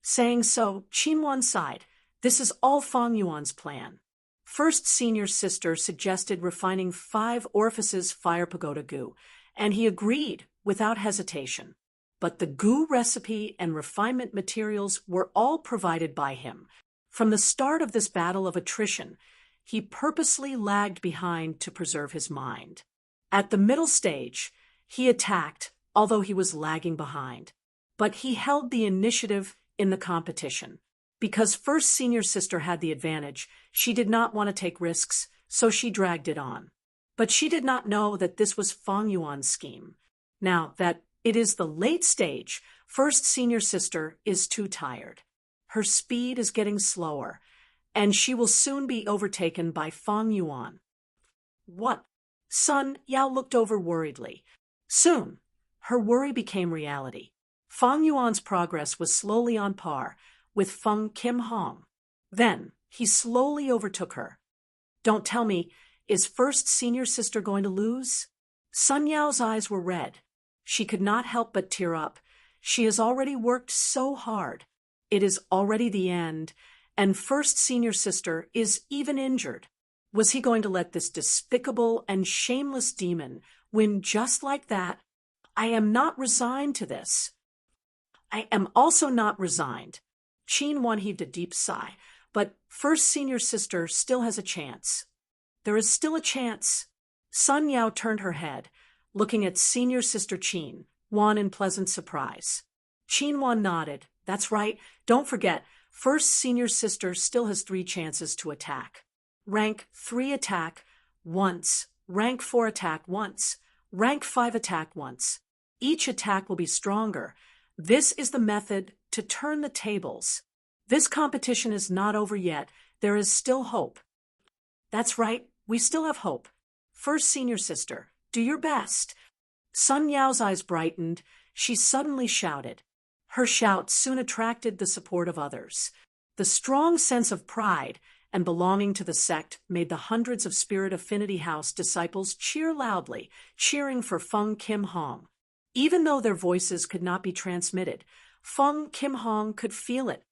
Saying so, Qin Wan sighed. This is all Fang Yuan's plan. First Senior Sister suggested refining 5 orifices fire pagoda Gu, and he agreed without hesitation. But the Gu recipe and refinement materials were all provided by him. From the start of this battle of attrition, he purposely lagged behind to preserve his mind. At the middle stage, he attacked, although he was lagging behind. But he held the initiative in the competition. Because First Senior Sister had the advantage, she did not want to take risks, so she dragged it on. But she did not know that this was Fang Yuan's scheme. Now that it is the late stage, First Senior Sister is too tired. Her speed is getting slower, and she will soon be overtaken by Fang Yuan. What? Sun Yao looked over worriedly. Soon, her worry became reality. Fang Yuan's progress was slowly on par with Feng Kim Hong. Then, he slowly overtook her. Don't tell me, is First Senior Sister going to lose? Sun Yao's eyes were red. She could not help but tear up. She has already worked so hard. It is already the end, and First Senior Sister is even injured. Was he going to let this despicable and shameless demon win just like that? I am not resigned to this. I am also not resigned. Qin Wan heaved a deep sigh, but First Senior Sister still has a chance. There is still a chance. Sun Yao turned her head, looking at Senior Sister Qin Wan in pleasant surprise. Qin Wan nodded. That's right. Don't forget, First Senior Sister still has 3 chances to attack. Rank 3 attack once. Rank 4 attack once. Rank 5 attack once. Each attack will be stronger. This is the method to turn the tables. This competition is not over yet. There is still hope. That's right. We still have hope. First Senior Sister, do your best. Sun Yao's eyes brightened. She suddenly shouted. Her shout soon attracted the support of others. The strong sense of pride and belonging to the sect made the hundreds of Spirit Affinity House disciples cheer loudly, cheering for Feng Kim Hong. Even though their voices could not be transmitted, Feng Kim Hong could feel it.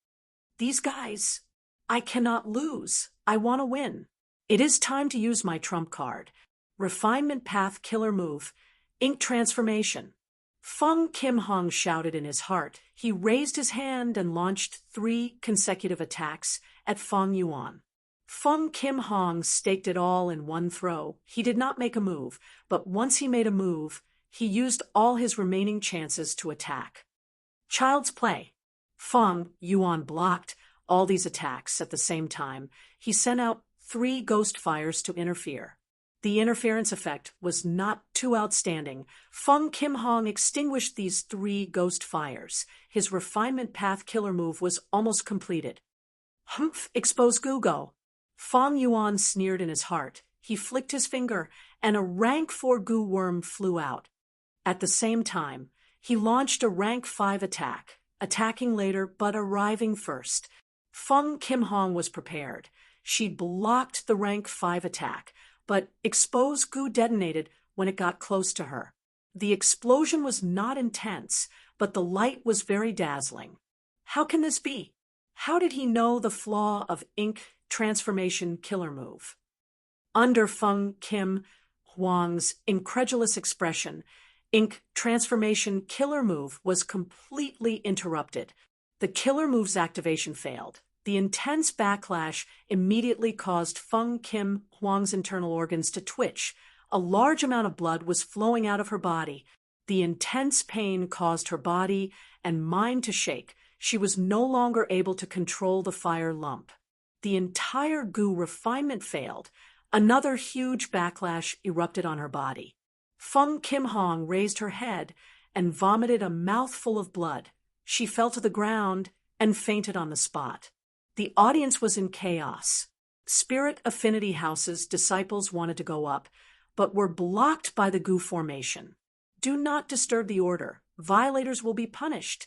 These guys, I cannot lose. I want to win. It is time to use my trump card. Refinement Path Killer Move, Ink Transformation. Feng Kim Hong shouted in his heart. He raised his hand and launched 3 consecutive attacks at Feng Yuan. Feng Kim Hong staked it all in one throw. He did not make a move, but once he made a move, he used all his remaining chances to attack. Child's play. Feng Yuan blocked all these attacks at the same time. He sent out 3 ghost fires to interfere. The interference effect was not too outstanding. Feng Kim Hong extinguished these 3 ghost fires. His refinement path killer move was almost completed. Humph, expose Gugo. Feng Yuan sneered in his heart. He flicked his finger, and a rank 4 goo worm flew out. At the same time, he launched a rank 5 attack, attacking later but arriving first. Feng Kim Hong was prepared. She blocked the rank 5 attack, but exposed goo detonated when it got close to her. The explosion was not intense, but the light was very dazzling. How can this be? How did he know the flaw of ink transformation killer move? Under Feng Kim Hong's incredulous expression, ink transformation killer move was completely interrupted. The killer move's activation failed. The intense backlash immediately caused Feng Kim Hong's internal organs to twitch. A large amount of blood was flowing out of her body. The intense pain caused her body and mind to shake. She was no longer able to control the fire lump. The entire goo refinement failed. Another huge backlash erupted on her body. Feng Kim Hong raised her head and vomited a mouthful of blood. She fell to the ground and fainted on the spot. The audience was in chaos. Spirit Affinity House's disciples wanted to go up, but were blocked by the goo formation. Do not disturb the order. Violators will be punished.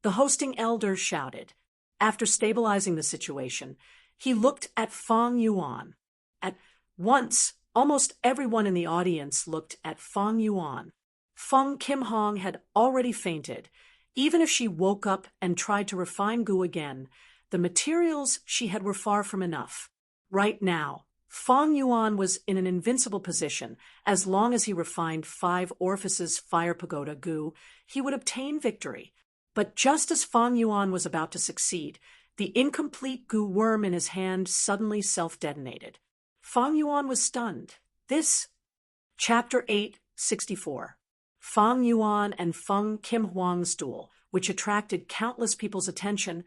The hosting elder shouted. After stabilizing the situation, he looked at Feng Yuan. At once, almost everyone in the audience looked at Feng Yuan. Feng Kim Hong had already fainted. Even if she woke up and tried to refine goo again, the materials she had were far from enough. Right now, Feng Yuan was in an invincible position. As long as he refined 5 orifices fire pagoda goo, he would obtain victory. But just as Feng Yuan was about to succeed, the incomplete goo worm in his hand suddenly self-detonated. Feng Yuan was stunned. This, Chapter 864. Feng Yuan and Feng Kim Hong's duel, which attracted countless people's attention,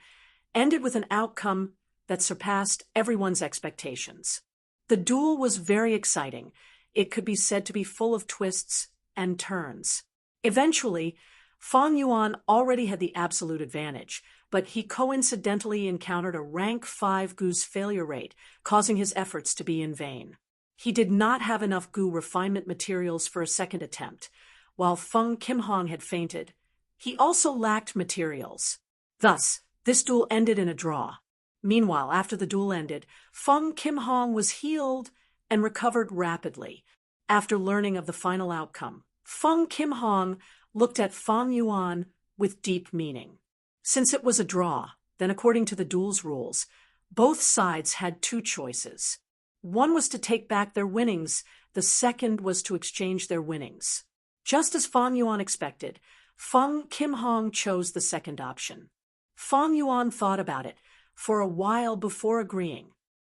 ended with an outcome that surpassed everyone's expectations. The duel was very exciting. It could be said to be full of twists and turns. Eventually, Feng Yuan already had the absolute advantage, but he coincidentally encountered a rank 5 goo's failure rate, causing his efforts to be in vain. He did not have enough goo refinement materials for a second attempt. While Feng Kim Hong had fainted, he also lacked materials. Thus, this duel ended in a draw. Meanwhile, after the duel ended, Feng Kim Hong was healed and recovered rapidly. After learning of the final outcome, Feng Kim Hong looked at Feng Yuan with deep meaning. Since it was a draw, then according to the duel's rules, both sides had 2 choices. One was to take back their winnings, the second was to exchange their winnings. Just as Feng Yuan expected, Feng Kim Hong chose the second option. Feng Yuan thought about it for a while before agreeing.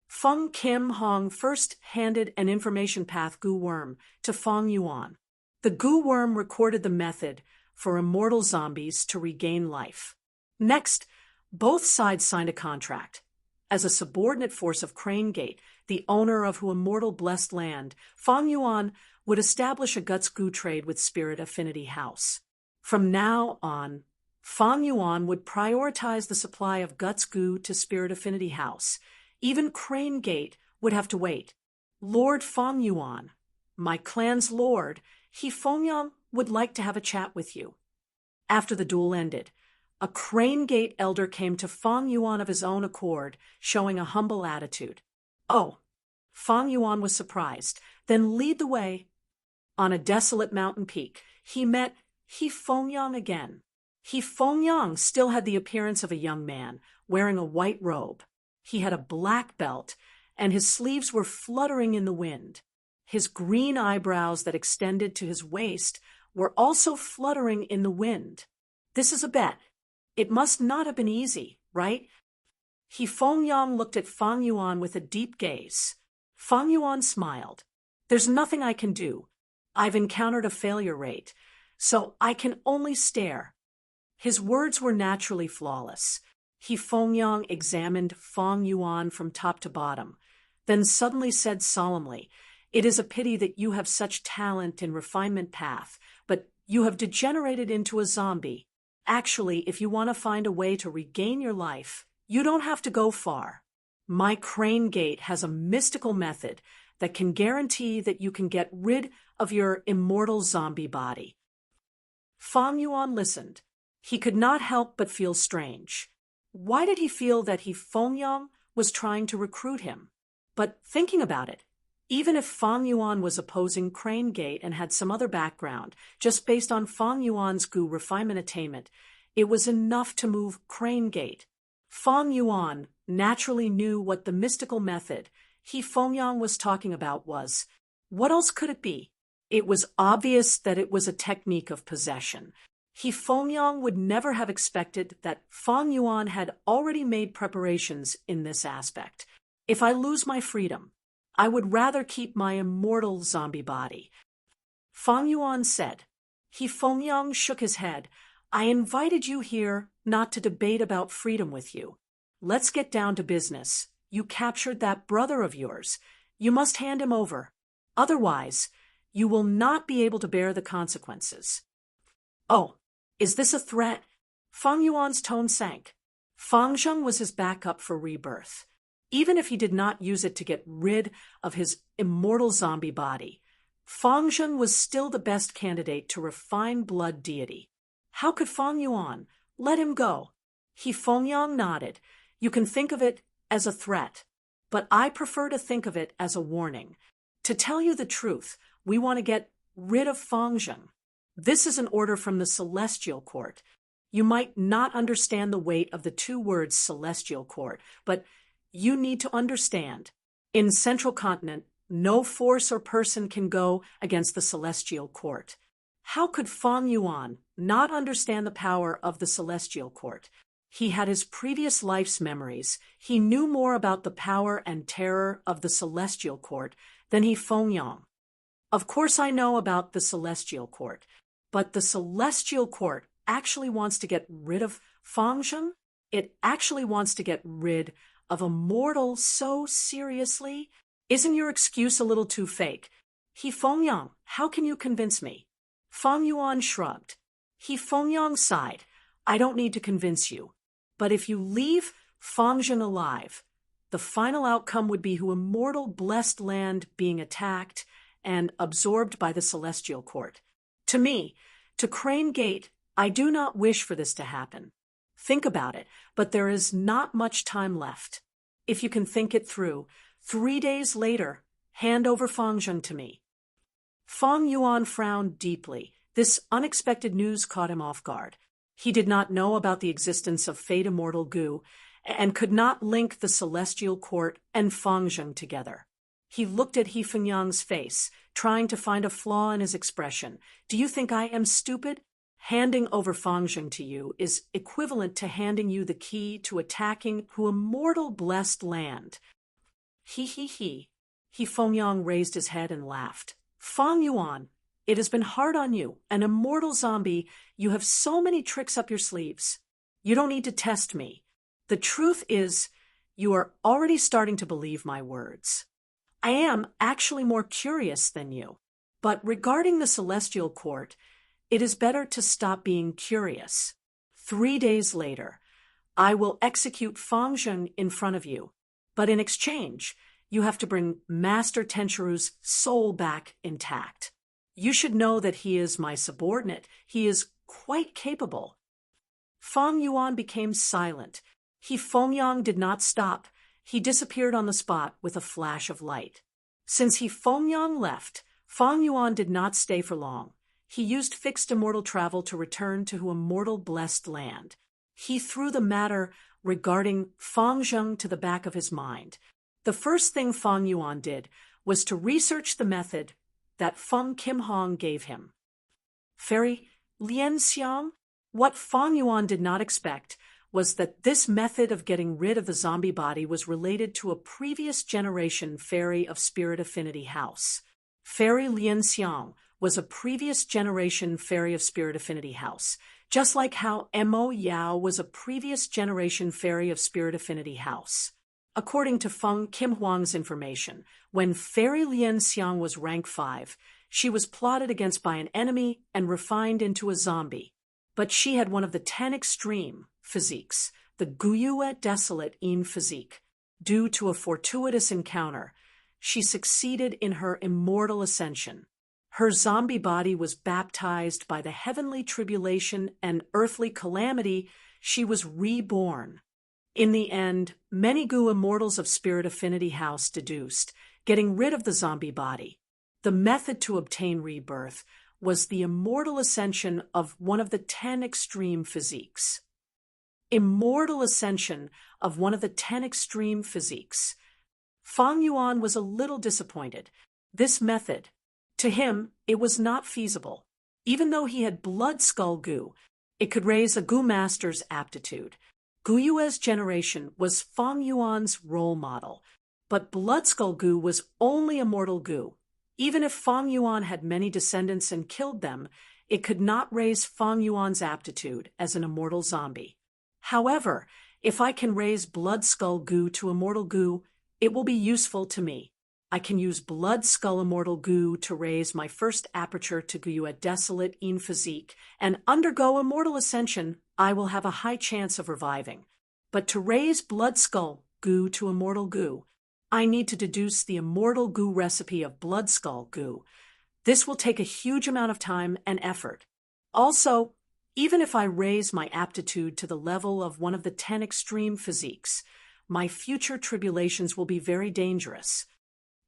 Feng Kim Hong first handed an information path goo worm to Feng Yuan. The goo worm recorded the method for immortal zombies to regain life. Next, both sides signed a contract. As a subordinate force of Crane Gate, the owner of who immortal blessed land, Feng Yuan would establish a guts goo trade with Spirit Affinity House. From now on, Feng Yuan would prioritize the supply of guts goo to Spirit Affinity House. Even Crane Gate would have to wait. Lord Feng Yuan, my clan's lord, he Feng Yang would like to have a chat with you. After the duel ended, a Crane Gate elder came to Feng Yuan of his own accord, showing a humble attitude. Oh, Feng Yuan was surprised. Then lead the way. On a desolate mountain peak, he met He Feng Yang again. He Feng Yang still had the appearance of a young man, wearing a white robe. He had a black belt, and his sleeves were fluttering in the wind. His green eyebrows that extended to his waist were also fluttering in the wind. This is a bet. It must not have been easy, right? Feng Yang looked at Fang Yuan with a deep gaze. Fang Yuan smiled. There's nothing I can do. I've encountered a failure rate, so I can only stare. His words were naturally flawless. Feng Yang examined Fang Yuan from top to bottom, then suddenly said solemnly, "It is a pity that you have such talent in refinement path, but you have degenerated into a zombie. Actually, if you want to find a way to regain your life, you don't have to go far. My Crane Gate has a mystical method that can guarantee that you can get rid of your immortal zombie body." Fang Yuan listened. He could not help but feel strange. Why did he feel that Feng Yang was trying to recruit him? But thinking about it, even if Fang Yuan was opposing Crane Gate and had some other background, just based on Fang Yuan's Gu refinement attainment, it was enough to move Crane Gate. Fang Yuan naturally knew what the mystical method Feng Yang was talking about was. What else could it be? It was obvious that it was a technique of possession. Feng Yang would never have expected that Fang Yuan had already made preparations in this aspect. If I lose my freedom, I would rather keep my immortal zombie body. Fang Yuan said. Feng Yang shook his head. I invited you here not to debate about freedom with you. Let's get down to business. You captured that brother of yours. You must hand him over. Otherwise, you will not be able to bear the consequences. Oh, is this a threat? Fang Yuan's tone sank. Fang Zheng was his backup for rebirth. Even if he did not use it to get rid of his immortal zombie body, Fang Zheng was still the best candidate to refine blood deity. How could Fang Yuan let him go? Feng Yang nodded. You can think of it as a threat, but I prefer to think of it as a warning. To tell you the truth, we want to get rid of Fang Zheng. This is an order from the Celestial Court. You might not understand the weight of the two words Celestial Court, but you need to understand. In Central Continent, no force or person can go against the Celestial Court. How could Fang Yuan not understand the power of the Celestial Court? He had his previous life's memories. He knew more about the power and terror of the Celestial Court than Feng Yang. Of course I know about the Celestial Court, but the Celestial Court actually wants to get rid of Fang Zheng? It actually wants to get rid of a mortal so seriously? Isn't your excuse a little too fake? Feng Yang, how can you convince me? Fang Yuan shrugged. Feng Yang sighed. I don't need to convince you. But if you leave Fang Zheng alive, the final outcome would be immortal blessed land being attacked and absorbed by the Celestial Court. To me, to Crane Gate, I do not wish for this to happen. Think about it, but there is not much time left. If you can think it through, 3 days later, hand over Fang Zheng to me. Fang Yuan frowned deeply. This unexpected news caught him off guard. He did not know about the existence of Fate Immortal Gu, and could not link the Celestial Court and Fang Zheng together. He looked at Feng Yang's face, trying to find a flaw in his expression. Do you think I am stupid? Handing over Fang Zheng to you is equivalent to handing you the key to attacking immortal blessed land. Feng Yang raised his head and laughed. Fang Yuan, it has been hard on you, an immortal zombie. You have so many tricks up your sleeves. You don't need to test me. The truth is, you are already starting to believe my words. I am actually more curious than you. But regarding the Celestial Court, it is better to stop being curious. 3 days later, I will execute Fang Zheng in front of you. But in exchange, you have to bring Master Tenchiru's soul back intact. You should know that he is my subordinate. He is quite capable. Fang Yuan became silent. Feng Yang did not stop. He disappeared on the spot with a flash of light. Since Feng Yang left, Fang Yuan did not stay for long. He used fixed immortal travel to return to immortal blessed land. He threw the matter regarding Fang Zheng to the back of his mind. The first thing Fang Yuan did was to research the method that Feng Kim Hong gave him. Fairy Lian Xiang? What Fang Yuan did not expect was that this method of getting rid of the zombie body was related to a previous generation fairy of Spirit Affinity House. Fairy Lian Xiang was a previous generation fairy of Spirit Affinity House, just like how Mo Yao was a previous generation fairy of Spirit Affinity House. According to Feng Kim Huang's information, when Fairy Lian Xiang was rank 5, she was plotted against by an enemy and refined into a zombie. But she had one of the 10 extreme physiques, the Guyue Desolate In physique. Due to a fortuitous encounter, she succeeded in her immortal ascension. Her zombie body was baptized by the heavenly tribulation and earthly calamity. She was reborn. In the end, many Gu immortals of Spirit Affinity House deduced, getting rid of the zombie body. The method to obtain rebirth was the immortal ascension of one of the 10 extreme physiques. Immortal ascension of one of the 10 extreme physiques. Fang Yuan was a little disappointed. This method, to him, it was not feasible. Even though he had Blood Skull Gu, it could raise a Gu master's aptitude. Guyue's generation was Fang Yuan's role model, but Blood Skull Gu was only a mortal Gu. Even if Fang Yuan had many descendants and killed them, it could not raise Fang Yuan's aptitude as an immortal zombie. However, if I can raise Blood Skull Gu to immortal Gu, it will be useful to me. I can use Blood Skull Immortal Gu to raise my first aperture to Guyue Desolate In physique and undergo immortal ascension. I will have a high chance of reviving. But to raise Blood Skull Gu to immortal Gu, I need to deduce the immortal Gu recipe of Blood Skull Gu. This will take a huge amount of time and effort. Also, even if I raise my aptitude to the level of one of the 10 extreme physiques, my future tribulations will be very dangerous.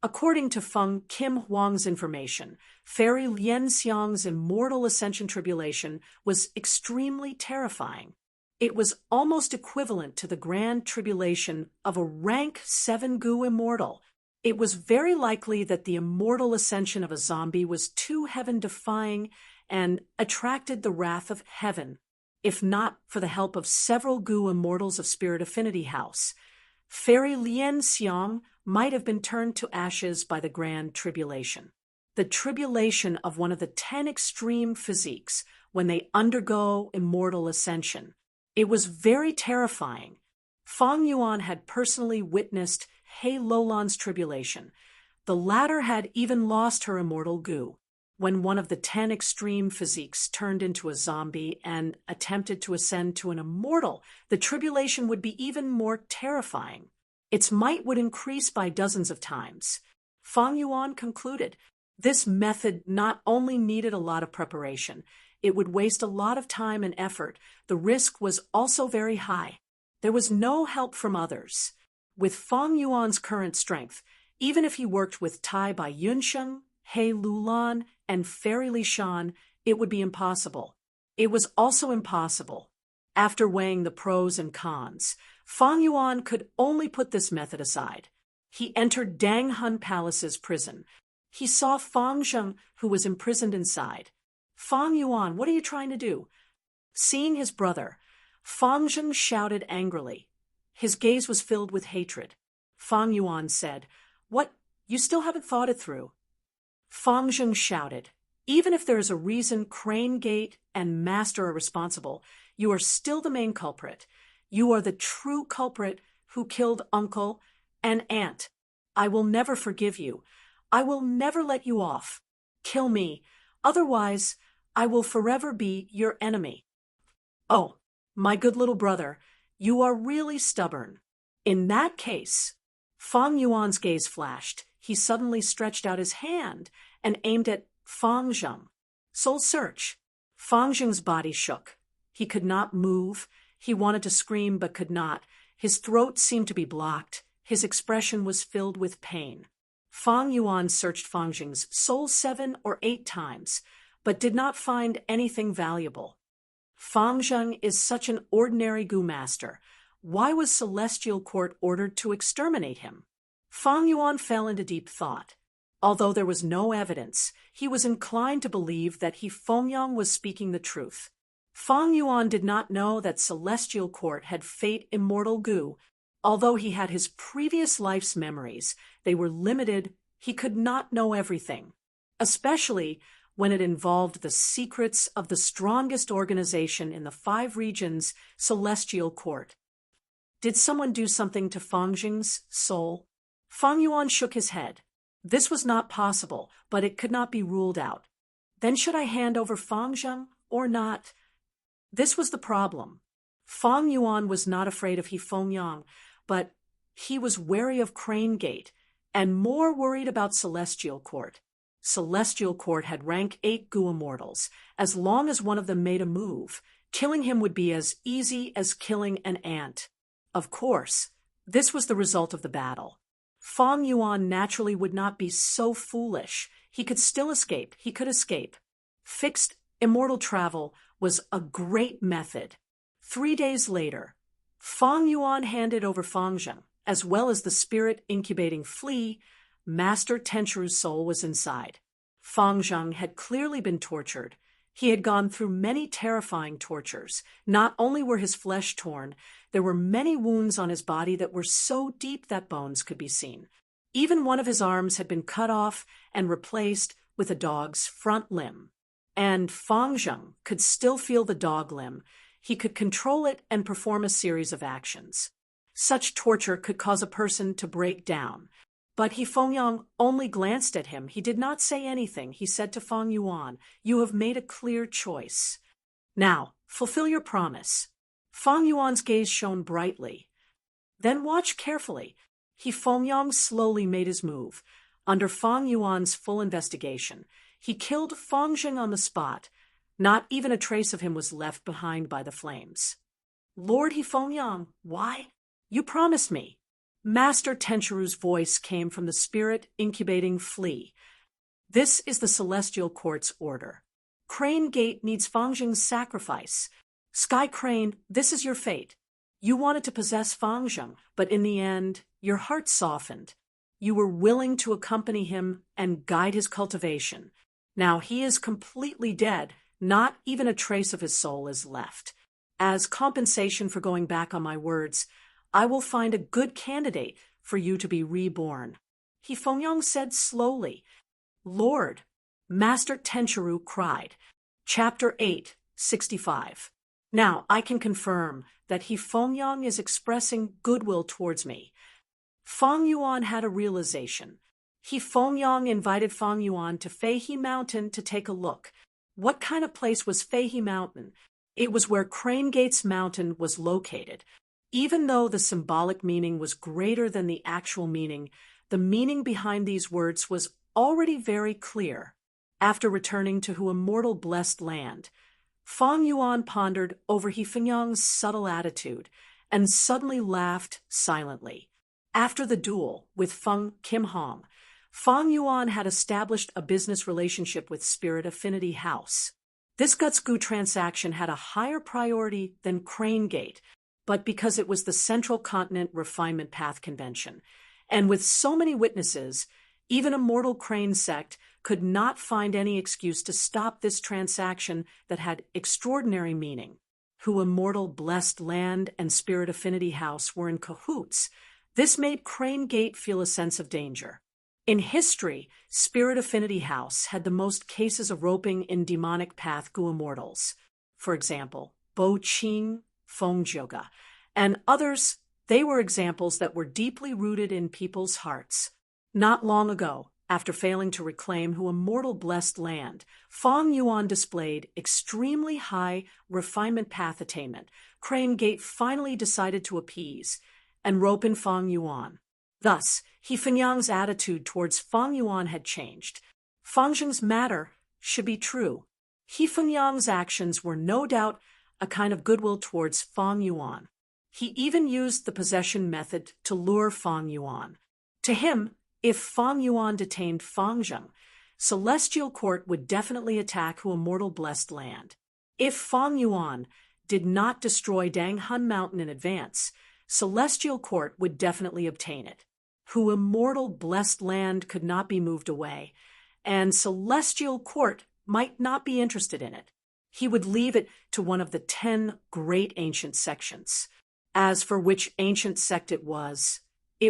According to Feng Kim Huang's information, Fairy Lian Xiang's immortal ascension tribulation was extremely terrifying. It was almost equivalent to the grand tribulation of a rank 7 Gu immortal. It was very likely that the immortal ascension of a zombie was too heaven-defying and attracted the wrath of heaven, if not for the help of several Gu immortals of Spirit Affinity House. Fairy Lian Xiang might have been turned to ashes by the grand tribulation. The tribulation of one of the 10 extreme physiques when they undergo immortal ascension. It was very terrifying. Fang Yuan had personally witnessed He Lolan's tribulation. The latter had even lost her immortal Gu. When one of the 10 extreme physiques turned into a zombie and attempted to ascend to an immortal, the tribulation would be even more terrifying. Its might would increase by dozens of times. Fang Yuan concluded, this method not only needed a lot of preparation, it would waste a lot of time and effort. The risk was also very high. There was no help from others. With Fang Yuan's current strength, even if he worked with Tai Bai Yunsheng, He Lulan, and Fairy Li Shan, it would be impossible. It was also impossible. After weighing the pros and cons, Fang Yuan could only put this method aside. He entered Dang Hun Palace's prison. He saw Fang Zheng, who was imprisoned inside. Fang Yuan, what are you trying to do? Seeing his brother, Fang Zheng shouted angrily. His gaze was filled with hatred. Fang Yuan said, "What? You still haven't thought it through?" Fang Zheng shouted, "Even if there is a reason Crane Gate and Master are responsible, you are still the main culprit. You are the true culprit who killed uncle and aunt. I will never forgive you. I will never let you off. Kill me. Otherwise, I will forever be your enemy." "Oh, my good little brother, you are really stubborn." In that case, Fang Yuan's gaze flashed. He suddenly stretched out his hand and aimed at Fang Zheng. Soul Search. Fang Zheng's body shook. He could not move. He wanted to scream but could not. His throat seemed to be blocked. His expression was filled with pain. Fang Yuan searched Fang Zheng's soul 7 or 8 times, but did not find anything valuable. Fang Zheng is such an ordinary Gu master. Why was Celestial Court ordered to exterminate him? Fang Yuan fell into deep thought. Although there was no evidence, he was inclined to believe that He Fengyang was speaking the truth. Fang Yuan did not know that Celestial Court had fate immortal Gu. Although he had his previous life's memories, they were limited. He could not know everything, especially when it involved the secrets of the strongest organization in the 5 regions, Celestial Court. Did someone do something to Fang Jing's soul? Fang Yuan shook his head. This was not possible, but it could not be ruled out. Then should I hand over Fang Jing or not? This was the problem. Fang Yuan was not afraid of He Fengyang, but he was wary of Crane Gate and more worried about Celestial Court. Celestial Court had rank 8 Gu immortals. As long as one of them made a move, killing him would be as easy as killing an ant. Of course, this was the result of the battle. Fang Yuan naturally would not be so foolish. He could still escape. He could escape. Fixed immortal travel was a great method. 3 days later, Fang Yuan handed over Fang Jing, as well as the spirit incubating flea. Master Tenchuru's soul was inside. Fang Jing had clearly been tortured. He had gone through many terrifying tortures. Not only were his flesh torn, there were many wounds on his body that were so deep that bones could be seen. Even one of his arms had been cut off and replaced with a dog's front limb. And Fang Jing could still feel the dog limb. He could control it and perform a series of actions. Such torture could cause a person to break down. But He Fengyang only glanced at him. He did not say anything. He said to Fang Yuan, "You have made a clear choice. Now, fulfill your promise." Fang Yuan's gaze shone brightly. "Then watch carefully." He Fengyang slowly made his move. Under Fang Yuan's full investigation, he killed Fang Jing on the spot. Not even a trace of him was left behind by the flames. "Lord He Fengyang, why? You promised me." Master Tenchuru's voice came from the spirit incubating flea. "This is the Celestial Court's order. Crane Gate needs Fang Jing's sacrifice. Sky Crane, this is your fate. You wanted to possess Fang Jing, but in the end, your heart softened. You were willing to accompany him and guide his cultivation. Now he is completely dead. Not even a trace of his soul is left. As compensation for going back on my words, I will find a good candidate for you to be reborn." He Fengyang said slowly. "Lord," Master Tenchuru cried. Chapter 8, 65. Now I can confirm that He Fengyang is expressing goodwill towards me. Fang Yuan had a realization. He Fengyang invited Fang Yuan to Feihe Mountain to take a look. What kind of place was Feihe Mountain? It was where Crane Gate's mountain was located. Even though the symbolic meaning was greater than the actual meaning, the meaning behind these words was already very clear. After returning to Hu immortal blessed land, Fang Yuan pondered over He Fengyang's subtle attitude and suddenly laughed silently. After the duel with Feng Kim Hong, Fang Yuan had established a business relationship with Spirit Affinity House. This Guts Gu transaction had a higher priority than Crane Gate, but because it was the Central Continent Refinement Path Convention, and with so many witnesses, even a mortal Crane sect could not find any excuse to stop this transaction that had extraordinary meaning. Hu immortal blessed land and Spirit Affinity House were in cahoots. This made Crane Gate feel a sense of danger. In history, Spirit Affinity House had the most cases of roping in demonic path Gu immortals. For example, Bo Qing, Feng Jioga, and others. They were examples that were deeply rooted in people's hearts. Not long ago, after failing to reclaim Hu immortal blessed land, Fang Yuan displayed extremely high refinement path attainment. Crane Gate finally decided to appease and rope in Fang Yuan. Thus, He Fengyang's attitude towards Fang Yuan had changed. Fang Jing's matter should be true. He Fengyang's actions were no doubt a kind of goodwill towards Fang Yuan. He even used the possession method to lure Fang Yuan. To him, if Fang Yuan detained Fang Jing, Celestial Court would definitely attack Hu immortal blessed land. If Fang Yuan did not destroy Danghun Mountain in advance, Celestial Court would definitely obtain it. whose immortal blessed land could not be moved away, and celestial court might not be interested in it. He would leave it to one of the 10 great ancient sections. As for which ancient sect it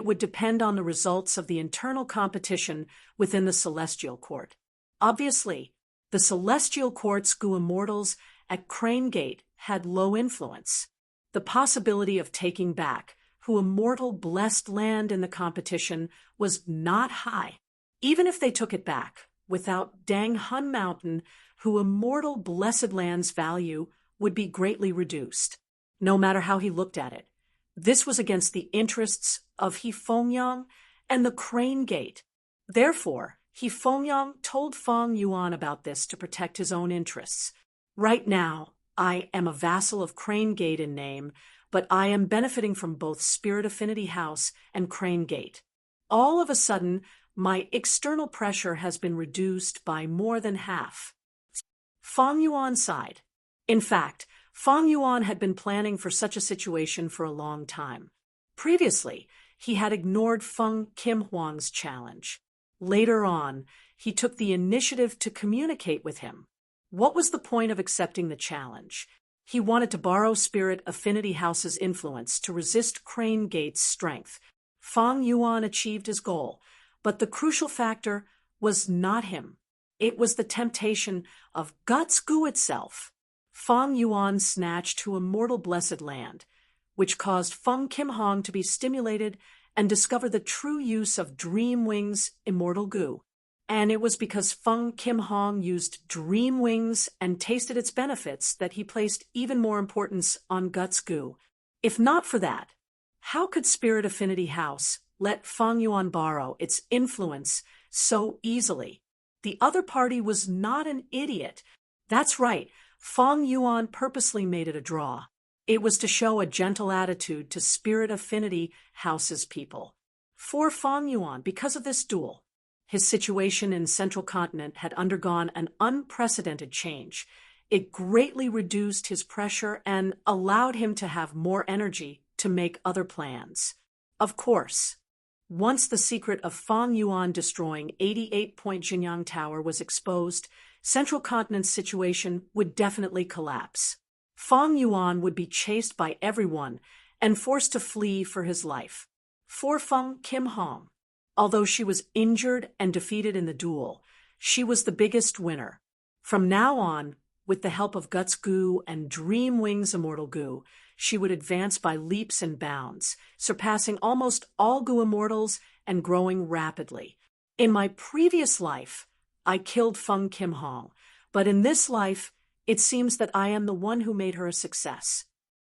would depend on the results of the internal competition within the celestial court. Obviously, the celestial court's gu immortals at Crane Gate had low influence. The possibility of taking back whose immortal blessed land in the competition was not high. Even if they took it back, without Dang Hun Mountain, whose immortal blessed land's value would be greatly reduced, no matter how he looked at it. This was against the interests of He Fengyang and the Crane Gate. Therefore, He Fengyang told Feng Yuan about this to protect his own interests. Right now, I am a vassal of Crane Gate in name, but I am benefiting from both Spirit Affinity House and Crane Gate. All of a sudden, my external pressure has been reduced by more than half. Feng Yuan sighed. In fact, Feng Yuan had been planning for such a situation for a long time. Previously, he had ignored Feng Kim Huang's challenge. Later on, he took the initiative to communicate with him. What was the point of accepting the challenge? He wanted to borrow Spirit Affinity House's influence to resist Crane Gate's strength. Feng Yuan achieved his goal, but the crucial factor was not him. It was the temptation of Guts Gu itself. Feng Yuan snatched to immortal blessed land, which caused Feng Kim Hong to be stimulated and discover the true use of Dream Wings immortal gu. And it was because Feng Kim Hong used Dream Wings and tasted its benefits that he placed even more importance on Guts Gu. If not for that, how could Spirit Affinity House let Feng Yuan borrow its influence so easily? The other party was not an idiot. That's right, Feng Yuan purposely made it a draw. It was to show a gentle attitude to Spirit Affinity House's people. For Feng Yuan, because of this duel, his situation in Central Continent had undergone an unprecedented change. It greatly reduced his pressure and allowed him to have more energy to make other plans. Of course, once the secret of Feng Yuan destroying 88-point Jinyang Tower was exposed, Central Continent's situation would definitely collapse. Feng Yuan would be chased by everyone and forced to flee for his life. For Feng Kim Hong, although she was injured and defeated in the duel, she was the biggest winner. From now on, with the help of Guts Gu and Dream Wings Immortal Gu, she would advance by leaps and bounds, surpassing almost all Gu immortals and growing rapidly. In my previous life, I killed Feng Kim Hong, but in this life, it seems that I am the one who made her a success.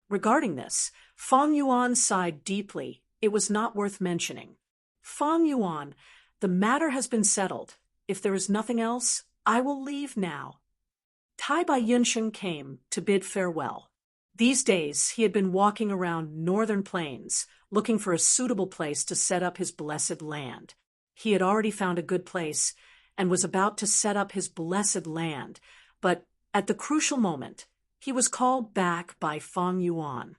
Regarding this, Feng Yuan sighed deeply. It was not worth mentioning. Feng Yuan, the matter has been settled. If there is nothing else, I will leave now. Tai Bai Yunsheng came to bid farewell. These days, he had been walking around northern plains, looking for a suitable place to set up his blessed land. He had already found a good place and was about to set up his blessed land, but at the crucial moment, he was called back by Feng Yuan.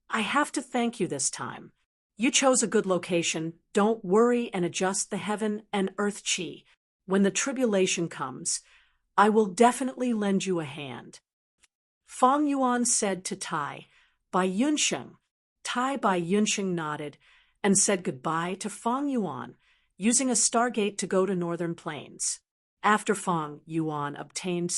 I have to thank you this time. You chose a good location. Don't worry and adjust the heaven and earth chi. When the tribulation comes, I will definitely lend you a hand. Feng Yuan said to Tai Bai Yunsheng. Tai Bai Yunsheng nodded and said goodbye to Feng Yuan, using a stargate to go to northern plains. After Feng Yuan obtained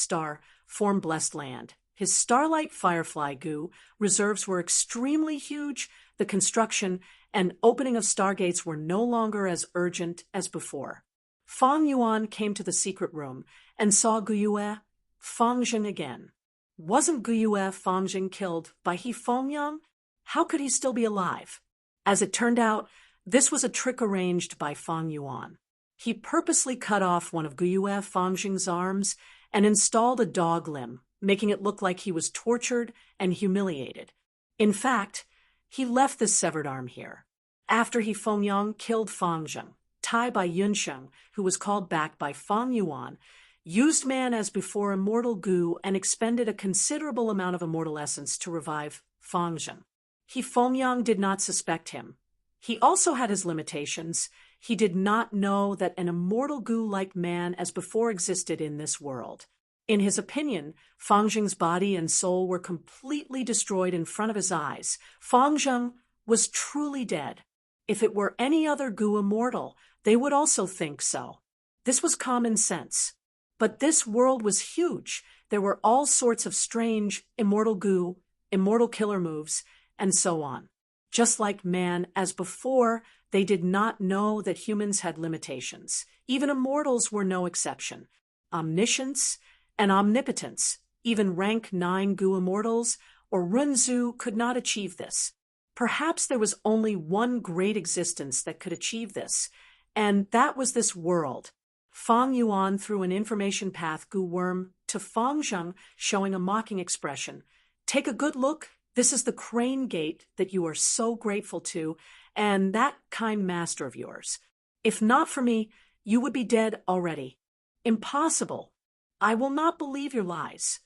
Form Blessed Land, his Starlight Firefly Gu reserves were extremely huge. The construction and opening of stargates were no longer as urgent as before. Feng Yuan came to the secret room and saw Guyue Fengjing again. Wasn't Guyue Fengjing killed by He Fengyang? How could he still be alive? As it turned out, this was a trick arranged by Feng Yuan. He purposely cut off one of Guyue Fengjing's arms and installed a dog limb, making it look like he was tortured and humiliated. In fact, he left this severed arm here. After He Fengyang killed Fengjing, Tai Bai Yunsheng, who was called back by Feng Yuan, used man as before immortal gu and expended a considerable amount of immortal essence to revive Fengjing. He Fengyang did not suspect him. He also had his limitations. He did not know that an immortal goo-like man as before existed in this world. In his opinion, Fang Zheng's body and soul were completely destroyed in front of his eyes. Fang Zheng was truly dead. If it were any other goo immortal, they would also think so. This was common sense. But this world was huge. There were all sorts of strange, immortal goo, immortal killer moves, and so on. Just like man, as before, they did not know that humans had limitations. Even immortals were no exception. Omniscience and omnipotence, even rank 9 goo immortals, or Runzu could not achieve this. Perhaps there was only one great existence that could achieve this, and that was this world. Fang Yuan threw an information path goo worm to Fang Zheng, showing a mocking expression. Take a good look. This is the crane gate that you are so grateful to, and that kind master of yours. If not for me, you would be dead already. Impossible. I will not believe your lies.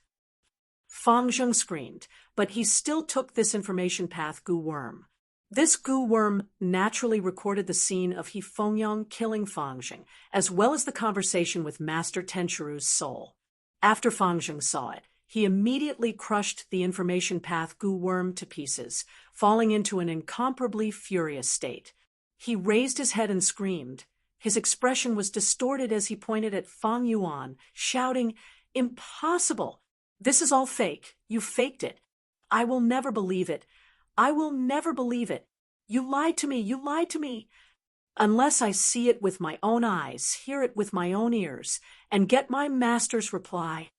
Fang Zheng screamed, but he still took this information path goo worm. This goo worm naturally recorded the scene of He Fengyang killing Fang Zheng, as well as the conversation with Master Tenchiru's soul. After Fang Zheng saw it, he immediately crushed the information path goo worm to pieces, falling into an incomparably furious state. He raised his head and screamed. His expression was distorted as he pointed at Fang Yuan, shouting, "Impossible! This is all fake. You faked it. I will never believe it. I will never believe it. You lied to me. You lied to me. Unless I see it with my own eyes, hear it with my own ears, and get my master's reply.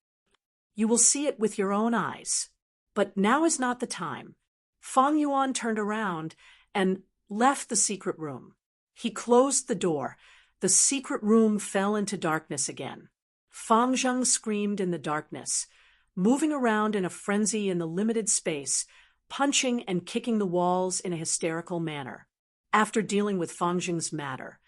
You will see it with your own eyes. But now is not the time." Fang Yuan turned around and left the secret room. He closed the door. The secret room fell into darkness again. Fang Zheng screamed in the darkness, moving around in a frenzy in the limited space, punching and kicking the walls in a hysterical manner. After dealing with Fang Zheng's matter,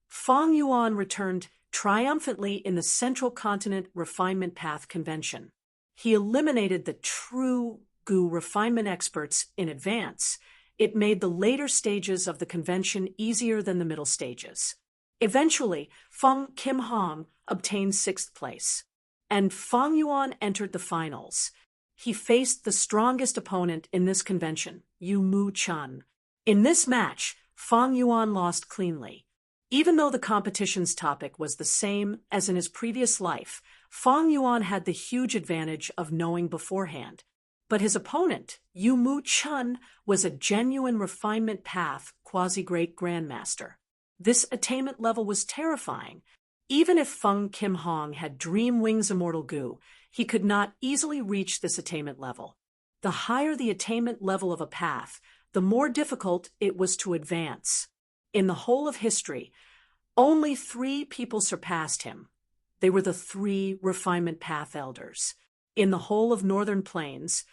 Fang Yuan returned triumphantly in the Central Continent Refinement Path Convention. He eliminated the true goo refinement experts in advance. It made the later stages of the convention easier than the middle stages. Eventually, Feng Kim Hong obtained 6th place, and Fang Yuan entered the finals. He faced the strongest opponent in this convention, Yu Mu Chun. In this match, Fang Yuan lost cleanly. Even though the competition's topic was the same as in his previous life, Fang Yuan had the huge advantage of knowing beforehand. But his opponent, Yu Mu Chun, was a genuine refinement path quasi-great grandmaster. This attainment level was terrifying. Even if Feng Kim Hong had Dream Wings Immortal Goo, he could not easily reach this attainment level. The higher the attainment level of a path, the more difficult it was to advance. In the whole of history, only 3 people surpassed him. They were the 3 refinement path elders. In the whole of Northern Plains,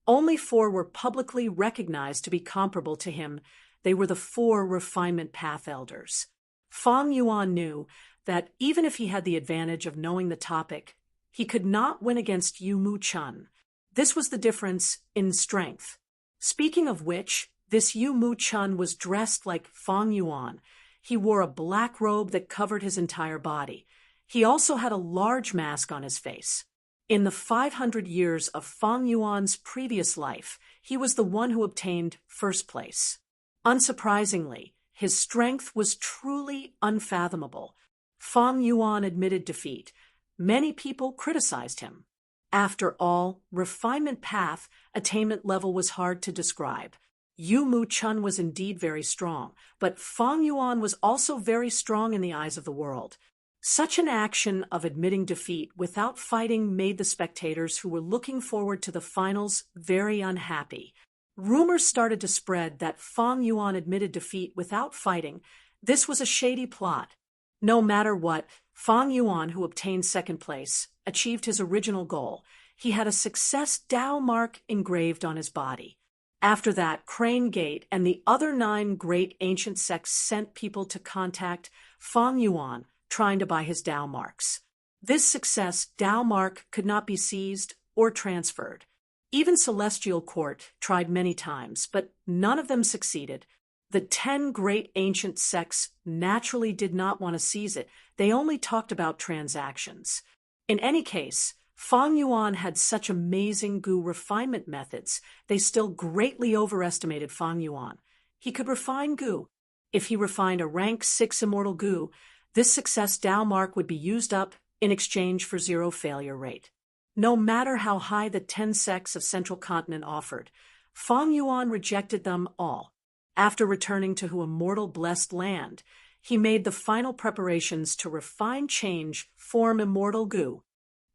only 4 were publicly recognized to be comparable to him. They were the 4 refinement path elders. Fang Yuan knew that even if he had the advantage of knowing the topic, he could not win against Yu Mu Chun. This was the difference in strength. Speaking of which, this Yu Mu Chun was dressed like Fang Yuan. He wore a black robe that covered his entire body. He also had a large mask on his face. In the 500 years of Fang Yuan's previous life, he was the one who obtained 1st place. Unsurprisingly, his strength was truly unfathomable. Fang Yuan admitted defeat. Many people criticized him. After all, refinement path attainment level was hard to describe. Yu Mu Chun was indeed very strong, but Fang Yuan was also very strong in the eyes of the world. Such an action of admitting defeat without fighting made the spectators who were looking forward to the finals very unhappy. Rumors started to spread that Fang Yuan admitted defeat without fighting. This was a shady plot. No matter what, Fang Yuan, who obtained 2nd place, achieved his original goal. He had a success Tao mark engraved on his body. After that, Crane Gate and the other 9 great ancient sects sent people to contact Fang Yuan, trying to buy his Tao marks. This success Tao mark could not be seized or transferred. Even Celestial Court tried many times, but none of them succeeded. The 10 great ancient sects naturally did not want to seize it. They only talked about transactions. In any case, Fang Yuan had such amazing Gu refinement methods, they still greatly overestimated Fang Yuan. He could refine Gu. If he refined a rank 6 immortal Gu, this success Dao mark would be used up in exchange for 0 failure rate. No matter how high the 10 sects of Central Continent offered, Fang Yuan rejected them all. After returning to Hu immortal blessed land, he made the final preparations to refine change form immortal Gu.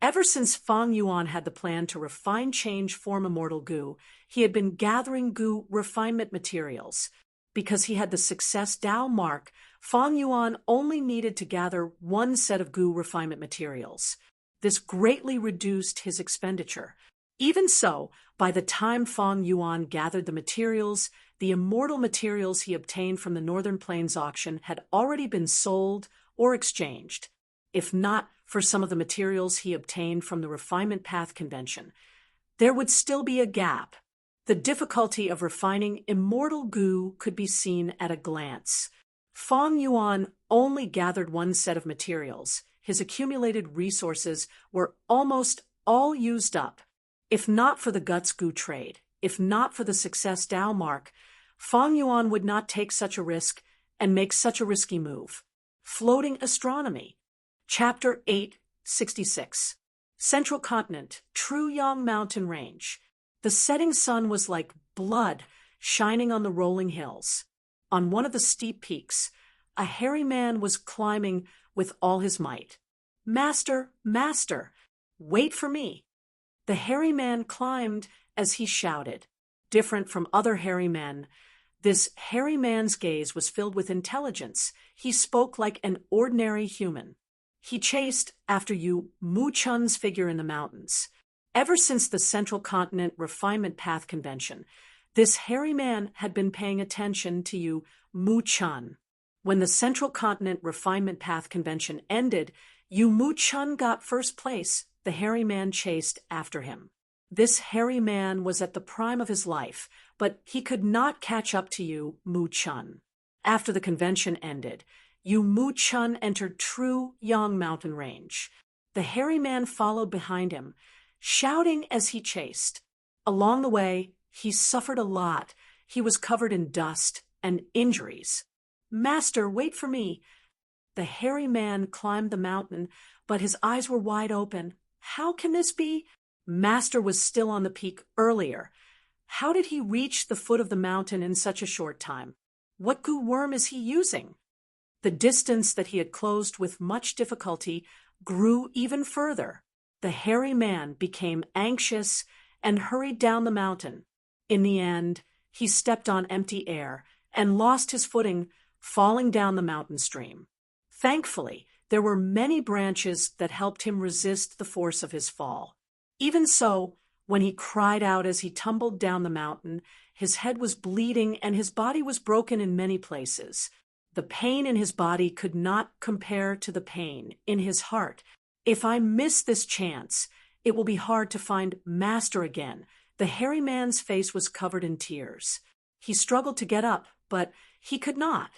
Ever since Fang Yuan had the plan to refine change form immortal Gu, he had been gathering Gu refinement materials. Because he had the success Dao mark, Fang Yuan only needed to gather 1 set of Gu refinement materials. This greatly reduced his expenditure. Even so, by the time Fang Yuan gathered the materials, the immortal materials he obtained from the Northern Plains auction had already been sold or exchanged. If not for some of the materials he obtained from the Refinement Path Convention, there would still be a gap. The difficulty of refining immortal Gu could be seen at a glance. Fang Yuan only gathered 1 set of materials. His accumulated resources were almost all used up. If not for the Guts Gu trade, if not for the success Dao mark, Fang Yuan would not take such a risk and make such a risky move. Floating Astronomy. Chapter 866. Central Continent, True Yang Mountain Range. The setting sun was like blood shining on the rolling hills. On one of the steep peaks, a hairy man was climbing with all his might. "Master, master, wait for me." The hairy man climbed as he shouted. Different from other hairy men, this hairy man's gaze was filled with intelligence. He spoke like an ordinary human. He chased after Yu Mu Chun's figure in the mountains. Ever since the Central Continent Refinement Path Convention, this hairy man had been paying attention to Yu Mu Chun. When the Central Continent Refinement Path Convention ended, Yu Mu Chun got first place. The hairy man chased after him. This hairy man was at the prime of his life, but he could not catch up to Yu Mu Chun. After the convention ended, Yu Mu Chun entered True Yang Mountain Range. The hairy man followed behind him, shouting as he chased. Along the way, he suffered a lot. He was covered in dust and injuries. "Master, wait for me." The hairy man climbed the mountain, but his eyes were wide open. How can this be? Master was still on the peak earlier. How did he reach the foot of the mountain in such a short time? What Gu worm is he using? The distance that he had closed with much difficulty grew even further. The hairy man became anxious and hurried down the mountain. In the end, he stepped on empty air and lost his footing, falling down the mountain stream. Thankfully, there were many branches that helped him resist the force of his fall. Even so, when he cried out as he tumbled down the mountain, his head was bleeding and his body was broken in many places. The pain in his body could not compare to the pain in his heart. If I miss this chance, it will be hard to find Master again. The hairy man's face was covered in tears. He struggled to get up, but he could not.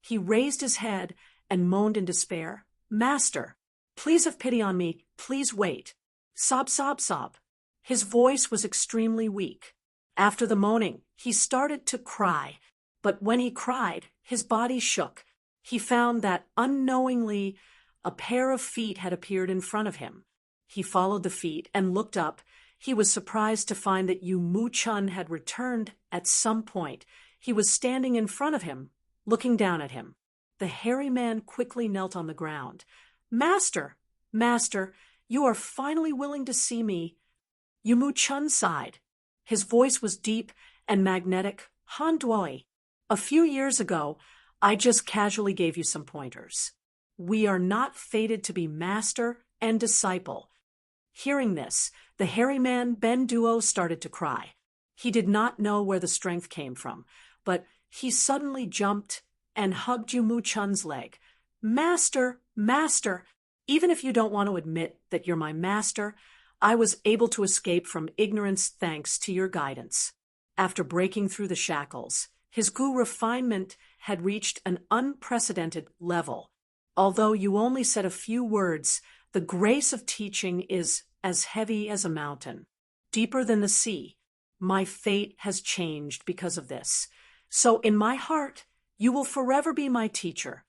He raised his head and moaned in despair. "Master, please have pity on me. Please wait." Sob, sob, sob. His voice was extremely weak. After the moaning, he started to cry, but when he cried, his body shook. He found that unknowingly a pair of feet had appeared in front of him. He followed the feet and looked up. He was surprised to find that Yu Mu Chun had returned at some point. He was standing in front of him, looking down at him. The hairy man quickly knelt on the ground. "Master, Master, you are finally willing to see me." Yu Mu Chun sighed. His voice was deep and magnetic. "Han Dui, a few years ago, I just casually gave you some pointers. We are not fated to be master and disciple." Hearing this, the hairy man Ben Duo started to cry. He did not know where the strength came from, but he suddenly jumped and hugged Yu Mu Chun's leg. "Master, Master, even if you don't want to admit that you're my master, I was able to escape from ignorance thanks to your guidance." After breaking through the shackles, His goo refinement had reached an unprecedented level. Although you only said a few words, the grace of teaching is as heavy as a mountain, deeper than the sea. My fate has changed because of this. So in my heart, you will forever be my teacher.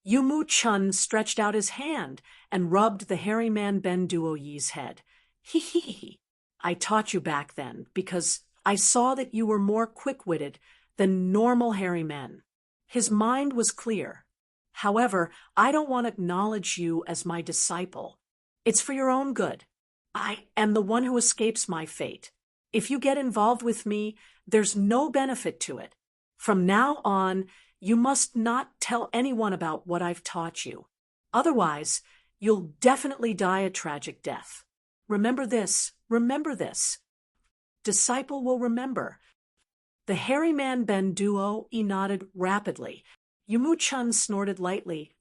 Yumu Chun stretched out his hand and rubbed the hairy man Ben Duoyi's head. He he he. I taught you back then because I saw that you were more quick-witted than normal hairy men. His mind was clear. However, I don't want to acknowledge you as my disciple. It's for your own good. I am the one who escapes my fate. If you get involved with me, there's no benefit to it. From now on, you must not tell anyone about what I've taught you. Otherwise, you'll definitely die a tragic death. Remember this, remember this. Disciple will remember. The hairy man Ben Duo nodded rapidly. Yumu Chun snorted lightly.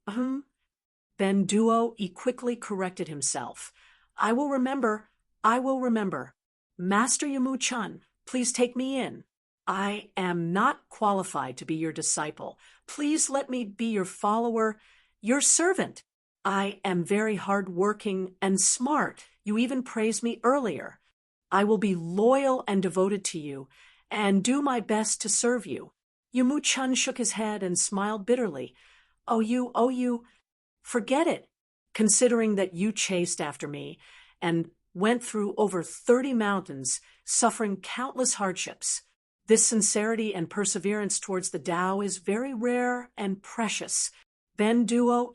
Ben Duo quickly corrected himself. I will remember, I will remember. Master Yumu Chun, please take me in. I am not qualified to be your disciple. Please let me be your follower, your servant. I am very hard-working and smart. You even praised me earlier. I will be loyal and devoted to you, and do my best to serve you. Yumu Chun shook his head and smiled bitterly. Oh, you, forget it. Considering that you chased after me and went through over 30 mountains, suffering countless hardships. This sincerity and perseverance towards the Tao is very rare and precious. Ben Duo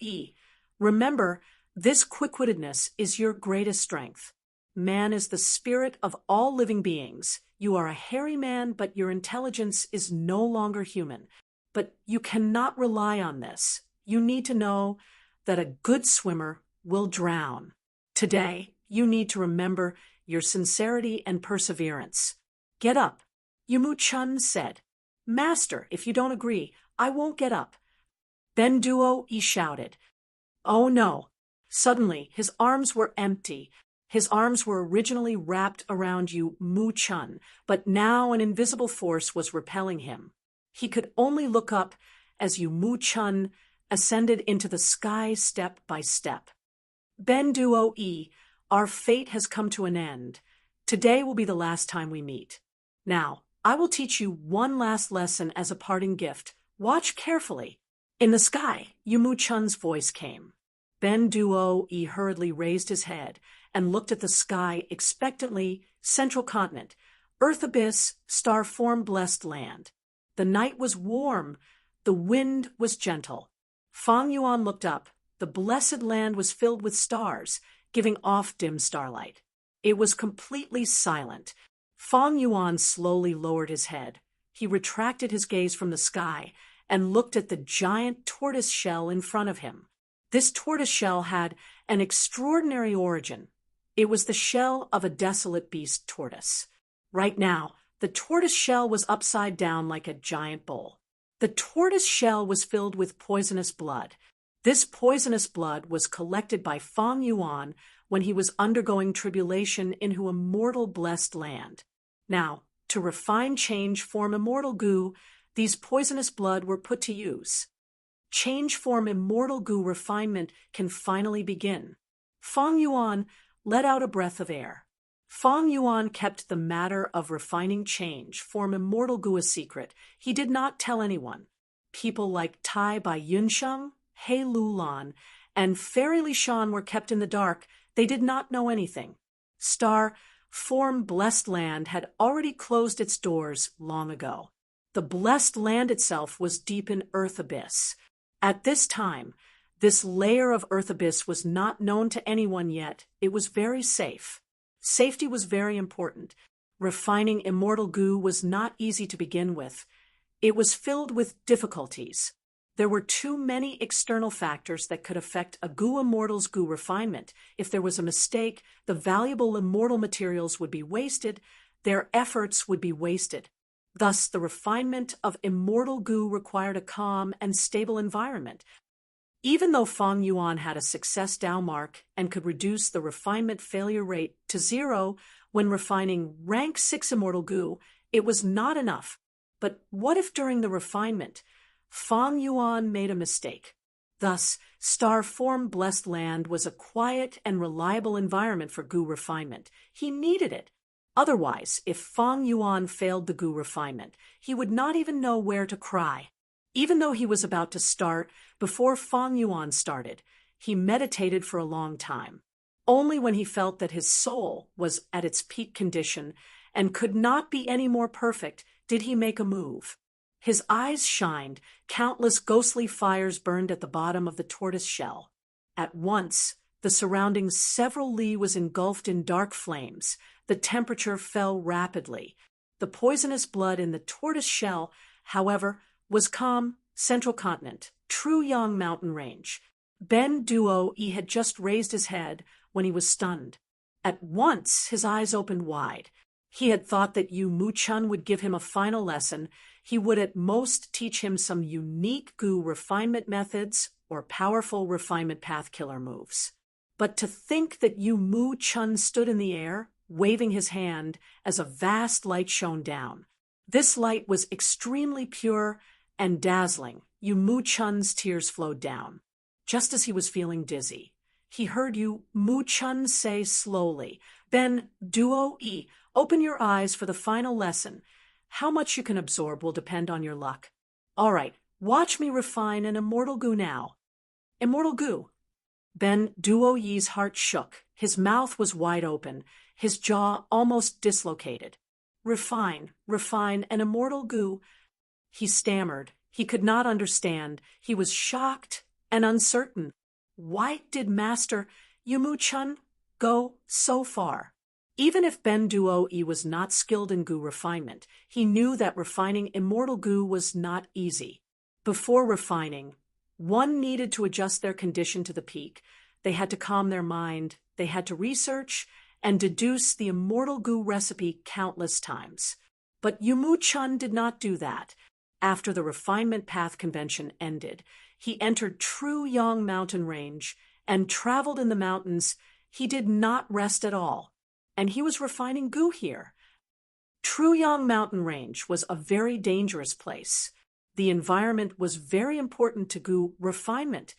remember, this quick-wittedness is your greatest strength. Man is the spirit of all living beings. You are a hairy man, but your intelligence is no longer human. But you cannot rely on this. You need to know that a good swimmer will drown. Today, you need to remember your sincerity and perseverance. Get up. Yumu Chun said. Master, if you don't agree, I won't get up. Ben Duo shouted. Oh no. Suddenly, his arms were empty. His arms were originally wrapped around Yumu Chun, but now an invisible force was repelling him. He could only look up as Yumu Chun ascended into the sky step by step. Ben Duo our fate has come to an end. Today will be the last time we meet. Now, I will teach you one last lesson as a parting gift. Watch carefully. In the sky, Yumu Chun's voice came. Ben Duo hurriedly raised his head and looked at the sky expectantly. Central continent, earth abyss, star-formed blessed land. The night was warm. The wind was gentle. Fang Yuan looked up. The blessed land was filled with stars, giving off dim starlight. It was completely silent. Fang Yuan slowly lowered his head. He retracted his gaze from the sky and looked at the giant tortoise shell in front of him. This tortoise shell had an extraordinary origin. It was the shell of a desolate beast tortoise. Right now, the tortoise shell was upside down like a giant bowl. The tortoise shell was filled with poisonous blood. This poisonous blood was collected by Fang Yuan when he was undergoing tribulation into a mortal blessed land. Now, to refine change form immortal goo, these poisonous blood were put to use. Change form immortal goo refinement can finally begin. Fang Yuan let out a breath of air. Fang Yuan kept the matter of refining change form immortal goo a secret. He did not tell anyone. People like Tai Bai Yunsheng, He Lulan, and Fairy Li Shan were kept in the dark. They did not know anything. Star-form blessed land had already closed its doors long ago. The blessed land itself was deep in earth abyss. At this time, this layer of earth abyss was not known to anyone yet. It was very safe. Safety was very important. Refining immortal goo was not easy to begin with. It was filled with difficulties. There were too many external factors that could affect a goo immortal's goo refinement. If there was a mistake, the valuable immortal materials would be wasted. Their efforts would be wasted. Thus, the refinement of immortal goo required a calm and stable environment. Even though Fang Yuan had a success Tao mark and could reduce the refinement failure rate to 0 when refining rank 6 immortal goo, it was not enough. But what if during the refinement, Fang Yuan made a mistake? Thus, star form blessed land was a quiet and reliable environment for Gu refinement. He needed it. Otherwise, if Fang Yuan failed the Gu refinement, he would not even know where to cry. Even though he was about to start, before Fang Yuan started, he meditated for a long time. Only when he felt that his soul was at its peak condition and could not be any more perfect did he make a move. His eyes shined, countless ghostly fires burned at the bottom of the tortoise shell. At once, the surrounding several li was engulfed in dark flames. The temperature fell rapidly. The poisonous blood in the tortoise shell, however, was calm, central continent, Truyang mountain range. Ben Duo Yi had just raised his head when he was stunned. At once, his eyes opened wide. He had thought that Yu Mu-chun would give him a final lesson. He would at most teach him some unique Gu refinement methods or powerful refinement path killer moves. But to think that Yu Mu-chun stood in the air, waving his hand as a vast light shone down. This light was extremely pure and dazzling. Yu Mu-chun's tears flowed down. Just as he was feeling dizzy, he heard Yu Mu-chun say slowly, "Ben Duo Yi, open your eyes for the final lesson. How much you can absorb will depend on your luck. All right, watch me refine an immortal Gu now." Immortal Gu. Ben Duo Yi's heart shook. His mouth was wide open, his jaw almost dislocated. Refine an immortal Gu. He stammered. He could not understand. He was shocked and uncertain. Why did Master Yu Mu-chun go so far? Even if Ben Duo Yi was not skilled in Gu refinement, he knew that refining immortal Gu was not easy. Before refining, one needed to adjust their condition to the peak. They had to calm their mind, they had to research and deduce the immortal Gu recipe countless times. But Yu Mu-chun did not do that. After the refinement path convention ended, he entered Truyang mountain range and traveled in the mountains. He did not rest at all. And he was refining Gu here. Truyang mountain range was a very dangerous place. The environment was very important to Gu refinement.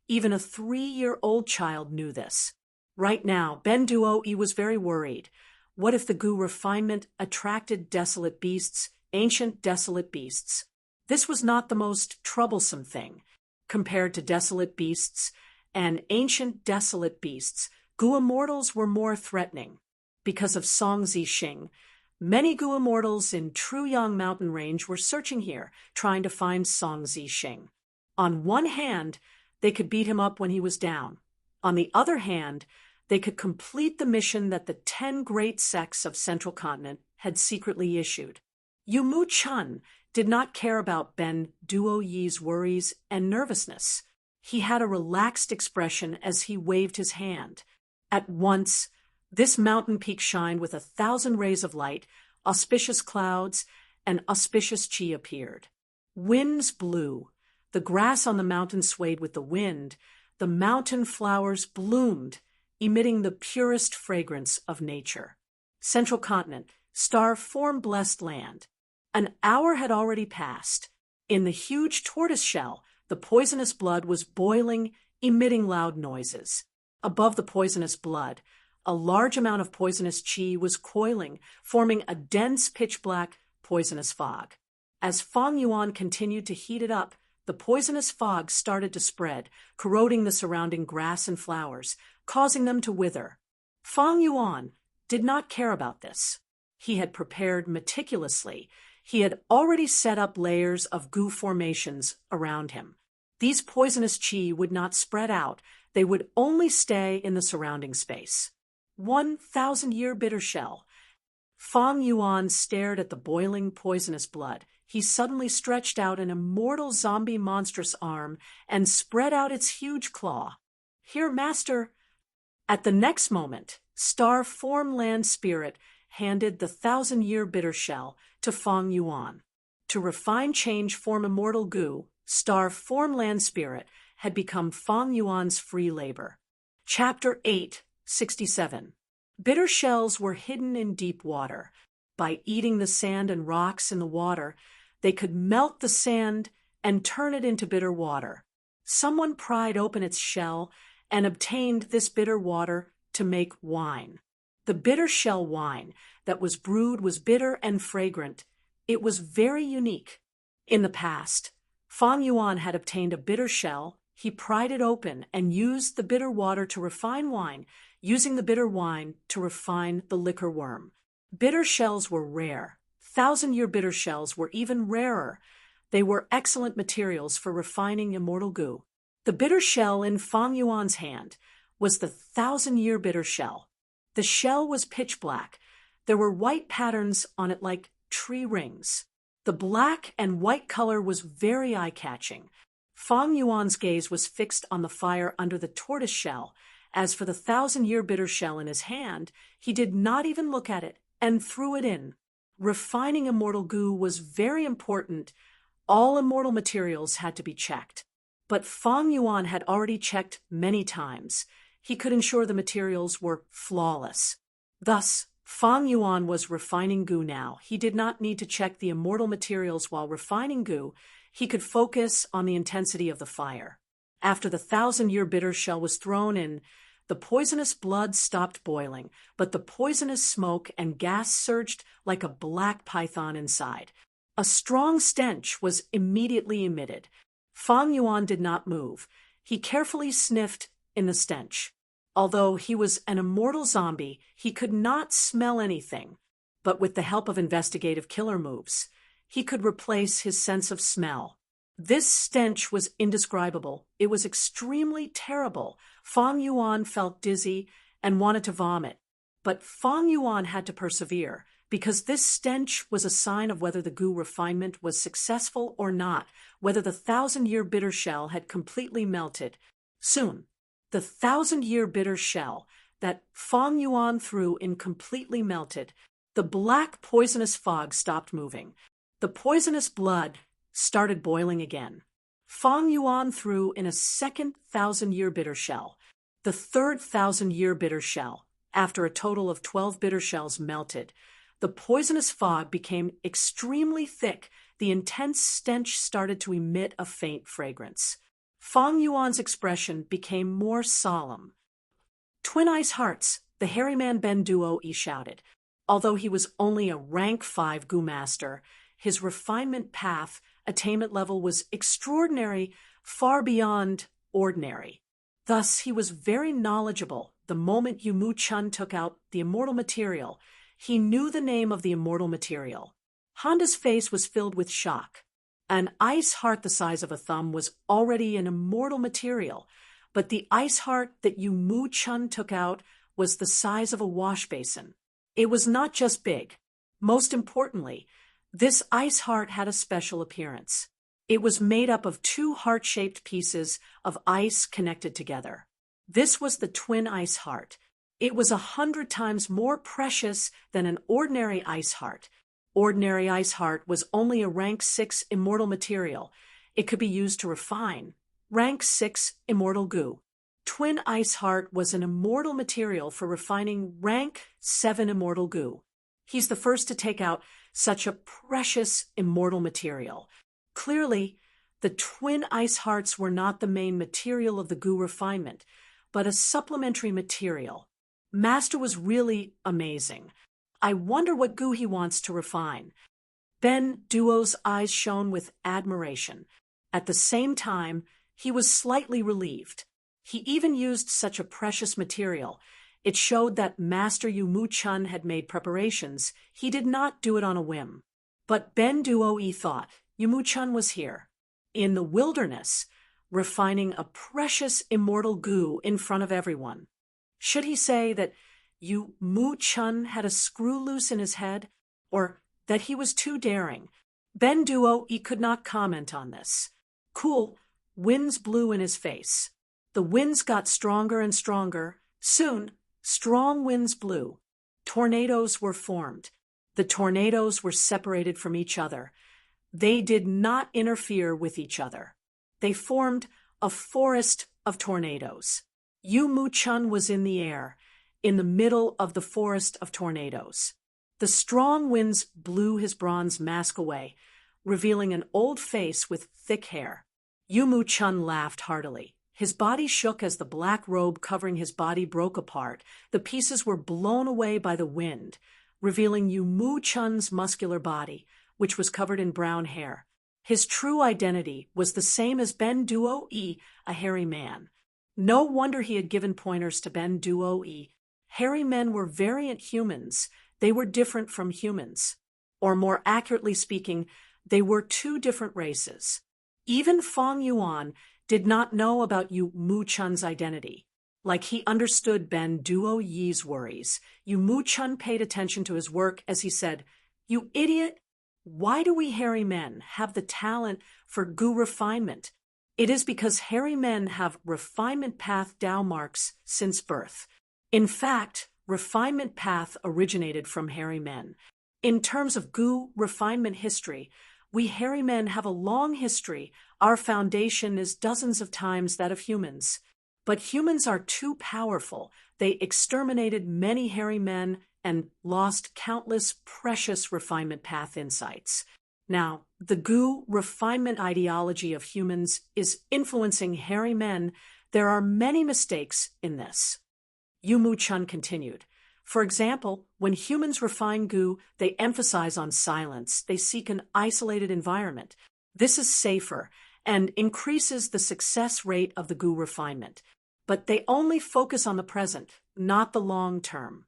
Even a 3-year-old child knew this. Right now, Ben Duo Yi was very worried. What if the Gu refinement attracted desolate beasts, ancient desolate beasts? This was not the most troublesome thing. Compared to desolate beasts and ancient desolate beasts, Gu immortals were more threatening. Because of Song Zixing, many Gu immortals in Truyang mountain range were searching here, trying to find Song Zixing. On one hand, they could beat him up when he was down. On the other hand, they could complete the mission that the 10 great sects of Central Continent had secretly issued. Yu Mu-chun did not care about Ben Duo Yi's worries and nervousness. He had a relaxed expression as he waved his hand. At once, this mountain peak shined with 1,000 rays of light, auspicious clouds, and auspicious chi appeared. Winds blew. The grass on the mountain swayed with the wind. The mountain flowers bloomed, emitting the purest fragrance of nature. Central Continent, star form blessed land. An hour had already passed. In the huge tortoise shell, the poisonous blood was boiling, emitting loud noises. Above the poisonous blood, a large amount of poisonous qi was coiling, forming a dense pitch-black poisonous fog. As Fang Yuan continued to heat it up, the poisonous fog started to spread, corroding the surrounding grass and flowers, causing them to wither. Fang Yuan did not care about this. He had prepared meticulously. He had already set up layers of Gu formations around him. These poisonous qi would not spread out. They would only stay in the surrounding space. 1,000-year bitter shell. Fang Yuan stared at the boiling poisonous blood. He suddenly stretched out an immortal zombie monstrous arm and spread out its huge claw. "Here, master." At the next moment, Star Form Land Spirit handed the 1,000-year bitter shell to Fang Yuan. To refine change form immortal Gu, Star Form Land Spirit had become Fang Yuan's free labor. Chapter 8:67. Bitter shells were hidden in deep water. By eating the sand and rocks in the water, They could melt the sand and turn it into bitter water. Someone pried open its shell and obtained this bitter water to make wine. The bitter shell wine that was brewed was bitter and fragrant. It was very unique. In the past, Fang Yuan had obtained a bitter shell. He pried it open and used the bitter water to refine wine, using the bitter wine to refine the liquor worm. Bitter shells were rare. 1,000-year bitter shells were even rarer. They were excellent materials for refining immortal goo. The bitter shell in Fang Yuan's hand was the 1,000-year bitter shell. The shell was pitch black. There were white patterns on it like tree rings. The black and white color was very eye-catching. Fang Yuan's gaze was fixed on the fire under the tortoise shell. As for the 1,000-year bitter shell in his hand, he did not even look at it and threw it in. Refining immortal goo was very important. All immortal materials had to be checked. But Fang Yuan had already checked many times. He could ensure the materials were flawless. Thus, Fang Yuan was refining goo now. He did not need to check the immortal materials while refining goo. He could focus on the intensity of the fire. After the 1,000-year bitter shell was thrown in, the poisonous blood stopped boiling, but the poisonous smoke and gas surged like a black python inside. A strong stench was immediately emitted. Fang Yuan did not move. He carefully sniffed in the stench. Although he was an immortal zombie, he could not smell anything. But with the help of investigative killer moves, he could replace his sense of smell. This stench was indescribable. It was extremely terrible. Fang Yuan felt dizzy and wanted to vomit. But Fang Yuan had to persevere, because this stench was a sign of whether the goo refinement was successful or not, whether the 1,000-year bitter shell had completely melted. Soon, the 1,000-year bitter shell that Fang Yuan threw in completely melted. The black poisonous fog stopped moving. The poisonous blood started boiling again. Fang Yuan threw in a second 1,000-year bitter shell. The third 1,000-year bitter shell, after a total of 12 bitter shells melted. The poisonous fog became extremely thick. The intense stench started to emit a faint fragrance. Fang Yuan's expression became more solemn. "Twin Ice Hearts," the hairy man Ben Duo shouted. Although he was only a rank 5 goo master, his refinement path, attainment level was extraordinary, far beyond ordinary. Thus, he was very knowledgeable. The moment Yu Mu Chun took out the immortal material, he knew the name of the immortal material. Honda's face was filled with shock. An ice heart the size of a thumb was already an immortal material, but the ice heart that Yu Mu Chun took out was the size of a wash basin. It was not just big. Most importantly, this ice heart had a special appearance. It was made up of 2 heart-shaped pieces of ice connected together. This was the twin ice heart. It was 100 times more precious than an ordinary ice heart. Ordinary ice heart was only a rank 6 immortal material. It could be used to refine. Rank 6 immortal goo. Twin ice heart was an immortal material for refining rank 7 immortal goo. He's the first to take out such a precious immortal material. Clearly, the twin ice hearts were not the main material of the goo refinement, but a supplementary material. Master was really amazing. I wonder what goo he wants to refine. Ben Duo's eyes shone with admiration. At the same time, he was slightly relieved. He even used such a precious material. It showed that Master Yu Mu Chun had made preparations. He did not do it on a whim. But Ben Duo thought Yu Mu Chun was here, in the wilderness, refining a precious immortal goo in front of everyone. Should he say that Yu Mu Chun had a screw loose in his head, or that he was too daring? Ben Duo could not comment on this. Cool winds blew in his face. The winds got stronger and stronger. Soon, strong winds blew. Tornadoes were formed. The tornadoes were separated from each other. They did not interfere with each other. They formed a forest of tornadoes. Yu Mu Chun was in the air, in the middle of the forest of tornadoes. The strong winds blew his bronze mask away. revealing an old face with thick hair. Yu Mu Chun laughed heartily. His body shook as the black robe covering his body broke apart. The pieces were blown away by the wind, revealing Yu Mu Chun's muscular body, which was covered in brown hair. His true identity was the same as Ben Duo-e, a hairy man. No wonder he had given pointers to Ben Duo-e. Hairy men were variant humans. They were different from humans. Or more accurately speaking, they were two different races. Even Fong Yuan did not know about Yu Mu Chun's identity. Like he understood Ben Duo-ye's worries, Yu Mu Chun paid attention to his work as he said, "You idiot! Why do we hairy men have the talent for gu refinement? It is because hairy men have refinement path Tao marks since birth. In fact, refinement path originated from hairy men. In terms of gu refinement history, we hairy men have a long history. Our foundation is dozens of times that of humans. But humans are too powerful. They exterminated many hairy men and lost countless precious refinement path insights. Now, the gu refinement ideology of humans is influencing hairy men. There are many mistakes in this." Yu Mu Chun continued. For example, when humans refine gu, they emphasize on silence. They seek an isolated environment. This is safer and increases the success rate of the gu refinement. But they only focus on the present, not the long term.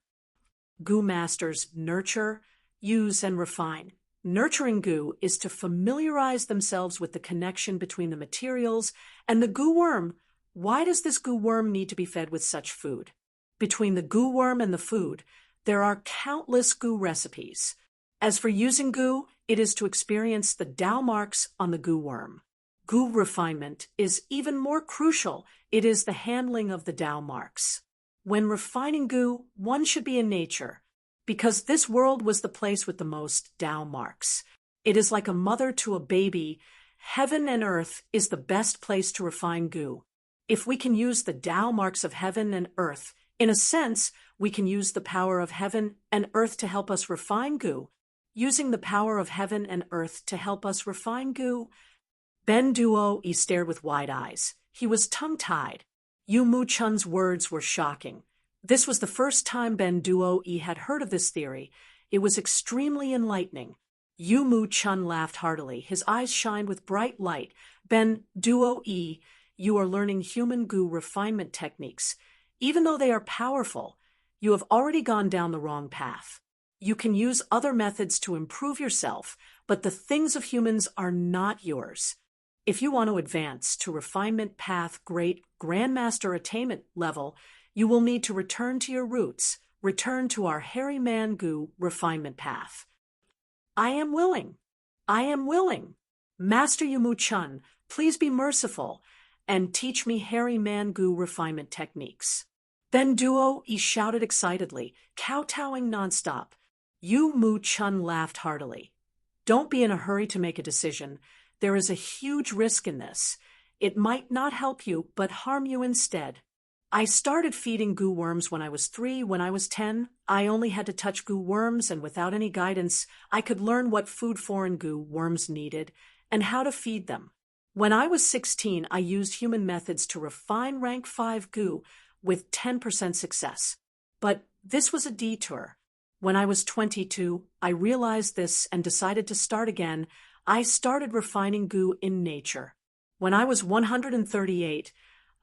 Gu masters nurture, use, and refine. Nurturing gu is to familiarize themselves with the connection between the materials and the gu worm. Why does this gu worm need to be fed with such food? Between the gu worm and the food, there are countless gu recipes. As for using gu, it is to experience the Tao marks on the gu worm. Gu refinement is even more crucial. It is the handling of the Tao marks. When refining gu, one should be in nature, because this world was the place with the most Tao marks. It is like a mother to a baby. Heaven and earth is the best place to refine gu. If we can use the Tao marks of heaven and earth, in a sense, we can use the power of heaven and earth to help us refine gu. Using the power of heaven and earth to help us refine gu. Ben Duo-e stared with wide eyes. He was tongue-tied. Yu Mu Chun's words were shocking. This was the first time Ben Duo-e had heard of this theory. It was extremely enlightening. Yu Mu Chun laughed heartily. His eyes shined with bright light. Ben Duo-e, you are learning human gu refinement techniques. Even though they are powerful, you have already gone down the wrong path. You can use other methods to improve yourself, but the things of humans are not yours. If you want to advance to refinement path great grandmaster attainment level, you will need to return to your roots, return to our hairy man gu refinement path. I am willing. I am willing. Master Yu Mu Chun, please be merciful and teach me hairy man gu refinement techniques. Ben Duo-e shouted excitedly, kowtowing nonstop. Yu Mu Chun laughed heartily. Don't be in a hurry to make a decision. There is a huge risk in this. It might not help you, but harm you instead. I started feeding gu worms when I was 3. When I was 10, I only had to touch gu worms, and without any guidance, I could learn what food foreign gu worms needed and how to feed them. When I was 16, I used human methods to refine rank 5 gu with 10% success. But this was a detour. When I was 22, I realized this and decided to start again. I started refining gu in nature. When I was 138,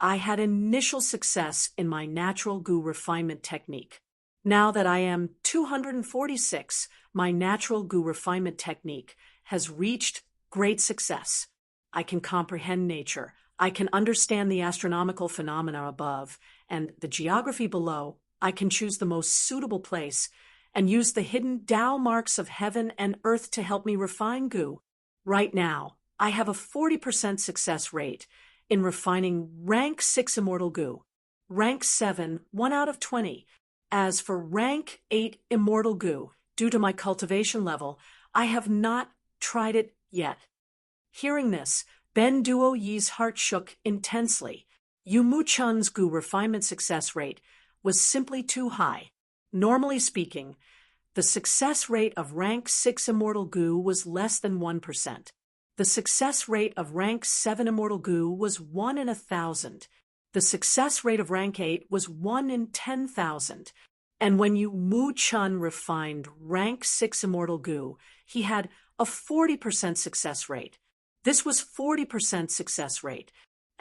I had initial success in my natural gu refinement technique. Now that I am 246, my natural gu refinement technique has reached great success. I can comprehend nature. I can understand the astronomical phenomena above and the geography below. I can choose the most suitable place and use the hidden Tao marks of heaven and earth to help me refine gu. Right now, I have a 40% success rate in refining rank 6 immortal gu, rank 7, 1 out of 20. As for rank 8 immortal gu, due to my cultivation level, I have not tried it yet. Hearing this, Ben Duo-ye's heart shook intensely. Yu Mu Chun's gu refinement success rate was simply too high. Normally speaking, The success rate of rank 6 immortal goo was less than 1%. The success rate of rank 7 immortal goo was 1 in 1,000. The success rate of rank 8 was 1 in 10,000. And when Yu Mu Chun refined rank 6 immortal goo, he had a 40% success rate. This was 40% success rate.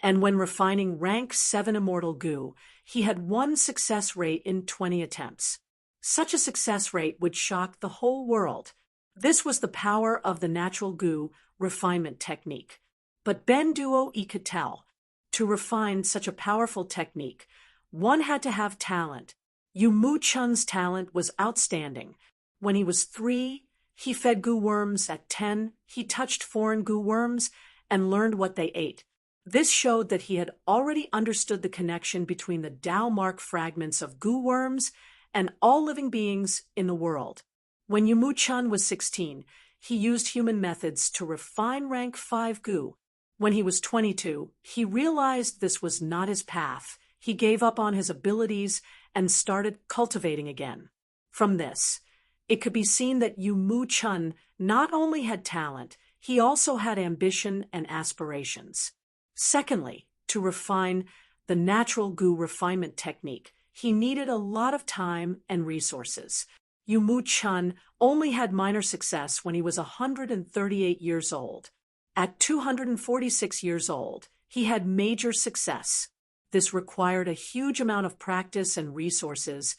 And when refining rank 7 immortal goo, he had 1 success rate in 20 attempts. Such a success rate would shock the whole world. This was the power of the natural goo refinement technique. But Ben Duo Yi could tell. To refine such a powerful technique, one had to have talent. Yu Mu Chun's talent was outstanding. When he was 3, he fed goo worms. At 10, he touched foreign goo worms and learned what they ate. This showed that he had already understood the connection between the Tao mark fragments of goo worms and all living beings in the world. When Yu Mu Chun was 16, he used human methods to refine rank 5 goo. When he was 22, he realized this was not his path. He gave up on his abilities and started cultivating again. From this, it could be seen that Yu Mu Chun not only had talent, he also had ambition and aspirations. Secondly, to refine the natural goo refinement technique, he needed a lot of time and resources. Yu Mu Chun only had minor success when he was 138 years old. At 246 years old, he had major success. This required a huge amount of practice and resources.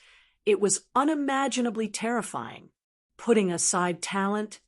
It was unimaginably terrifying. Putting aside talent,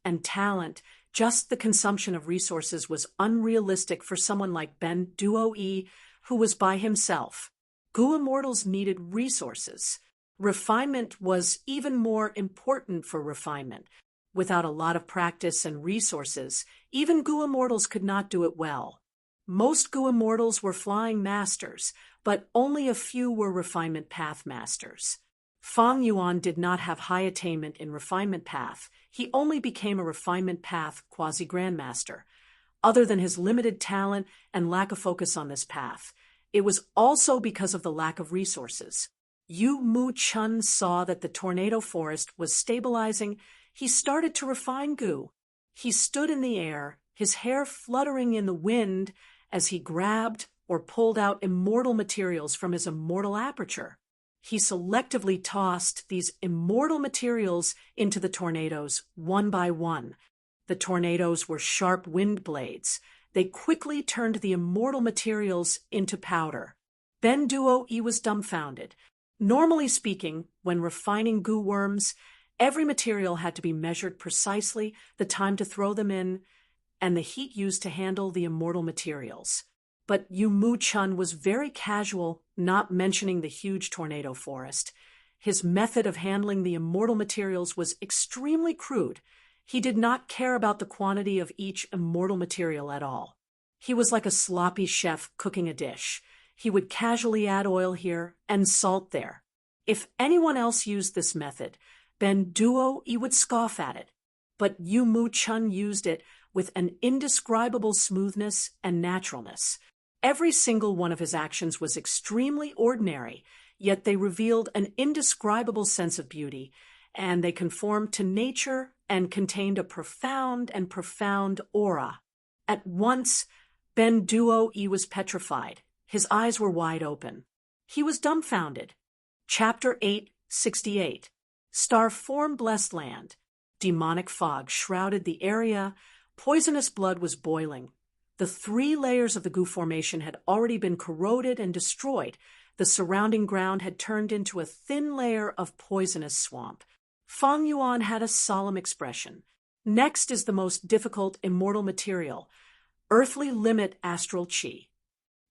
just the consumption of resources was unrealistic for someone like Ben Duo Yi, who was by himself. Goo immortals needed resources. Refinement was even more important for refinement. Without a lot of practice and resources, even goo immortals could not do it well. Most goo immortals were flying masters, but only a few were refinement path masters. Fang Yuan did not have high attainment in refinement path. He only became a refinement path quasi-grandmaster. Other than his limited talent and lack of focus on this path, it was also because of the lack of resources. Yu Mu Chun saw that the tornado forest was stabilizing. He started to refine goo. He stood in the air, his hair fluttering in the wind as he grabbed or pulled out immortal materials from his immortal aperture. He selectively tossed these immortal materials into the tornadoes one by one. The tornadoes were sharp wind blades. They quickly turned the immortal materials into powder. Ben Duo Yi was dumbfounded. Normally speaking, when refining goo worms, every material had to be measured precisely, the time to throw them in, and the heat used to handle the immortal materials. But Yu Mu Chun was very casual, not mentioning the huge tornado forest. His method of handling the immortal materials was extremely crude. He did not care about the quantity of each immortal material at all. He was like a sloppy chef cooking a dish. He would casually add oil here and salt there. If anyone else used this method, Ben Duo Yi would scoff at it. But Yu Mu Chun used it with an indescribable smoothness and naturalness. Every single one of his actions was extremely ordinary, yet they revealed an indescribable sense of beauty, and they conformed to nature and contained a profound aura. At once, Ben Duo Yi was petrified. His eyes were wide open. He was dumbfounded. Chapter 868. Star-form blessed land. Demonic fog shrouded the area. Poisonous blood was boiling. The 3 layers of the goo formation had already been corroded and destroyed. The surrounding ground had turned into a thin layer of poisonous swamp. Fang Yuan had a solemn expression. Next is the most difficult immortal material, earthly limit astral chi.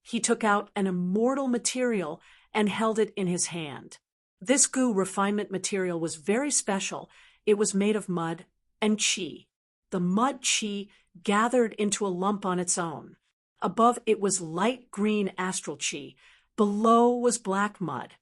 He took out an immortal material and held it in his hand. This goo refinement material was very special. It was made of mud and chi. The mud chi gathered into a lump on its own. Above it was light green astral chi. Below was black mud.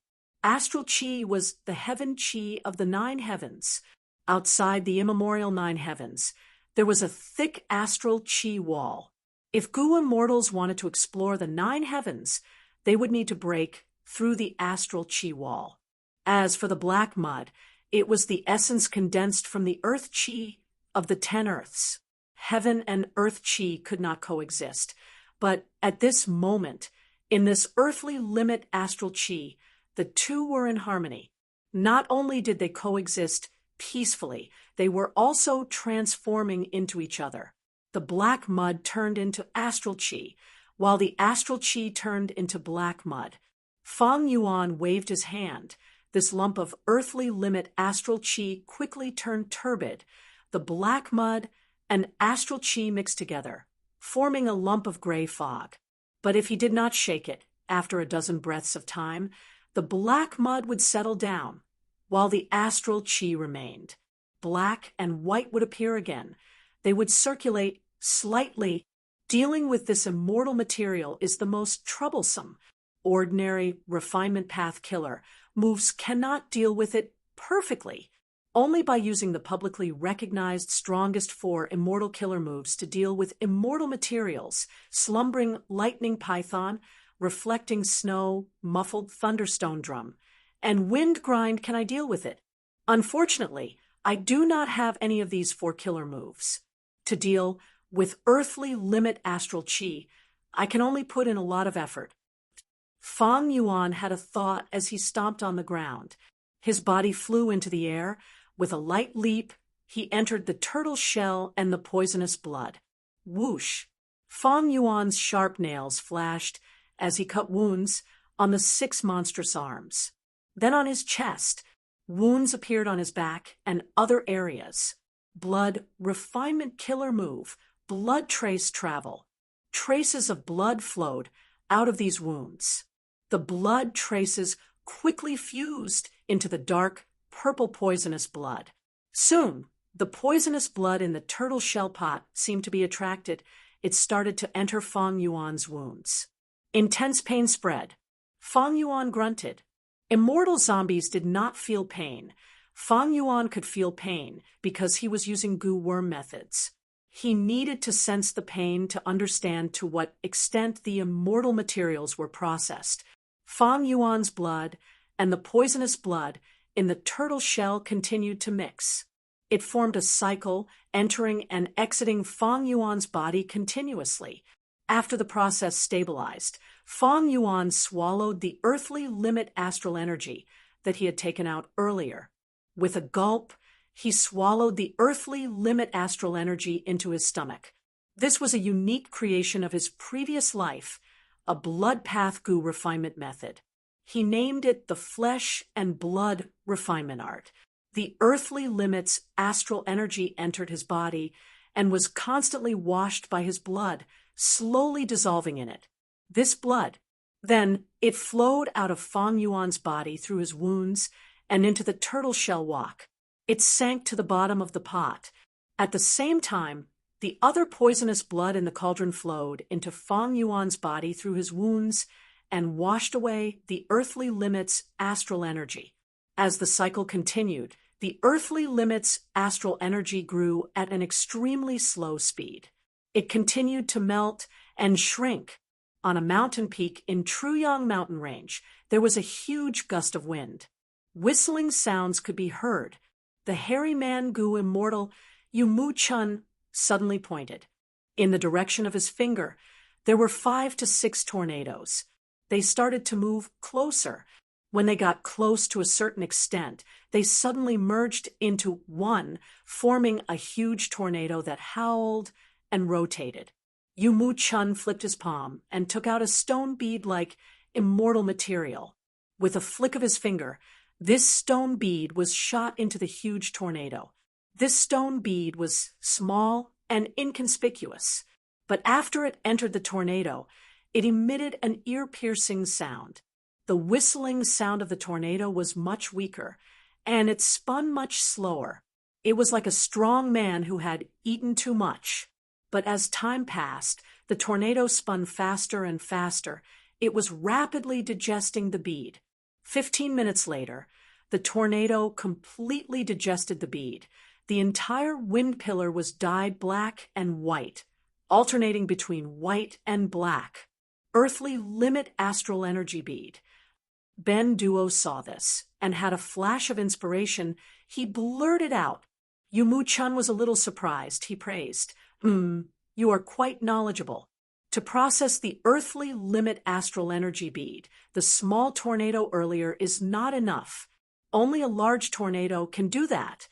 Astral chi was the heaven chi of the 9 heavens. Outside the immemorial 9 heavens, there was a thick astral chi wall. If goo immortals wanted to explore the 9 heavens, they would need to break through the astral chi wall. As for the black mud, It was the essence condensed from the earth chi of the 10 earths. Heaven and earth chi could not coexist. But at this moment, in this earthly limit astral chi, the two were in harmony. Not only did they coexist peacefully, they were also transforming into each other. The black mud turned into astral chi, while the astral chi turned into black mud. Fang Yuan waved his hand. This lump of earthly limit astral chi quickly turned turbid. The black mud and astral chi mixed together, forming a lump of gray fog. But if he did not shake it, after a dozen breaths of time, the black mud would settle down, while the astral chi remained. Black and white would appear again. They would circulate slightly. Dealing with this immortal material is the most troublesome. Ordinary refinement path killer moves cannot deal with it perfectly. Only by using the publicly recognized strongest 4 immortal killer moves to deal with immortal materials, slumbering lightning python, reflecting snow, muffled thunderstone drum, and wind grind can I deal with it. Unfortunately, I do not have any of these 4 killer moves. To deal with earthly limit astral chi, I can only put in a lot of effort. Fang Yuan had a thought as he stomped on the ground. His body flew into the air. With a light leap, he entered the turtle shell and the poisonous blood. Whoosh! Fang Yuan's sharp nails flashed as he cut wounds on the 6 monstrous arms. Then on his chest, wounds appeared on his back and other areas. Blood refinement killer move, blood trace travel. Traces of blood flowed out of these wounds. The blood traces quickly fused into the dark, purple poisonous blood. Soon, the poisonous blood in the turtle shell pot seemed to be attracted. It started to enter Fang Yuan's wounds. Intense pain spread. Fang Yuan grunted. Immortal zombies did not feel pain. Fang Yuan could feel pain because he was using goo worm methods. He needed to sense the pain to understand to what extent the immortal materials were processed. Fang Yuan's blood and the poisonous blood in the turtle shell continued to mix. It formed a cycle, entering and exiting Fang Yuan's body continuously. After the process stabilized, Fang Yuan swallowed the earthly limit astral energy that he had taken out earlier. With a gulp, he swallowed the earthly limit astral energy into his stomach. This was a unique creation of his previous life, a blood path goo refinement method. He named it the flesh and blood refinement art. The earthly limits astral energy entered his body and was constantly washed by his blood, slowly dissolving in it. This blood, then, it flowed out of Fang Yuan's body through his wounds and into the turtle shell walk. It sank to the bottom of the pot. At the same time, the other poisonous blood in the cauldron flowed into Fang Yuan's body through his wounds and washed away the earthly limits astral energy. As the cycle continued, the earthly limits astral energy grew at an extremely slow speed. It continued to melt and shrink. On a mountain peak in Truyang mountain range, there was a huge gust of wind. Whistling sounds could be heard. The hairy man goo immortal Yu Mu Chun suddenly pointed. In the direction of his finger, there were 5 to 6 tornadoes. They started to move closer. When they got close to a certain extent, they suddenly merged into one, forming a huge tornado that howled and rotated. Yu Mu Chun flipped his palm and took out a stone bead-like immortal material. With a flick of his finger, this stone bead was shot into the huge tornado. This stone bead was small and inconspicuous, but after it entered the tornado, it emitted an ear-piercing sound. The whistling sound of the tornado was much weaker, and it spun much slower. It was like a strong man who had eaten too much. But as time passed, the tornado spun faster and faster. It was rapidly digesting the bead. 15 minutes later, the tornado completely digested the bead. The entire wind pillar was dyed black and white, alternating between white and black. Earthly limit astral energy bead. Ben Duo saw this and had a flash of inspiration. He blurted out. Yu Mu-chun was a little surprised. He praised. You are quite knowledgeable. To process the earthly limit astral energy bead, the small tornado earlier is not enough. Only a large tornado can do that.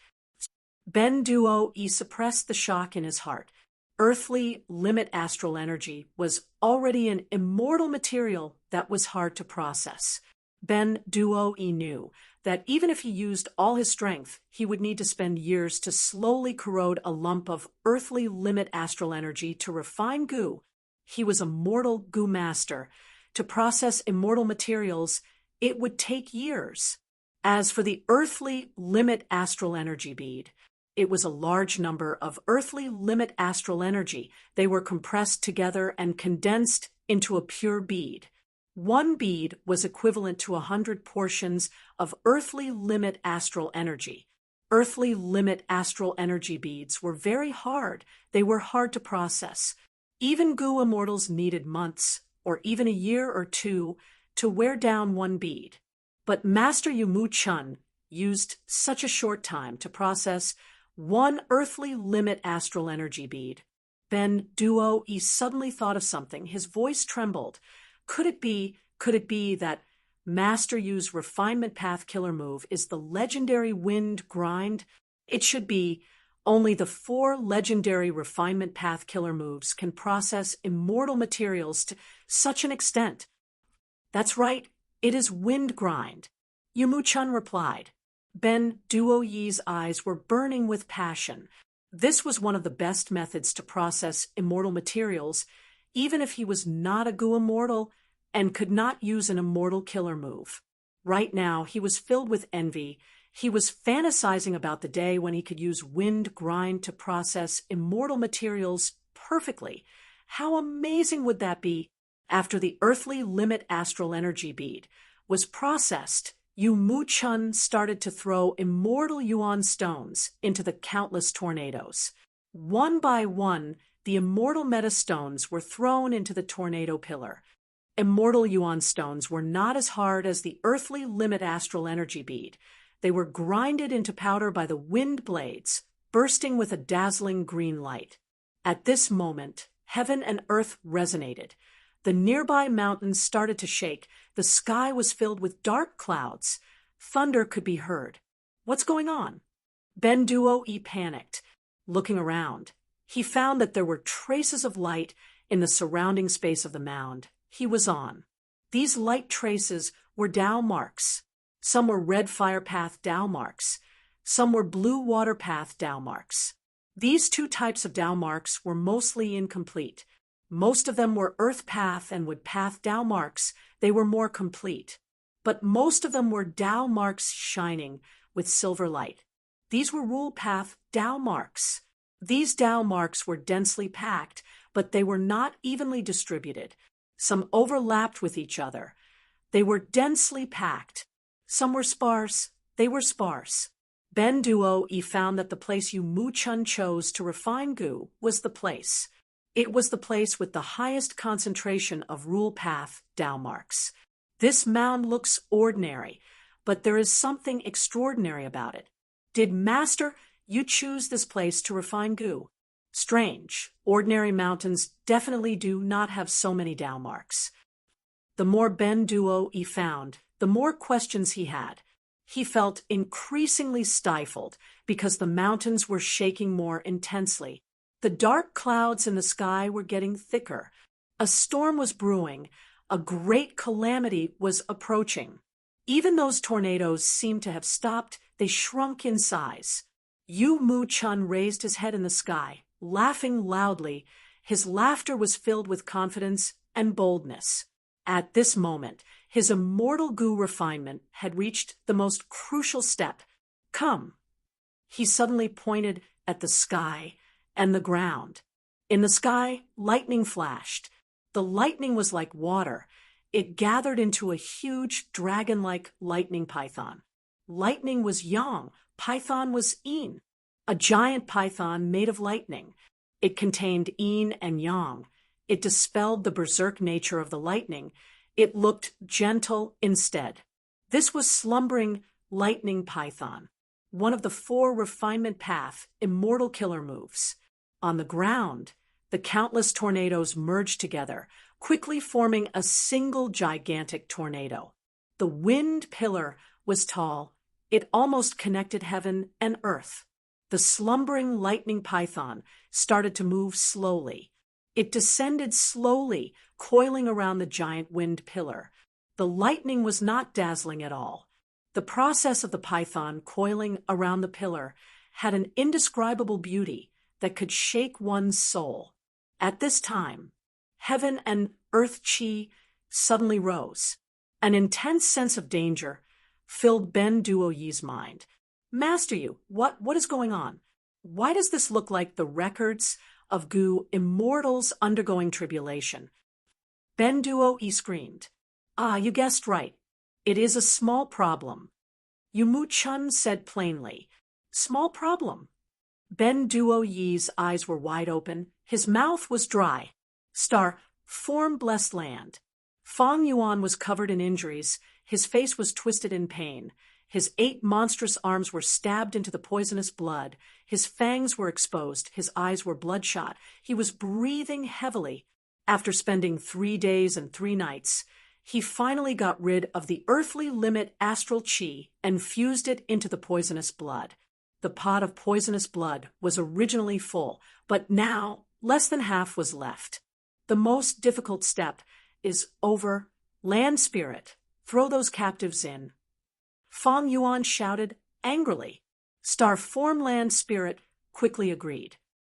Ben Duo suppressed the shock in his heart. Earthly limit astral energy was already an immortal material that was hard to process. Ben Duo knew that even if he used all his strength, he would need to spend years to slowly corrode a lump of earthly limit astral energy to refine goo. He was a mortal goo master. To process immortal materials, it would take years. As for the earthly limit astral energy bead, it was a large number of earthly limit astral energy. They were compressed together and condensed into a pure bead. One bead was equivalent to 100 portions of earthly limit astral energy. Earthly limit astral energy beads were very hard. They were hard to process. Even goo immortals needed months, or even a year or two, to wear down one bead. But Master Yu Mu-chun used such a short time to process one earthly limit astral energy bead. Ben Duo suddenly thought of something. His voice trembled. Could it be that Master Yu's refinement path killer move is the legendary wind grind? It should be. Only the 4 legendary refinement path killer moves can process immortal materials to such an extent. That's right, it is wind grind. Yu Mu-chun replied. Ben Duo Yi's eyes were burning with passion. This was one of the best methods to process immortal materials, even if he was not a goo immortal and could not use an immortal killer move. Right now, he was filled with envy. He was fantasizing about the day when he could use wind grind to process immortal materials perfectly. How amazing would that be? After the earthly limit astral energy bead was processed, Yu Mu-chun started to throw immortal yuan stones into the countless tornadoes. One by one, the immortal meta stones were thrown into the tornado pillar. Immortal yuan stones were not as hard as the earthly limit astral energy bead. They were grinded into powder by the wind blades, bursting with a dazzling green light. At this moment, heaven and earth resonated. The nearby mountains started to shake. The sky was filled with dark clouds. Thunder could be heard. What's going on? Ben Duo panicked. Looking around, he found that there were traces of light in the surrounding space of the mound. He was on. These light traces were Tao marks. Some were red fire path Tao marks. Some were blue water path Tao marks. These 2 types of Tao marks were mostly incomplete. Most of them were earth path and wood path Tao marks. They were more complete. But most of them were Tao marks shining with silver light. These were rule path Tao marks. These Tao marks were densely packed, but they were not evenly distributed. Some overlapped with each other. They were densely packed. Some were sparse. They were sparse. Ben Duo found that the place Yu Mu-chun chose to refine goo was the place. It was the place with the highest concentration of rule path Tao marks. This mound looks ordinary, but there is something extraordinary about it. Did Master Yu choose this place to refine goo? Strange. Ordinary mountains definitely do not have so many Tao marks. The more Ben Duo found, the more questions he had. He felt increasingly stifled because the mountains were shaking more intensely. The dark clouds in the sky were getting thicker. A storm was brewing. A great calamity was approaching. Even those tornadoes seemed to have stopped. They shrunk in size. Yu Mu-chun raised his head in the sky, laughing loudly. His laughter was filled with confidence and boldness. At this moment, his immortal goo refinement had reached the most crucial step. Come. He suddenly pointed at the sky and the ground. In the sky, lightning flashed. The lightning was like water. It gathered into a huge dragon-like lightning python. Lightning was yang, python was yin, a giant python made of lightning. It contained yin and yang. It dispelled the berserk nature of the lightning. It looked gentle instead. This was slumbering lightning python, one of the 4 refinement path immortal killer moves. On the ground, the countless tornadoes merged together, quickly forming a single gigantic tornado. The wind pillar was tall. It almost connected heaven and earth. The slumbering lightning python started to move slowly. It descended slowly, coiling around the giant wind pillar. The lightning was not dazzling at all. The process of the python coiling around the pillar had an indescribable beauty that could shake one's soul. At this time, heaven and earth chi suddenly rose. An intense sense of danger filled Ben Duoyi's mind. Master Yu, what is going on? Why does this look like the records of Gu immortals undergoing tribulation? Ben Duoyi screamed. Ah, you guessed right. It is a small problem. Yu Mu Chun said plainly. Small problem. Ben Duoyi's eyes were wide open. His mouth was dry. Star, form blessed land. Fang Yuan was covered in injuries. His face was twisted in pain. His 8 monstrous arms were stabbed into the poisonous blood. His fangs were exposed. His eyes were bloodshot. He was breathing heavily. After spending 3 days and 3 nights, he finally got rid of the earthly limit astral chi and fused it into the poisonous blood. The pot of poisonous blood was originally full, but now less than half was left. The most difficult step is over. Land spirit, throw those captives in. Fang Yuan shouted angrily. Star form land spirit quickly agreed.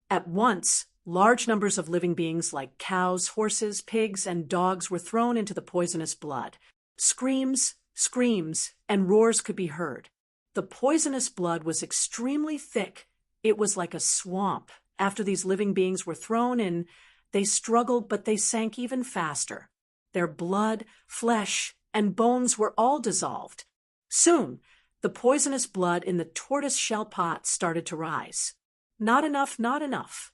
At once, large numbers of living beings like cows, horses, pigs, and dogs were thrown into the poisonous blood. Screams, and roars could be heard. The poisonous blood was extremely thick. It was like a swamp. After these living beings were thrown in, they struggled, but they sank even faster. Their blood, flesh, and bones were all dissolved. Soon, the poisonous blood in the tortoise-shell pot started to rise. Not enough, not enough.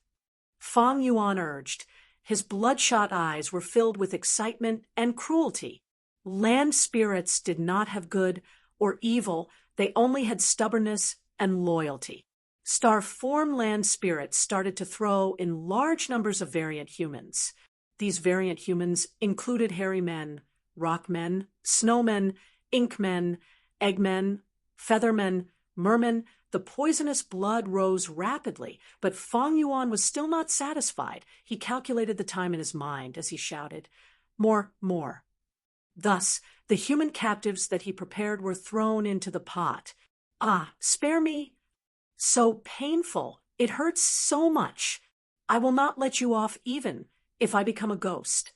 Fang Yuan urged. His bloodshot eyes were filled with excitement and cruelty. Land spirits did not have good or evil. They only had stubbornness and loyalty. Star form land spirits started to throw in large numbers of variant humans. These variant humans included hairy men, rock men, snowmen, ink men, eggmen, feathermen, mermen. The poisonous blood rose rapidly, but Fang Yuan was still not satisfied. He calculated the time in his mind as he shouted, more, more. Thus, the human captives that he prepared were thrown into the pot. Ah, spare me! So painful. It hurts so much. I will not let you off even if I become a ghost.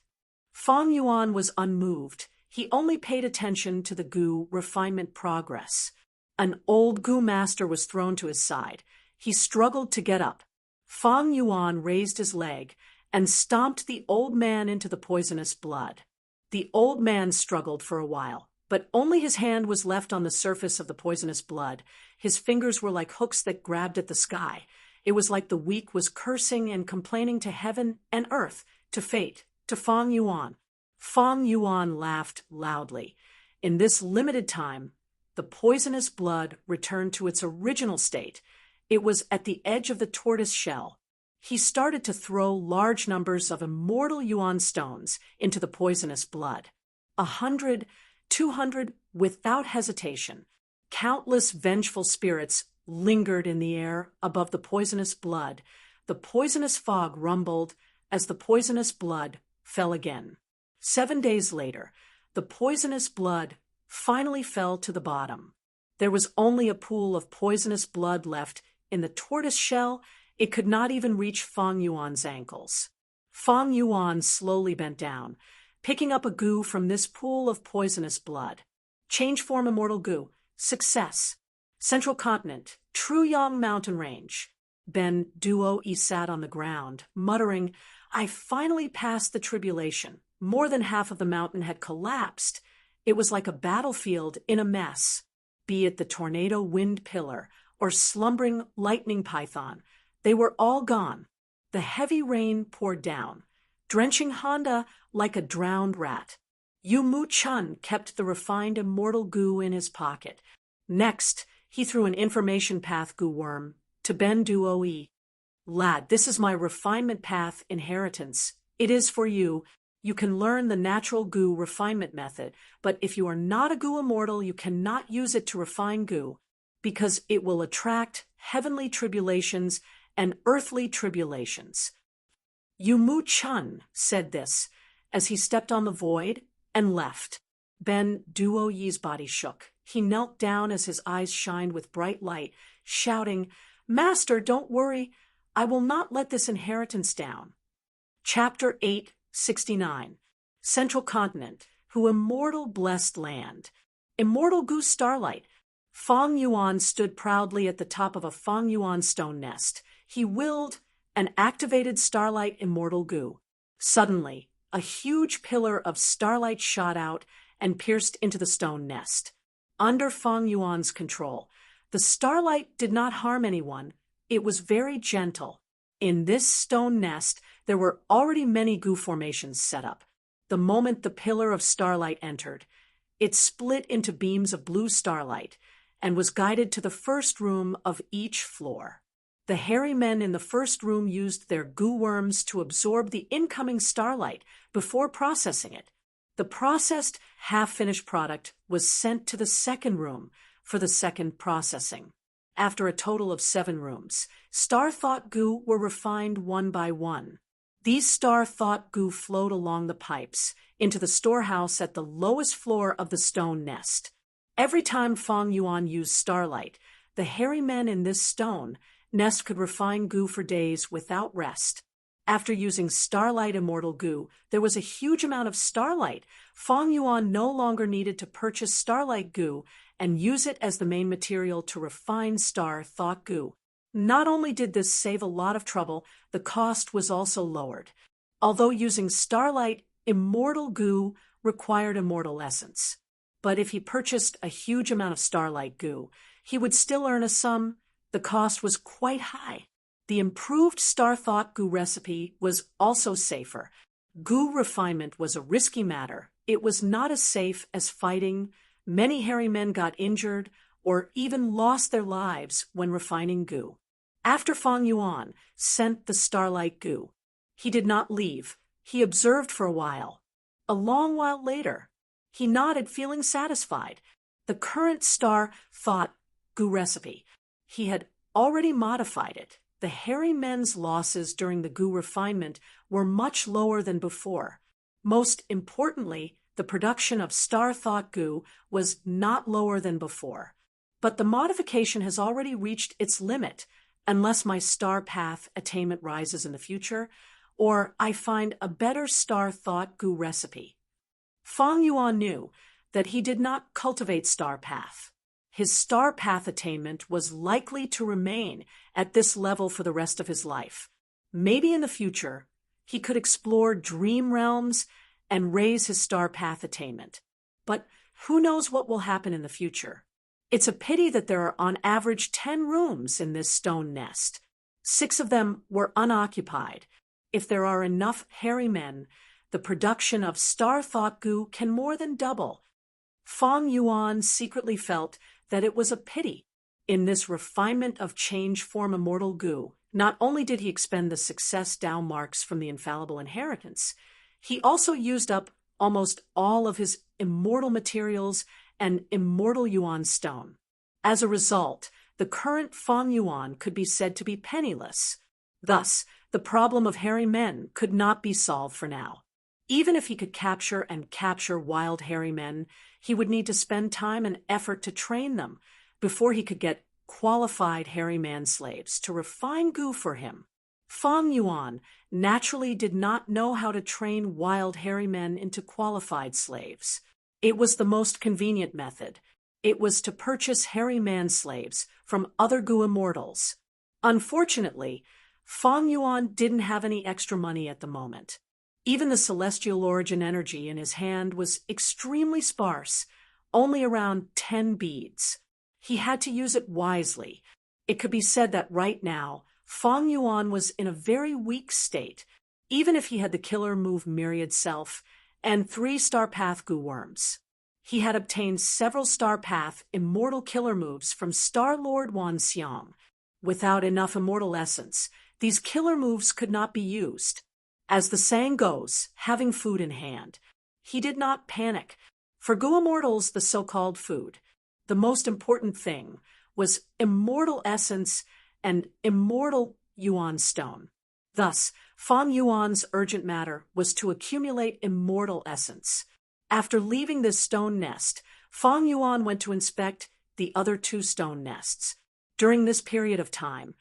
Fang Yuan was unmoved. He only paid attention to the Gu refinement progress. An old Gu master was thrown to his side. He struggled to get up. Fang Yuan raised his leg and stomped the old man into the poisonous blood. The old man struggled for a while, but only his hand was left on the surface of the poisonous blood. His fingers were like hooks that grabbed at the sky. It was like the weak was cursing and complaining to heaven and earth, to fate, to Fang Yuan. Fang Yuan laughed loudly. In this limited time, the poisonous blood returned to its original state. It was at the edge of the tortoise shell. He started to throw large numbers of immortal yuan stones into the poisonous blood. 100, 200, without hesitation. Countless vengeful spirits lingered in the air above the poisonous blood. The poisonous fog rumbled as the poisonous blood fell again. 7 days later, the poisonous blood finally fell to the bottom. There was only a pool of poisonous blood left in the tortoise shell. It could not even reach Fang Yuan's ankles. Fang Yuan slowly bent down, picking up a Gu from this pool of poisonous blood. Change form immortal Gu. Success. Central continent. Truyang mountain range. Ben Duoyi sat on the ground, muttering, I finally passed the tribulation. More than half of the mountain had collapsed. It was like a battlefield in a mess. Be it the tornado wind pillar or slumbering lightning python, they were all gone. The heavy rain poured down, drenching Honda like a drowned rat. Yu Mu Chun kept the refined immortal goo in his pocket. Next, he threw an information path goo worm to Ben Duo. Lad, this is my refinement path inheritance. It is for you. You can learn the natural goo refinement method, but if you are not a goo immortal, you cannot use it to refine goo, because it will attract heavenly tribulations and earthly tribulations. Yu Mu Chun said this as he stepped on the void and left. Ben Duoyi's body shook. He knelt down as his eyes shined with bright light, shouting, "Master, don't worry. I will not let this inheritance down." Chapter 869. Central Continent, who immortal blessed land. Immortal Goose Starlight. Fong Yuan stood proudly at the top of a Fong Yuan stone nest. He willed and activated Starlight Immortal Goo. Suddenly, a huge pillar of starlight shot out and pierced into the stone nest. Under Fong Yuan's control, the starlight did not harm anyone. It was very gentle. In this stone nest, there were already many goo formations set up. The moment the pillar of starlight entered, it split into beams of blue starlight and was guided to the first room of each floor. The hairy men in the first room used their goo worms to absorb the incoming starlight before processing it. The processed, half-finished product was sent to the second room for the second processing. After a total of 7 rooms, star thought goo were refined one by one. These star thought goo flowed along the pipes into the storehouse at the lowest floor of the stone nest. Every time Fong Yuan used starlight, the hairy men in this stone nest could refine goo for days without rest. After using Starlight Immortal Goo, there was a huge amount of starlight. Fong Yuan no longer needed to purchase starlight goo and use it as the main material to refine star thought goo. Not only did this save a lot of trouble, the cost was also lowered. Although using Starlight Immortal Goo required immortal essence. But if he purchased a huge amount of starlight goo, he would still earn a sum. The cost was quite high. The improved Star Thought Goo recipe was also safer. Goo refinement was a risky matter. It was not as safe as fighting. Many hairy men got injured or even lost their lives when refining goo. After Fong Yuan sent the starlight goo, he did not leave. He observed for a while. A long while later, he nodded, feeling satisfied. The current Star Thought Goo recipe, he had already modified it. The hairy men's losses during the goo refinement were much lower than before. Most importantly, the production of Star Thought Goo was not lower than before. But the modification has already reached its limit, unless my star path attainment rises in the future, or I find a better Star Thought Goo recipe. Fong Yuan knew that he did not cultivate star path. His star path attainment was likely to remain at this level for the rest of his life. Maybe in the future, he could explore dream realms and raise his star path attainment. But who knows what will happen in the future? It's a pity that there are on average 10 rooms in this stone nest. 6 of them were unoccupied. If there are enough hairy men, the production of Star Thought Goo can more than double. Fong Yuan secretly felt that it was a pity. In this refinement of change form immortal goo, not only did he expend the success Dao marks from the infallible inheritance, he also used up almost all of his immortal materials and immortal Yuan stone. As a result, the current Fong Yuan could be said to be penniless. Thus, the problem of hairy men could not be solved for now. Even if he could capture wild hairy men, he would need to spend time and effort to train them before he could get qualified hairy man slaves to refine goo for him. Fong Yuan naturally did not know how to train wild hairy men into qualified slaves. It was the most convenient method. It was to purchase hairy man slaves from other goo immortals. Unfortunately, Fong Yuan didn't have any extra money at the moment. Even the celestial origin energy in his hand was extremely sparse, only around 10 beads. He had to use it wisely. It could be said that right now, Fong Yuan was in a very weak state. Even if he had the killer move Myriad Self and 3 Star Path goo worms. He had obtained several Star Path immortal killer moves from Star-Lord Wan Xiang. Without enough immortal essence, these killer moves could not be used. As the saying goes, having food in hand, he did not panic. For goo immortals, the so-called food, the most important thing was immortal essence and immortal Yuan stone. Thus, Fang Yuan's urgent matter was to accumulate immortal essence. After leaving this stone nest, Fang Yuan went to inspect the other 2 stone nests. During this period of time,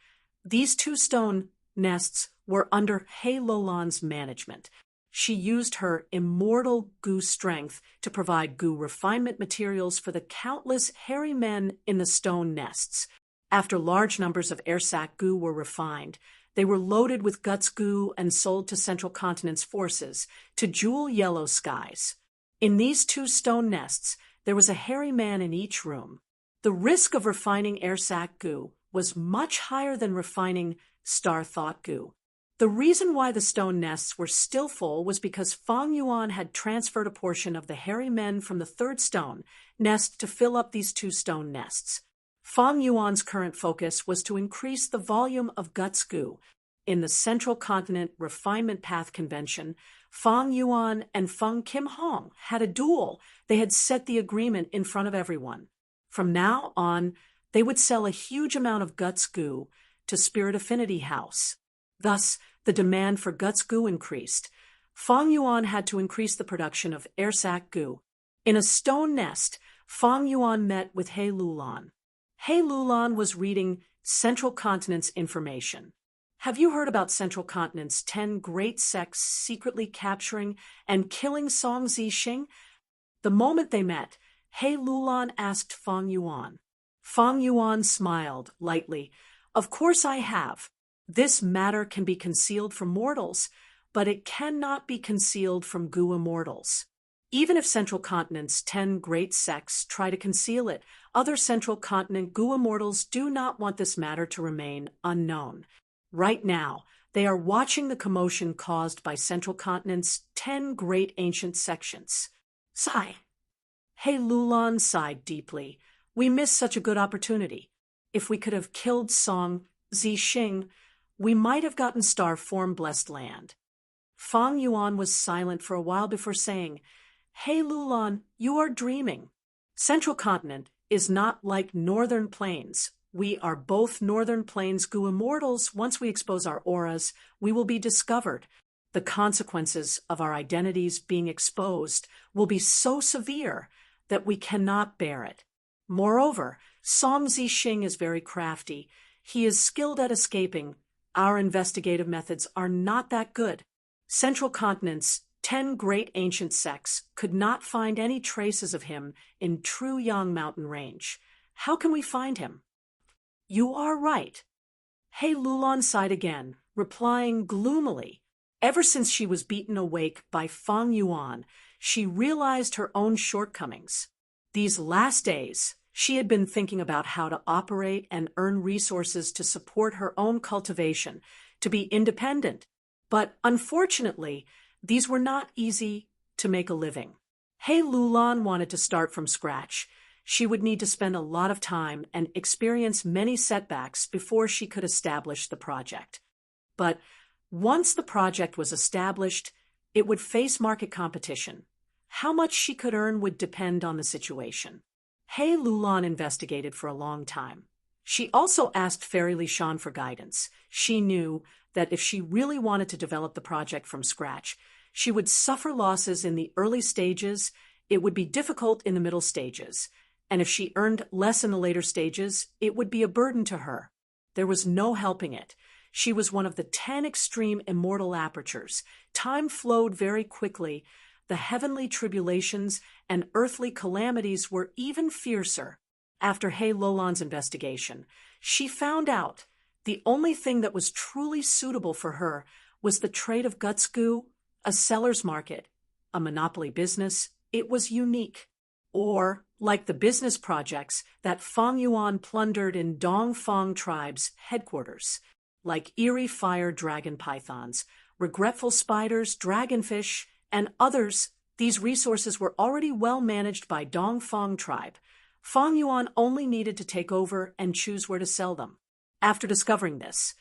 these 2 stone nests were under He Lulan's management. She used her immortal goo strength to provide goo refinement materials for the countless hairy men in the stone nests. After large numbers of air sac goo were refined, they were loaded with guts goo and sold to Central Continent's forces to jewel yellow skies. In these 2 stone nests, there was a hairy man in each room. The risk of refining air sac goo was much higher than refining star thought goo. The reason why the stone nests were still full was because Fang Yuan had transferred a portion of the hairy men from the 3rd stone nest to fill up these 2 stone nests. Fang Yuan's current focus was to increase the volume of guts goo. In the Central Continent Refinement Path Convention, Fang Yuan and Feng Kim Hong had a duel. They had set the agreement in front of everyone. From now on, they would sell a huge amount of guts goo to Spirit Affinity House. Thus, the demand for guts goo increased. Fang Yuan had to increase the production of air sac goo. In a stone nest, Fang Yuan met with He Lulan. He Lulan was reading Central Continent's information. Have you heard about Central Continent's 10 great sects secretly capturing and killing Song Zixing? The moment they met, He Lulan asked Fang Yuan. Fang Yuan smiled lightly. Of course I have. This matter can be concealed from mortals, but it cannot be concealed from goo immortals. Even if Central Continent's 10 great sects try to conceal it, other Central Continent goo immortals do not want this matter to remain unknown. Right now, they are watching the commotion caused by Central Continent's 10 great ancient sections. Sigh. He Lulan sighed deeply. We missed such a good opportunity. If we could have killed Song Zixing, we might have gotten star form blessed land. Fang Yuan was silent for a while before saying, He Lulan, you are dreaming. Central Continent is not like Northern Plains. We are both Northern Plains goo immortals. Once we expose our auras, we will be discovered. The consequences of our identities being exposed will be so severe that we cannot bear it. Moreover, Song Zixing is very crafty. He is skilled at escaping. Our investigative methods are not that good. Central Continent's 10 great ancient sects could not find any traces of him in True Yang Mountain Range. How can we find him? You are right. He Lulan sighed again, replying gloomily. Ever since she was beaten awake by Fang Yuan, she realized her own shortcomings. These last days, she had been thinking about how to operate and earn resources to support her own cultivation, to be independent. But unfortunately, these were not easy to make a living. He Lulan wanted to start from scratch. She would need to spend a lot of time and experience many setbacks before she could establish the project. But once the project was established, it would face market competition. How much she could earn would depend on the situation. He Lulan investigated for a long time. She also asked Fairy Li Shan for guidance. She knew that if she really wanted to develop the project from scratch, she would suffer losses in the early stages, it would be difficult in the middle stages, and if she earned less in the later stages, it would be a burden to her. There was no helping it. She was one of the 10 extreme immortal apertures. Time flowed very quickly. The heavenly tribulations and earthly calamities were even fiercer. After He Lulan's investigation, she found out the only thing that was truly suitable for her was the trade of guts goo, a seller's market, a monopoly business. It was unique. Or, like the business projects that Fang Yuan plundered in Dongfang tribe's headquarters, like eerie fire dragon pythons, regretful spiders, dragonfish, and others These resources were already well managed by Dongfang tribe. Fang Yuan only needed to take over and choose where to sell them. After discovering this,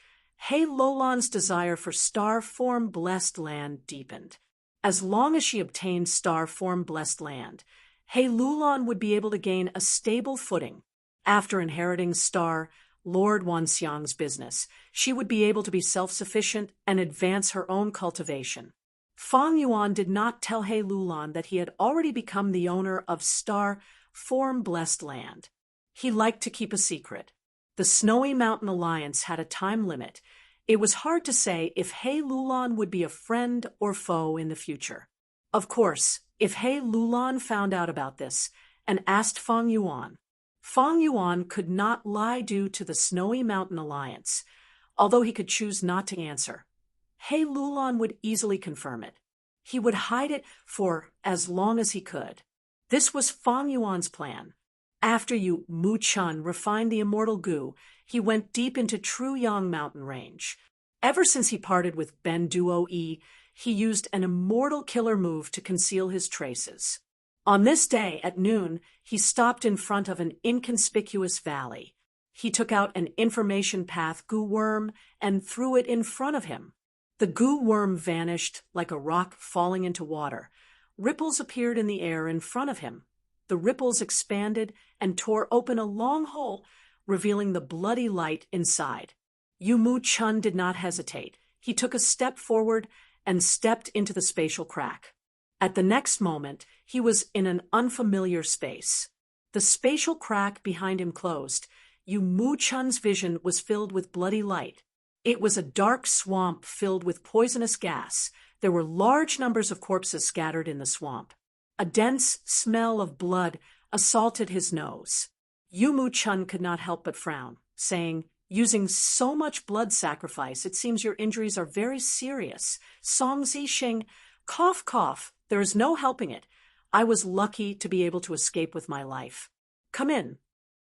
He Lulan's desire for star-form blessed land deepened. As long as she obtained star-form blessed land, He Lulan would be able to gain a stable footing. After inheriting Star Lord Wanxiang's business, she would be able to be self-sufficient and advance her own cultivation. Fang Yuan did not tell He Lulan that he had already become the owner of star-form blessed land. He liked to keep a secret. The Snowy Mountain Alliance had a time limit. It was hard to say if He Lulan would be a friend or foe in the future. Of course, if He Lulan found out about this and asked Fang Yuan could not lie due to the Snowy Mountain Alliance, although he could choose not to answer. He Lulan would easily confirm it. He would hide it for as long as he could. This was Fang Yuan's plan. After Yu Mu Chun refined the immortal Gu, he went deep into Truyang Mountain Range. Ever since he parted with Ben Duo Yi, he used an immortal killer move to conceal his traces. On this day, at noon, he stopped in front of an inconspicuous valley. He took out an information path Gu worm and threw it in front of him. The Gu worm vanished like a rock falling into water. Ripples appeared in the air in front of him. The ripples expanded and tore open a long hole, revealing the bloody light inside. Yu Mu Chun did not hesitate. He took a step forward and stepped into the spatial crack. At the next moment, he was in an unfamiliar space. The spatial crack behind him closed. Yu Mu Chun's vision was filled with bloody light. It was a dark swamp filled with poisonous gas. There were large numbers of corpses scattered in the swamp. A dense smell of blood assaulted his nose. Yu Mu Chun could not help but frown, saying, "Using so much blood sacrifice, it seems your injuries are very serious. Song Zixing, cough, cough. There is no helping it. I was lucky to be able to escape with my life. Come in."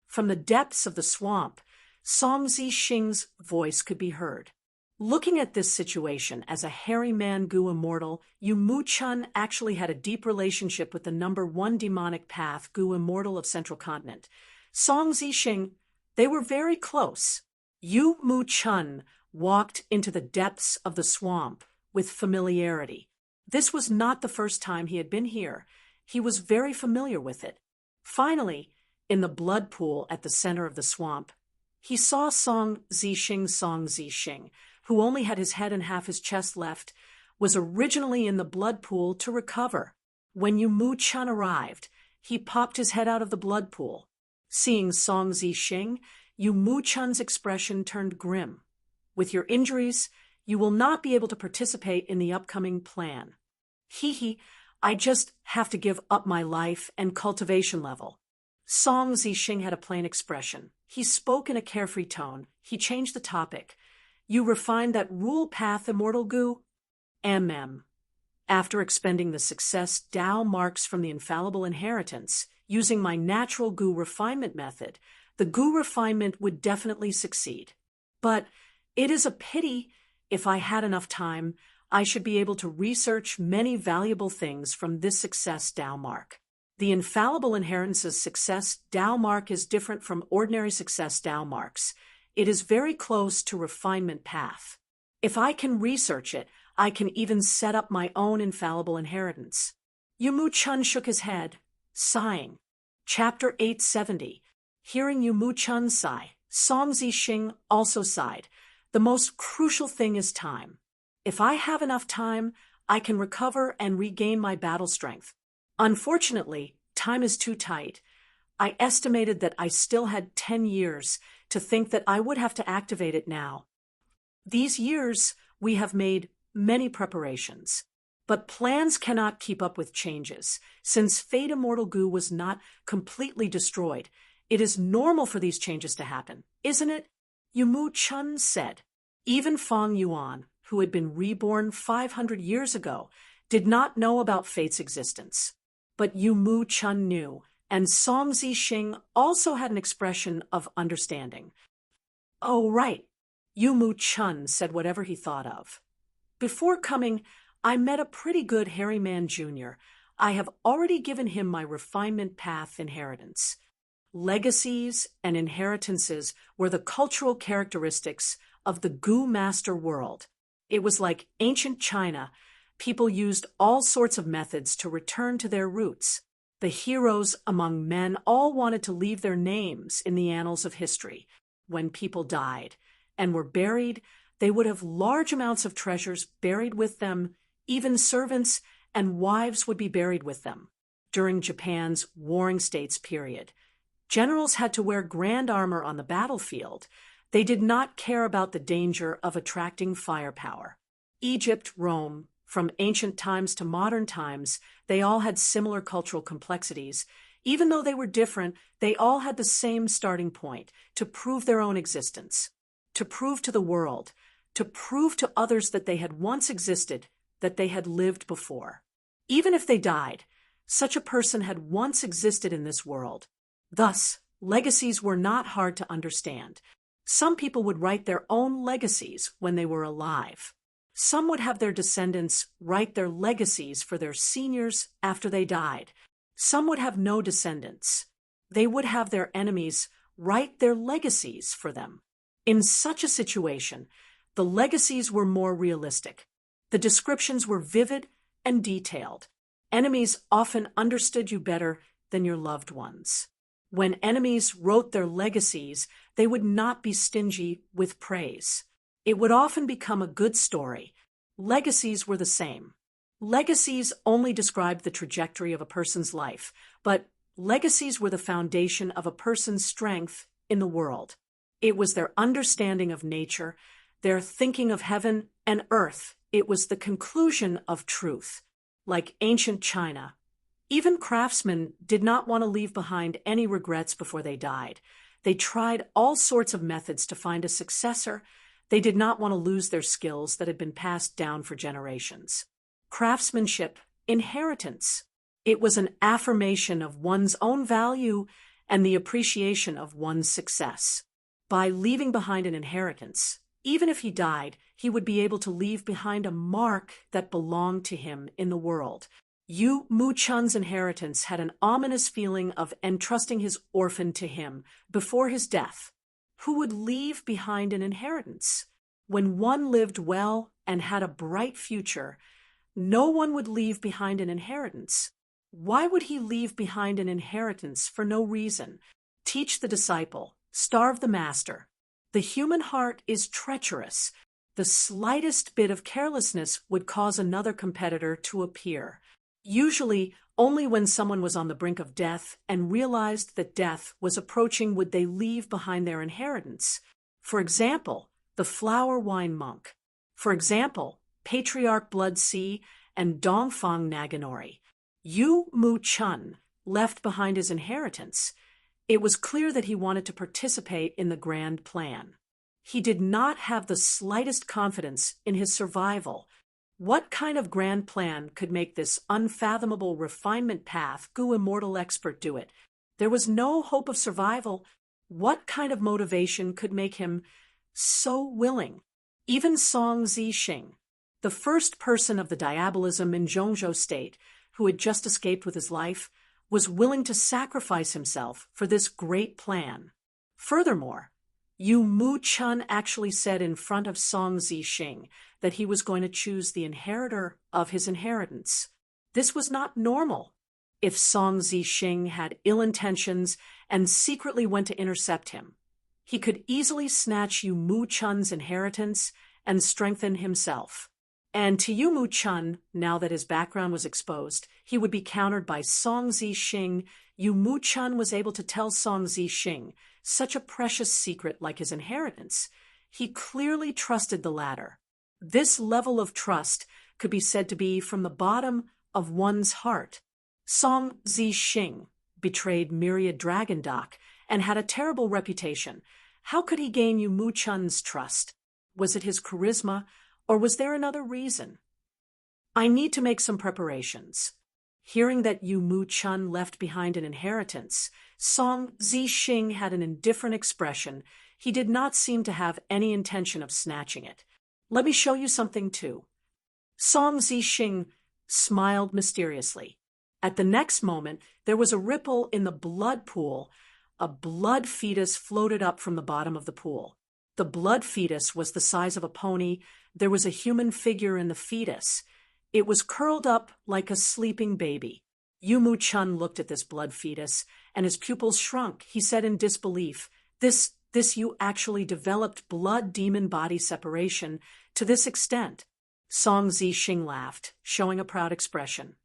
From the depths of the swamp, Song Zixing's voice could be heard. Looking at this situation as a hairy man Gu immortal, Yu Mu Chun actually had a deep relationship with the number 1 demonic path Gu immortal of Central Continent. Song Zixing, they were very close. Yu Mu Chun walked into the depths of the swamp with familiarity. This was not the first time he had been here. He was very familiar with it. Finally, in the blood pool at the center of the swamp, he saw Song Zixing, who only had his head and half his chest left, was originally in the blood pool to recover. When Yu Mu Chun arrived, he popped his head out of the blood pool. Seeing Song Zixing, Yu Mu Chun's expression turned grim. "With your injuries, you will not be able to participate in the upcoming plan. I just have to give up my life and cultivation level." Song Zixing had a plain expression. He spoke in a carefree tone. He changed the topic. "You refined that rule path, Immortal Gu?" After expending the success Tao marks from the infallible inheritance, using my natural Gu refinement method, the Gu refinement would definitely succeed. But it is a pity. If I had enough time, I should be able to research many valuable things from this success Tao mark. The infallible inheritance's success Tao mark is different from ordinary success Tao marks. It is very close to refinement path. If I can research it, I can even set up my own infallible inheritance. Yu Mu Chun shook his head, sighing. Chapter 870. Hearing Yu Mu Chun sigh, Song Zixing also sighed. The most crucial thing is time. If I have enough time, I can recover and regain my battle strength. Unfortunately, time is too tight. I estimated that I still had 10 years to think that I would have to activate it now. These years, we have made many preparations. But plans cannot keep up with changes. Since Fate Immortal Gu was not completely destroyed, it is normal for these changes to happen, isn't it? Yu Mu Chun said. Even Fang Yuan, who had been reborn 500 years ago, did not know about Fate's existence. But Yu Mu Chun knew, and Song Zixing also had an expression of understanding. "Oh, right." Yu Mu Chun said whatever he thought of. "Before coming, I met a pretty good hairy man junior. I have already given him my refinement path inheritance. Legacies and inheritances were the cultural characteristics of the Gu master world. It was like ancient China. People used all sorts of methods to return to their roots. The heroes among men all wanted to leave their names in the annals of history. When people died and were buried, they would have large amounts of treasures buried with them. Even servants and wives would be buried with them. During Japan's Warring States period, generals had to wear grand armor on the battlefield. They did not care about the danger of attracting firepower. Egypt, Rome, from ancient times to modern times, they all had similar cultural complexities. Even though they were different, they all had the same starting point: to prove their own existence, to prove to the world, to prove to others that they had once existed, that they had lived before. Even if they died, such a person had once existed in this world. Thus, legacies were not hard to understand. Some people would write their own legacies when they were alive. Some would have their descendants write their legacies for their seniors after they died. Some would have no descendants. They would have their enemies write their legacies for them. In such a situation, the legacies were more realistic. The descriptions were vivid and detailed. Enemies often understood you better than your loved ones. When enemies wrote their legacies, they would not be stingy with praise. It would often become a good story. Legacies were the same. Legacies only described the trajectory of a person's life, but legacies were the foundation of a person's strength in the world. It was their understanding of nature, their thinking of heaven and earth. It was the conclusion of truth. Like ancient China, even craftsmen did not want to leave behind any regrets before they died. They tried all sorts of methods to find a successor. They did not want to lose their skills that had been passed down for generations. Craftsmanship, inheritance. It was an affirmation of one's own value and the appreciation of one's success. By leaving behind an inheritance, even if he died, he would be able to leave behind a mark that belonged to him in the world. Yu Mu-chun's inheritance had an ominous feeling of entrusting his orphan to him before his death. Who would leave behind an inheritance? When one lived well and had a bright future, no one would leave behind an inheritance. Why would he leave behind an inheritance for no reason? Teach the disciple, starve the master. The human heart is treacherous. The slightest bit of carelessness would cause another competitor to appear. Usually, only when someone was on the brink of death and realized that death was approaching would they leave behind their inheritance. For example, the flower wine monk. For example, Patriarch Blood Sea and Dongfang Naganori. Yu Mu-chun left behind his inheritance. It was clear that he wanted to participate in the grand plan. He did not have the slightest confidence in his survival. What kind of grand plan could make this unfathomable refinement path Gu immortal expert do it? There was no hope of survival. What kind of motivation could make him so willing? Even Song Zixing, the first person of the diabolism in Zhongzhou state, who had just escaped with his life, was willing to sacrifice himself for this great plan. Furthermore, Yu Mu-chun actually said in front of Song Zixing that he was going to choose the inheritor of his inheritance. This was not normal. If Song Zixing had ill intentions and secretly went to intercept him, he could easily snatch Yu Mu-chun's inheritance and strengthen himself. And to Yu Mu-chun, now that his background was exposed, he would be countered by Song Zixing. Yu Mu-chun was able to tell Song Zixing such a precious secret like his inheritance. He clearly trusted the latter. This level of trust could be said to be from the bottom of one's heart. Song Zixing betrayed Myriad Dragon Dock and had a terrible reputation. How could he gain Yu Mu-chun's trust? Was it his charisma, or was there another reason? I need to make some preparations. Hearing that Yu Mu-chun left behind an inheritance, Song Zixing had an indifferent expression. He did not seem to have any intention of snatching it. Let me show you something too. Song Zixing smiled mysteriously. At the next moment, there was a ripple in the blood pool. A blood fetus floated up from the bottom of the pool. The blood fetus was the size of a pony. There was a human figure in the fetus. It was curled up like a sleeping baby. Yu Chun looked at this blood fetus, and his pupils shrunk. He said in disbelief, This you actually developed blood demon body separation to this extent. Song Zixing laughed, showing a proud expression.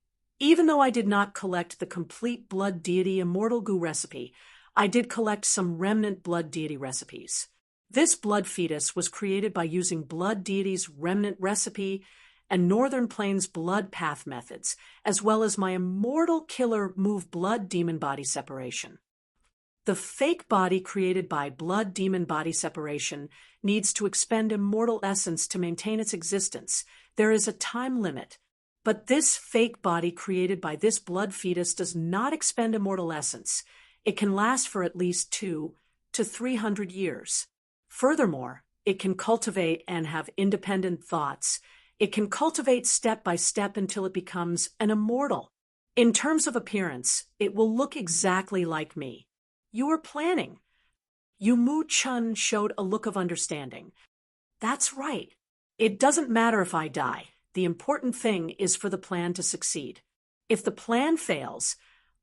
Even though I did not collect the complete blood deity immortal goo recipe, I did collect some remnant blood deity recipes. This blood fetus was created by using blood deity's remnant recipe and Northern Plains blood path methods, as well as my immortal killer move blood demon body separation. The fake body created by blood demon body separation needs to expend immortal essence to maintain its existence. There is a time limit. But this fake body created by this blood fetus does not expend immortal essence. It can last for at least 200 to 300 years. Furthermore, it can cultivate and have independent thoughts. It can cultivate step by step until it becomes an immortal. In terms of appearance, it will look exactly like me. You are planning. Yu Chun showed a look of understanding. That's right. It doesn't matter if I die. The important thing is for the plan to succeed. If the plan fails,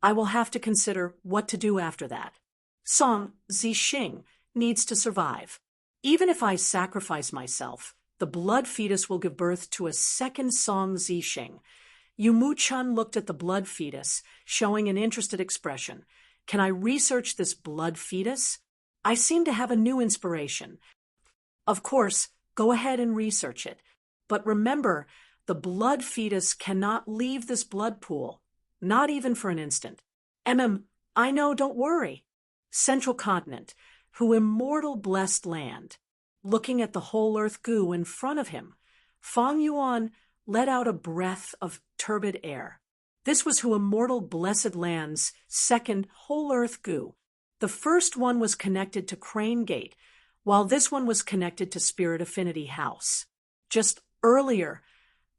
I will have to consider what to do after that. Song Zixing needs to survive. Even if I sacrifice myself, the blood fetus will give birth to a second Song Zixing. Yu Chun looked at the blood fetus, showing an interested expression. Can I research this blood fetus? I seem to have a new inspiration. Of course, go ahead and research it. But remember, the blood fetus cannot leave this blood pool, not even for an instant. I know, don't worry. Central Continent, who immortal blessed land. Looking at the whole earth goo in front of him, Fang Yuan let out a breath of turbid air. This was who immortal blessed land's second whole earth goo. The first one was connected to Crane Gate, while this one was connected to Spirit Affinity House. Just earlier,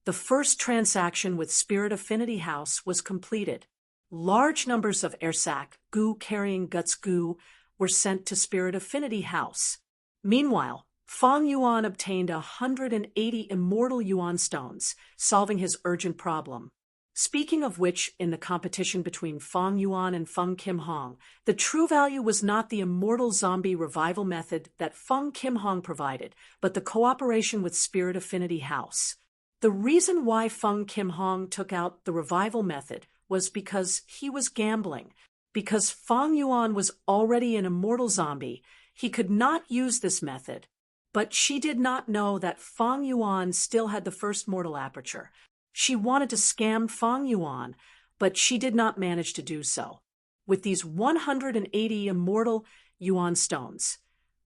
the first transaction with Spirit Affinity House was completed. Large numbers of Ersak, goo-carrying guts goo, were sent to Spirit Affinity House. Meanwhile, Fang Yuan obtained 180 immortal Yuan stones, solving his urgent problem. Speaking of which, in the competition between Fang Yuan and Feng Kim Hong, the true value was not the immortal zombie revival method that Feng Kim Hong provided, but the cooperation with Spirit Affinity House. The reason why Feng Kim Hong took out the revival method was because he was gambling. Because Fang Yuan was already an immortal zombie, he could not use this method. But she did not know that Fang Yuan still had the first mortal aperture. She wanted to scam Fang Yuan, but she did not manage to do so. With these 180 immortal Yuan stones,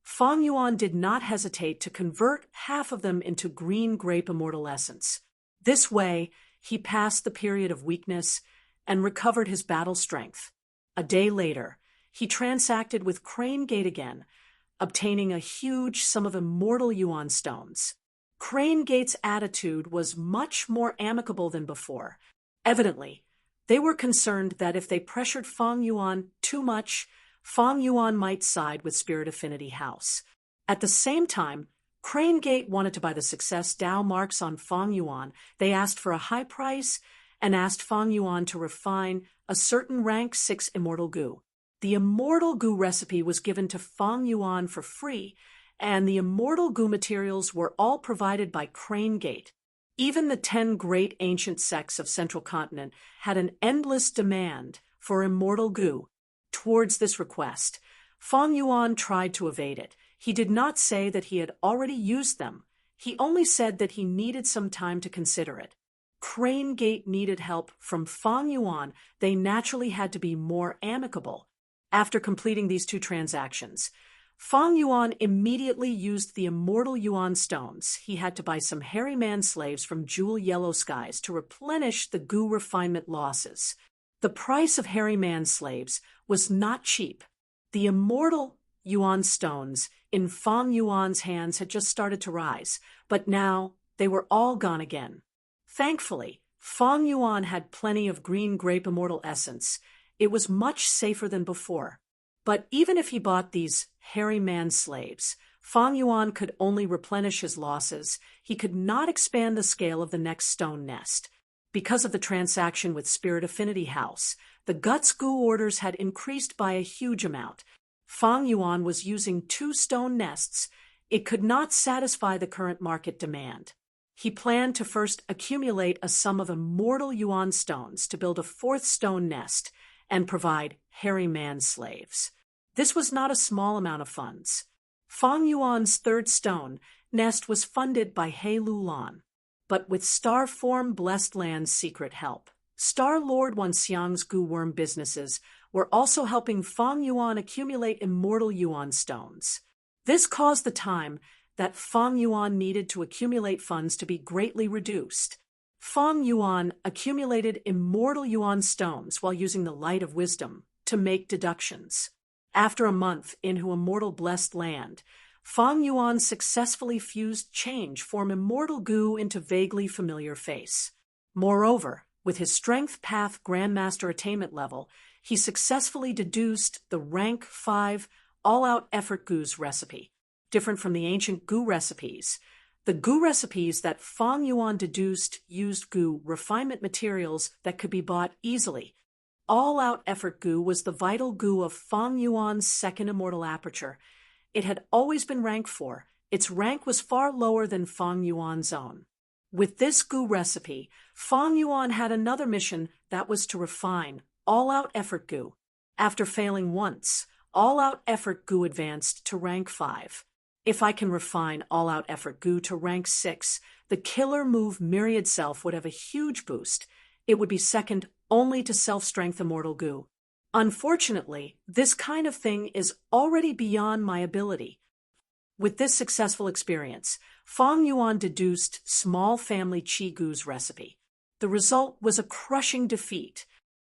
Fang Yuan did not hesitate to convert half of them into green grape immortal essence. This way, he passed the period of weakness and recovered his battle strength. A day later, he transacted with Crane Gate again, obtaining a huge sum of immortal Yuan stones. Crane Gate's attitude was much more amicable than before. Evidently, they were concerned that if they pressured Fang Yuan too much, Fang Yuan might side with Spirit Affinity House. At the same time, Crane Gate wanted to buy the success Dow marks on Fang Yuan. They asked for a high price and asked Fang Yuan to refine a certain rank 6 immortal goo. The immortal goo recipe was given to Fang Yuan for free, and the immortal goo materials were all provided by Crane Gate. Even the 10 great ancient sects of Central Continent had an endless demand for immortal goo. Towards this request, Fang Yuan tried to evade it. He did not say that he had already used them. He only said that he needed some time to consider it. Crane Gate needed help from Fang Yuan. They naturally had to be more amicable. After completing these 2 transactions, Fang Yuan immediately used the immortal Yuan stones. He had to buy some hairy man slaves from Jewel Yellow Skies to replenish the goo refinement losses. The price of hairy man slaves was not cheap. The immortal Yuan stones in Fang Yuan's hands had just started to rise, but now they were all gone again. Thankfully, Fong Yuan had plenty of green grape immortal essence. It was much safer than before. But even if he bought these hairy man slaves, Fong Yuan could only replenish his losses. He could not expand the scale of the next stone nest. Because of the transaction with Spirit Affinity House, the Guts Goo orders had increased by a huge amount. Fong Yuan was using 2 stone nests. It could not satisfy the current market demand. He planned to first accumulate a sum of immortal yuan stones to build a 4th stone nest and provide hairy man slaves. This was not a small amount of funds. Fong Yuan's 3rd stone nest was funded by He Lulan, but with Star Form Blessed Land's secret help. Star Lord Wanxiang's Goo Worm businesses were also helping Fong Yuan accumulate immortal yuan stones. This caused the time that Fong Yuan needed to accumulate funds to be greatly reduced. Fong Yuan accumulated immortal yuan stones while using the light of wisdom to make deductions. After a month into Immortal Blessed Land, Fong Yuan successfully fused change from immortal goo into vaguely familiar face. Moreover, with his Strength Path Grandmaster attainment level, he successfully deduced the Rank 5 All-Out Effort Goo's recipe. Different from the ancient goo recipes, the goo recipes that Fong Yuan deduced used goo refinement materials that could be bought easily. All-Out Effort Goo was the vital goo of Fong Yuan's 2nd Immortal Aperture. It had always been rank 4. Its rank was far lower than Fong Yuan's own. With this goo recipe, Fong Yuan had another mission that was to refine All-Out Effort Goo. After failing once, All-Out Effort Goo advanced to rank 5. If I can refine All-Out Effort Goo to rank 6, the killer move Myriad Self would have a huge boost. It would be second only to Self-Strength Immortal Goo. Unfortunately, this kind of thing is already beyond my ability. With this successful experience, Fong Yuan deduced Small Family Chi Goo's recipe. The result was a crushing defeat.